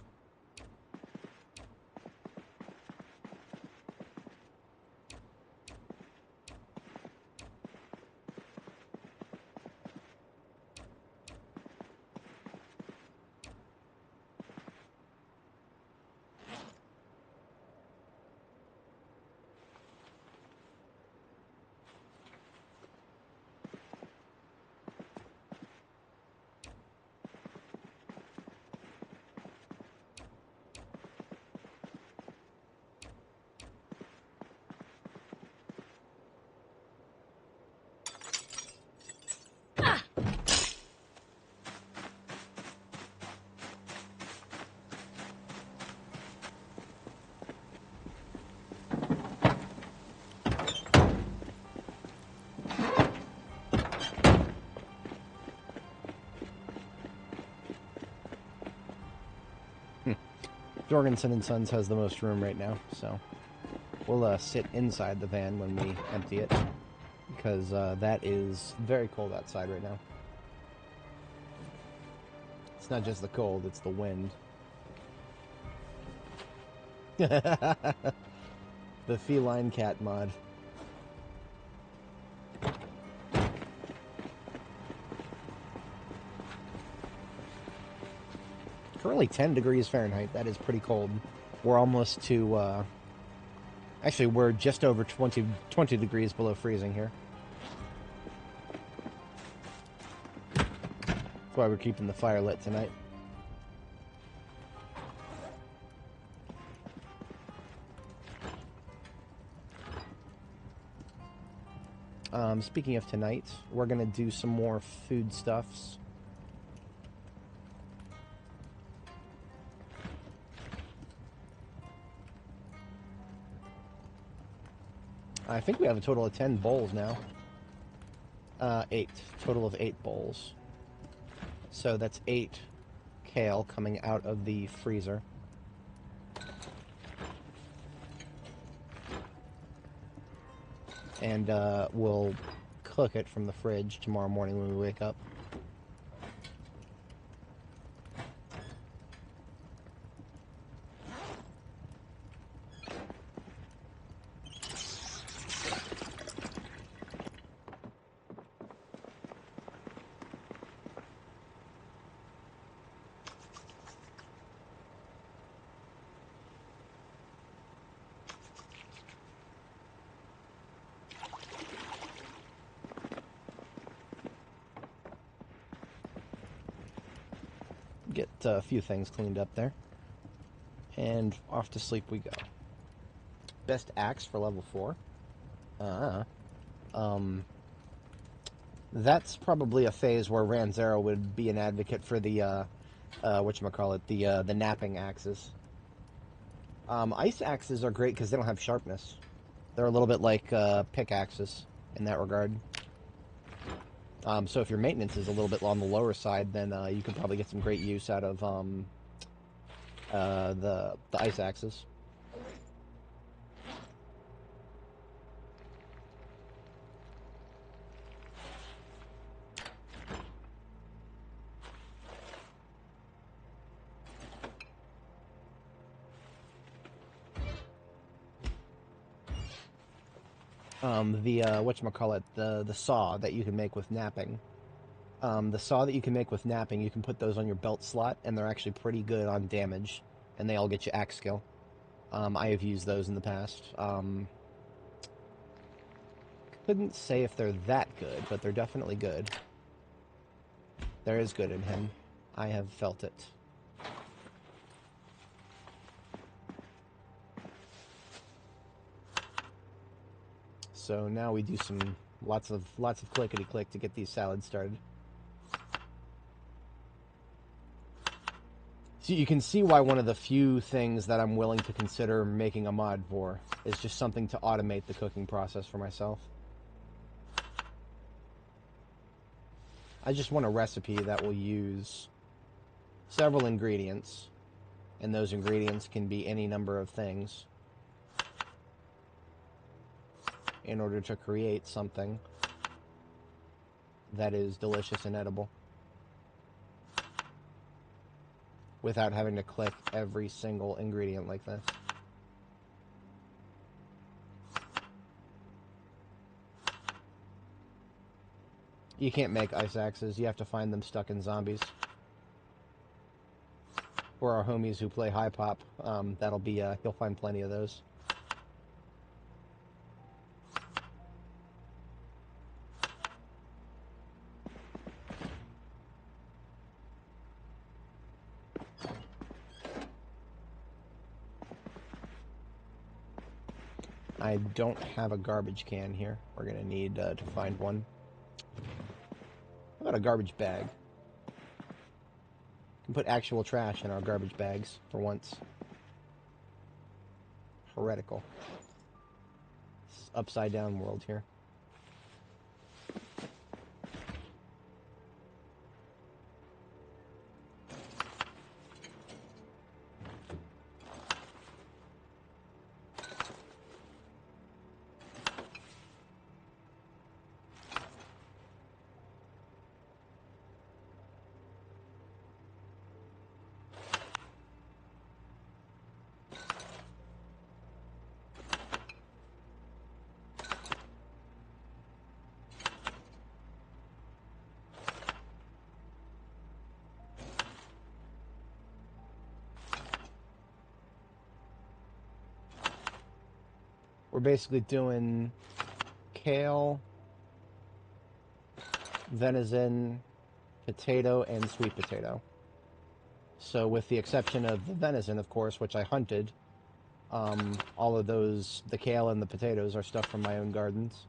Jorgensen and Sons has the most room right now, so we'll sit inside the van when we empty it, because that is very cold outside right now. It's not just the cold, it's the wind. The feline cat mod. Currently 10 degrees Fahrenheit. That is pretty cold. We're almost to, actually, we're just over 20 degrees below freezing here. That's why we're keeping the fire lit tonight. Speaking of tonight, we're going to do some more foodstuffs. I think we have a total of 10 bowls now. 8. Total of 8 bowls. So that's 8 kale coming out of the freezer. And we'll cook it from the fridge tomorrow morning when we wake up. get a few things cleaned up there. And off to sleep we go. Best axe for level 4? That's probably a phase where Ranzero would be an advocate for the, whatchamacallit, the napping axes. Ice axes are great because they don't have sharpness. They're a little bit like pickaxes in that regard. So if your maintenance is a little bit on the lower side, then you can probably get some great use out of the ice axes. Whatchamacallit, the saw that you can make with napping. The saw that you can make with napping, you can put those on your belt slot, and they're actually pretty good on damage, and they all get you axe skill. I have used those in the past. Couldn't say if they're that good, but they're definitely good. There is good in him. I have felt it. So now we do some lots of clickety click to get these salads started. So you can see why one of the few things that I'm willing to consider making a mod for is just something to automate the cooking process for myself. I just want a recipe that will use several ingredients, and those ingredients can be any number of things, in order to create something that is delicious and edible, without having to click every single ingredient like this. You can't make ice axes, you have to find them stuck in zombies. For our homies who play high pop, that'll be, you'll find plenty of those. I don't have a garbage can here. We're gonna need to find one. How about a garbage bag? We can put actual trash in our garbage bags for once. Heretical. This is upside down world here. We're basically doing kale, venison, potato, and sweet potato. So with the exception of the venison, of course, which I hunted, all of those, the kale and the potatoes, are stuff from my own gardens.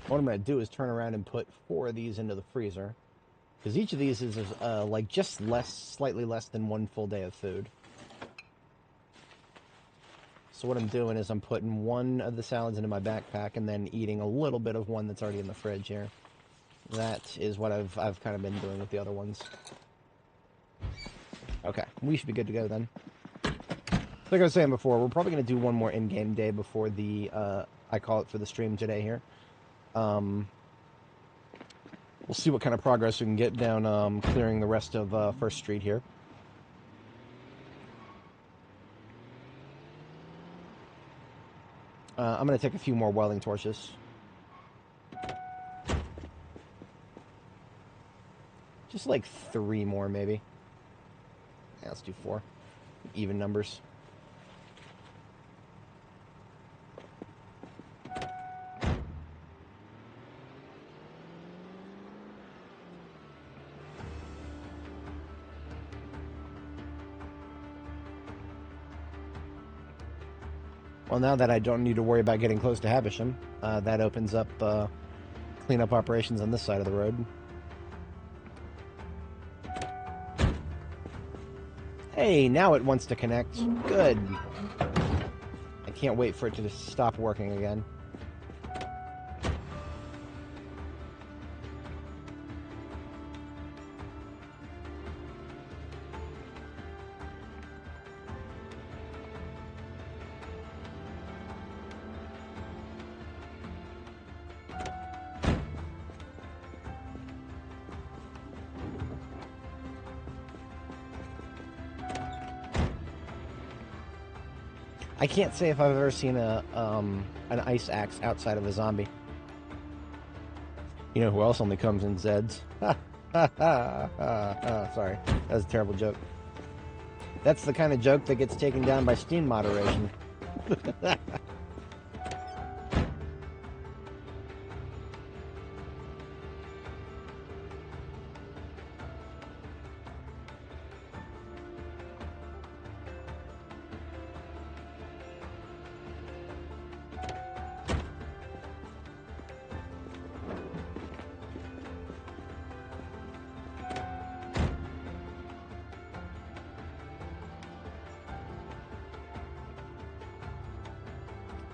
What I'm going to do is turn around and put 4 of these into the freezer, because each of these is like just slightly less than 1 full day of food. So what I'm doing is I'm putting 1 of the salads into my backpack and then eating a little bit of one that's already in the fridge here. That is what I've kind of been doing with the other ones. Okay, we should be good to go then. Like I was saying before, we're probably going to do one more in-game day before the, I call it for the stream today here. We'll see what kind of progress we can get down clearing the rest of First Street here. I'm going to take a few more welding torches. Just like 3 more, maybe. Yeah, let's do 4. Even numbers. Well, now that I don't need to worry about getting close to Havisham, that opens up cleanup operations on this side of the road. Hey, now it wants to connect. Good. I can't wait for it to just stop working again. I can't say if I've ever seen an ice axe outside of a zombie. You know who else only comes in Zeds? Sorry, that was a terrible joke. That's the kind of joke that gets taken down by Steam moderation.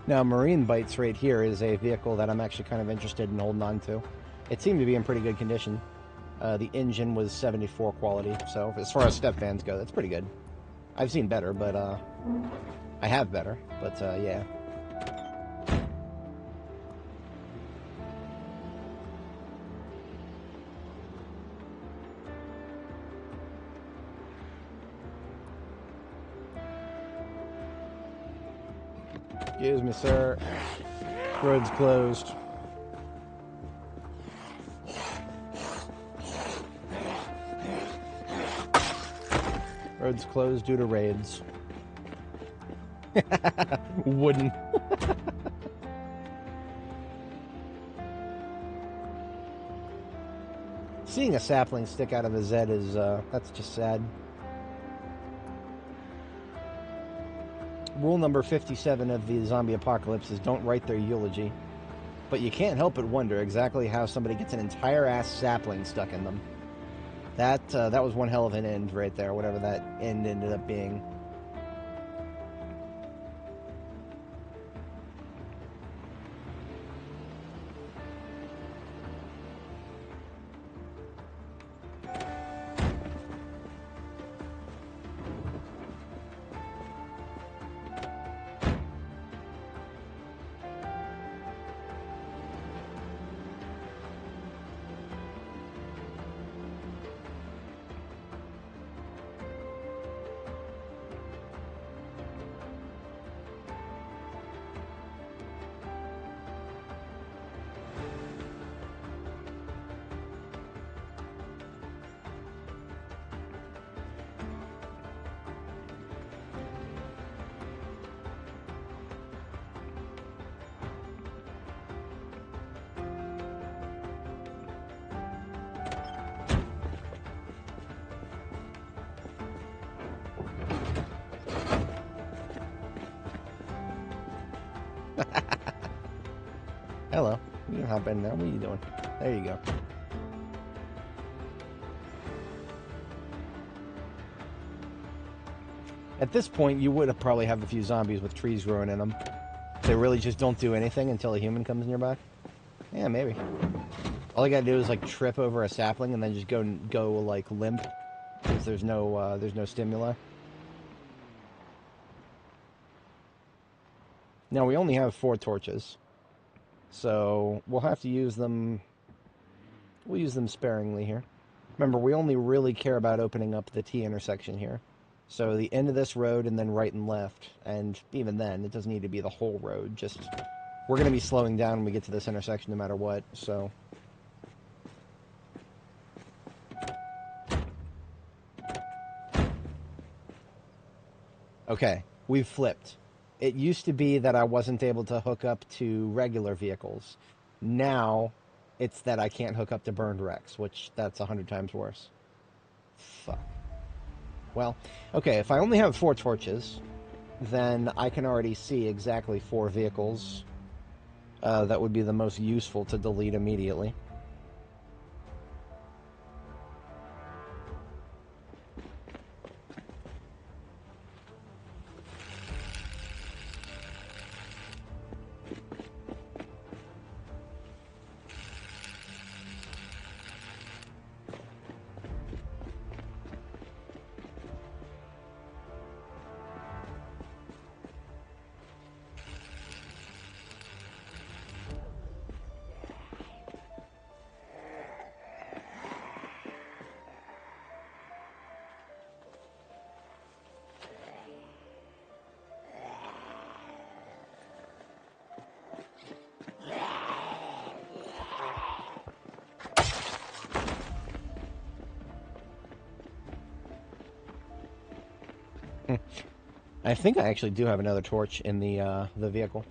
Now, Marine Bites right here is a vehicle that I'm actually kind of interested in holding on to. It seemed to be in pretty good condition. The engine was 74 quality, so as far as step fans go, that's pretty good. I've seen better, but I have better, but yeah. Excuse me, sir. Road's closed. Road's closed due to raids. Wooden. Seeing a sapling stick out of a Zed is, that's just sad. Rule number 57 of the zombie apocalypse is don't write their eulogy. But you can't help but wonder exactly how somebody gets an entire ass sapling stuck in them. That was one hell of an end right there, whatever that end ended up being. Hello. You can hop in there. What are you doing? There you go. At this point, you would probably have a few zombies with trees growing in them. They really just don't do anything until a human comes nearby. Yeah, maybe. All you gotta do is like trip over a sapling and then just go like limp, because there's no stimuli. Now we only have 4 torches, so we'll have to use them. We'll use them sparingly here. Remember, we only really care about opening up the T intersection here. So the end of this road and then right and left. And even then, it doesn't need to be the whole road. Just, we're going to be slowing down when we get to this intersection no matter what, so... Okay, we've flipped. It used to be that I wasn't able to hook up to regular vehicles. Now, it's that I can't hook up to burned wrecks, which that's 100 times worse. Fuck. Well, okay, if I only have 4 torches, then I can already see exactly 4 vehicles that would be the most useful to delete immediately. I think I actually do have another torch in the vehicle.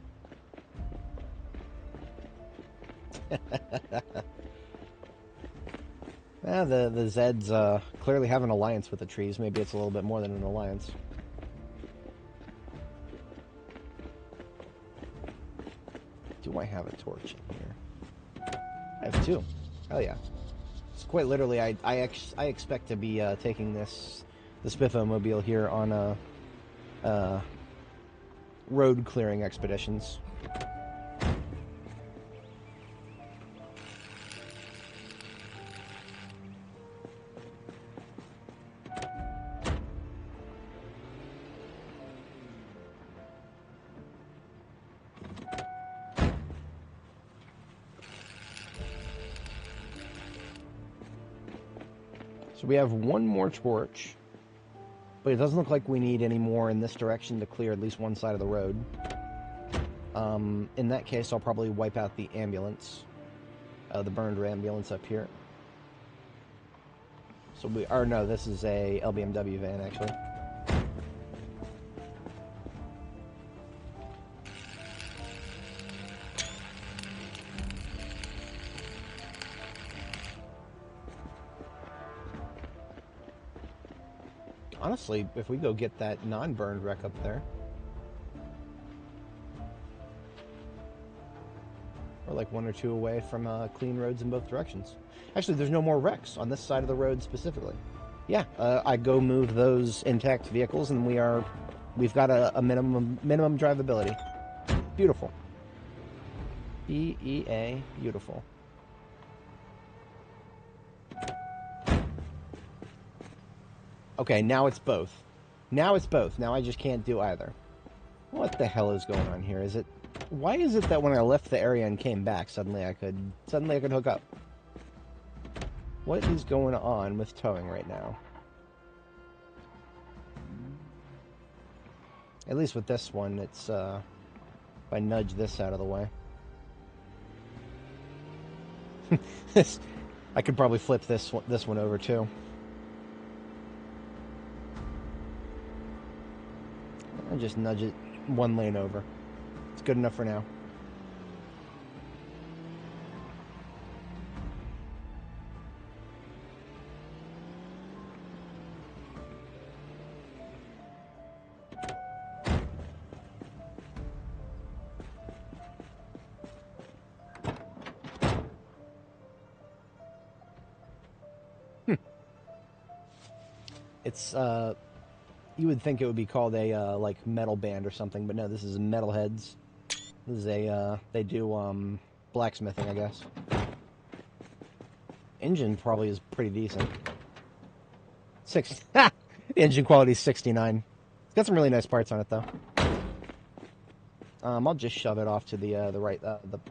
The Zeds clearly have an alliance with the trees. Maybe it's a little bit more than an alliance. Do I have a torch in here? I have 2. Hell yeah. It's quite literally, I expect to be taking the Spiffo-mobile here on road clearing expeditions. So we have 1 more torch, but it doesn't look like we need any more in this direction to clear at least one side of the road. In that case, I'll probably wipe out the ambulance, the burned ambulance up here. So no, this is a LBMW van, actually. Honestly, if we go get that non-burned wreck up there, we're like 1 or 2 away from clean roads in both directions. Actually, there's no more wrecks on this side of the road specifically. Yeah, I go move those intact vehicles, and we've got a minimum drivability. Beautiful. BEA, beautiful. Okay, now it's both. Now it's both. Now I just can't do either. What the hell is going on here? Why is it that when I left the area and came back, suddenly I could hook up? What is going on with towing right now? At least with this one, it's if I nudge this out of the way. I could probably flip this one over too. I'll just nudge it 1 lane over. It's good enough for now. It's you would think it would be called a like metal band or something, but no, this is Metalheads. This is a they do blacksmithing, I guess. Engine probably is pretty decent. The engine quality is 69. It's got some really nice parts on it though. I'll just shove it off to the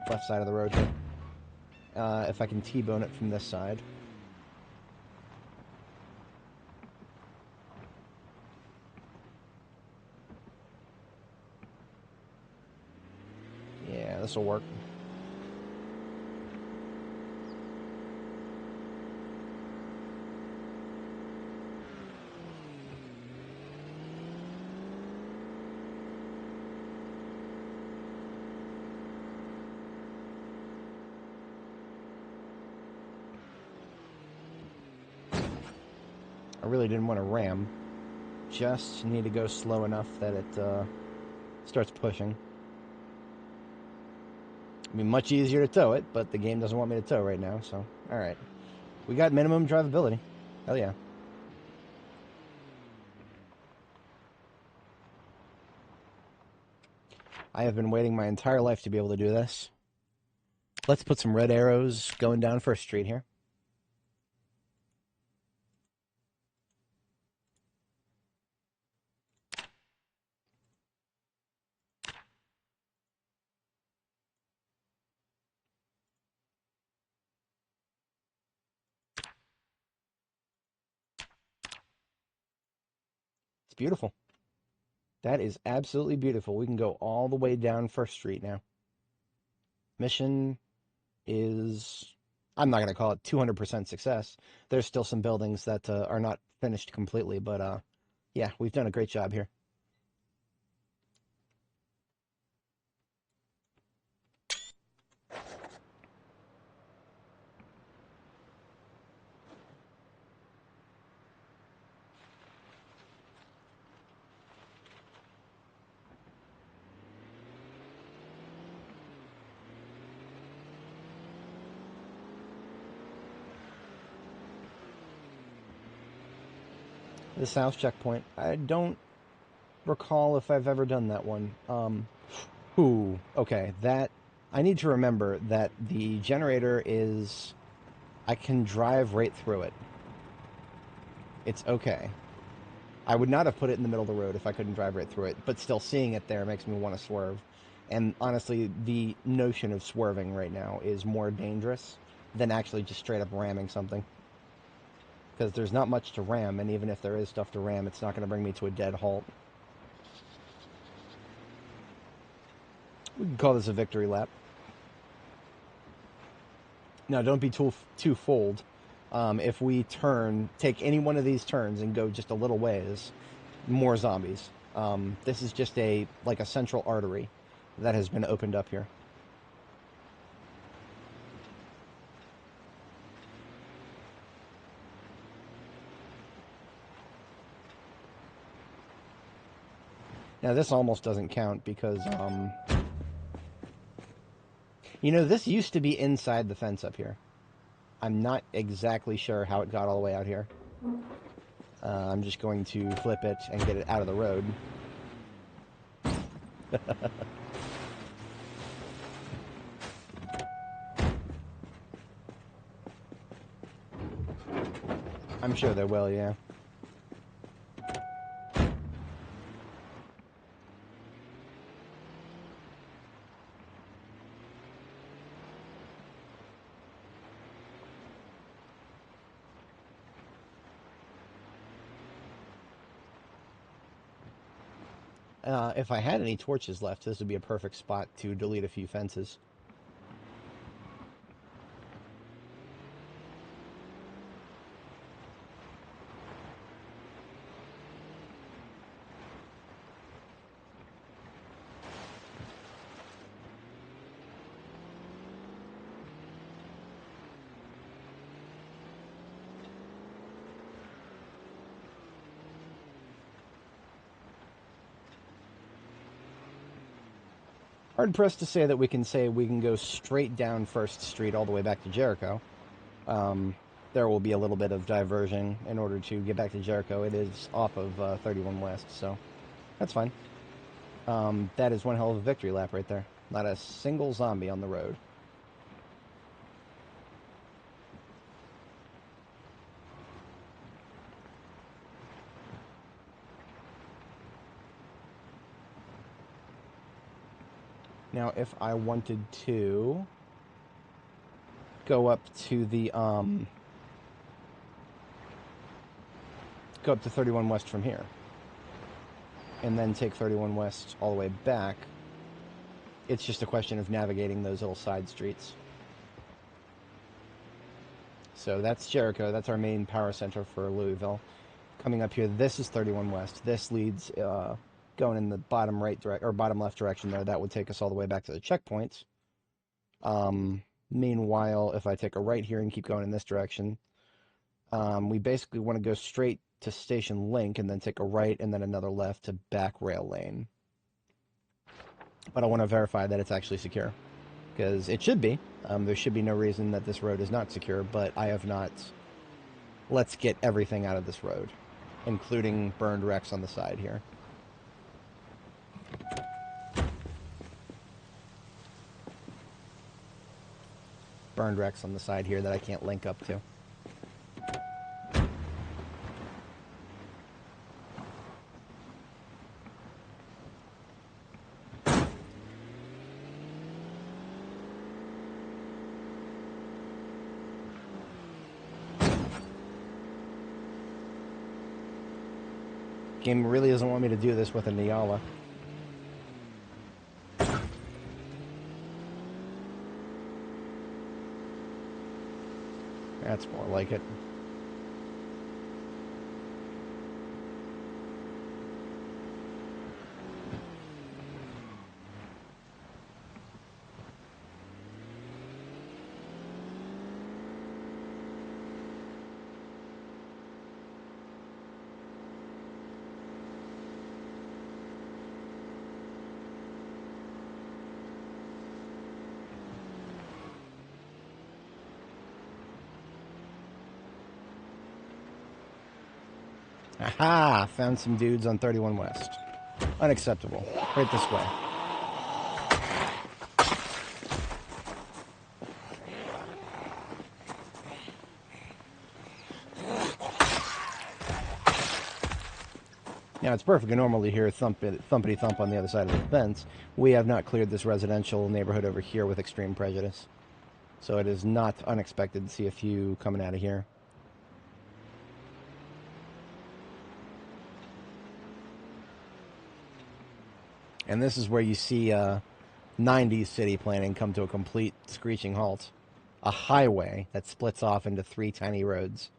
left side of the road here. If I can T-bone it from this side. this will work. I really didn't want to ram. Just need to go slow enough that it starts pushing. It'd be much easier to tow it, but the game doesn't want me to tow right now, so alright. We got minimum drivability. Hell yeah. I have been waiting my entire life to be able to do this. Let's put some red arrows going down First Street here. It's beautiful. That is absolutely beautiful. We can go all the way down First Street now. Mission is... I'm not going to call it 200% success. There's still some buildings that are not finished completely, but yeah, we've done a great job here. The south checkpoint. I don't recall if I've ever done that one. Okay, that... I need to remember that the generator is... I can drive right through it. It's okay. I would not have put it in the middle of the road if I couldn't drive right through it, but still seeing it there makes me want to swerve. And honestly, the notion of swerving right now is more dangerous than actually just straight up ramming something. Because there's not much to ram, and even if there is stuff to ram, it's not going to bring me to a dead halt. We can call this a victory lap. Now, don't be too fooled. If we take any one of these turns and go just a little ways, more zombies. This is just like a central artery that has been opened up here. Now, this almost doesn't count because, you know, this used to be inside the fence up here. I'm not exactly sure how it got all the way out here. I'm just going to flip it and get it out of the road. I'm sure they will, yeah. If I had any torches left, this would be a perfect spot to delete a few fences. Hard-pressed to say we can go straight down First Street all the way back to Jericho. There will be a little bit of diversion in order to get back to Jericho. It is off of 31 West, so that's fine. That is one hell of a victory lap right there. Not a single zombie on the road. Now, if I wanted to go up to the, go up to 31 West from here, and then take 31 West all the way back, It's just a question of navigating those little side streets. So that's Jericho. That's our main power center for Louisville. Coming up here, this is 31 West. This leads going in the bottom right or bottom left direction there. That would take us all the way back to the checkpoints. Meanwhile, if I take a right here and keep going in this direction, we basically want to go straight to Station Link and then take a right and then another left to back rail lane. But I want to verify that it's actually secure, because it should be. There should be no reason that this road is not secure, but I have not. Let's get everything out of this road, including burned wrecks on the side here. Burned wrecks on the side here that I can't link up to. Game really doesn't want me to do this with a Niala. That's more like it. Aha! Found some dudes on 31 West. Unacceptable. Right this way. Now, it's perfectly normal to hear thumpity thump on the other side of the fence. We have not cleared this residential neighborhood over here with extreme prejudice. So it is not unexpected to see a few coming out of here. And this is where you see 90s city planning come to a complete screeching halt. A highway that splits off into 3 tiny roads.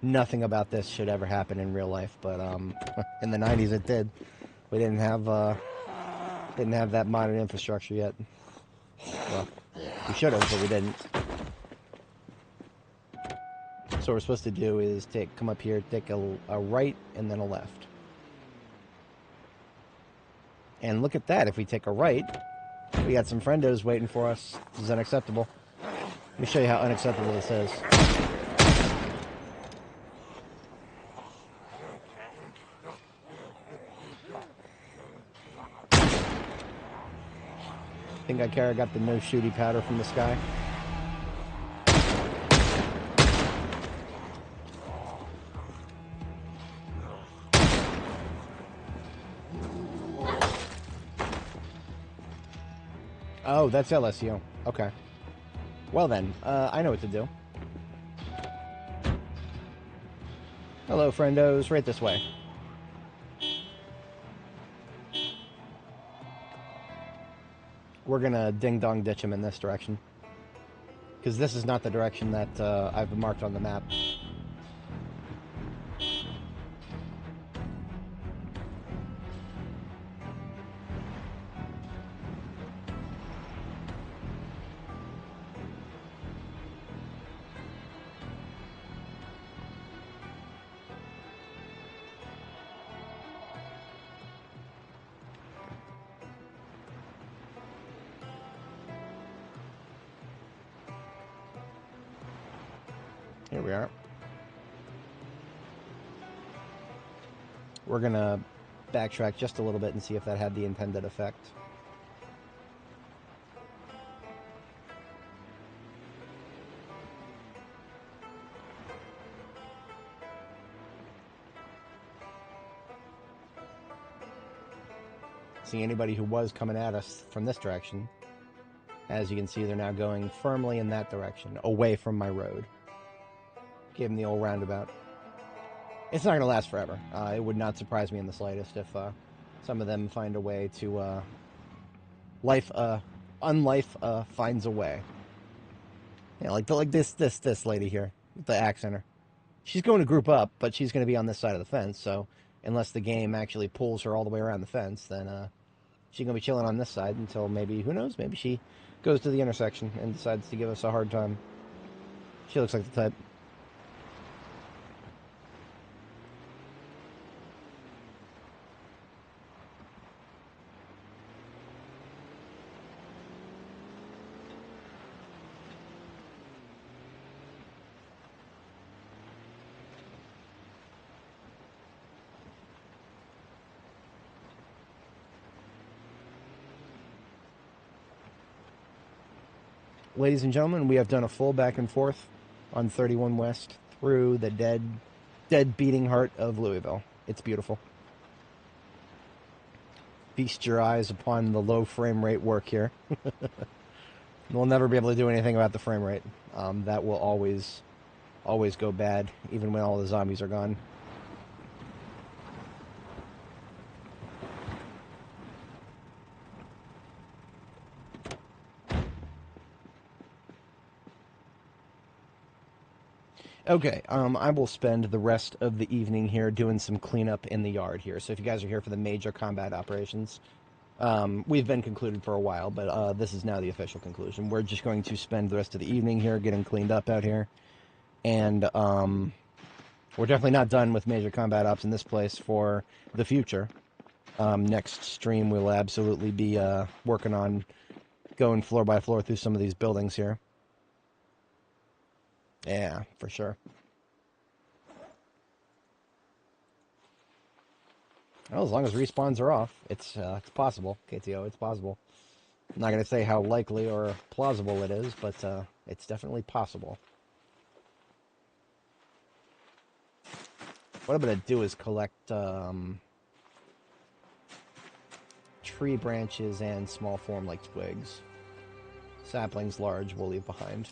Nothing about this should ever happen in real life, but in the 90s it did. We didn't have that modern infrastructure yet. Well, we should have, but we didn't. So what we're supposed to do is come up here, take a right and then a left. And look at that, if we take a right, we got some friendos waiting for us. This is unacceptable. Let me show you how unacceptable this is. I think I got the no shooty powder from this guy. Oh, that's LSU. Okay. Well then, I know what to do. Hello, friendos. Right this way. We're gonna ding-dong ditch him in this direction. Because this is not the direction that I've marked on the map. Here we are. We're going to backtrack just a little bit and see if that had the intended effect. See, anybody who was coming at us from this direction, as you can see, they're now going firmly in that direction, away from my road. Gave them the old roundabout. It's not going to last forever. It would not surprise me in the slightest if some of them find a way to Life, unlife, finds a way. Yeah, like this lady here with the axe in her. She's going to group up, but she's going to be on this side of the fence. So unless the game actually pulls her all the way around the fence, then she's going to be chilling on this side until maybe, who knows, maybe she goes to the intersection and decides to give us a hard time. She looks like the type. Ladies and gentlemen, we have done a full back and forth on 31 West through the dead beating heart of Louisville. It's beautiful. Feast your eyes upon the low frame rate work here. We'll never be able to do anything about the frame rate. That will always go bad, even when all the zombies are gone. Okay, I will spend the rest of the evening here doing some cleanup in the yard here. So if you guys are here for the major combat operations, we've been concluded for a while, but this is now the official conclusion. We're just going to spend the rest of the evening here getting cleaned up out here. And we're definitely not done with major combat ops in this place for the future. Next stream, we'll absolutely be working on going floor by floor through some of these buildings here. Yeah, for sure. Well, as long as respawns are off, it's possible. KTO, it's possible. I'm not going to say how likely or plausible it is, but it's definitely possible. What I'm going to do is collect tree branches and small form like twigs. Saplings large we'll leave behind.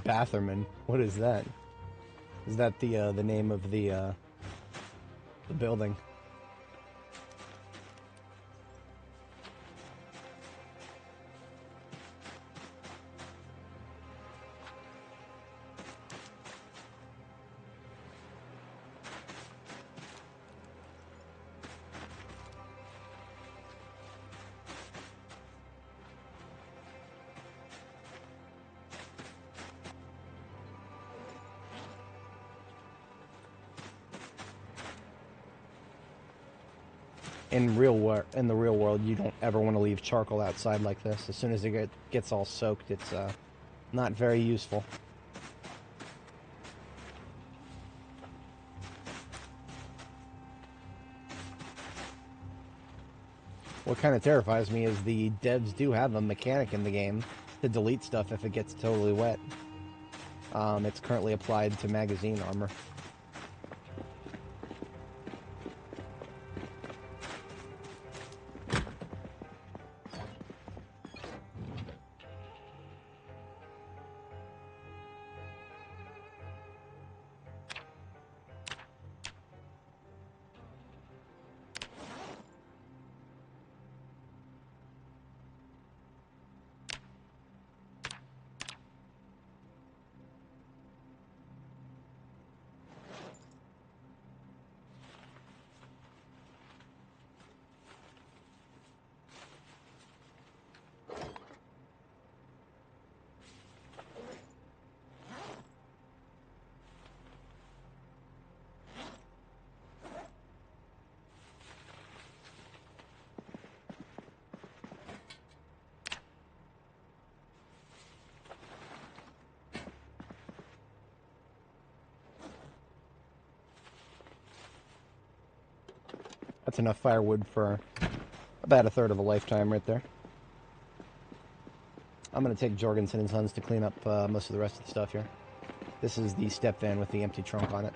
Batherman. What is that? Is that the name of the building? In the real world, you don't ever want to leave charcoal outside like this. As soon as it gets all soaked, it's not very useful. What kind of terrifies me is the devs do have a mechanic in the game to delete stuff if it gets totally wet. It's currently applied to magazine armor. That's enough firewood for about a third of a lifetime right there. I'm going to take Jorgensen and Sons to clean up most of the rest of the stuff here. This is the step van with the empty trunk on it.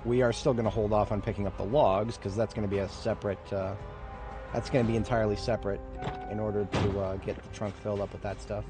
We are still going to hold off on picking up the logs because that's going to be a separate... that's going to be entirely separate in order to get the trunk filled up with that stuff.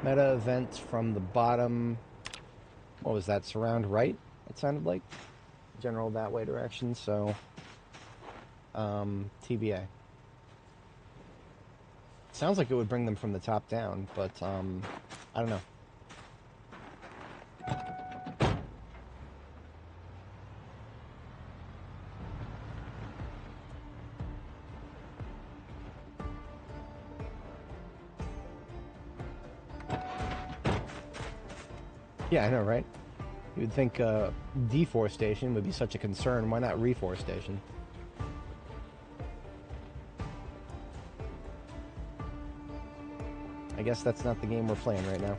Meta event from the bottom. What was that? Surround right? It sounded like. General that way direction, so... TBA. Sounds like it would bring them from the top down, but, I don't know. Yeah, I know, right? You would think deforestation would be such a concern. Why not reforestation? I guess that's not the game we're playing right now.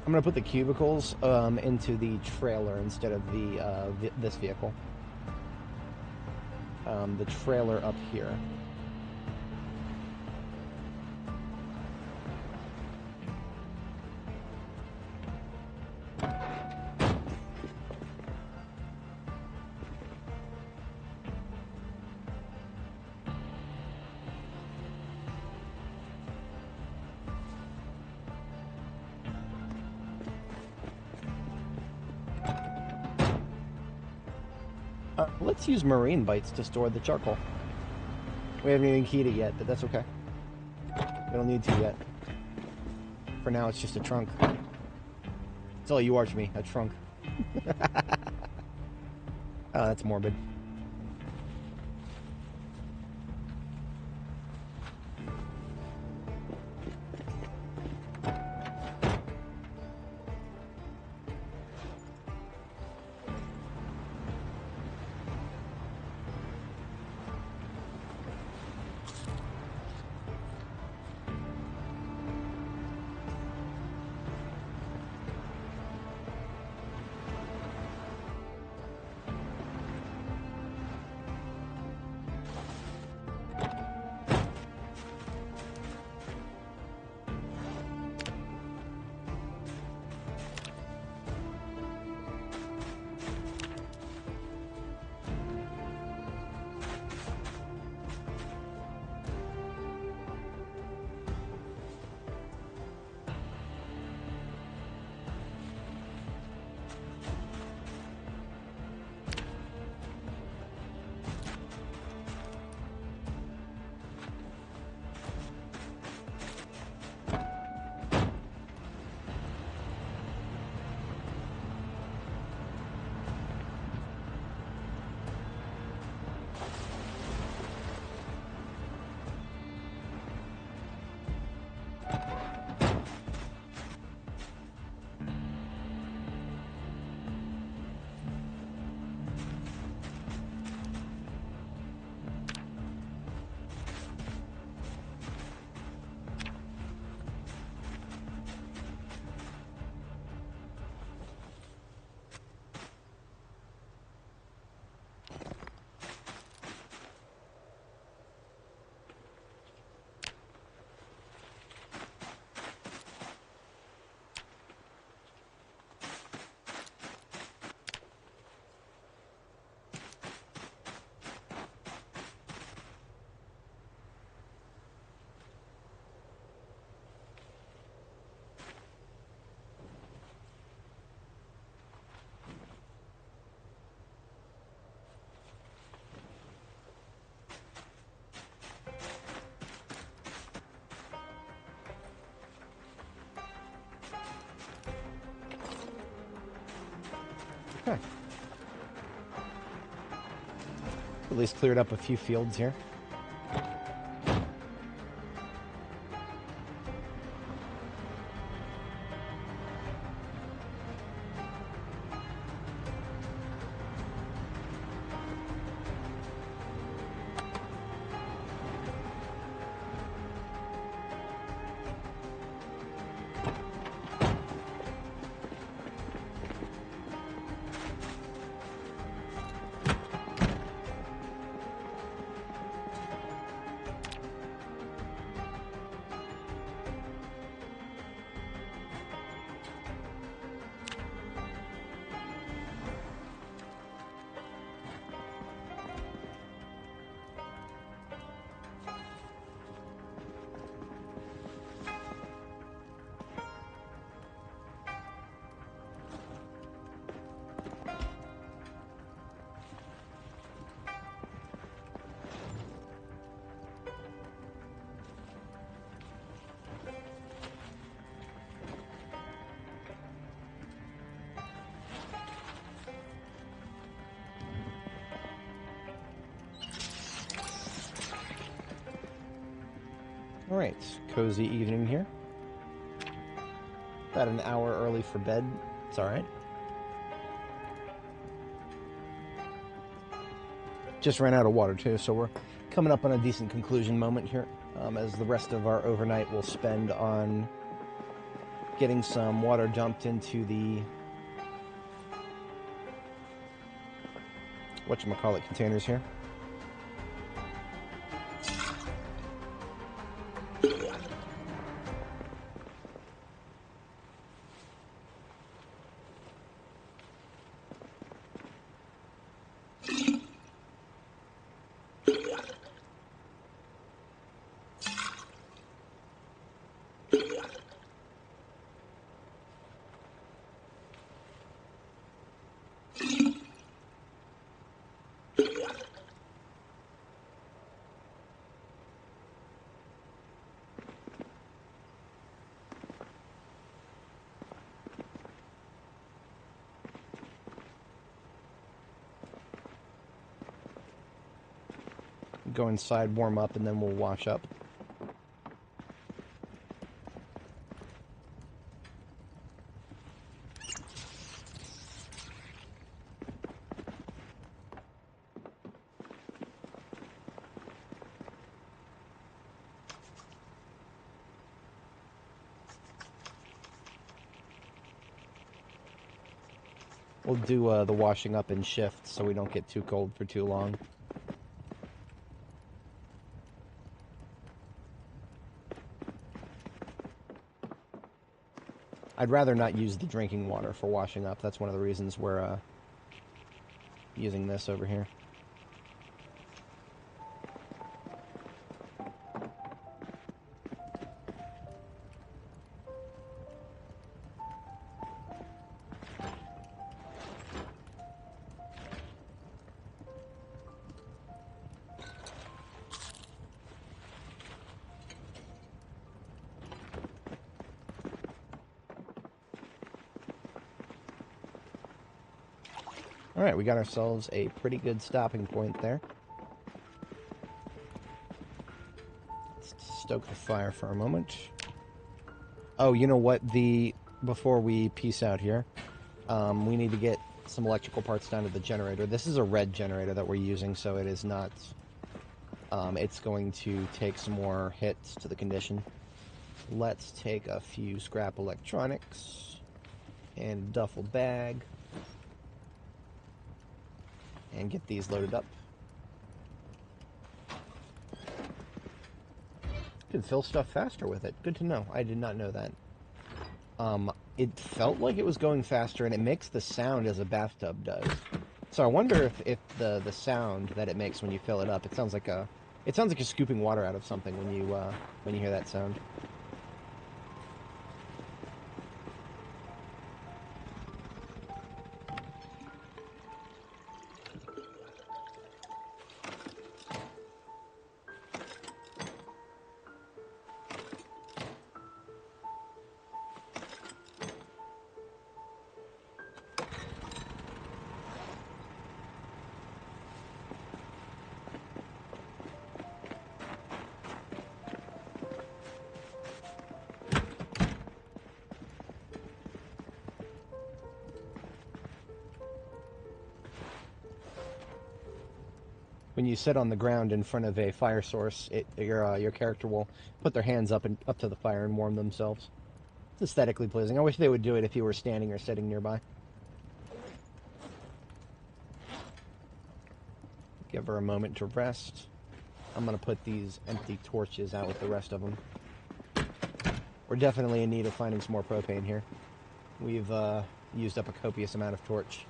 I'm gonna put the cubicles into the trailer instead of the this vehicle. The trailer up here. Let's use marine bites to store the charcoal. We haven't even keyed it yet, but that's okay. We don't need to yet. For now, it's just a trunk. That's all you are to me, a trunk. Oh, that's morbid. Okay. At least cleared up a few fields here. Alright, cozy evening here. About an hour early for bed. It's alright. Just ran out of water too, so we're coming up on a decent conclusion moment here, as the rest of our overnight will spend on getting some water dumped into the whatchamacallit containers here. Go inside, warm up, and then we'll wash up. We'll do the washing up in shifts so we don't get too cold for too long. I'd rather not use the drinking water for washing up. That's one of the reasons we're using this over here. Alright, we got ourselves a pretty good stopping point there. Let's stoke the fire for a moment. Oh, you know what? Before we peace out here, we need to get some electrical parts down to the generator. This is a red generator that we're using, so it is not... it's going to take some more hits to the condition. Let's take a few scrap electronics and a duffel bag and get these loaded up. Can fill stuff faster with it. Good to know. I did not know that. It felt like it was going faster, and it makes the sound as a bathtub does. So I wonder if the sound that it makes when you fill it up, it sounds like you're scooping water out of something when you hear that sound. when you sit on the ground in front of a fire source, your character will put their hands up to the fire and warm themselves. It's aesthetically pleasing. I wish they would do it if you were standing or sitting nearby. Give her a moment to rest. I'm going to put these empty torches out with the rest of them. We're definitely in need of finding some more propane here. We've used up a copious amount of torch.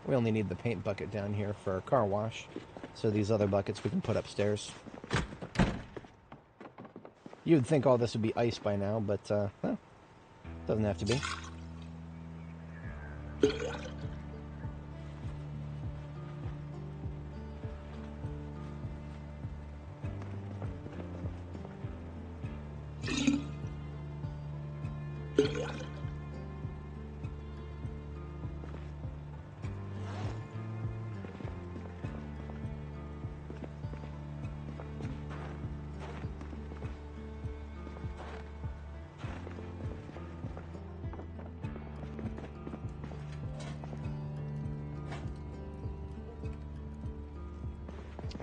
We only need the paint bucket down here for a car wash, so these other buckets we can put upstairs. You'd think all this would be ice by now, but, well, doesn't have to be.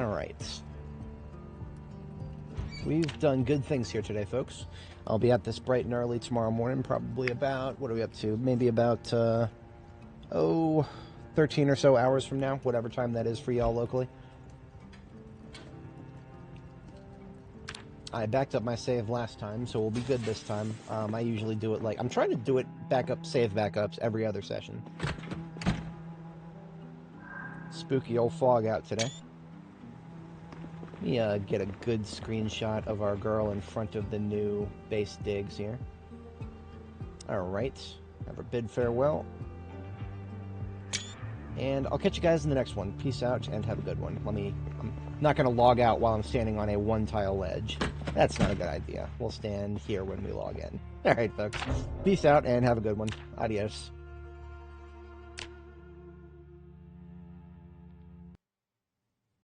Alright. We've done good things here today, folks. I'll be at this bright and early tomorrow morning, probably about, what are we up to? Maybe about, 13 or so hours from now, whatever time that is for y'all locally. I backed up my save last time, so we'll be good this time. I usually do it I'm trying to do it save backups every other session. Spooky old fog out today. Let me get a good screenshot of our girl in front of the new base digs here. Alright, have a bid farewell. And I'll catch you guys in the next one. Peace out and have a good one. I'm not going to log out while I'm standing on a one-tile ledge. That's not a good idea. We'll stand here when we log in. Alright, folks. Peace out and have a good one. Adios.